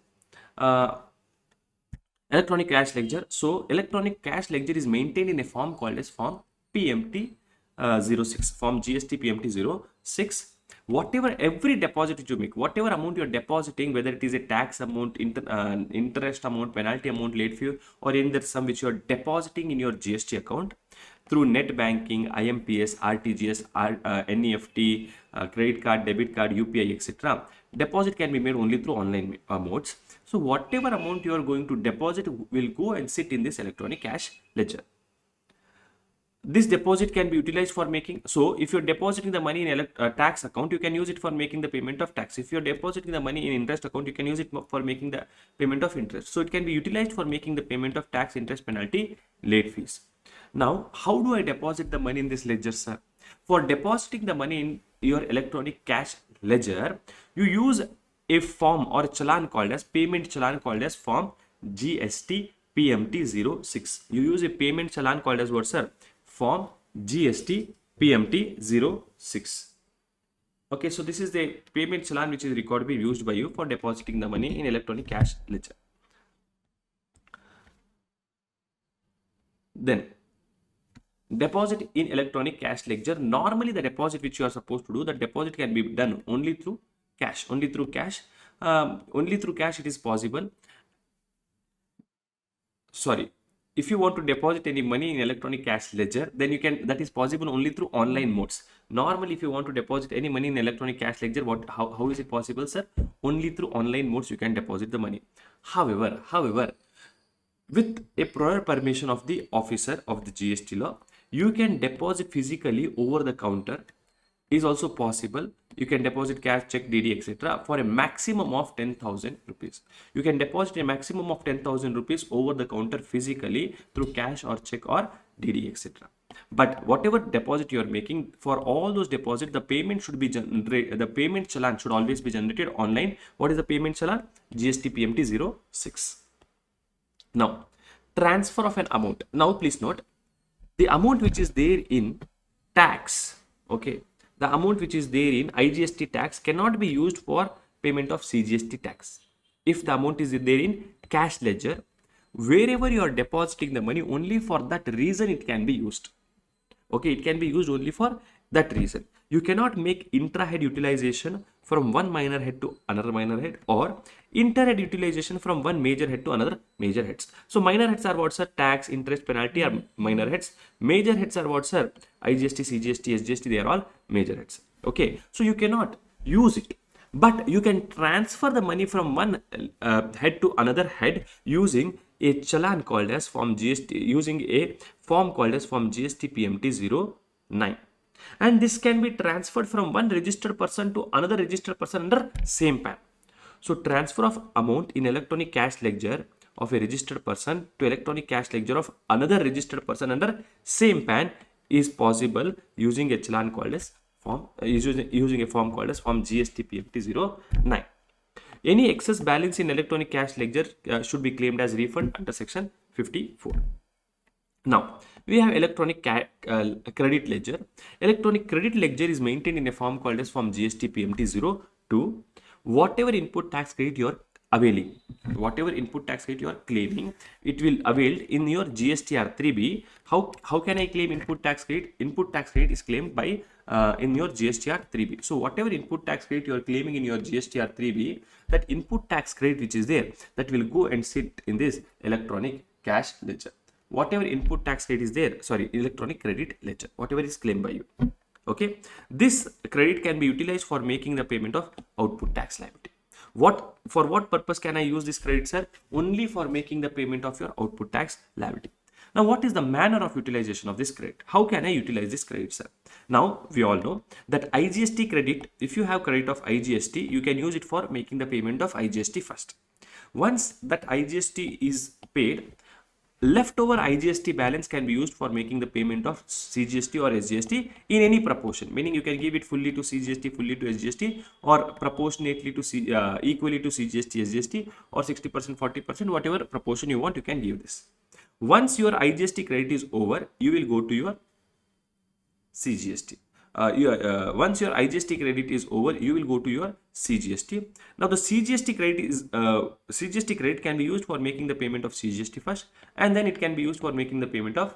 Electronic cash ledger. So electronic cash ledger is maintained in a form called as form PMT 06, form GST PMT 06. Whatever, every deposit which you make, whatever amount you are depositing, whether it is a tax amount, interest amount, penalty amount, late fee, or any other sum which you are depositing in your GST account through net banking, IMPS, RTGS, NEFT, credit card, debit card, UPI, etc., deposit can be made only through online modes. So whatever amount you are going to deposit will go and sit in this electronic cash ledger. This deposit can be utilized for making, so if you're depositing the money in tax account, you can use it for making the payment of tax. If you're depositing the money in interest account, you can use it for making the payment of interest. So it can be utilized for making the payment of tax, interest, penalty, late fees. Now, how do I deposit the money in this ledger, sir? For depositing the money in your electronic cash ledger, you use a form or a challan called as payment challan called as form GST PMT 06. You use a payment challan called as what, sir? Form GST PMT 06. Okay, so this is the payment challan which is required to be used by you for depositing the money in electronic cash ledger. Then deposit in electronic cash ledger. Normally the deposit which you are supposed to do, the deposit can be done only through cash. Only through cash it is possible. Sorry, if you want to deposit any money in electronic cash ledger, then you can, that is possible only through online modes. Normally if you want to deposit any money in electronic cash ledger, how is it possible, sir? Only through online modes you can deposit the money. However, with a prior permission of the officer of the GST law, you can deposit physically over the counter. Is also possible. You can deposit cash, check, DD, etc. for a maximum of 10,000 rupees. You can deposit a maximum of 10,000 rupees over the counter physically through cash or check or DD, etc. But whatever deposit you are making, for all those deposits, the payment should be generated. The payment challan should always be generated online. What is the payment challan? GST PMT 06. Now, transfer of an amount. Now, please note the amount which is there in tax. Okay. The amount which is there in IGST tax cannot be used for payment of CGST tax. If the amount is there in cash ledger, wherever you are depositing the money, only for that reason it can be used. Okay, it can be used only for that reason. You cannot make intra-head utilization from one minor head to another minor head, or inter-head utilization from one major head to another major heads. So minor heads are what, sir? Tax, interest, penalty are minor heads. Major heads are what, sir? IGST, CGST, SGST, they are all major heads. Okay, so you cannot use it, but you can transfer the money from one head to another head using a challan called as form GST, using a form called as form GST PMT 09. And this can be transferred from one registered person to another registered person under same PAN. So transfer of amount in electronic cash ledger of a registered person to electronic cash ledger of another registered person under same PAN is possible using a challan called as form, using a form called as form GST PMT 09. Any excess balance in electronic cash ledger should be claimed as refund under section 54. Now, we have electronic credit ledger. Electronic credit ledger is maintained in a form called as form GST PMT 02. Whatever input tax credit you are availing, whatever input tax credit you are claiming, it will availed in your GSTR 3B. How can I claim input tax credit? Input tax credit is claimed by in your GSTR 3B. So whatever input tax credit you are claiming in your GSTR 3B, that input tax credit which is there, that will go and sit in this electronic cash ledger. Whatever input tax credit is there, sorry, electronic credit ledger, whatever is claimed by you. Okay, this credit can be utilized for making the payment of output tax liability. For what purpose can I use this credit, sir? Only for making the payment of your output tax liability. Now, what is the manner of utilization of this credit? How can I utilize this credit, sir? Now, we all know that IGST credit, if you have credit of IGST, you can use it for making the payment of IGST first. Once that IGST is paid, leftover IGST balance can be used for making the payment of CGST or SGST in any proportion, meaning you can give it fully to CGST, fully to SGST, or proportionately to equally to CGST, SGST, or 60%, 40%, whatever proportion you want, you can give this. Once your IGST credit is over, you will go to your CGST. Once your IGST credit is over, you will go to your CGST. Now the CGST credit can be used for making the payment of CGST first, and then it can be used for making the payment of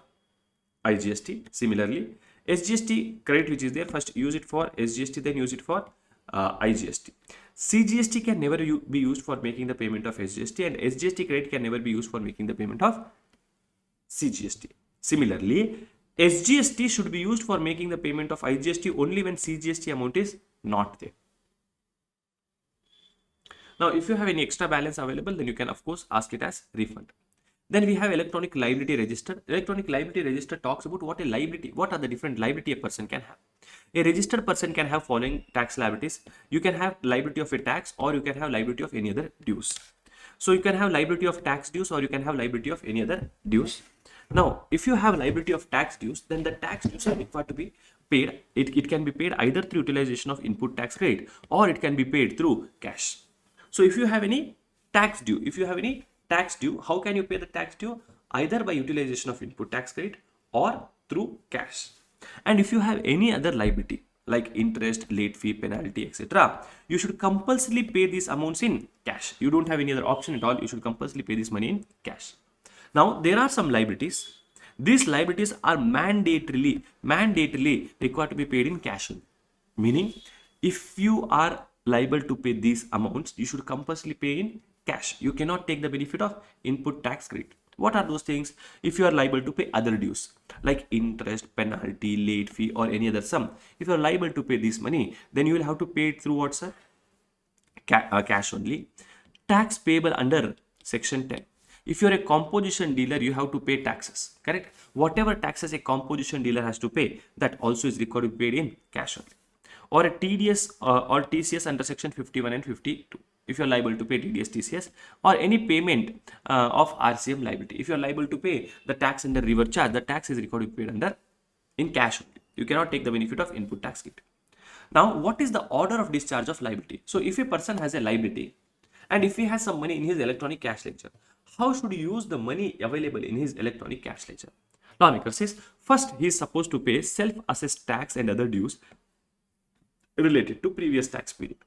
IGST. Similarly, SGST credit which is there, first use it for SGST, then use it for IGST. CGST can never be used for making the payment of SGST, and SGST credit can never be used for making the payment of CGST. Similarly, SGST should be used for making the payment of IGST only when CGST amount is not there. Now, if you have any extra balance available, then you can of course ask it as refund. Then we have electronic liability register. Electronic liability register talks about what are the different liability a person can have. A registered person can have following tax liabilities. You can have liability of a tax, or you can have liability of any other dues. So you can have liability of tax dues, or you can have liability of any other dues. Now, if you have liability of tax dues, then the tax dues are required to be paid. It can be paid either through utilization of input tax credit, or it can be paid through cash. So if you have any tax due, how can you pay the tax due? Either by utilization of input tax credit or through cash. And if you have any other liability like interest, late fee, penalty, etc., you should compulsorily pay these amounts in cash. You don't have any other option at all. You should compulsorily pay this money in cash. Now, there are some liabilities. These liabilities are mandatorily required to be paid in cash. Meaning, if you are liable to pay these amounts, you should compulsorily pay in cash. You cannot take the benefit of input tax credit. What are those things? If you are liable to pay other dues like interest, penalty, late fee, or any other sum, if you are liable to pay this money, then you will have to pay it through what, sir? Cash only. Tax payable under section 10. If you are a composition dealer, you have to pay taxes, correct? Whatever taxes a composition dealer has to pay, that also is required to be paid in cash only. Or a TDS or TCS under section 51 and 52. If you are liable to pay TDS, TCS, or any payment of RCM liability. If you are liable to pay the tax under river charge, the tax is required to be paid under in cash only. You cannot take the benefit of input tax credit. Now, what is the order of discharge of liability? So, if a person has a liability and if he has some money in his electronic cash ledger, how should he use the money available in his electronic cash ledger? Lawmaker says, first he is supposed to pay self-assessed tax and other dues related to previous tax period.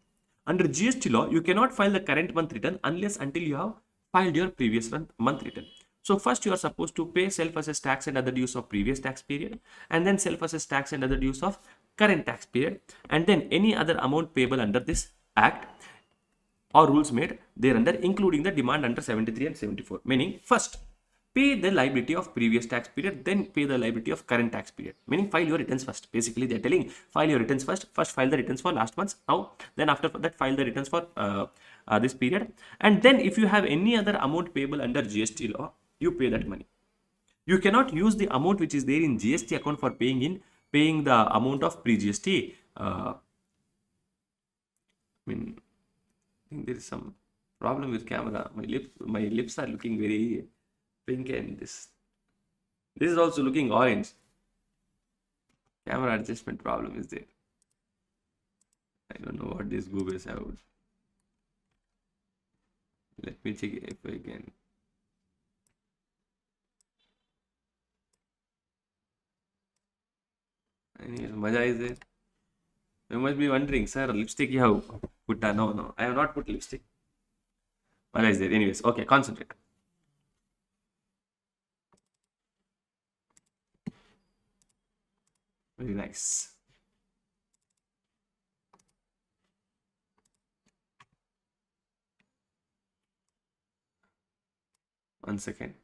Under GST law, you cannot file the current month return unless until you have filed your previous month return. So first you are supposed to pay self-assessed tax and other dues of previous tax period, and then self-assessed tax and other dues of current tax period, and then any other amount payable under this act or rules made thereunder, including the demand under 73 and 74. Meaning, first pay the liability of previous tax period, then pay the liability of current tax period. Meaning, file your returns first. Basically, they are telling file your returns first. First, file the returns for last month's now. Then after that, file the returns for this period. And then, if you have any other amount payable under GST law, you pay that money. You cannot use the amount which is there in GST account for paying the amount of pre-GST. I think there is some problem with camera. My lips are looking very pink, and this is also looking orange. Camera adjustment problem is there. I don't know what these Googles have. Let me check if I can. Anyways, Maja is there. You must be wondering, sir, lipstick you have put? No, I have not put lipstick. Maja is there. Anyways, okay, concentrate. Very nice. One second.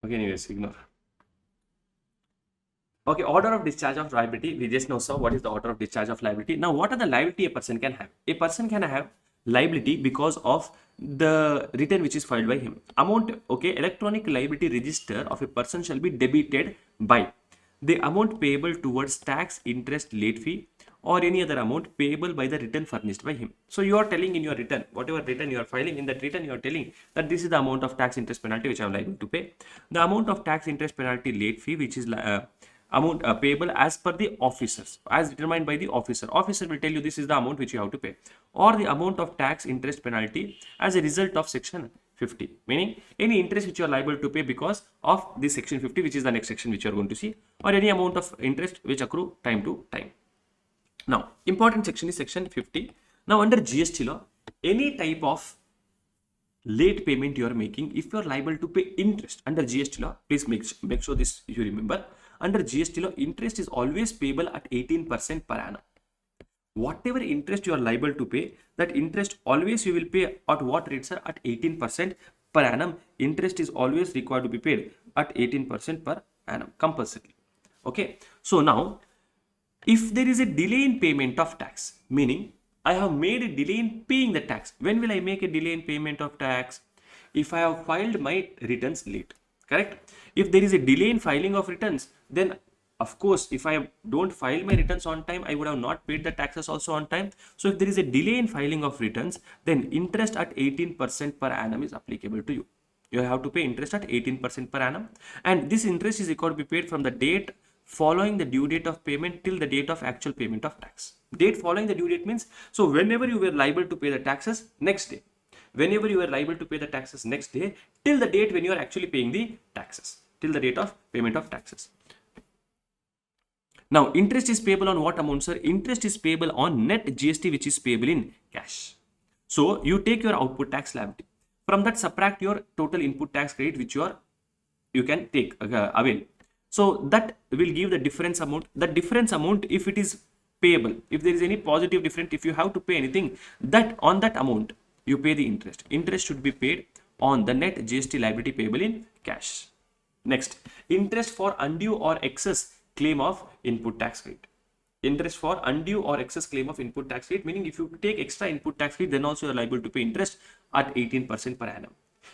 Okay, anyways, ignore. Okay, order of discharge of liability. We just know, so what is the order of discharge of liability? Now, what are the liability a person can have? A person can have liability because of the return which is filed by him. Amount, okay, electronic liability register of a person shall be debited by the amount payable towards tax, interest, late fee, or any other amount payable by the return furnished by him. So you are telling in your return, whatever return you are filing, in that return you are telling that this is the amount of tax, interest, penalty which I am liable to pay. The amount of tax, interest, penalty, late fee which is amount payable as per the officers, as determined by the officer. Officer will tell you this is the amount which you have to pay, or the amount of tax, interest, penalty as a result of section 50, meaning any interest which you are liable to pay because of this section 50, which is the next section which you are going to see, or any amount of interest which accrue time to time. Now, important section is section 50. Now, under GST law, any type of late payment you are making, if you are liable to pay interest under GST law, please make sure this you remember. Under GST law, interest is always payable at 18% per annum. Whatever interest you are liable to pay, that interest always you will pay at what rates are at 18% per annum. Interest is always required to be paid at 18% per annum compulsorily. Okay. So now, if there is a delay in payment of tax, meaning I have made a delay in paying the tax. When will I make a delay in payment of tax? If I have filed my returns late, correct? If there is a delay in filing of returns, then of course, if I don't file my returns on time, I would have not paid the taxes also on time. So if there is a delay in filing of returns, then interest at 18% per annum is applicable to you. You have to pay interest at 18% per annum. And this interest is required to be paid from the date following the due date of payment till the date of actual payment of tax. Date following the due date means, so whenever you were liable to pay the taxes, next day. Whenever you are liable to pay the taxes next day, till the date when you are actually paying the taxes, till the date of payment of taxes. Now, interest is payable on what amount, sir? Interest is payable on net GST, which is payable in cash. So, you take your output tax liability. From that, subtract your total input tax credit, which you can take avail. So, that will give the difference amount. The difference amount, if it is payable, if there is any positive difference, if you have to pay anything, that on that amount, you pay the interest. Interest should be paid on the net GST liability payable in cash. Next, interest for undue or excess claim of input tax credit. Interest for undue or excess claim of input tax credit, meaning if you take extra input tax credit, then also you are liable to pay interest at 18% per annum.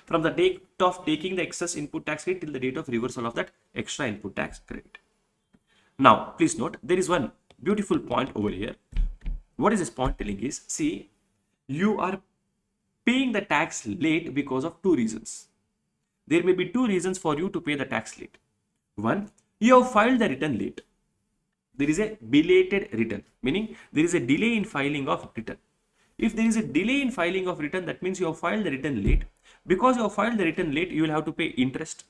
From the date of taking the excess input tax credit till the date of reversal of that extra input tax credit. Now, please note, there is one beautiful point over here. What is this point telling is, see, you are paying the tax late because of two reasons. There may be two reasons for you to pay the tax late. One, you have filed the return late. There is a belated return, meaning there is a delay in filing of return. If there is a delay in filing of return, that means you have filed the return late. Because you have filed the return late, you will have to pay interest.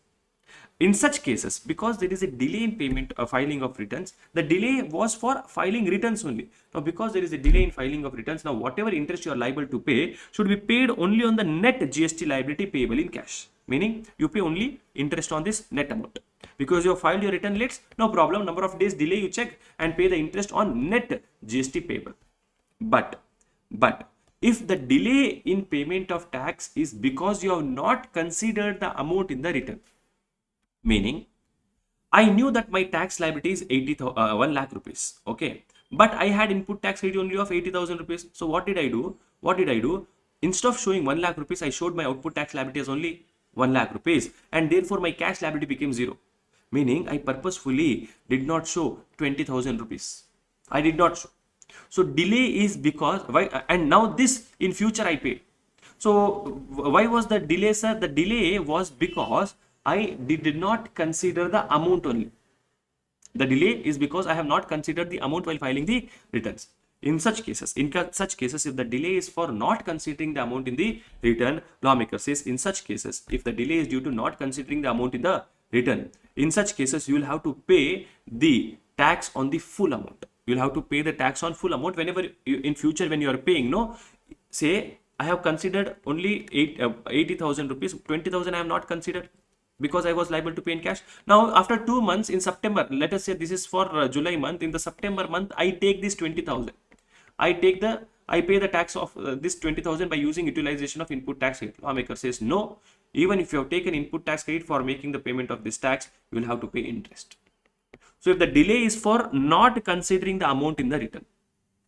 In such cases, because there is a delay in payment or filing of returns, the delay was for filing returns only. Now, because there is a delay in filing of returns, now whatever interest you are liable to pay should be paid only on the net GST liability payable in cash. Meaning, you pay only interest on this net amount. Because you have filed your return late, no problem, number of days delay you check and pay the interest on net GST payable. But if the delay in payment of tax is because you have not considered the amount in the return, meaning I knew that my tax liability is 1 lakh rupees, okay, but I had input tax credit only of 80,000 rupees. So what did I do? Instead of showing 1 lakh rupees, I showed my output tax liability as only 1 lakh rupees, and therefore my cash liability became 0. Meaning I purposefully did not show 20,000 rupees. I did not show. So delay is because why, and now this in future I pay. So why was the delay, sir? The delay was because I did not consider the amount only. The delay is because I have not considered the amount while filing the returns. In such cases, if the delay is for not considering the amount in the return, lawmaker says in such cases, if the delay is due to not considering the amount in the return, in such cases, you will have to pay the tax on the full amount. You will have to pay the tax on full amount whenever you, in future when you are paying, no, say I have considered only 80,000 rupees, 20,000 I have not considered because I was liable to pay in cash. Now, after 2 months in September, let us say this is for July month, in the September month, I take this 20,000. I pay the tax of this 20,000 by using utilization of input tax credit. Lawmaker says no. Even if you have taken input tax credit for making the payment of this tax, you will have to pay interest. So if the delay is for not considering the amount in the return,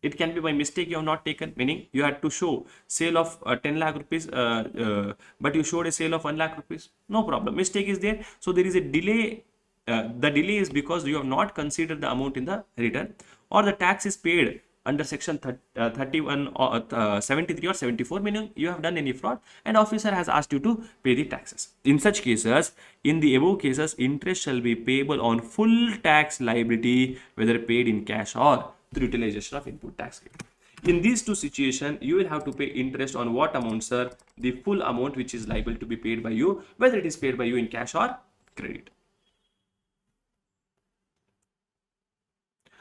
it can be by mistake you have not taken, meaning you had to show sale of 10 lakh rupees, but you showed a sale of 1 lakh rupees. No problem. Mistake is there. So there is a delay. The delay is because you have not considered the amount in the return, or the tax is paid under section 31 or 73 or 74, meaning you have done any fraud and officer has asked you to pay the taxes. In such cases, in the above cases, interest shall be payable on full tax liability, whether paid in cash or through utilization of input tax credit. In these two situations, you will have to pay interest on what amount, sir? The full amount which is liable to be paid by you, whether it is paid by you in cash or credit.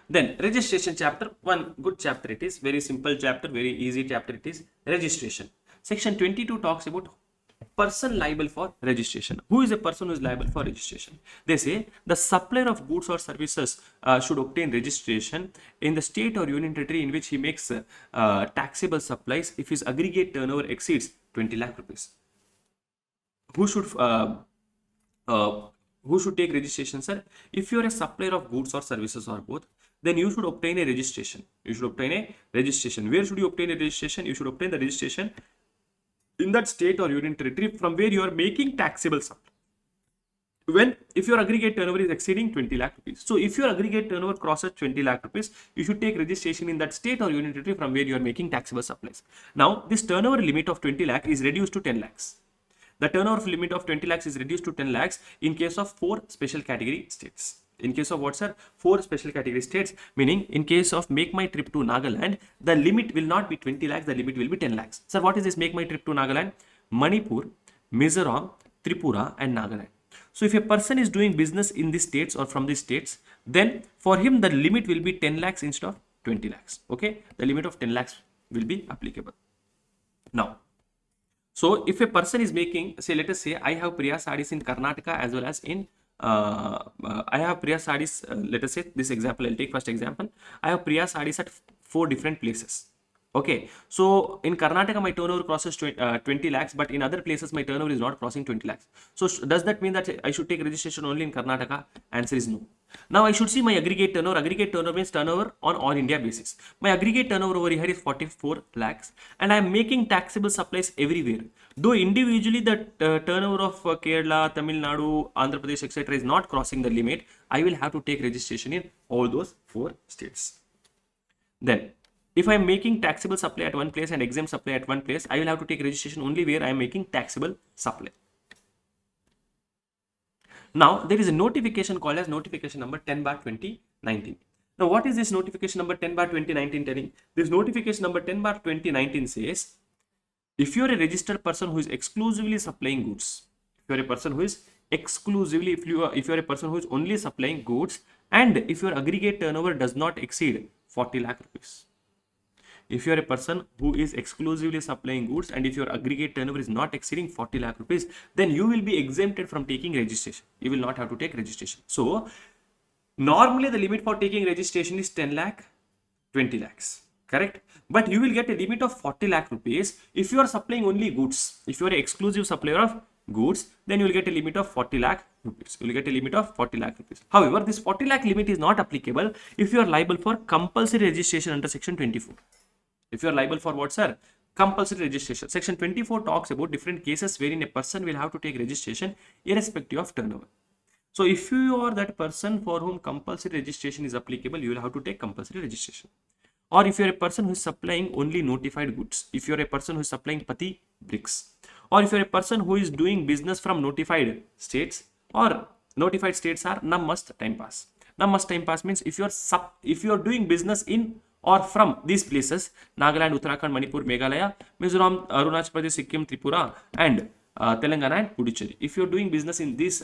Then registration chapter, one good chapter it is, very simple chapter, very easy chapter it is, registration. Section 22 talks about person liable for registration. Who is a person who is liable for registration? They say the supplier of goods or services should obtain registration in the state or union territory in which he makes taxable supplies if his aggregate turnover exceeds 20 lakh rupees. Who should take registration, sir? If you are a supplier of goods or services or both, then you should obtain a registration. You should obtain a registration. Where should you obtain a registration? You should obtain the registration in that state or union territory from where you are making taxable supply. If your aggregate turnover is exceeding 20 lakh rupees. So if your aggregate turnover crosses 20 lakh rupees, you should take registration in that state or union territory from where you are making taxable supplies. Now, this turnover limit of 20 lakh is reduced to 10 lakhs. The turnover limit of 20 lakhs is reduced to 10 lakhs in case of 4 special category states. In case of what, sir? 4 special category states, meaning in case of make my trip to Nagaland, the limit will not be 20 lakhs, the limit will be 10 lakhs. Sir, what is this make my trip to Nagaland? Manipur, Mizoram, Tripura and Nagaland. So if a person is doing business in these states or from these states, then for him the limit will be 10 lakhs instead of 20 lakhs. Okay, the limit of 10 lakhs will be applicable. Now, so if a person is making, say, let us say I have Priya sarees in Karnataka as well as in I have Priya sarees, let us say this example, I'll take first example. I have Priya sarees at 4 different places. Okay, so in Karnataka my turnover crosses 20 lakhs, but in other places my turnover is not crossing 20 lakhs. So does that mean that I should take registration only in Karnataka? Answer is no. Now I should see my aggregate turnover. Aggregate turnover means turnover on all India basis. My aggregate turnover over here is 44 lakhs and I am making taxable supplies everywhere. Though individually the turnover of Kerala, Tamil Nadu, Andhra Pradesh, etc. is not crossing the limit, I will have to take registration in all those 4 states. Then, if I am making taxable supply at one place and exempt supply at one place, I will have to take registration only where I am making taxable supply. Now, there is a notification called as notification number 10/2019. Now, what is this notification number 10/2019 telling? This notification number 10/2019 says, if you are a registered person who is exclusively supplying goods, if you are a person who is exclusively, if you are a person who is only supplying goods, and if your aggregate turnover does not exceed 40 lakh rupees. If you are a person who is exclusively supplying goods and if your aggregate turnover is not exceeding 40 lakh rupees, then you will be exempted from taking registration. You will not have to take registration. So, normally the limit for taking registration is 10 lakh, 20 lakhs, correct? But you will get a limit of 40 lakh rupees if you are supplying only goods. If you are an exclusive supplier of goods, then you will get a limit of 40 lakh rupees. You will get a limit of 40 lakh rupees. However, this 40 lakh limit is not applicable if you are liable for compulsory registration under section 24. If you are liable for what, sir? Compulsory registration. Section 24 talks about different cases wherein a person will have to take registration irrespective of turnover. So if you are that person for whom compulsory registration is applicable, you will have to take compulsory registration. Or if you are a person who is supplying only notified goods, if you are a person who is supplying pati bricks, or if you are a person who is doing business from notified states, or notified states are num must time pass. Num must time pass means if you are doing business in or from these places, Nagaland, Uttarakhand, Manipur, Meghalaya, Mizoram, Arunachal Pradesh, Sikkim, Tripura, and Telangana and Puducherry. If you are doing business in these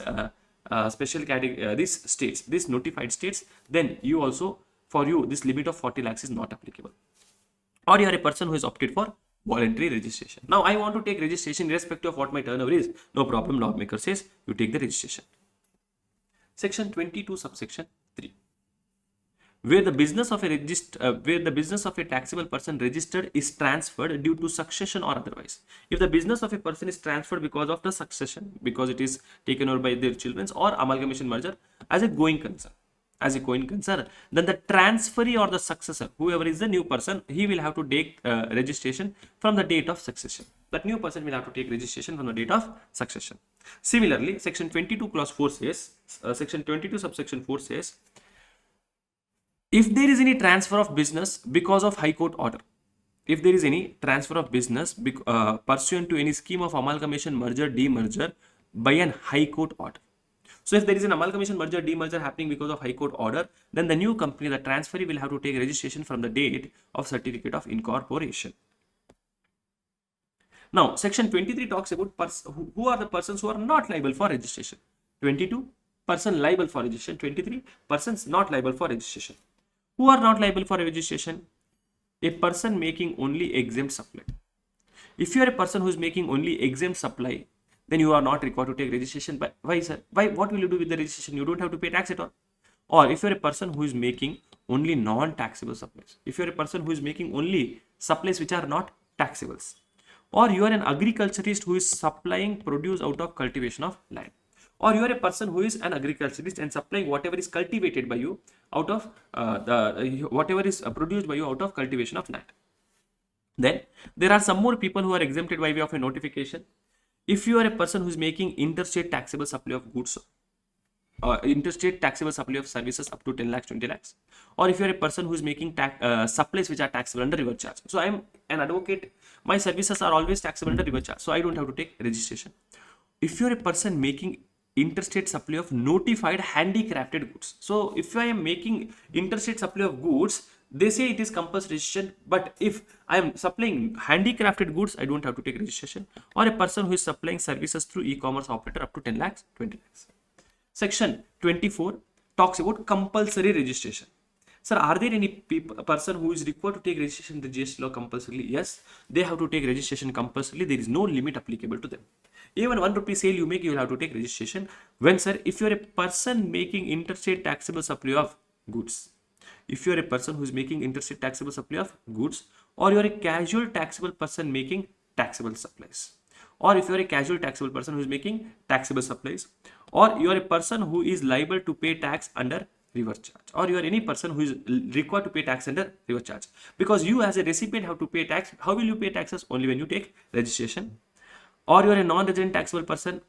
special category, these states, these notified states, then you also, for you, this limit of 40 lakhs is not applicable. Or you are a person who has opted for voluntary registration. Now, I want to take registration irrespective of what my turnover is. No problem, lawmaker says you take the registration. Section 22, subsection 3. Where the business of a taxable person registered is transferred due to succession or otherwise. If the business of a person is transferred because of the succession, because it is taken over by their children, or amalgamation merger as a going concern, then the transferee or the successor, whoever is the new person, he will have to take registration from the date of succession. That new person will have to take registration from the date of succession. Similarly, section 22 clause 4 says, section 22 subsection 4 says, if there is any transfer of business because of High Court order, if there is any transfer of business pursuant to any scheme of amalgamation, merger, demerger by an High Court order. So if there is an amalgamation, merger, demerger happening because of High Court order, then the new company, the transferee, will have to take registration from the date of certificate of incorporation. Now, section 23 talks about who are the persons who are not liable for registration. 22, person liable for registration. 23, persons not liable for registration. Who are not liable for registration? A person making only exempt supply. If you are a person who is making only exempt supply, then you are not required to take registration. But why, sir? Why? What will you do with the registration? You don't have to pay tax at all. Or if you are a person who is making only non-taxable supplies, if you are a person who is making only supplies which are not taxables, or you are an agriculturist who is supplying produce out of cultivation of land, or you are a person who is an agriculturist and supplying whatever is cultivated by you out of whatever is produced by you out of cultivation of land. Then there are some more people who are exempted by way of a notification. If you are a person who is making interstate taxable supply of goods, interstate taxable supply of services up to 10 lakhs, 20 lakhs, or if you are a person who is making supplies which are taxable under reverse charge. So I am an advocate, my services are always taxable under reverse charge, so I don't have to take registration. If you are a person making interstate supply of notified handicrafted goods, so if I am making interstate supply of goods, they say it is compulsory registration, but if I am supplying handicrafted goods, I don't have to take registration. Or a person who is supplying services through e-commerce operator up to 10 lakhs, 20 lakhs. Section 24 talks about compulsory registration. Sir, are there any person who is required to take registration in the GST law compulsorily? Yes, they have to take registration compulsorily. There is no limit applicable to them. Even 1 rupee sale you make, you will have to take registration. When, sir, if you are a person making interstate taxable supply of goods, if you are a person who is making interstate taxable supply of goods, or you are a casual taxable person making taxable supplies, or if you are a casual taxable person who is making taxable supplies, or you are a person who is liable to pay tax under reverse charge, or you are any person who is required to pay tax under reverse charge, because you as a recipient have to pay tax. How will you pay taxes? Only when you take registration. Or you are a non-resident taxable person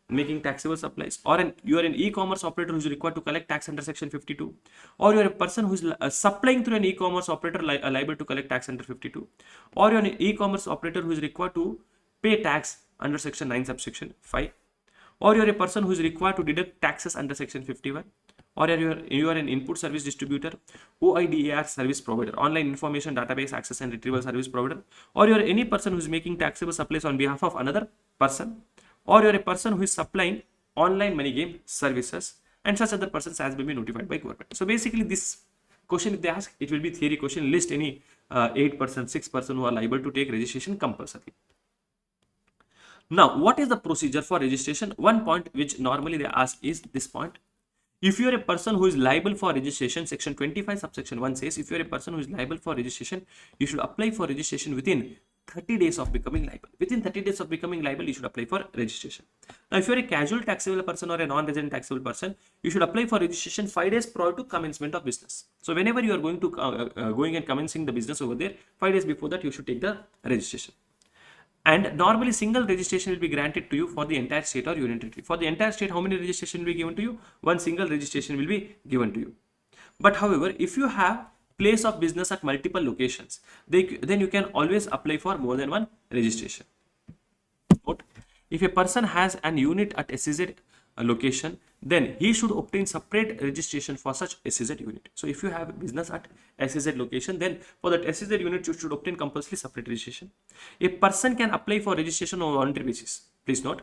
making taxable supplies, or you are an e-commerce operator who is required to collect tax under section 52, or you are a person who is supplying through an e-commerce operator liable to collect tax under 52, or you are an e-commerce operator who is required to pay tax under section 9 subsection 5, or you are a person who is required to deduct taxes under section 51, or you are an input service distributor, OIDAR service provider, online information database access and retrieval service provider, or you are any person who is making taxable supplies on behalf of another person, or you are a person who is supplying online money game services, and such other persons has been notified by government. So basically this question, if they ask, it will be theory question. List any 8%, 6% who are liable to take registration compulsory. Now, what is the procedure for registration? One point which normally they ask is this point. If you are a person who is liable for registration, section 25 subsection 1 says, if you are a person who is liable for registration, you should apply for registration within 30 days of becoming liable. Within 30 days of becoming liable, you should apply for registration. Now, if you are a casual taxable person or a non-resident taxable person, you should apply for registration 5 days prior to commencement of business. So whenever you are going to going and commencing the business over there, 5 days before that, you should take the registration. And normally single registration will be granted to you for the entire state or union territory. For the entire state, how many registration will be given to you? One single registration will be given to you. But however, if you have place of business at multiple locations, then you can always apply for more than one registration. If a person has an unit at SEZ location, then he should obtain separate registration for such SEZ unit. So if you have a business at SEZ location, then for that SEZ unit you should obtain compulsory separate registration. A person can apply for registration on voluntary basis. Please note,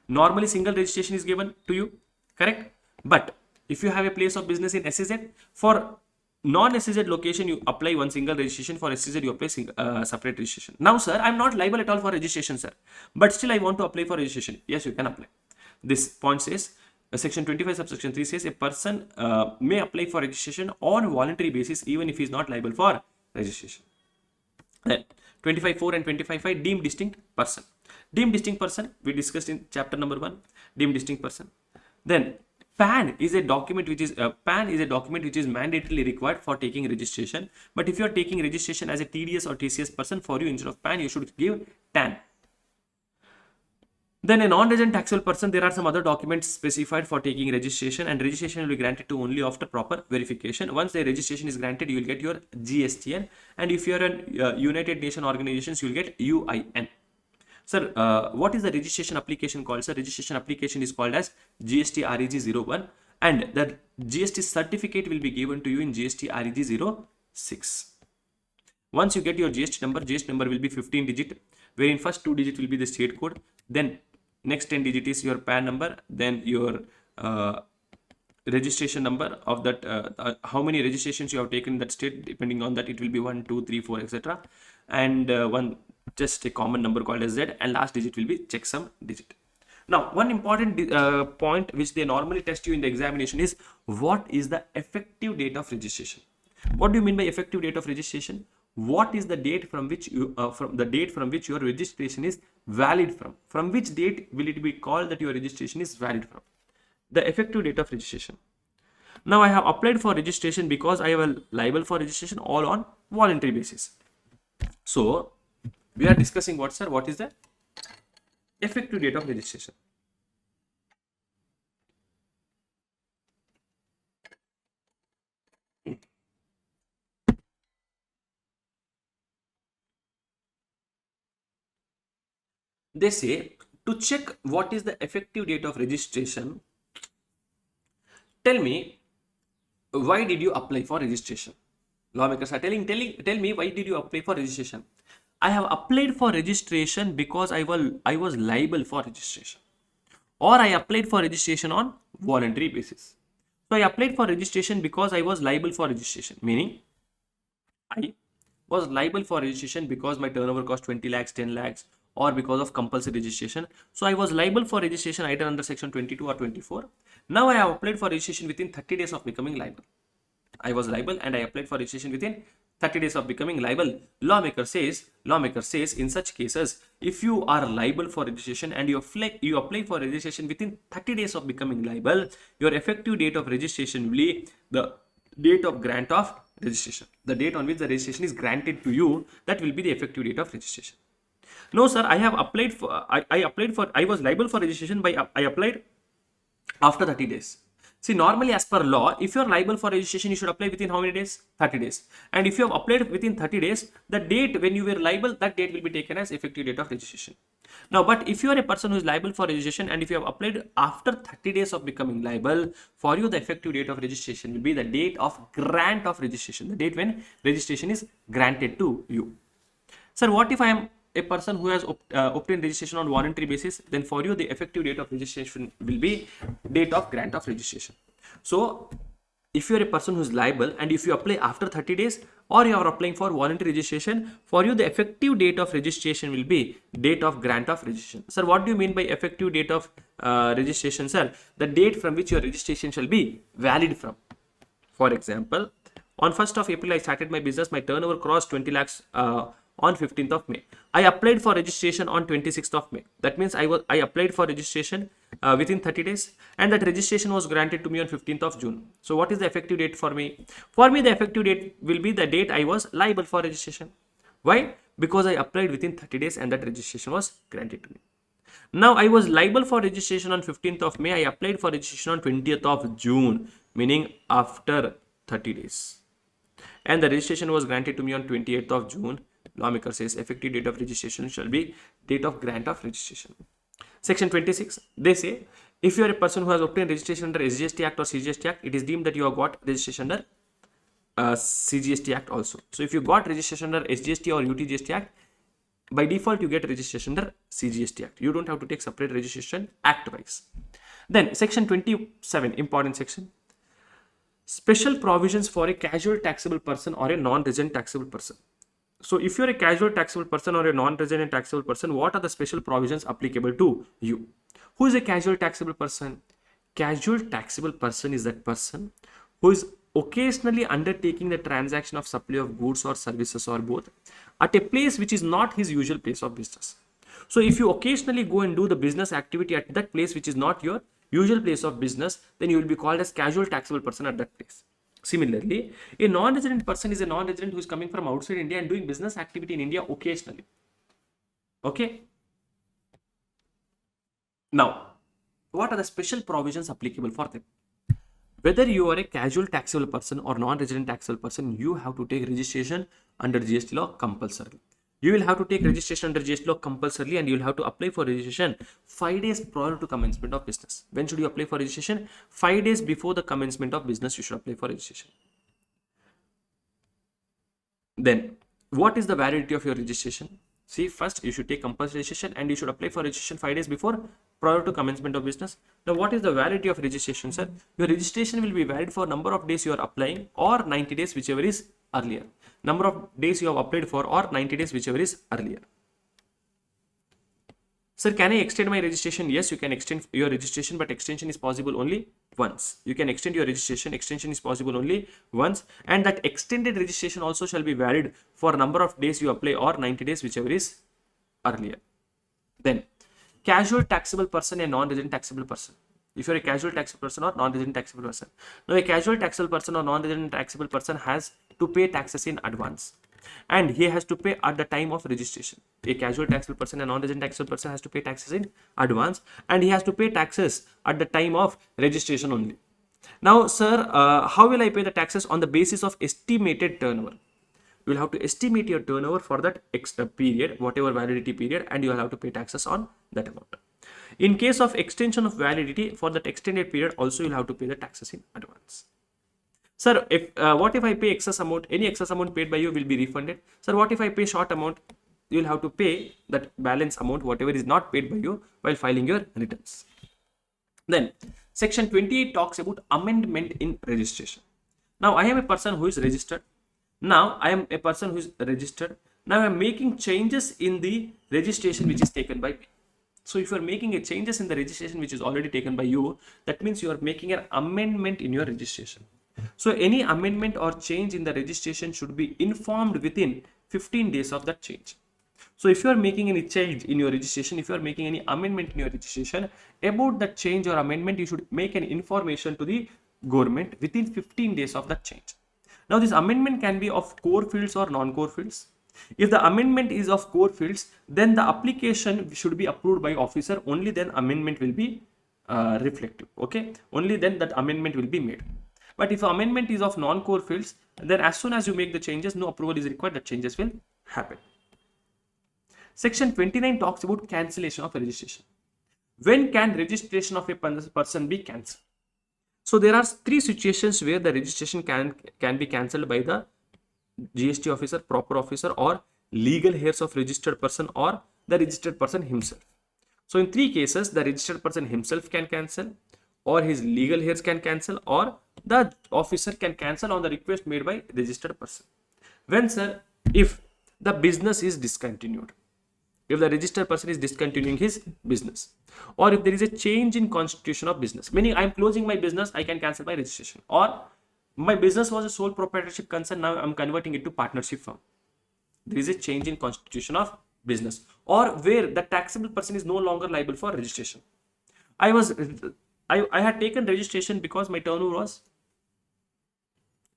normally single registration is given to you, correct? But if you have a place of business in SEZ, for non-SEZ location you apply one single registration, for SEZ you apply separate registration. Now sir, I am not liable at all for registration, sir, but still I want to apply for registration. Yes, you can apply. This point says, section 25 subsection 3 says, a person may apply for registration on voluntary basis even if he is not liable for registration. Then 25.4 and 25.5, deemed distinct person. Deemed distinct person we discussed in chapter number 1. Deemed distinct person. Then PAN is a document which is mandatorily required for taking registration. But if you are taking registration as a TDS or TCS person, for you instead of PAN you should give TAN. Then a non-resident taxable person, there are some other documents specified for taking registration, and registration will be granted to only after proper verification. Once the registration is granted, you will get your GSTN, and if you are a United Nations organizations, you will get UIN. Sir, what is the registration application called? Sir, registration application is called as GST REG 01, and the GST certificate will be given to you in GST REG 06. Once you get your GST number will be 15 digit, wherein first 2 digit will be the state code, then next 10 digit is your PAN number, then your registration number of that, how many registrations you have taken in that state. Depending on that, it will be 1, 2, 3, 4, etc. And one just a common number called as Z, and last digit will be checksum digit. Now, one important point which they normally test you in the examination is what is the effective date of registration. What do you mean by effective date of registration? What is the date from which you your registration is valid from? From which date will it be called that your registration is valid from? The effective date of registration. Now, I have applied for registration because I am liable for registration all on voluntary basis. So, we are discussing what, sir? What is the effective date of registration? They say to check what is the effective date of registration, tell me why did you apply for registration? Lawmakers are tell me why did you apply for registration? I have applied for registration because I was liable for registration, or I applied for registration on voluntary basis. So I applied for registration because I was liable for registration, meaning I was liable for registration because my turnover cost 20 lakhs, 10 lakhs, or because of compulsory registration. So I was liable for registration either under section 22 or 24. Now I have applied for registration within 30 days of becoming liable. I was liable and I applied for registration within 30 days of becoming liable. Lawmaker says in such cases, if you are liable for registration and you apply for registration within 30 days of becoming liable, your effective date of registration will be the date of grant of registration. The date on which the registration is granted to you, that will be the effective date of registration. No, sir, I have applied for, I was liable for registration by, I applied after 30 days. See, normally as per law, if you are liable for registration, you should apply within how many days? 30 days. And if you have applied within 30 days, the date when you were liable, that date will be taken as effective date of registration. Now, but if you are a person who is liable for registration and if you have applied after 30 days of becoming liable, for you the effective date of registration will be the date of grant of registration, the date when registration is granted to you. Sir, what if I am a person who has obtained registration on voluntary basis? Then for you the effective date of registration will be date of grant of registration. So if you are a person who is liable and if you apply after 30 days or you are applying for voluntary registration, for you the effective date of registration will be date of grant of registration. Sir, what do you mean by effective date of registration, sir? The date from which your registration shall be valid from. For example, on 1st of April I started my business, my turnover crossed 20 lakhs on 15th of May. I applied for registration on 26th of May. That means I applied for registration within 30 days and that registration was granted to me on 15th of June. So what is the effective date for me? For me the effective date will be the date I was liable for registration. Why? Because I applied within 30 days and that registration was granted to me. Now I was liable for registration on 15th of May. I applied for registration on 20th of June, meaning after 30 days. And the registration was granted to me on 28th of June. Lawmaker says effective date of registration shall be date of grant of registration. Section 26, they say if you are a person who has obtained registration under SGST Act or CGST Act, it is deemed that you have got registration under CGST Act also. So if you got registration under SGST or UTGST Act, by default you get registration under CGST Act. You don't have to take separate registration act wise. Then section 27, important section. Special provisions for a casual taxable person or a non-resident taxable person. So if you're a casual taxable person or a non-resident taxable person, what are the special provisions applicable to you? Who is a casual taxable person? Casual taxable person is that person who is occasionally undertaking the transaction of supply of goods or services or both at a place which is not his usual place of business. So if you occasionally go and do the business activity at that place which is not your usual place of business, then you will be called as casual taxable person at that place. Similarly, a non-resident person is a non-resident who is coming from outside India and doing business activity in India occasionally. Okay. Now, what are the special provisions applicable for them? Whether you are a casual taxable person or non-resident taxable person, you have to take registration under GST law compulsorily. You will have to take registration under GST law compulsorily and you will have to apply for registration 5 days prior to commencement of business. When should you apply for registration? 5 days before the commencement of business, you should apply for registration. Then, what is the validity of your registration? See, first you should take compulsory registration and you should apply for registration 5 days before prior to commencement of business. Now, what is the validity of registration, sir? Your registration will be valid for number of days you are applying or 90 days, whichever is earlier. Number of days you have applied for or 90 days, whichever is earlier. Sir, can I extend my registration? Yes, you can extend your registration, but extension is possible only once. You can extend your registration. Extension is possible only once, and that extended registration also shall be valid for number of days you apply or 90 days, whichever is earlier. Then, casual taxable person and non-resident taxable person. If you're a casual taxable person or non-resident taxable person. Now, a casual taxable person or non-resident taxable person has to pay taxes in advance, and he has to pay at the time of registration. A casual taxable person and non-resident taxable person has to pay taxes in advance, and he has to pay taxes at the time of registration only. Now, sir, how will I pay the taxes? On the basis of estimated turnover. You will have to estimate your turnover for that period, whatever validity period, and you will have to pay taxes on that amount. In case of extension of validity, for that extended period, also you'll have to pay the taxes in advance. Sir, what if I pay excess amount? Any excess amount paid by you will be refunded. Sir, what if I pay short amount? You will have to pay that balance amount, whatever is not paid by you, while filing your returns. Then, section 28 talks about amendment in registration. Now, I am a person who is registered. Now, I am a person who is registered. Now, I am making changes in the registration which is taken by me. So, if you are making a changes in the registration which is already taken by you, that means you are making an amendment in your registration. So, any amendment or change in the registration should be informed within 15 days of that change. So, if you are making any change in your registration, if you are making any amendment in your registration, about that change or amendment, you should make an information to the government within 15 days of that change. Now, this amendment can be of core fields or non-core fields. If the amendment is of core fields, then the application should be approved by officer. Only then amendment will be reflective. Okay, only then that amendment will be made. But if amendment is of non-core fields, then as soon as you make the changes, no approval is required, the changes will happen. Section 29 talks about cancellation of registration. When can registration of a person be cancelled? So there are 3 situations where the registration can be cancelled by the GST officer, proper officer, or legal heirs of registered person, or the registered person himself. So in 3 cases, the registered person himself can cancel, or his legal heirs can cancel, or the officer can cancel on the request made by registered person. When, sir? If the business is discontinued. If the registered person is discontinuing his business, or if there is a change in constitution of business, meaning I am closing my business, I can cancel my registration, or my business was a sole proprietorship concern, now I am converting it to partnership firm. There is a change in constitution of business, or where the taxable person is no longer liable for registration. I had taken registration because my turnover was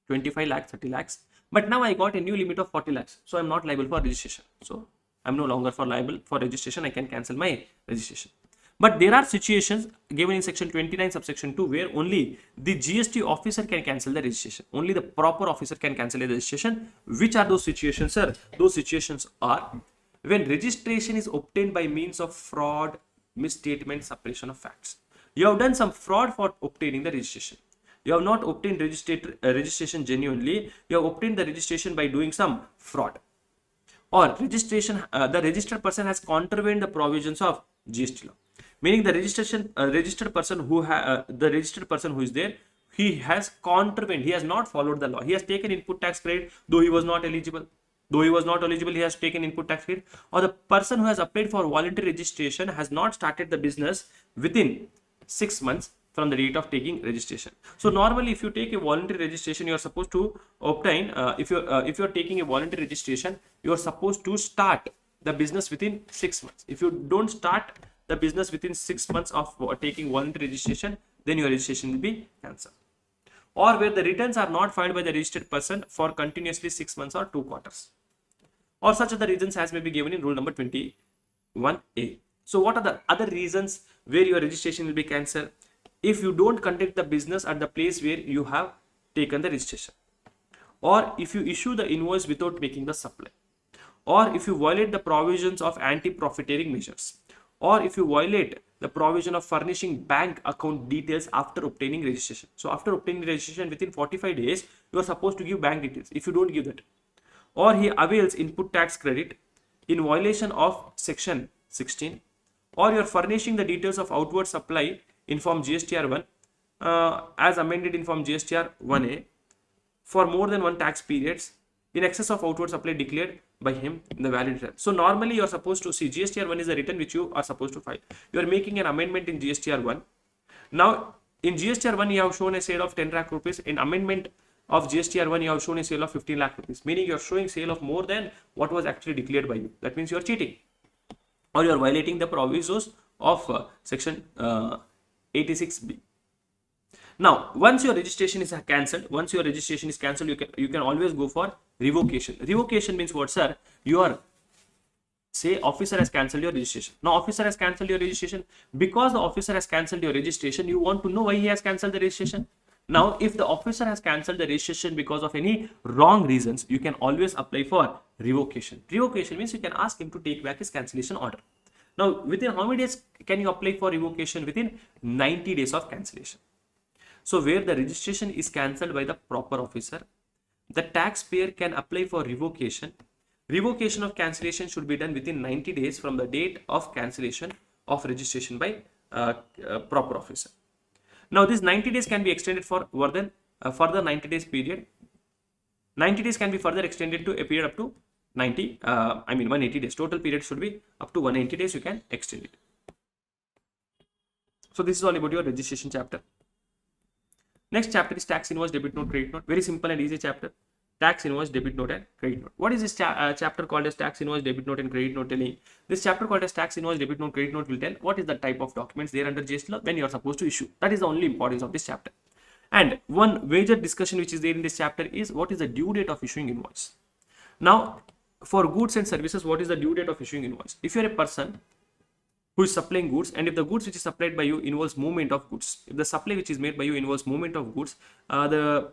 25 lakhs, 30 lakhs, but now I got a new limit of 40 lakhs, so I am not liable for registration. So I'm no longer liable for registration. I can cancel my registration. But there are situations given in section 29 subsection 2 where only the GST officer can cancel the registration. Only the proper officer can cancel the registration. Which are those situations, sir? Those situations are when registration is obtained by means of fraud, misstatement, suppression of facts. You have done some fraud for obtaining the registration. You have not obtained registration genuinely. You have obtained the registration by doing some fraud. Or registration, the registered person has contravened the provisions of GST law, meaning the registered person who is there, he has contravened, he has not followed the law. He has taken input tax credit though he was not eligible. He has taken input tax credit. Or the person who has applied for voluntary registration has not started the business within 6 months from the date of taking registration. So normally, if you take a voluntary registration, you are supposed to obtain. If you are taking a voluntary registration, you are supposed to start the business within 6 months. If you don't start the business within 6 months of taking voluntary registration, then your registration will be cancelled. Or where the returns are not filed by the registered person for continuously 6 months or 2 quarters. Or such other reasons as may be given in rule number 21A. So what are the other reasons where your registration will be cancelled? If you don't conduct the business at the place where you have taken the registration, or if you issue the invoice without making the supply, or if you violate the provisions of anti-profiteering measures, or if you violate the provision of furnishing bank account details after obtaining registration. So after obtaining registration within 45 days, you are supposed to give bank details. If you don't give that, or he avails input tax credit in violation of section 16, or you're furnishing the details of outward supply in form GSTR 1 as amended in form GSTR 1A for more than one tax periods in excess of outward supply declared by him in the valid return. So normally you are supposed to see GSTR 1 is the return which you are supposed to file. You are making an amendment in GSTR 1. Now in GSTR 1 you have shown a sale of 10 lakh rupees. In amendment of GSTR 1 you have shown a sale of 15 lakh rupees, meaning you are showing sale of more than what was actually declared by you. That means you are cheating, or you are violating the provisos of section 86B. Now, once your registration is cancelled, you can always go for revocation. Revocation means what, sir? Your say officer has cancelled your registration. Now, officer has cancelled your registration. Because the officer has cancelled your registration, you want to know why he has cancelled the registration. Now, if the officer has cancelled the registration because of any wrong reasons, you can always apply for revocation. Revocation means you can ask him to take back his cancellation order. Now, within how many days can you apply for revocation? Within 90 days of cancellation. So, where the registration is cancelled by the proper officer, the taxpayer can apply for revocation. Revocation of cancellation should be done within 90 days from the date of cancellation of registration by proper officer. Now, this 90 days can be extended for further 90 days period. 90 days can be further extended to a period up to 180 days. Total period should be up to 180 days. You can extend it. So, this is all about your registration chapter. Next chapter is tax invoice, debit note, credit note. Very simple and easy chapter. Tax invoice, debit note and credit note. What is this chapter called as tax invoice, debit note and credit note telling? This chapter called as tax invoice, debit note, credit note will tell what is the type of documents there under GST law when you are supposed to issue. That is the only importance of this chapter. And one major discussion which is there in this chapter is what is the due date of issuing invoice. Now, for goods and services, what is the due date of issuing invoice? If you are a person who is supplying goods, and if the goods which is supplied by you involves movement of goods, if the supply which is made by you involves movement of goods, the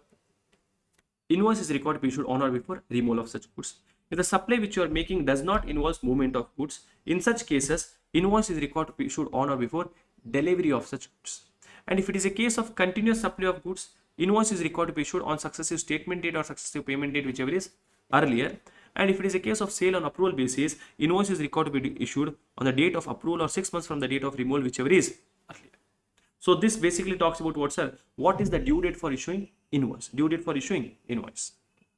invoice is required to be issued on or before removal of such goods. If the supply which you are making does not involve movement of goods, in such cases, invoice is required to be issued on or before delivery of such goods. And if it is a case of continuous supply of goods, invoice is required to be issued on successive statement date or successive payment date, whichever is earlier. And if it is a case of sale on approval basis, invoice is required to be issued on the date of approval or 6 months from the date of removal, whichever is earlier. So this basically talks about what, sir? What is the due date for issuing invoice? Due date for issuing invoice.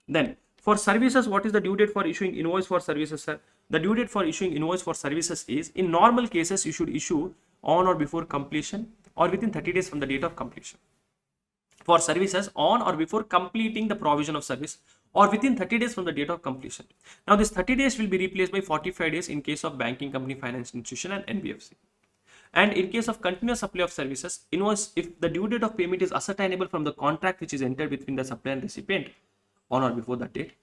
Then for services, what is the due date for issuing invoice for services, sir? The due date for issuing invoice for services is, in normal cases, you should issue on or before completion or within 30 days from the date of completion. For services, on or before completing the provision of service or within 30 days from the date of completion. Now, this 30 days will be replaced by 45 days in case of banking company, financial institution and NBFC. And in case of continuous supply of services, invoice, if the due date of payment is ascertainable from the contract which is entered between the supplier and recipient on or before that date.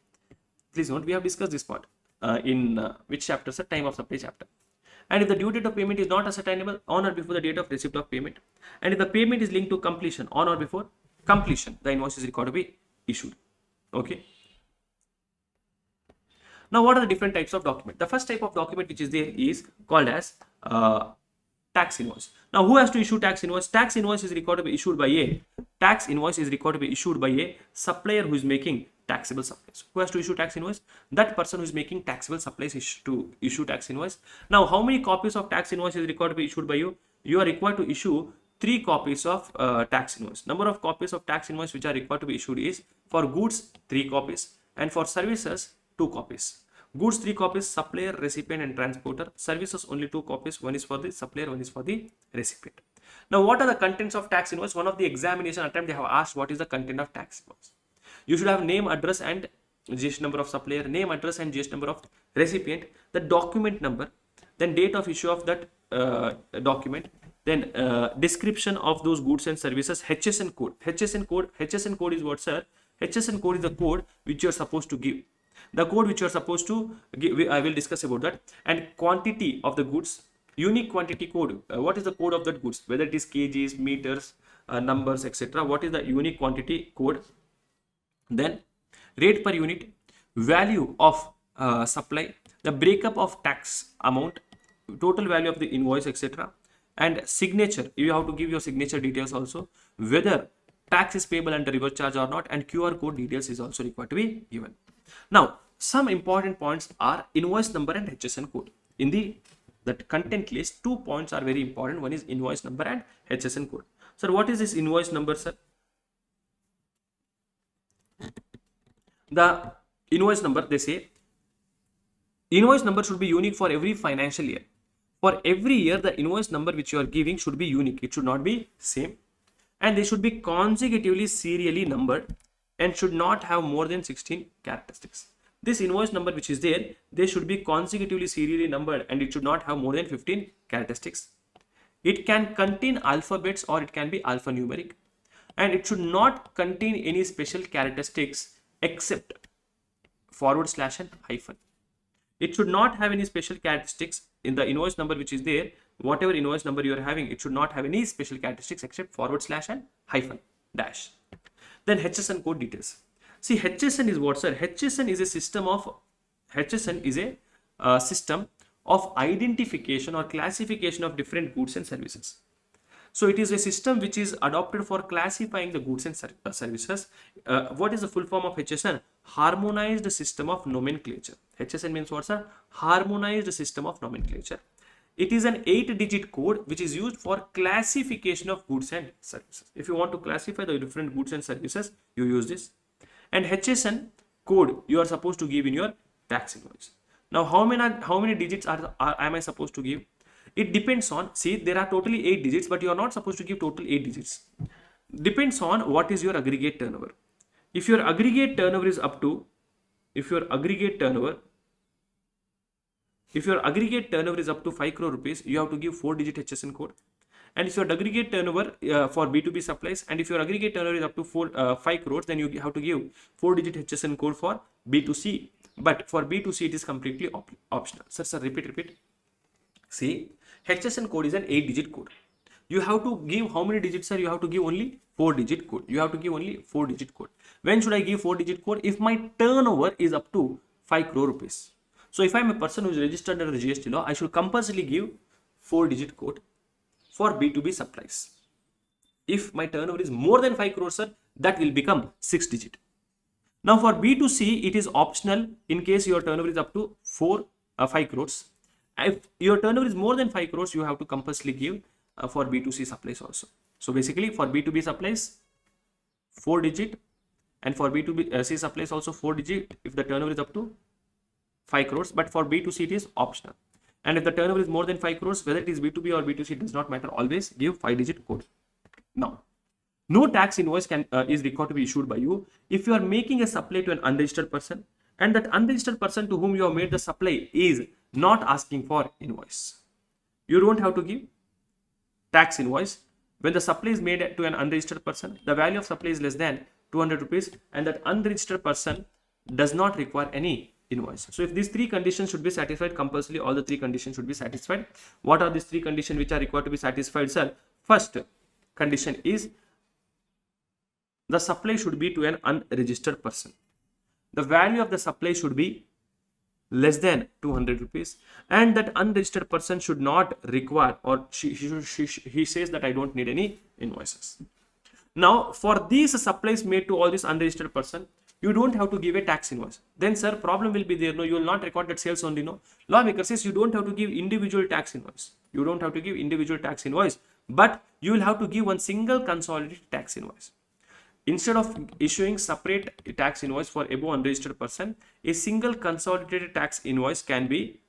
Please note, we have discussed this part in which chapter, sir? Time of supply chapter. And if the due date of payment is not ascertainable on or before the date of receipt of payment, and if the payment is linked to completion on or before completion, the invoice is required to be issued. Okay. Now, what are the different types of document? The first type of document which is there is called as tax invoice. Now, who has to issue tax invoice? Tax invoice is required to be issued by a supplier who is making taxable supplies. Who has to issue tax invoice? That person who is making taxable supplies is to issue tax invoice. Now, how many copies of tax invoice is required to be issued by you? You are required to issue 3 copies of tax invoice. Number of copies of tax invoice which are required to be issued is for goods 3 copies and for services 2 copies. Goods 3 copies, supplier, recipient and transporter. Services only 2 copies. One is for the supplier, one is for the recipient. Now, what are the contents of tax invoice? One of the examination attempt they have asked what is the content of tax invoice. You should have name, address and GST number of supplier, name, address and GST number of recipient, the document number, then date of issue of that document, then description of those goods and services, HSN code. HSN code is what, sir? HSN code is the code which you are supposed to give. The code which you are supposed to give, I will discuss about that. And quantity of the goods, unique quantity code. What is the code of that goods? Whether it is kgs, meters, numbers, etc. What is the unique quantity code? Then rate per unit, value of supply, the breakup of tax amount, total value of the invoice, etc. And signature. You have to give your signature details also. Whether tax is payable under reverse charge or not, and QR code details is also required to be given. Now, some important points are invoice number and HSN code. In that content list, 2 points are very important. One is invoice number and HSN code. Sir, what is this invoice number, sir? The invoice number, they say, invoice number should be unique for every financial year. For every year, the invoice number which you are giving should be unique. It should not be same. And they should be consecutively serially numbered and should not have more than 16 characteristics. This invoice number which is there, they should be consecutively serially numbered and it should not have more than 15 characteristics. It can contain alphabets or it can be alphanumeric, and it should not contain any special characteristics except forward slash and hyphen. It should not have any special characteristics in the invoice number which is there. Whatever invoice number you are having, it should not have any special characteristics except forward slash and hyphen dash. Then HSN code details. See, HSN is what, sir? HSN is a system of system of identification or classification of different goods and services. So it is a system which is adopted for classifying the goods and services. What is the full form of HSN? Harmonized system of nomenclature. HSN means what, sir? Harmonized system of nomenclature. It is an 8-digit code which is used for classification of goods and services. If you want to classify the different goods and services, you use this. And HSN code you are supposed to give in your tax invoice. Now, how many digits am I supposed to give? It depends on, see, there are totally 8 digits, but you are not supposed to give total 8 digits. Depends on what is your aggregate turnover. If your aggregate turnover is up to, if your aggregate turnover is up to 5 crore rupees, you have to give 4-digit HSN code. And if your aggregate turnover for B2B supplies, and if your aggregate turnover is up to 5 crores, then you have to give 4-digit HSN code for B2C. But for B2C, it is completely optional. Sir, repeat. See, HSN code is an 8-digit code. You have to give how many digits, sir? You have to give only 4-digit code. You have to give only 4-digit code. When should I give 4-digit code? If my turnover is up to 5 crore rupees. So if I am a person who is registered under the GST law, I should compulsorily give 4-digit code for B2B supplies. If my turnover is more than 5 crores, sir, that will become 6-digit. Now for B2C, it is optional in case your turnover is up to 5 crores. If your turnover is more than 5 crores, you have to compulsorily give for B2C supplies also. So basically for B2B supplies, 4-digit, and for B2C supplies also 4-digit if the turnover is up to 5 crores. But for B2C, it is optional. And if the turnover is more than 5 crores, whether it is B2B or B2C, it does not matter. Always give 5-digit code. Now, no tax invoice is required to be issued by you if you are making a supply to an unregistered person and that unregistered person to whom you have made the supply is not asking for invoice. You don't have to give tax invoice when the supply is made to an unregistered person, the value of supply is less than 200 rupees and that unregistered person does not require any invoice. So if these 3 conditions should be satisfied, compulsorily all the 3 conditions should be satisfied. What are these 3 conditions which are required to be satisfied, sir? First condition is the supply should be to an unregistered person. The value of the supply should be less than 200 rupees and that unregistered person should not require, or he says that I don't need any invoices. Now for these supplies made to all this unregistered person, you don't have to give a tax invoice. Then sir, problem will be there. No, you will not record that sales only. No, lawmaker says you don't have to give individual tax invoice. You don't have to give individual tax invoice, but you will have to give one single consolidated tax invoice. Instead of issuing separate tax invoice for above unregistered person, a single consolidated tax invoice can be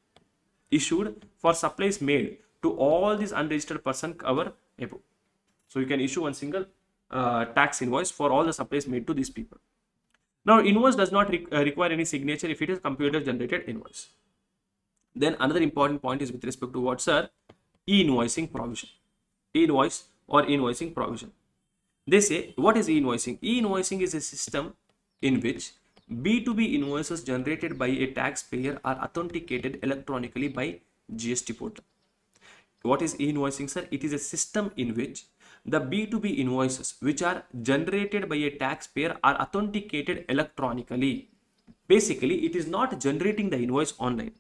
issued for supplies made to all these unregistered person cover above. So you can issue one single tax invoice for all the supplies made to these people. Now invoice does not require any signature if it is computer generated invoice. Then another important point is with respect to what, sir? E-invoicing provision. E-invoice or invoicing provision. They say, what is e-invoicing? E-invoicing is a system in which B2B invoices generated by a taxpayer are authenticated electronically by GST portal. What is e-invoicing, sir? It is a system in which the B2B invoices which are generated by a taxpayer are authenticated electronically. Basically, it is not generating the invoice online.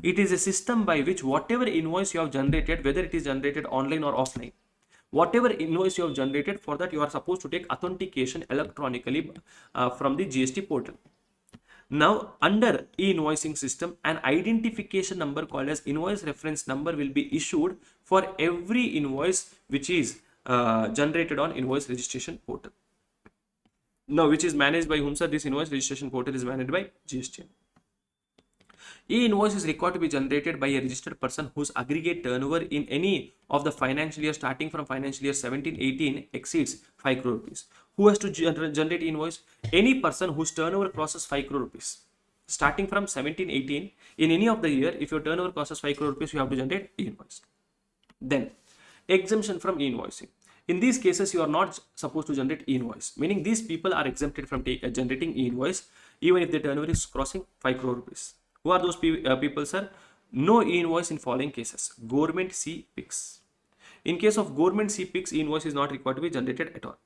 It is a system by which whatever invoice you have generated, whether it is generated online or offline, whatever invoice you have generated, for that you are supposed to take authentication electronically from the GST portal. Now, under e-invoicing system, an identification number called as invoice reference number will be issued for every invoice which is generated on invoice registration portal. Now, which is managed by whom, sir? This invoice registration portal is managed by GSTN. E-invoice is required to be generated by a registered person whose aggregate turnover in any of the financial year starting from financial year 17-18 exceeds 5 crore rupees. Who has to generate e-invoice? Any person whose turnover crosses 5 crore rupees. Starting from 17-18, in any of the year, if your turnover crosses 5 crore rupees, you have to generate e-invoice. Then, exemption from e-invoicing. In these cases, you are not supposed to generate e-invoice, meaning these people are exempted from generating e-invoice even if their turnover is crossing 5 crore rupees. Who are those people, sir? No e-invoice in following cases. Government CPICs. In case of government CPICs, e-invoice is not required to be generated at all.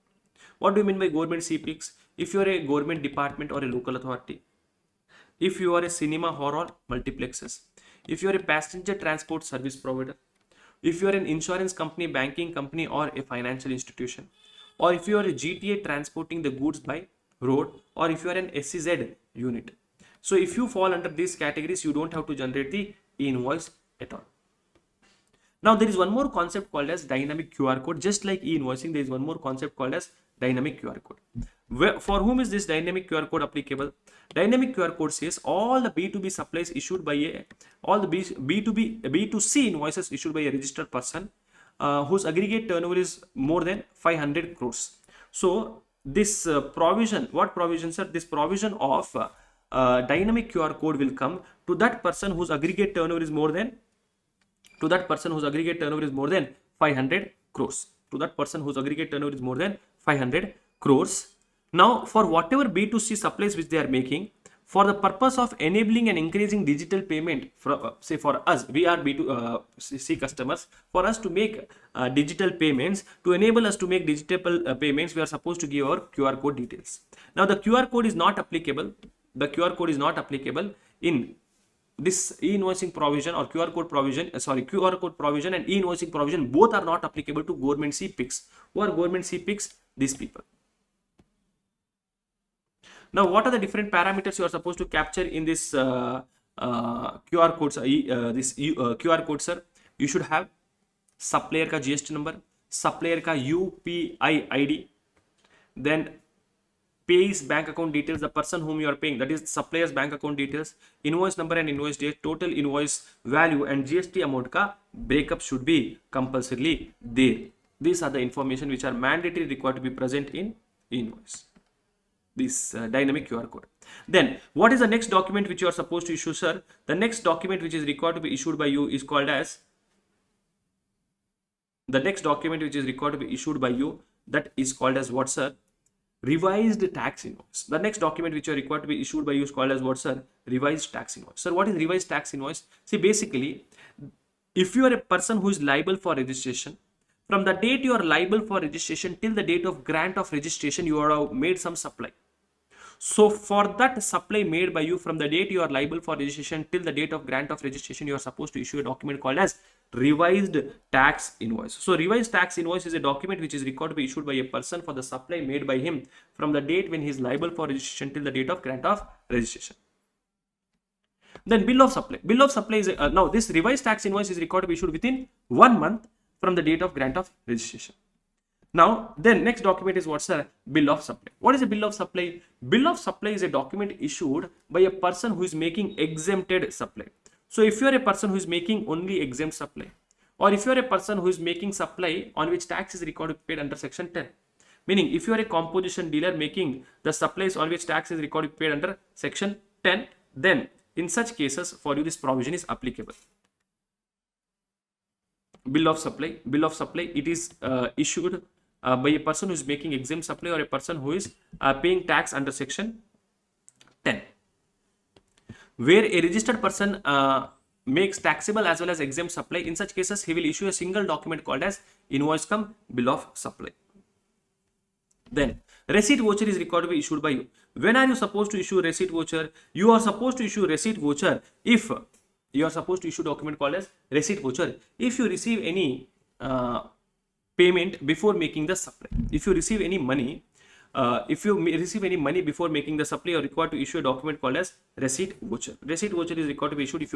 What do you mean by government CPICs? If you are a government department or a local authority, if you are a cinema, hall or multiplexes, if you are a passenger transport service provider, if you are an insurance company, banking company or a financial institution, or if you are a GTA transporting the goods by road, or if you are an SEZ unit. So if you fall under these categories, you don't have to generate the e-invoice at all. Now there is one more concept called as dynamic QR code. Just like e-invoicing, there is one more concept called as dynamic QR code. For whom is this dynamic QR code applicable? Dynamic QR code says all the B2B supplies issued by all the B2C invoices issued by a registered person whose aggregate turnover is more than 500 crores. So this provision, what provision, sir? This provision of dynamic QR code will come to that person whose aggregate turnover is more than 500 crores. To that person whose aggregate turnover is more than 500 crores. Now, for whatever B2C supplies which they are making, for the purpose of enabling and increasing digital payment, say for us, we are B2C customers, for us to make digital payments, to enable us to make digital payments, we are supposed to give our QR code details. Now, the QR code is not applicable. The QR code is not applicable in this e-invoicing provision or QR code provision. QR code provision and e-invoicing provision both are not applicable to government CPICs. Who are government CPICs? These people. Now, what are the different parameters you are supposed to capture in this QR code? QR code, sir. You should have supplier ka GST number, supplier ka UPI ID, then pays bank account details, the person whom you are paying, that is supplier's bank account details, invoice number and invoice date, total invoice value and GST amount ka breakup should be compulsorily there. These are the information which are mandatory required to be present in invoice. This dynamic QR code. Then what is the next document which you are supposed to issue, sir? The next document which is required to be issued by you is called as what, sir? Revised tax invoice. The next document which you are required to be issued by you is called as what, sir? Revised tax invoice. Sir, what is revised tax invoice? See, basically, if you are a person who is liable for registration, from the date you are liable for registration till the date of grant of registration, you have made some supply. So for that supply made by you from the date you are liable for registration till the date of grant of registration, you are supposed to issue a document called as revised tax invoice. So revised tax invoice is a document which is required to be issued by a person for the supply made by him from the date when he is liable for registration till the date of grant of registration. Then bill of supply. Bill of supply is now this revised tax invoice is required to be issued within 1 month from the date of grant of registration. Now, then next document is what, sir? Bill of supply. What is a bill of supply? Bill of supply is a document issued by a person who is making exempted supply. So if you are a person who is making only exempt supply, or if you are a person who is making supply on which tax is required to be paid under section 10, meaning if you are a composition dealer making the supplies on which tax is required to be paid under section 10, then in such cases for you this provision is applicable. Bill of supply. Bill of supply, it is issued by a person who is making exempt supply or a person who is paying tax under section 10. Where a registered person makes taxable as well as exempt supply, in such cases he will issue a single document called as invoice cum bill of supply. Then receipt voucher is required to be issued by you. When are you supposed to issue receipt voucher? You are supposed to issue receipt voucher if you are supposed to issue document called as receipt voucher if you receive any payment before making the supply. If you receive any money if you receive any money before making the supply, you are required to issue a document called as receipt voucher. Receipt voucher is required to be issued if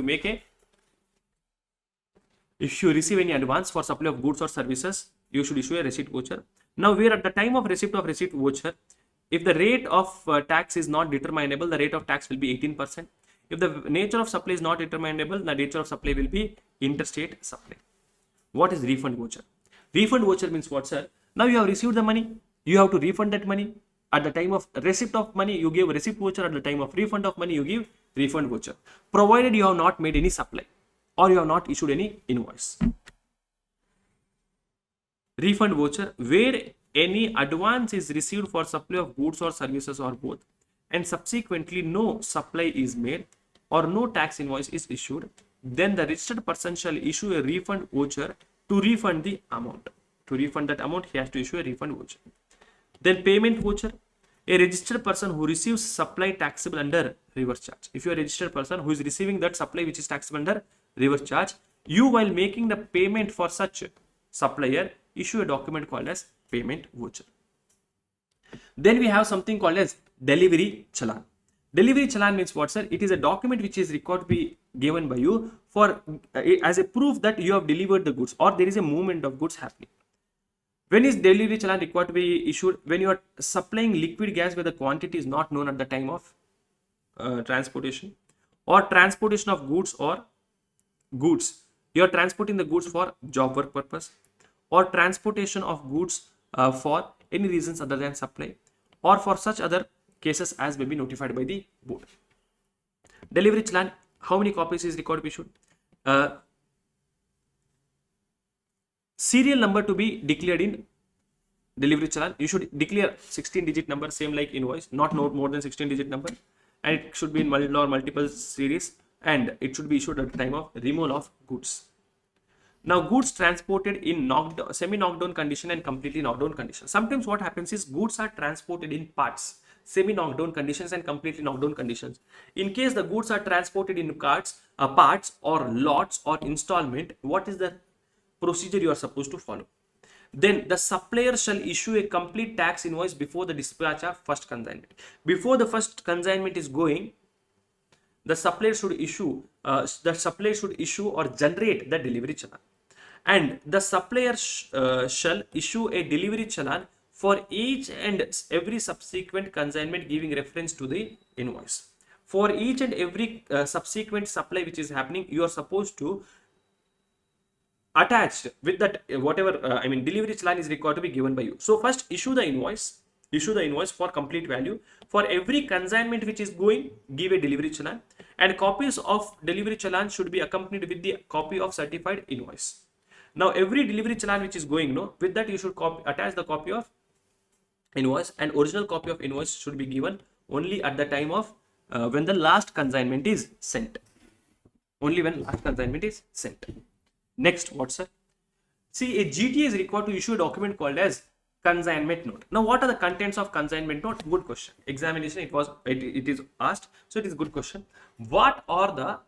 you receive any advance for supply of goods or services, you should issue a receipt voucher. Now, where at the time of receipt voucher, if the rate of tax is not determinable, the rate of tax will be 18%. If the nature of supply is not determinable, the nature of supply will be interstate supply. What is refund voucher? Refund voucher means what, sir? Now you have received the money, you have to refund that money. At the time of receipt of money, you give receipt voucher. At the time of refund of money, you give refund voucher, provided you have not made any supply or you have not issued any invoice. Refund voucher, where any advance is received for supply of goods or services or both, and subsequently no supply is made or no tax invoice is issued, then the registered person shall issue a refund voucher to refund the amount. To refund that amount, he has to issue a refund voucher. Then payment voucher, a registered person who receives supply taxable under reverse charge. If you are a registered person who is receiving that supply which is taxable under reverse charge, you, while making the payment for such supplier, issue a document called as payment voucher. Then we have something called as delivery challan. Delivery challan means what, sir? It is a document which is required to be given by you for as a proof that you have delivered the goods or there is a movement of goods happening. When is delivery challan required to be issued? When you are supplying liquid gas where the quantity is not known at the time of transportation, or transportation of goods or goods. You are transporting the goods for job work purpose, or transportation of goods for any reasons other than supply, or for such other cases as may be notified by the board. Delivery challan, how many copies is required to be issued? Serial number to be declared in delivery challan. You should declare 16-digit number, same like invoice, not more than 16-digit number, and it should be in multiple series, and it should be issued at the time of removal of goods. Now, goods transported in semi-knocked down condition and completely knocked down condition. Sometimes what happens is goods are transported in parts, semi-knocked down conditions and completely knocked down conditions. In case the goods are transported in parts or lots or installment, what is the procedure you are supposed to follow? Then the supplier shall issue a complete tax invoice before the dispatch of first consignment. Before the first consignment is going, the supplier should issue or generate the delivery challan, and the supplier shall issue a delivery challan for each and every subsequent consignment giving reference to the invoice. For each and every subsequent supply which is happening, you are supposed to attached with that whatever delivery challan is required to be given by you. So first issue the invoice for complete value. For every consignment which is going, give a delivery challan, and copies of delivery challan should be accompanied with the copy of certified invoice. Now every delivery challan which is going, with that you should attach the copy of invoice, and original copy of invoice should be given only at the time of when the last consignment is sent. Only when last consignment is sent. Next, what, sir? See, a GTA is required to issue a document called as consignment note. Now, what are the contents of consignment note? Good question. Examination, it is asked, so it is good question. What are the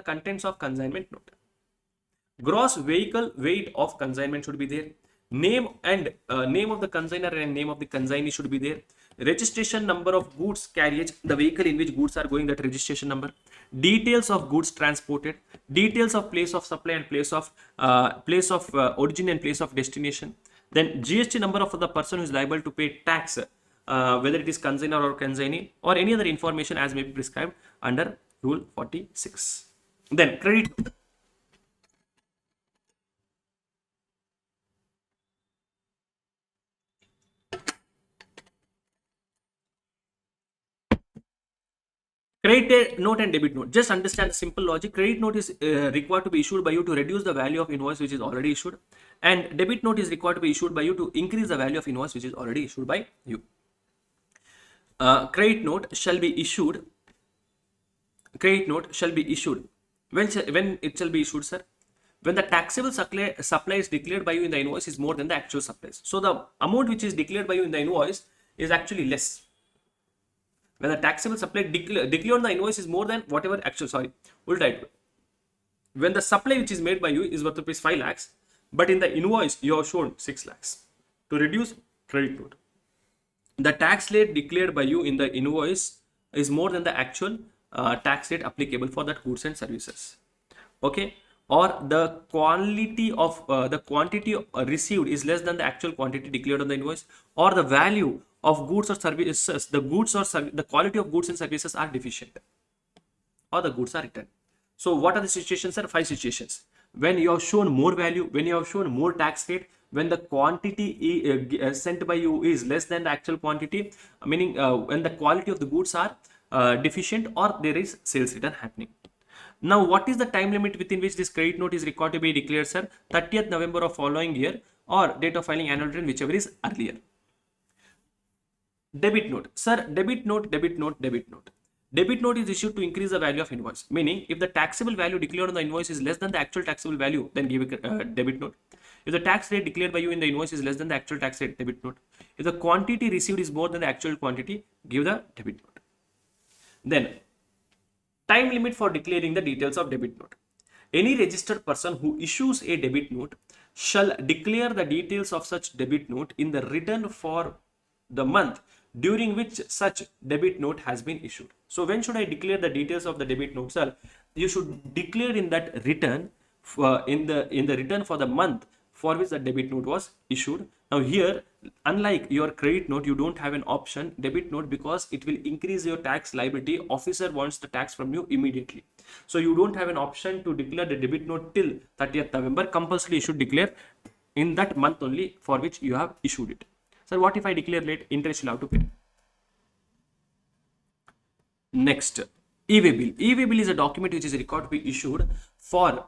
contents of consignment note? Gross vehicle weight of consignment should be there. Name of the consignor and name of the consignee should be there. Registration number of goods carriage, the vehicle in which goods are going, that registration number. Details of goods transported, details of place of supply and place of origin and place of destination. Then GST number of the person who is liable to pay tax, whether it is consignor or consignee, or any other information as may be prescribed under Rule 46. Then credit. Credit note and debit note. Just understand the simple logic. Credit note is required to be issued by you to reduce the value of invoice which is already issued, and debit note is required to be issued by you to increase the value of invoice which is already issued by you. Credit note shall be issued. When it shall be issued, sir? When the taxable supply is declared by you in the invoice is more than the actual supplies. So the amount which is declared by you in the invoice is actually less. When the taxable supply declared in the invoice is more than whatever actual, when the supply which is made by you is worth rupees 5 lakhs, but in the invoice you have shown 6 lakhs, to reduce credit note. the tax rate declared by you in the invoice is more than the actual tax rate applicable for that goods and services. Okay, or the quantity received is less than the actual quantity declared on the invoice, or the value of goods or services, the quality of goods and services are deficient, or the goods are returned. So what are the situations, sir? 5 situations. When you have shown more value, when you have shown more tax rate, when the quantity sent by you is less than the actual quantity, meaning when the quality of the goods are deficient, or there is sales return happening. Now, what is the time limit within which this credit note is required to be declared, sir? 30th November of following year, or date of filing annual return, whichever is earlier. Debit note, sir. Debit note, debit note, debit note. Debit note is issued to increase the value of invoice. Meaning, if the taxable value declared on the invoice is less than the actual taxable value, then give a debit note. If the tax rate declared by you in the invoice is less than the actual tax rate, debit note. If the quantity received is more than the actual quantity, give the debit note. Then, time limit for declaring the details of debit note. Any registered person who issues a debit note shall declare the details of such debit note in the return for the month during which such debit note has been issued. So when should I declare the details of the debit note, sir? You should declare in that return in the return for the month for which the debit note was issued. Now here, unlike your credit note, you don't have an option debit note, because it will increase your tax liability. Officer wants the tax from you immediately. So you don't have an option to declare the debit note till 30th November. Compulsory you should declare in that month only for which you have issued it. Sir, what if I declare late? Interest you'll have to pay. Next, e-way bill. E-way bill is a document which is required to be issued for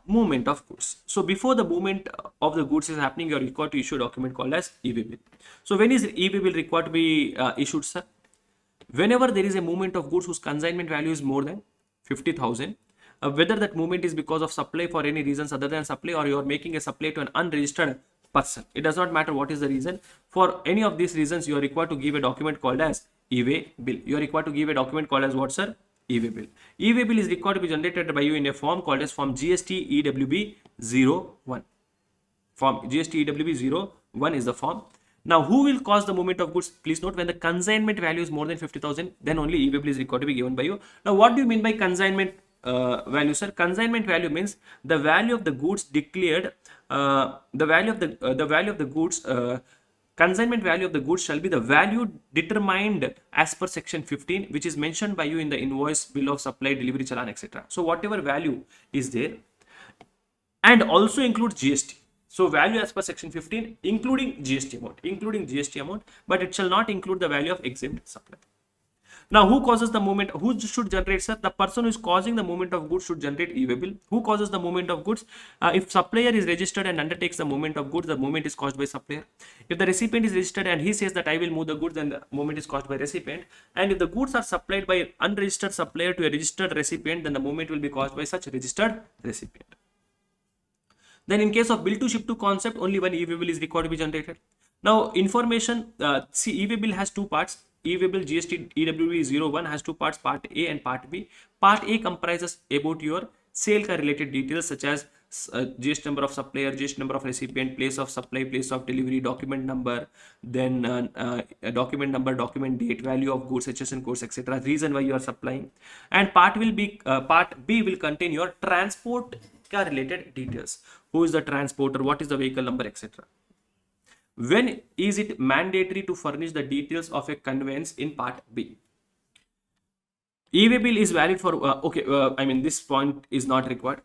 movement of goods. So before the movement of the goods is happening, you are required to issue a document called as e-way bill. So when is e-way bill required to be issued, sir? Whenever there is a movement of goods whose consignment value is more than 50,000, whether that movement is because of supply for any reasons other than supply, or you are making a supply to an unregistered person, it does not matter what is the reason. For any of these reasons, you are required to give a document called as e-way bill. You are required to give a document called as what, sir? E-way bill. E-way bill is required to be generated by you in a form called as form GST EWB 01. Form GST EWB 01 is the form. Now, who will cause the movement of goods? Please note, when the consignment value is more than 50,000, then only e-way bill is required to be given by you. Now, what do you mean by consignment value, sir? Consignment value means the value of the goods declared. Consignment value of the goods shall be the value determined as per section 15, which is mentioned by you in the invoice, bill of supply, delivery challan, etc. So whatever value is there, and also includes GST. So value as per section 15, including GST amount, but it shall not include the value of exempt supply. Now, who causes the movement? Who should generate, sir? The person who is causing the movement of goods should generate e-way bill. Who causes the movement of goods? If supplier is registered and undertakes the movement of goods, the movement is caused by supplier. If the recipient is registered and he says that I will move the goods, then the movement is caused by recipient. And if the goods are supplied by an unregistered supplier to a registered recipient, then the movement will be caused by such registered recipient. Then in case of bill to ship to concept, only one e-way bill is required to be generated. Now, information, see, e-way bill has two parts. E-way bill GST EWB 01 has two parts, part A and part B. Part A comprises about your sale car related details such as GST number of supplier, GST number of recipient, place of supply, place of delivery, document number, then document number, document date, value of goods, HSN codes, etc. Reason why you are supplying. And part B will contain your transport car related details. Who is the transporter? What is the vehicle number, etc. When is it mandatory to furnish the details of a conveyance in part B? E-way bill is valid for, this point is not required.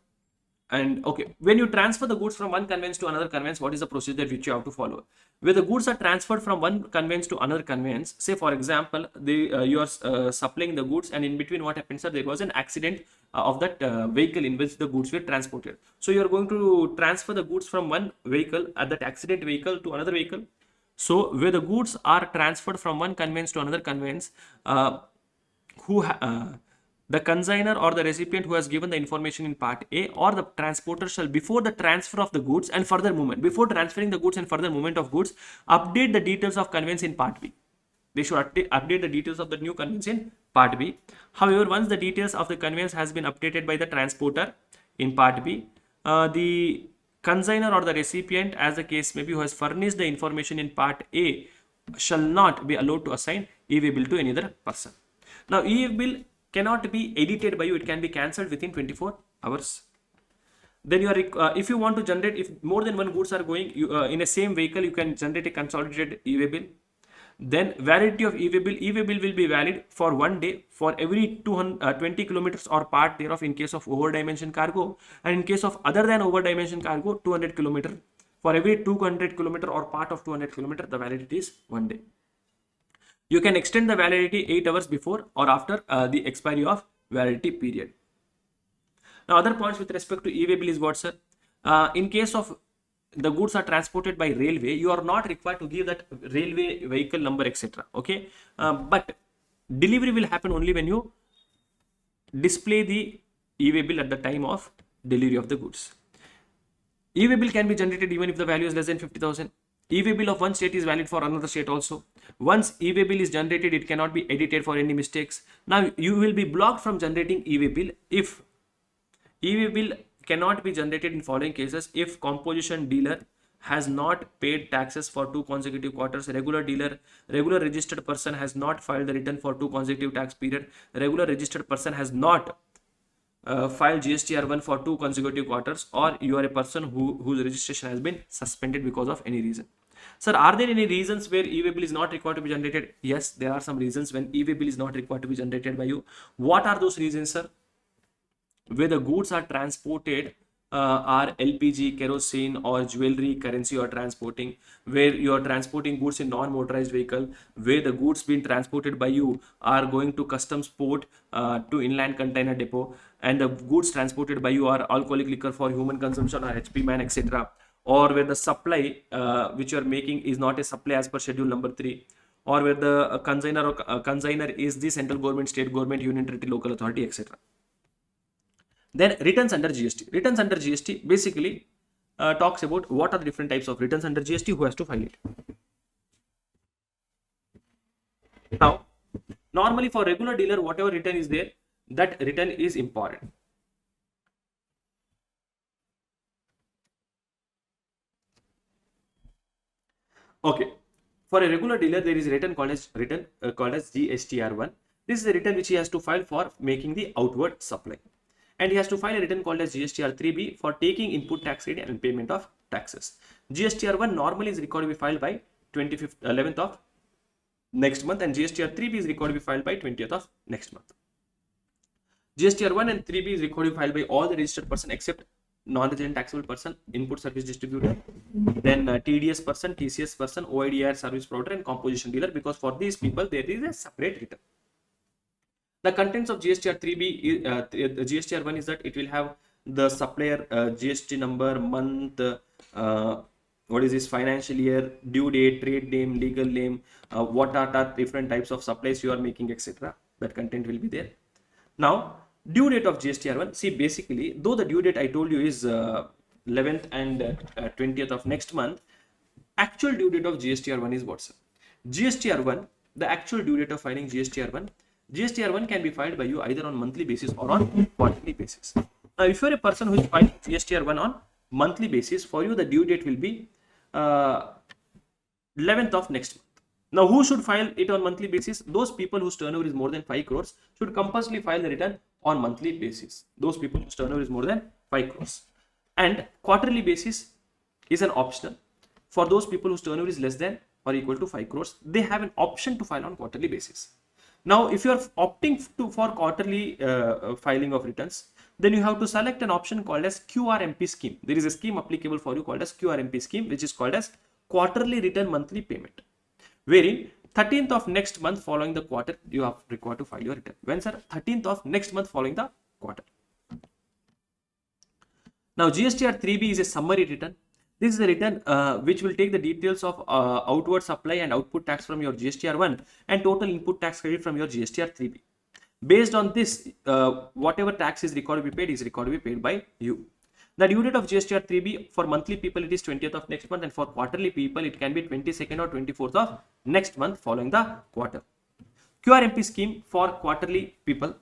And okay, when you transfer the goods from one conveyance to another conveyance, what is the procedure which you have to follow? Where the goods are transferred from one conveyance to another conveyance, say for example, you are supplying the goods, and in between what happens, sir, there was an accident of that vehicle in which the goods were transported. So you are going to transfer the goods from one vehicle at that accident vehicle to another vehicle. So where the goods are transferred from one conveyance to another conveyance, the consignor or the recipient who has given the information in part A, or the transporter shall, before the transfer of the goods and further movement, before transferring the goods and further movement of goods, update the details of conveyance in part B. They should update the details of the new conveyance in part B. However, once the details of the conveyance has been updated by the transporter in part B, the consignor or the recipient, as the case may be, who has furnished the information in part A, shall not be allowed to assign e-way bill to any other person. Now, e-way bill cannot be edited by you. It can be cancelled within 24 hours. Then you are, if you want to generate, if more than one goods are going in a same vehicle, you can generate a consolidated e-way bill. Then validity of e-way bill. E-way bill will be valid for 1 day for every 220 kilometers or part thereof in case of over dimension cargo, and in case of other than over dimension cargo, 200 kilometer. For every 200 kilometer or part of 200 kilometer, the validity is 1 day. You can extend the validity 8 hours before or after the expiry of validity period. Now, other points with respect to e-way bill is what, sir? In case of the goods are transported by railway, you are not required to give that railway vehicle number, etc. Okay, but delivery will happen only when you display the e-way bill at the time of delivery of the goods. E-way bill can be generated even if the value is less than 50,000. E-way bill of one state is valid for another state also. Once e-way bill is generated, it cannot be edited for any mistakes. Now, you will be blocked from generating e-way bill if e-way bill cannot be generated in following cases: if composition dealer has not paid taxes for 2 consecutive quarters, regular registered person has not filed the return for 2 consecutive tax period, regular registered person has not filed GSTR1 for 2 consecutive quarters, or you are a person whose registration has been suspended because of any reason. Sir, are there any reasons where e-way bill is not required to be generated? Yes, there are some reasons when e-way bill is not required to be generated by you. What are those reasons, sir? Where the goods are transported are LPG, kerosene, or jewelry, currency you are transporting, where you are transporting goods in non-motorized vehicle, where the goods being transported by you are going to customs port to inland container depot, and the goods transported by you are alcoholic liquor for human consumption or HP man, etc. Or where the supply which you are making is not a supply as per schedule number 3, or where the consignor is the central government, state government, union territory, local authority, etc. Then returns under GST. Returns under GST basically talks about what are the different types of returns under GST, who has to file it. Now, normally for regular dealer, whatever return is there, that return is important. Okay, for a regular dealer, there is a return called as GSTR1. This is a return which he has to file for making the outward supply. And he has to file a return called as GSTR3B for taking input tax credit and payment of taxes. GSTR1 normally is required to be filed by 11th of next month, and GSTR3B is required to be filed by 20th of next month. GSTR1 and 3B is required to be filed by all the registered person except non-resident taxable person, input service distributor, then TDS person, TCS person, OIDR service provider, and composition dealer, because for these people there is a separate return. The contents of GSTR3B, GSTR1 is that it will have the supplier GST number, month, what is this, financial year, due date, trade name, legal name, what are the different types of supplies you are making, etc. That content will be there. Now, due date of GSTR1, see, basically, though the due date I told you is 11th and 20th of next month, actual due date of GSTR1 is what, sir? GSTR1, the actual due date of filing GSTR1 can be filed by you either on monthly basis or on quarterly basis. Now, if you are a person who is filing GSTR1 on monthly basis, for you the due date will be 11th of next month. Now, who should file it on monthly basis? Those people whose turnover is more than 5 crores should compulsorily file the return on monthly basis. Those people whose turnover is more than 5 crores. And quarterly basis is an optional. For those people whose turnover is less than or equal to 5 crores, they have an option to file on quarterly basis. Now, if you are opting for quarterly filing of returns, then you have to select an option called as QRMP scheme. There is a scheme applicable for you called as QRMP scheme, which is called as quarterly return monthly payment, wherein 13th of next month following the quarter, you are required to file your return. When, sir? 13th of next month following the quarter. Now, GSTR3B is a summary return. This is a return which will take the details of outward supply and output tax from your GSTR1 and total input tax credit from your GSTR3B. Based on this, whatever tax is required to be paid is required to be paid by you. The due date of GSTR3B for monthly people, it is 20th of next month, and for quarterly people, it can be 22nd or 24th of next month following the quarter. QRMP scheme for quarterly people.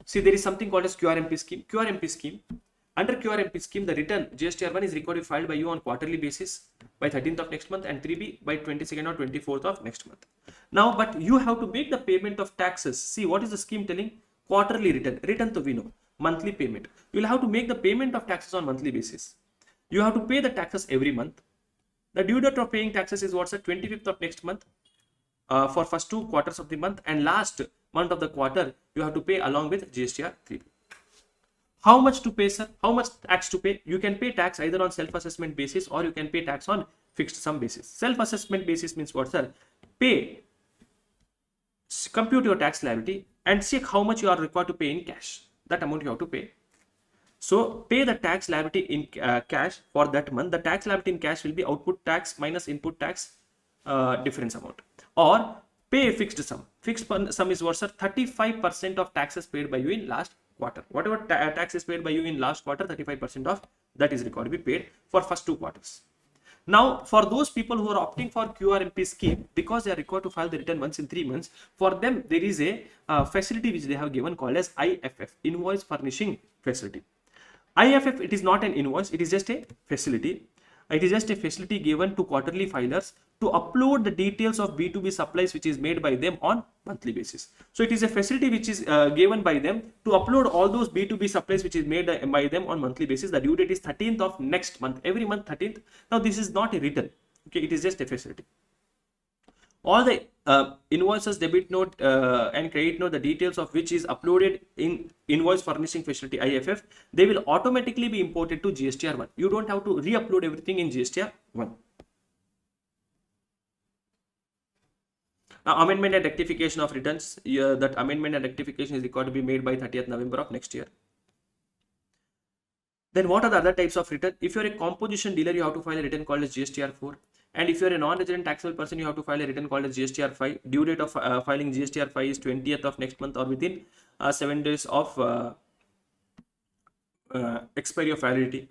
See, there is something called as QRMP scheme. QRMP scheme, Under QRMP scheme, the return GSTR1 is required to be filed by you on quarterly basis by 13th of next month and 3B by 22nd or 24th of next month. Now, but you have to make the payment of taxes. See, what is the scheme telling? Quarterly return. Return to we know. Monthly payment. You will have to make the payment of taxes on monthly basis. You have to pay the taxes every month. The due date of paying taxes is what's the 25th of next month for first 2 quarters of the month, and last month of the quarter you have to pay along with GSTR 3. How much to pay, sir? How much tax to pay? You can pay tax either on self-assessment basis or you can pay tax on fixed sum basis. Self-assessment basis means what, sir? Compute your tax liability and check how much you are required to pay in cash. That amount you have to pay. So pay the tax liability in cash for that month. The tax liability in cash will be output tax minus input tax difference amount. Or pay a fixed sum. Fixed sum is what, sir? 35% of taxes paid by you in last quarter. Whatever tax is paid by you in last quarter, 35% of that is required to be paid for first 2 quarters. Now, for those people who are opting for QRMP scheme, because they are required to file the return once in 3 months, for them there is a facility which they have given called as IFF, Invoice Furnishing Facility. IFF, it is not an invoice, it is just a facility. It is just a facility given to quarterly filers to upload the details of B2B supplies which is made by them on monthly basis. So it is a facility which is given by them to upload all those B2B supplies which is made by them on monthly basis. The due date is 13th of next month, every month 13th. Now this is not a return, okay, it is just a facility. All the invoices, debit note and credit note, the details of which is uploaded in Invoice Furnishing Facility IFF, they will automatically be imported to GSTR1. You don't have to re-upload everything in GSTR1. Now, amendment and rectification of returns, that amendment and rectification is required to be made by 30th November of next year. Then what are the other types of return? If you're a composition dealer, you have to file a return called as GSTR4. And if you're a non-resident taxable person, you have to file a return called as GSTR5. Due date of filing GSTR5 is 20th of next month or within 7 days of expiry of validity.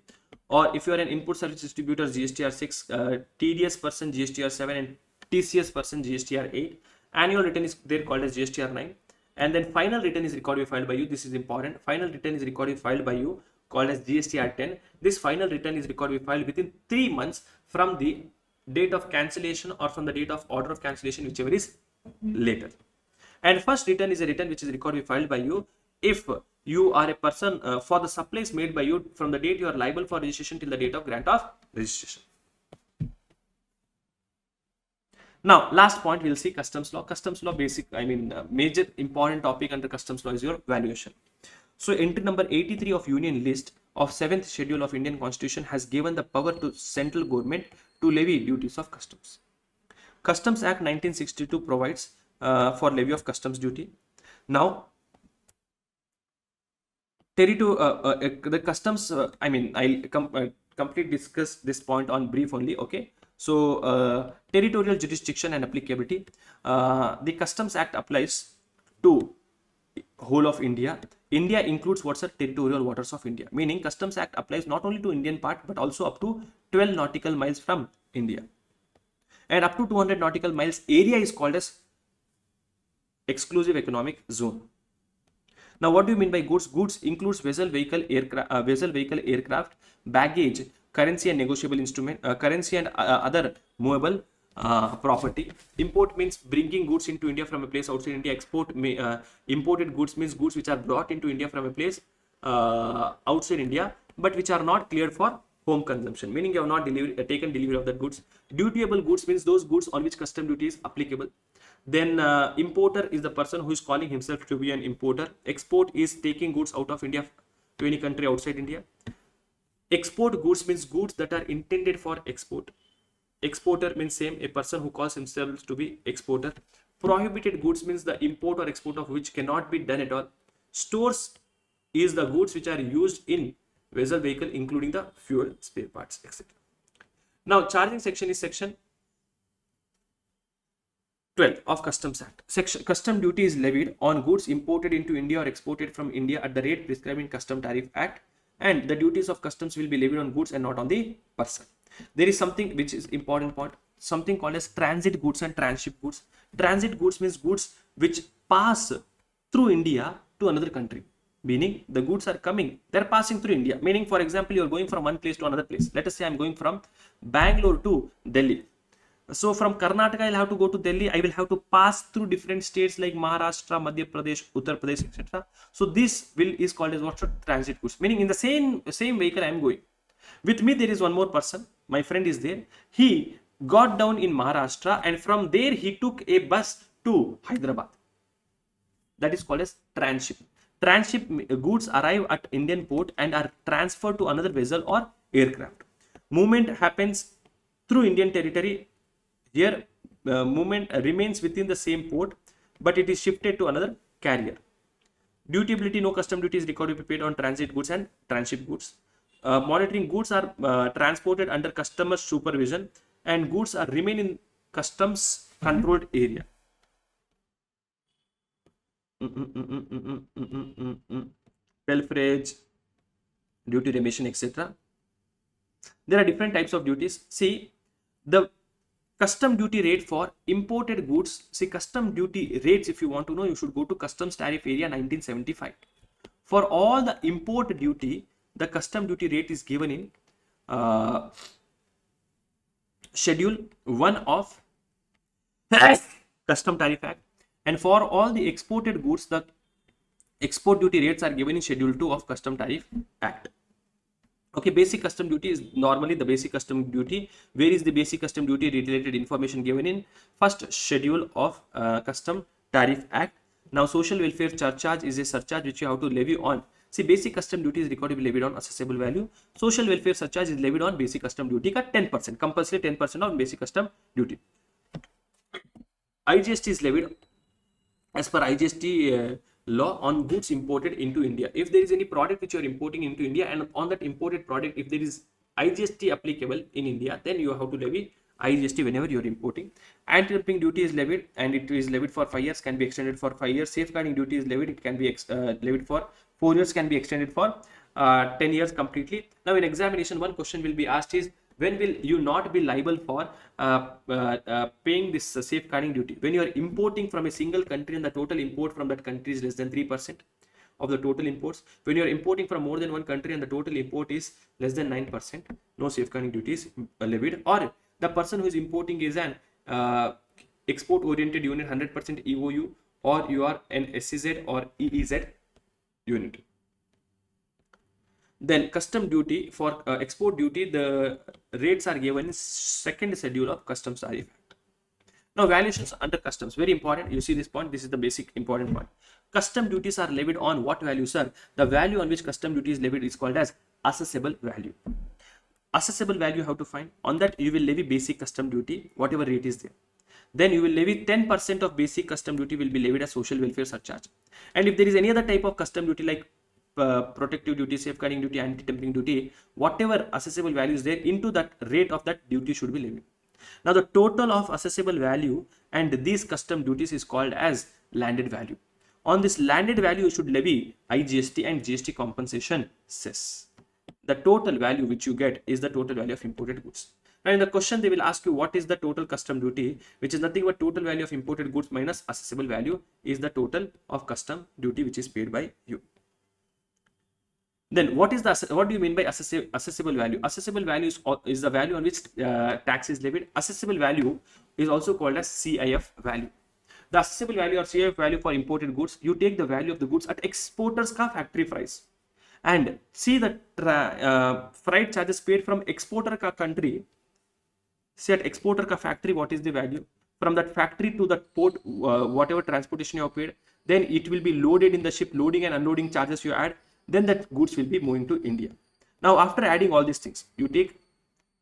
Or if you are an input service distributor, GSTR6, TDS person GSTR7, and TCS person GSTR8. Annual return is there called as GSTR9. And then final return is recorded filed by you. This is important. Final return is recorded filed by you called as GSTR10. This final return is recorded filed within 3 months from the date of cancellation or from the date of order of cancellation, whichever is later. And first return is a return which is recorded filed by you if you are a person for the supplies made by you from the date you are liable for registration till the date of grant of registration. Now, last point we'll see customs law. Customs law basic, major important topic under customs law is your valuation. So entry number 83 of Union List of 7th schedule of Indian Constitution has given the power to central government to levy duties of customs. Customs Act 1962 provides for levy of customs duty. Now, the customs, I'll complete discuss this point on brief only, okay. So, territorial jurisdiction and applicability. The Customs Act applies to whole of India. India includes what's the territorial waters of India, meaning Customs Act applies not only to Indian part but also up to 12 nautical miles from India, and up to 200 nautical miles area is called as exclusive economic zone. Now, what do you mean by goods? Goods includes vessel, vehicle, aircraft, baggage, currency and negotiable instrument, currency and other movable property. Import means bringing goods into India from a place outside India. Imported goods means goods which are brought into India from a place outside India but which are not cleared for home consumption, meaning you have not taken delivery of that goods. Dutiable goods means those goods on which custom duty is applicable. Then importer is the person who is calling himself to be an importer. Export is taking goods out of India to any country outside India. Export goods means goods that are intended for export. Exporter means same, a person who calls himself to be exporter. Prohibited goods means the import or export of which cannot be done at all. Stores is the goods which are used in vessel, vehicle, including the fuel, spare parts, etc. Now, charging section is section 12 of Customs Act. Custom duty is levied on goods imported into India or exported from India at the rate prescribed in Custom Tariff Act, and the duties of customs will be levied on goods and not on the person. There is something which is important point, something called as transit goods and transship goods. Transit goods means goods which pass through India to another country. meaning the goods are coming, they're passing through India. Meaning, for example, you're going from one place to another place. Let us say I'm going from Bangalore to Delhi. So from Karnataka, I'll have to go to Delhi. I will have to pass through different states like Maharashtra, Madhya Pradesh, Uttar Pradesh, etc. So this is called as what? Transit goods. Meaning in the same vehicle I am going. With me there is one more person. My friend is there. He got down in Maharashtra and from there he took a bus to Hyderabad. That is called as transship. Transship goods arrive at Indian port and are transferred to another vessel or aircraft. Movement happens through Indian territory. Here, movement remains within the same port, but it is shifted to another carrier. Dutiability, no custom duty is required to be paid on transit goods and transship goods. Monitoring goods are transported under customer supervision and goods are remain in customs controlled area. Pilferage, duty remission, etc. There are different types of duties. See, the custom duty rate for imported goods. See, custom duty rates, if you want to know, you should go to Customs Tariff Area 1975. For all the import duty, the custom duty rate is given in Schedule 1 of Custom Tariff Act. And for all the exported goods, the export duty rates are given in Schedule 2 of Custom Tariff Act. Okay, basic custom duty is normally the basic custom duty. Where is the basic custom duty related information given in first schedule of Custom Tariff Act. Now, social welfare surcharge is a surcharge which you have to levy on. See, basic custom duty is required to be levied on assessable value. Social welfare surcharge is levied on basic custom duty ka 10%, compulsory 10% on basic custom duty. IGST is levied as per IGST law on goods imported into India. If there is any product which you are importing into India and on that imported product, if there is IGST applicable in India, then you have to levy IGST whenever you are importing. Anti-dumping duty is levied and it is levied for 5 years, can be extended for 5 years. Safeguarding duty is levied, it can be levied for 4 years, can be extended for 10 years completely. Now in examination, one question will be asked is, when will you not be liable for paying this safeguarding duty? When you are importing from a single country and the total import from that country is less than 3% of the total imports. When you are importing from more than one country and the total import is less than 9%, no safeguarding duty is levied. Or the person who is importing is an export oriented unit, 100% EOU, or you are an SEZ or EEZ unit. Then custom duty, for export duty, the rates are given in second schedule of Customs Tariff Act. Now valuations under customs, very important. You see this point, this is the basic important point. Custom duties are levied on what value, sir? The value on which custom duty is levied is called as assessable value. Assessable value you have to find. On that you will levy basic custom duty, whatever rate is there. Then you will levy 10% of basic custom duty will be levied as social welfare surcharge. And if there is any other type of custom duty like protective duty, safeguarding duty, anti-dumping duty, whatever assessable value is there, into that rate of that duty should be levied. Now the total of assessable value and these custom duties is called as landed value. On this landed value you should levy IGST and GST compensation cess. The total value which you get is the total value of imported goods. Now in the question they will ask you what is the total custom duty, which is nothing but total value of imported goods minus assessable value is the total of custom duty which is paid by you. Then what do you mean by assessable value? Assessable value is the value on which tax is levied. Assessable value is also called as CIF value. The assessable value or CIF value for imported goods, you take the value of the goods at exporters ka factory price and see the freight charges paid from exporter ka country. See at exporter ka factory what is the value, from that factory to that port, whatever transportation you have paid, then it will be loaded in the ship, loading and unloading charges you add, then that goods will be moving to India. Now after adding all these things, you take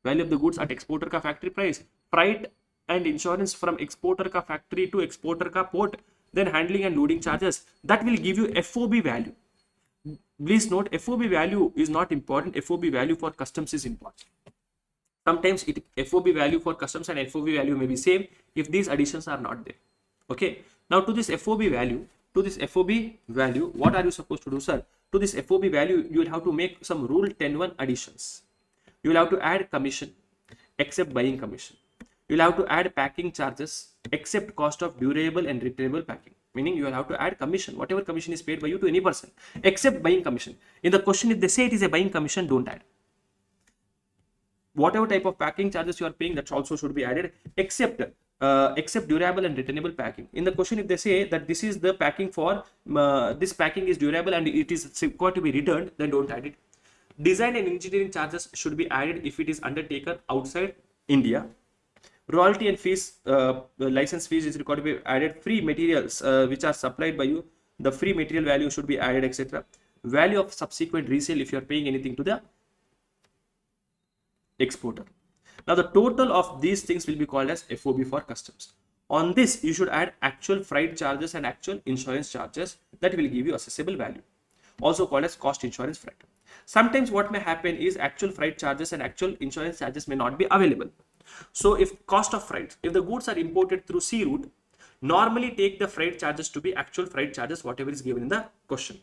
value of the goods at exporter ka factory price, freight and insurance from exporter ka factory to exporter ka port, then handling and loading charges, that will give you FOB value. Please note, FOB value is not important. FOB value for customs is important. Sometimes FOB value for customs and FOB value may be same if these additions are not there. Okay. Now to this FOB value, what are you supposed to do, sir? To this FOB value, you will have to make some Rule 10(1) additions. You will have to add commission, except buying commission. You will have to add packing charges, except cost of durable and returnable packing. meaning you will have to add commission, whatever commission is paid by you to any person, except buying commission. In the question, if they say it is a buying commission, don't add. Whatever type of packing charges you are paying, that also should be added, except durable and returnable packing. In the question, if they say that this is the packing for this packing is durable and it is required to be returned, then don't add it. Design and engineering charges should be added if it is undertaken outside India. Royalty and fees, license fees is required to be added. Free materials which are supplied by you, the free material value should be added, etc. Value of subsequent resale if you are paying anything to the exporter. Now the total of these things will be called as FOB for customs. On this, you should add actual freight charges and actual insurance charges that will give you assessable value, also called as cost insurance freight. Sometimes what may happen is actual freight charges and actual insurance charges may not be available. So if cost of freight, if the goods are imported through sea route, normally take the freight charges to be actual freight charges, whatever is given in the question.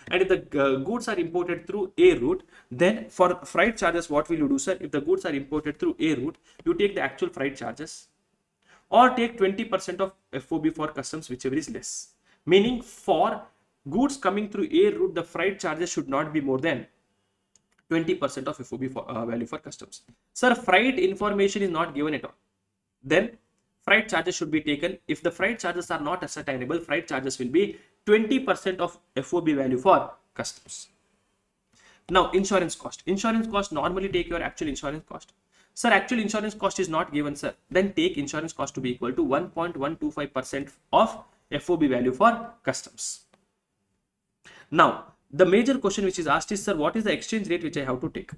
And if the goods are imported through air route, then for freight charges, what will you do, sir? If the goods are imported through air route, you take the actual freight charges or take 20% of FOB for customs, whichever is less. Meaning for goods coming through air route, the freight charges should not be more than 20% of FOB for, value for customs. Sir, freight information is not given at all. Then freight charges should be taken. If the freight charges are not ascertainable, freight charges will be 20% of FOB value for customs. Now, insurance cost. Insurance cost, normally take your actual insurance cost. Sir, actual insurance cost is not given, sir. Then take insurance cost to be equal to 1.125% of FOB value for customs. Now, the major question which is asked is, sir, what is the exchange rate which I have to take?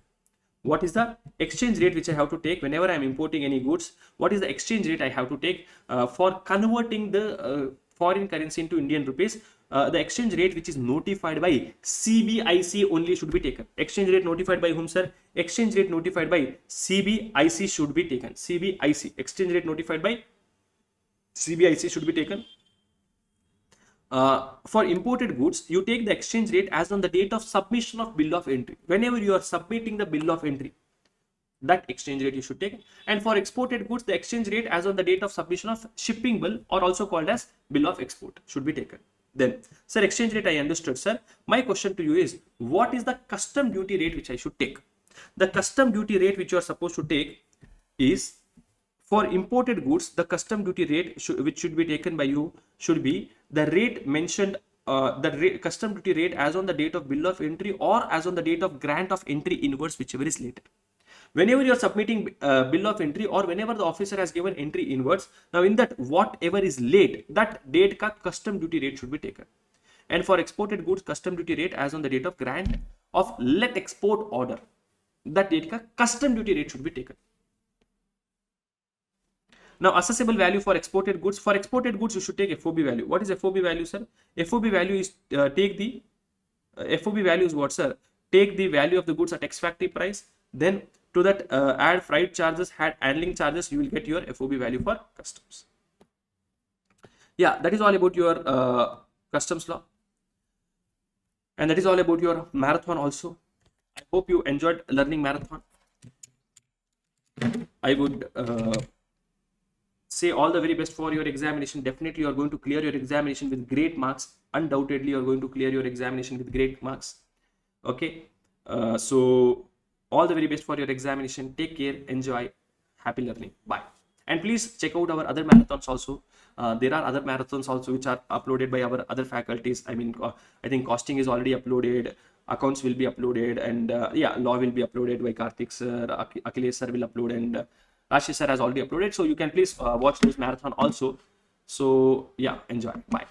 What is the exchange rate which I have to take whenever I am importing any goods? What is the exchange rate I have to take for converting the foreign currency into Indian rupees? The exchange rate which is notified by CBIC only should be taken. Exchange rate notified by whom, sir? Exchange rate notified by CBIC should be taken. CBIC, exchange rate notified by CBIC should be taken. For imported goods, you take the exchange rate as on the date of submission of bill of entry. Whenever you are submitting the bill of entry, that exchange rate you should take. And for exported goods, the exchange rate as on the date of submission of shipping bill, or also called as bill of export, should be taken. Then, sir, exchange rate I understood, sir. My question to you is, what is the custom duty rate which I should take? The custom duty rate which you are supposed to take is, for imported goods, the custom duty rate which should be taken by you should be the rate mentioned, custom duty rate as on the date of bill of entry or as on the date of grant of entry inwards, whichever is later. Whenever you are submitting bill of entry or whenever the officer has given entry inwards, now in that whatever is late, that date ka custom duty rate should be taken. And for exported goods, custom duty rate as on the date of grant of let export order, that date ka custom duty rate should be taken. Now, assessable value for exported goods. For exported goods, you should take FOB value. What is FOB value, sir? FOB value is FOB value is what, sir? Take the value of the goods at ex factory price. Then to that add freight charges, add handling charges. You will get your FOB value for customs. Yeah, that is all about your customs law, and that is all about your marathon also. I hope you enjoyed learning marathon. I would say all the very best for your examination. Definitely you are going to clear your examination with great marks. Undoubtedly you are going to clear your examination with great marks. Okay, so all the very best for your examination. Take care, enjoy, happy learning. Bye. And please check out our other marathons also. There are other marathons also which are uploaded by our other faculties. I mean, I think costing is already uploaded, accounts will be uploaded, and yeah, law will be uploaded by Karthik sir, Akhilesh sir will upload, and Ashish sir has already uploaded. So you can please watch this marathon also. So yeah, enjoy. Bye.